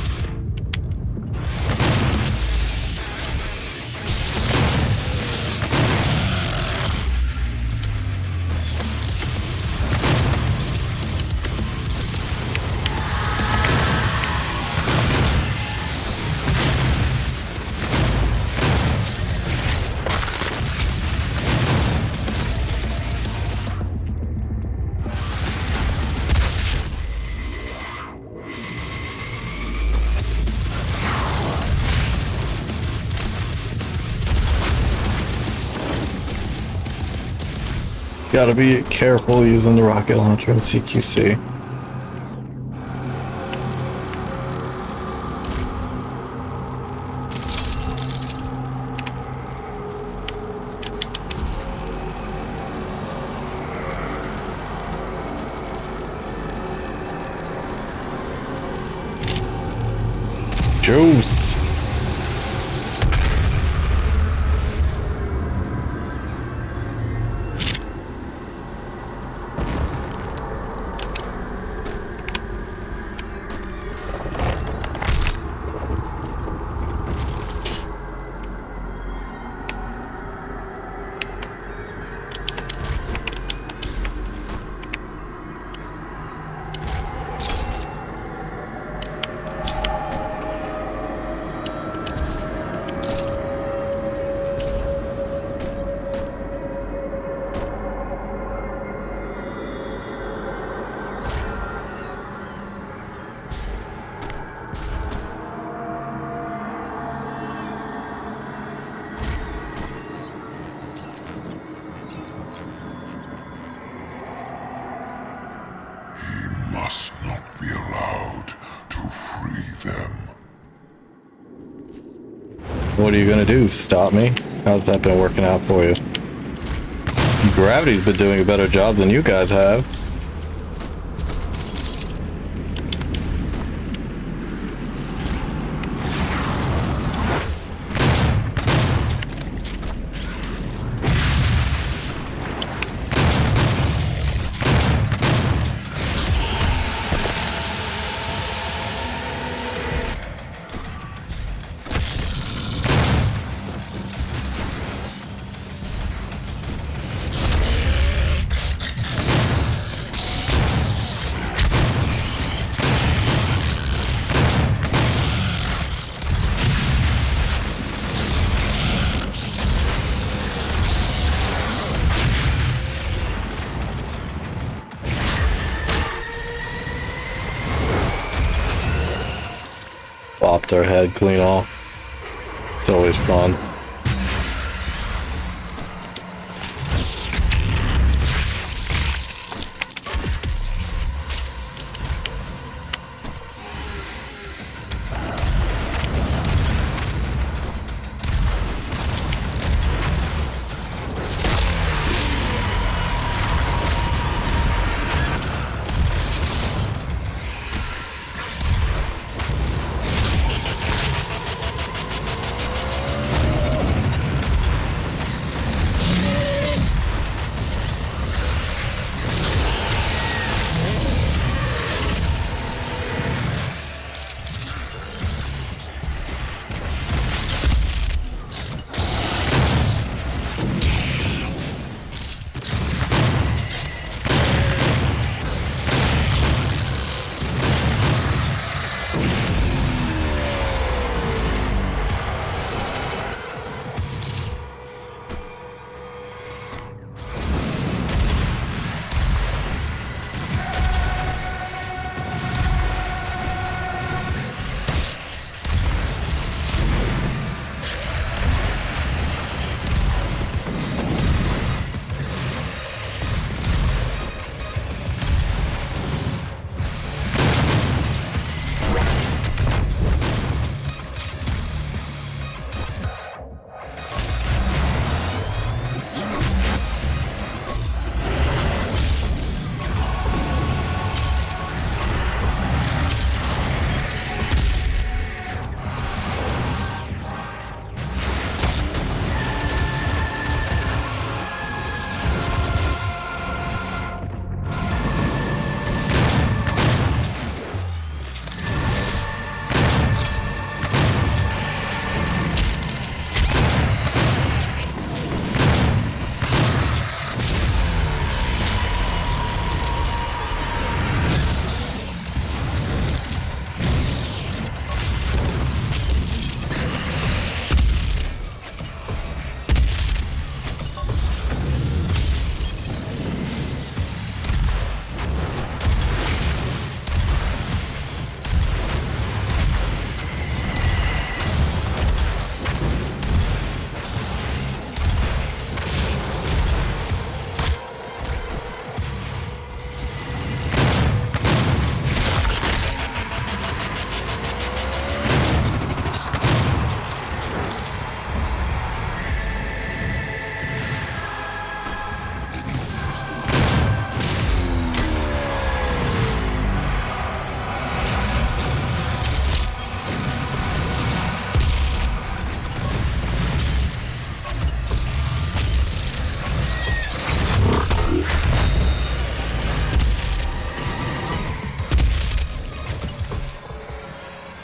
S1: Gotta be careful using the rocket launcher and CQC. Juice. What are you gonna do? Stop me? How's that been working out for you? Gravity's been doing a better job than you guys have. Pop their head clean off. It's always fun.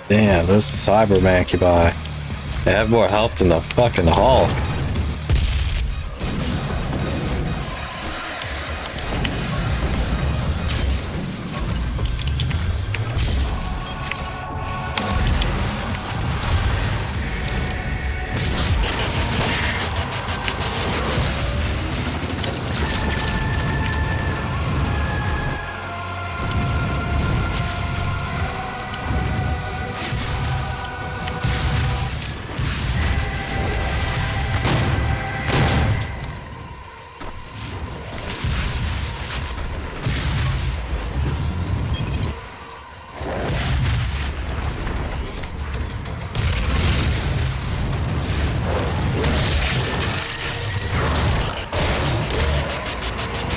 S1: Damn, those cyber mancubi. They have more health than the fucking Hulk.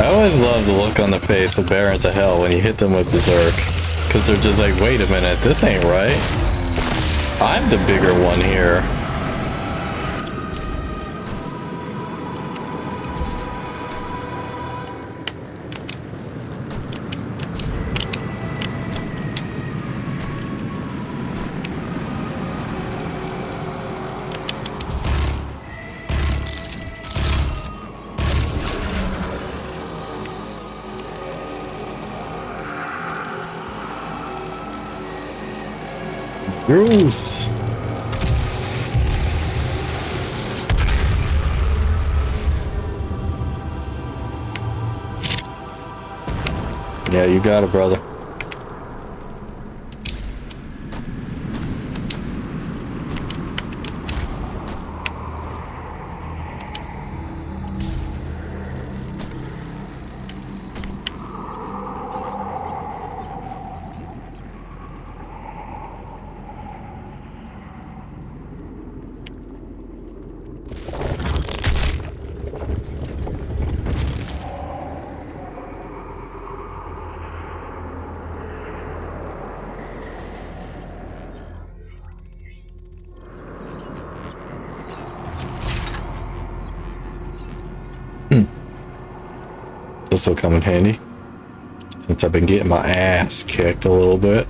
S1: always love the look on the face of Barons of Hell when you hit them with Berserk. Because they're just like, wait a minute, this ain't right. I'm the bigger one here. Bruce. Yeah, you got it, brother. This will come in handy since I've been getting my ass kicked a little bit.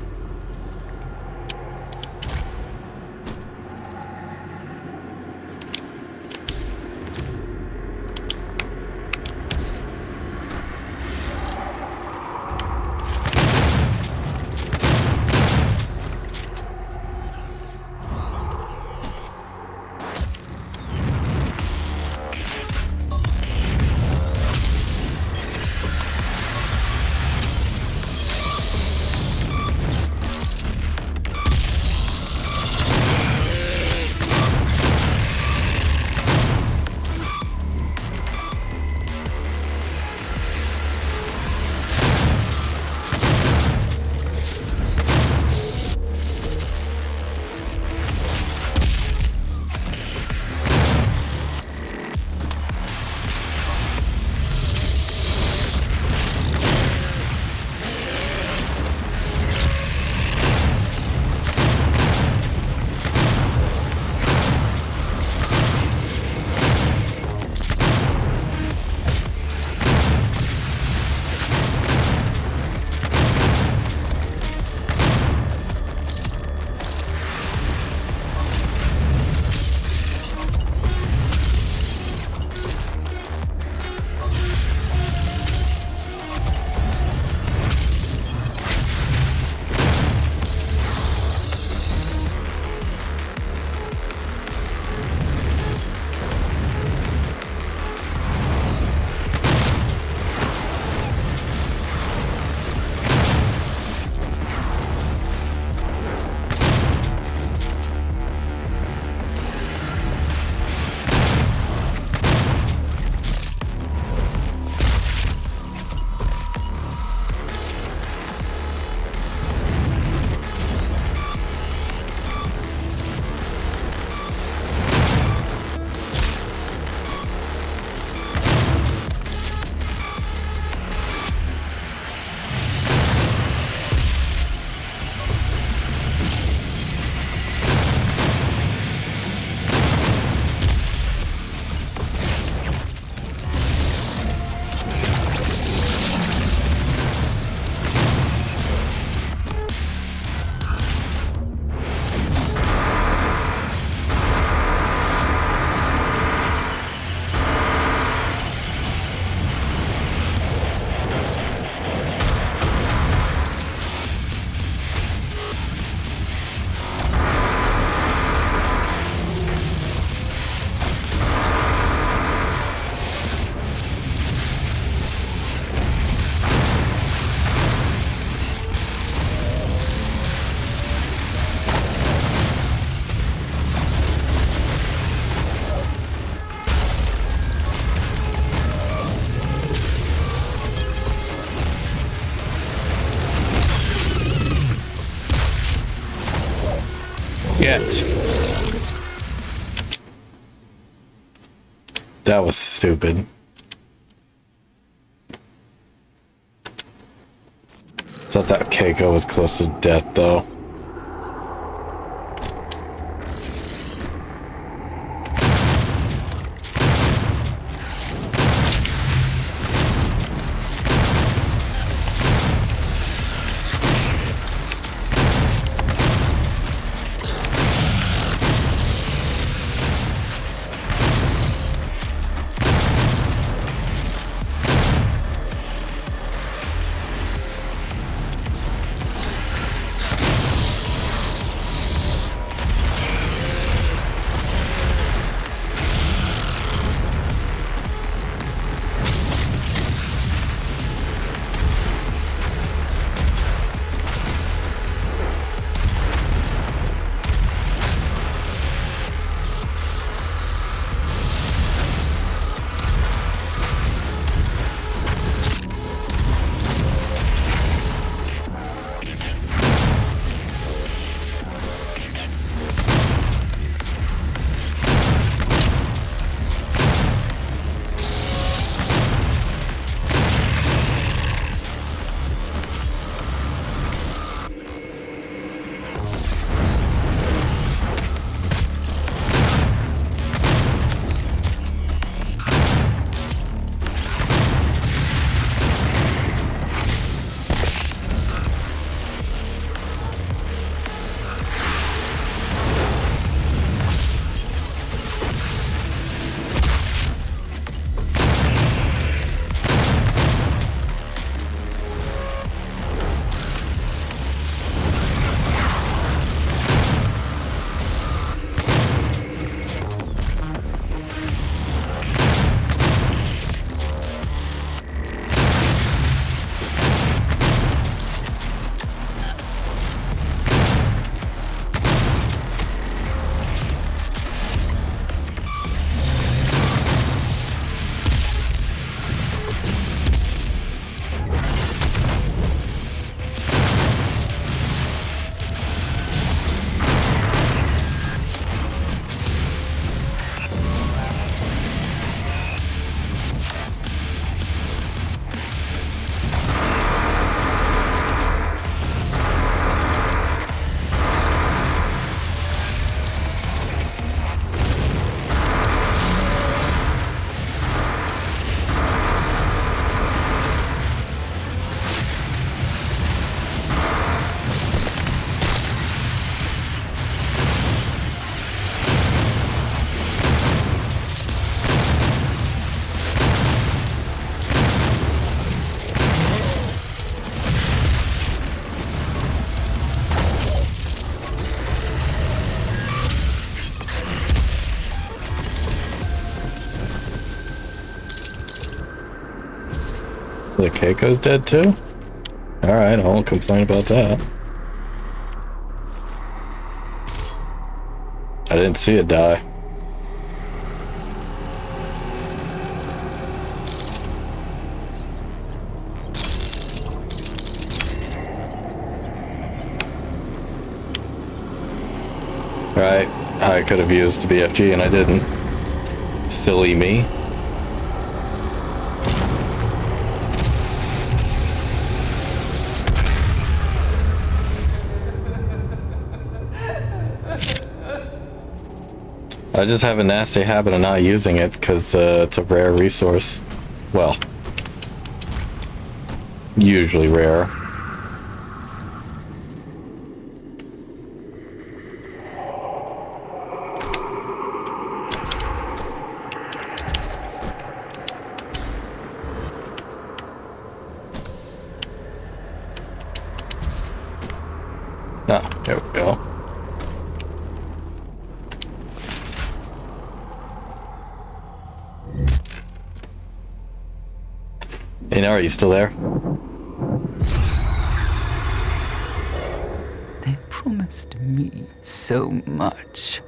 S1: Yet. That was stupid. Thought that Keiko was close to death, though. The Keiko's dead too? Alright, I won't complain about that. I didn't see it die. Right, I could have used the BFG and I didn't. Silly me. I just have a nasty habit of not using it because it's a rare resource. Well, usually rare. Ah, there we go. Hey, now are you still there?
S8: They promised me so much.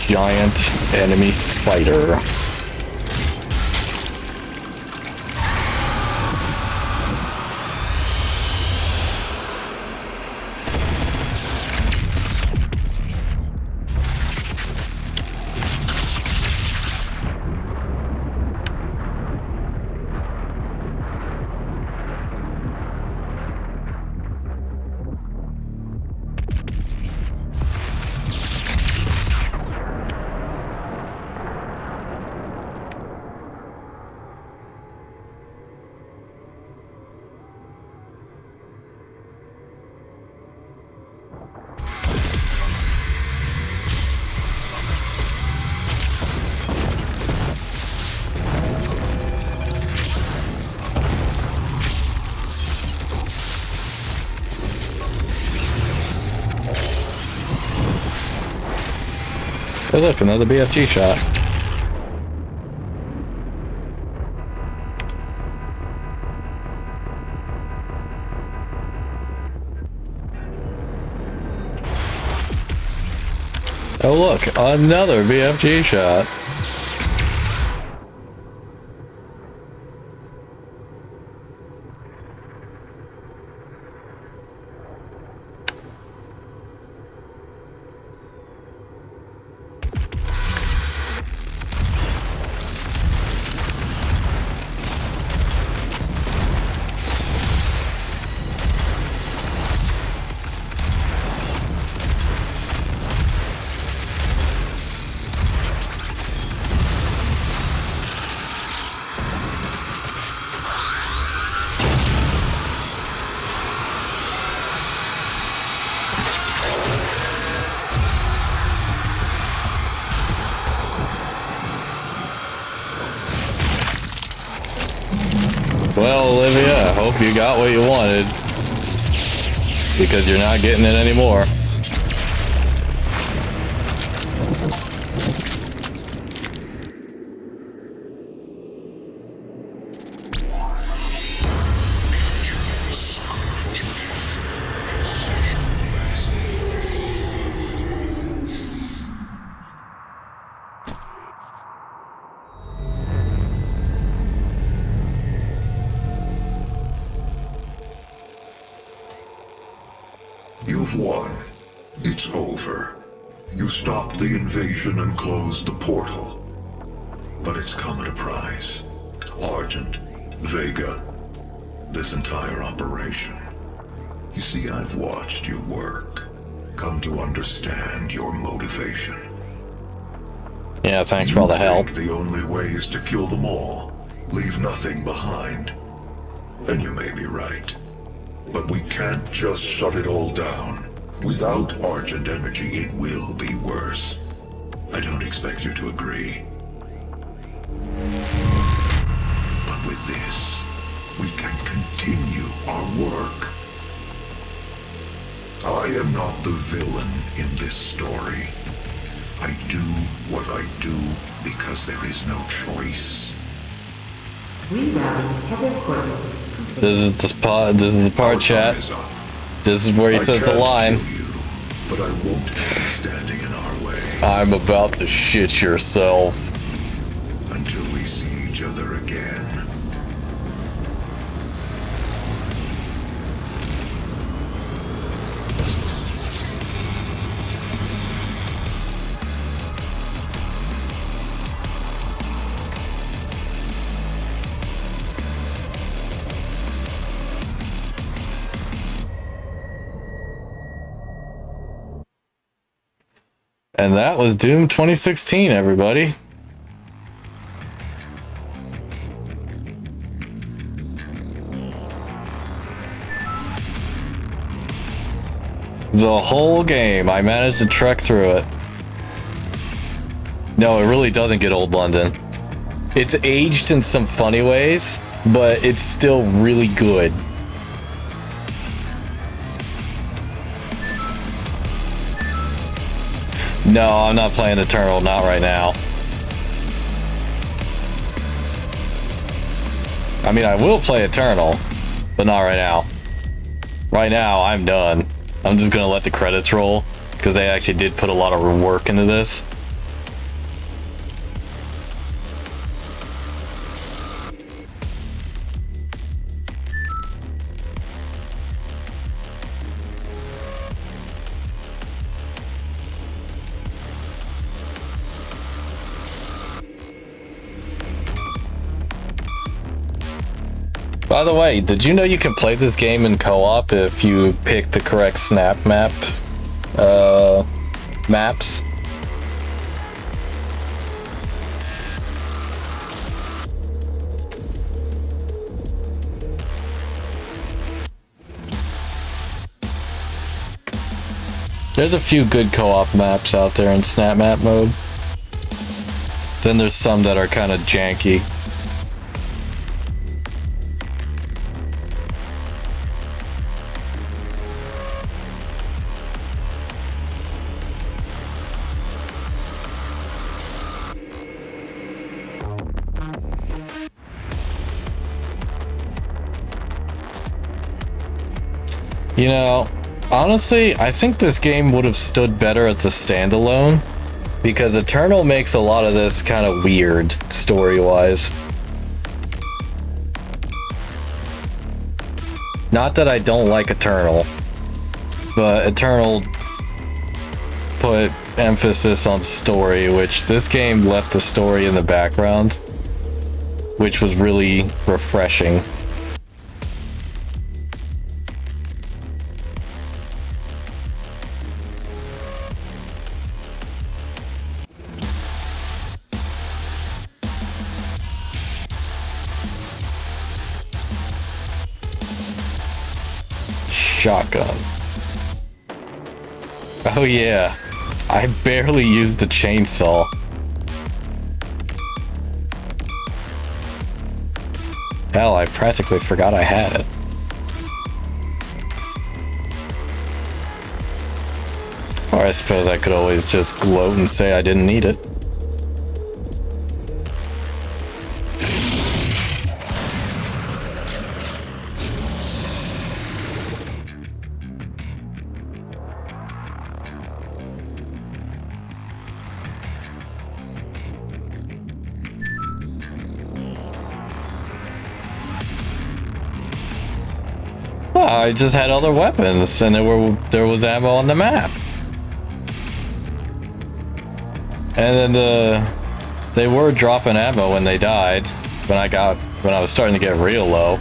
S1: giant enemy spider. Hey look, another BFG shot. Oh look, another BFG shot. Well, Olivia, I hope you got what you wanted. Because you're not getting it anymore.
S4: You've won. It's over. You stopped the invasion and closed the portal. But it's come at a price. Argent, Vega, this entire operation. You see, I've watched you work. Come to understand your motivation.
S1: Yeah, thanks for all the help.
S4: The only way is to kill them all. Leave nothing behind. And you may be right. But we can't just shut it all down. Without Argent energy, it will be worse. I don't expect you to agree. But with this, we can continue our work. I am not the villain in this story. I do what I do because there is no choice.
S3: Rerouting tether coordinates complete.
S1: This is the part, chat. This is where he says the line.
S4: But I won't have you standing in our way.
S1: I'm about to shit yourself.
S4: Until we see each other again.
S1: And that was Doom 2016, everybody. The whole game, I managed to trek through it. No, it really doesn't get old, London. It's aged in some funny ways, but it's still really good. No, I'm not playing Eternal, not right now. I mean, I will play Eternal, but not right now. Right now, I'm done. I'm just gonna let the credits roll, because they actually did put a lot of work into this. By the way, did you know you can play this game in co-op if you pick the correct snap map maps? There's a few good co-op maps out there in snap map mode. Then there's some that are kind of janky. You know, honestly, I think this game would have stood better as a standalone, because Eternal makes a lot of this kind of weird, story-wise. Not that I don't like Eternal, but Eternal put emphasis on story, which this game left the story in the background, which was really refreshing. Shotgun. Oh yeah, I barely used the chainsaw. Hell, I practically forgot I had it. Or I suppose I could always just gloat and say I didn't need it. I just had other weapons, and there was ammo on the map. And then they were dropping ammo when they died, when I was starting to get real low.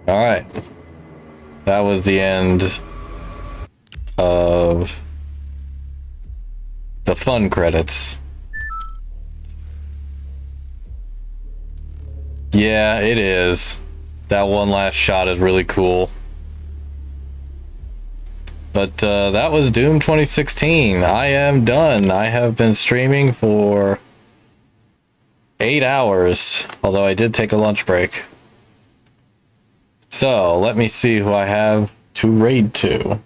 S1: Alright. That was the end of the fun credits. Yeah, it is. That one last shot is really cool. But that was Doom 2016. I am done. I have been streaming for 8 hours, although I did take a lunch break. So, let me see who I have to raid to.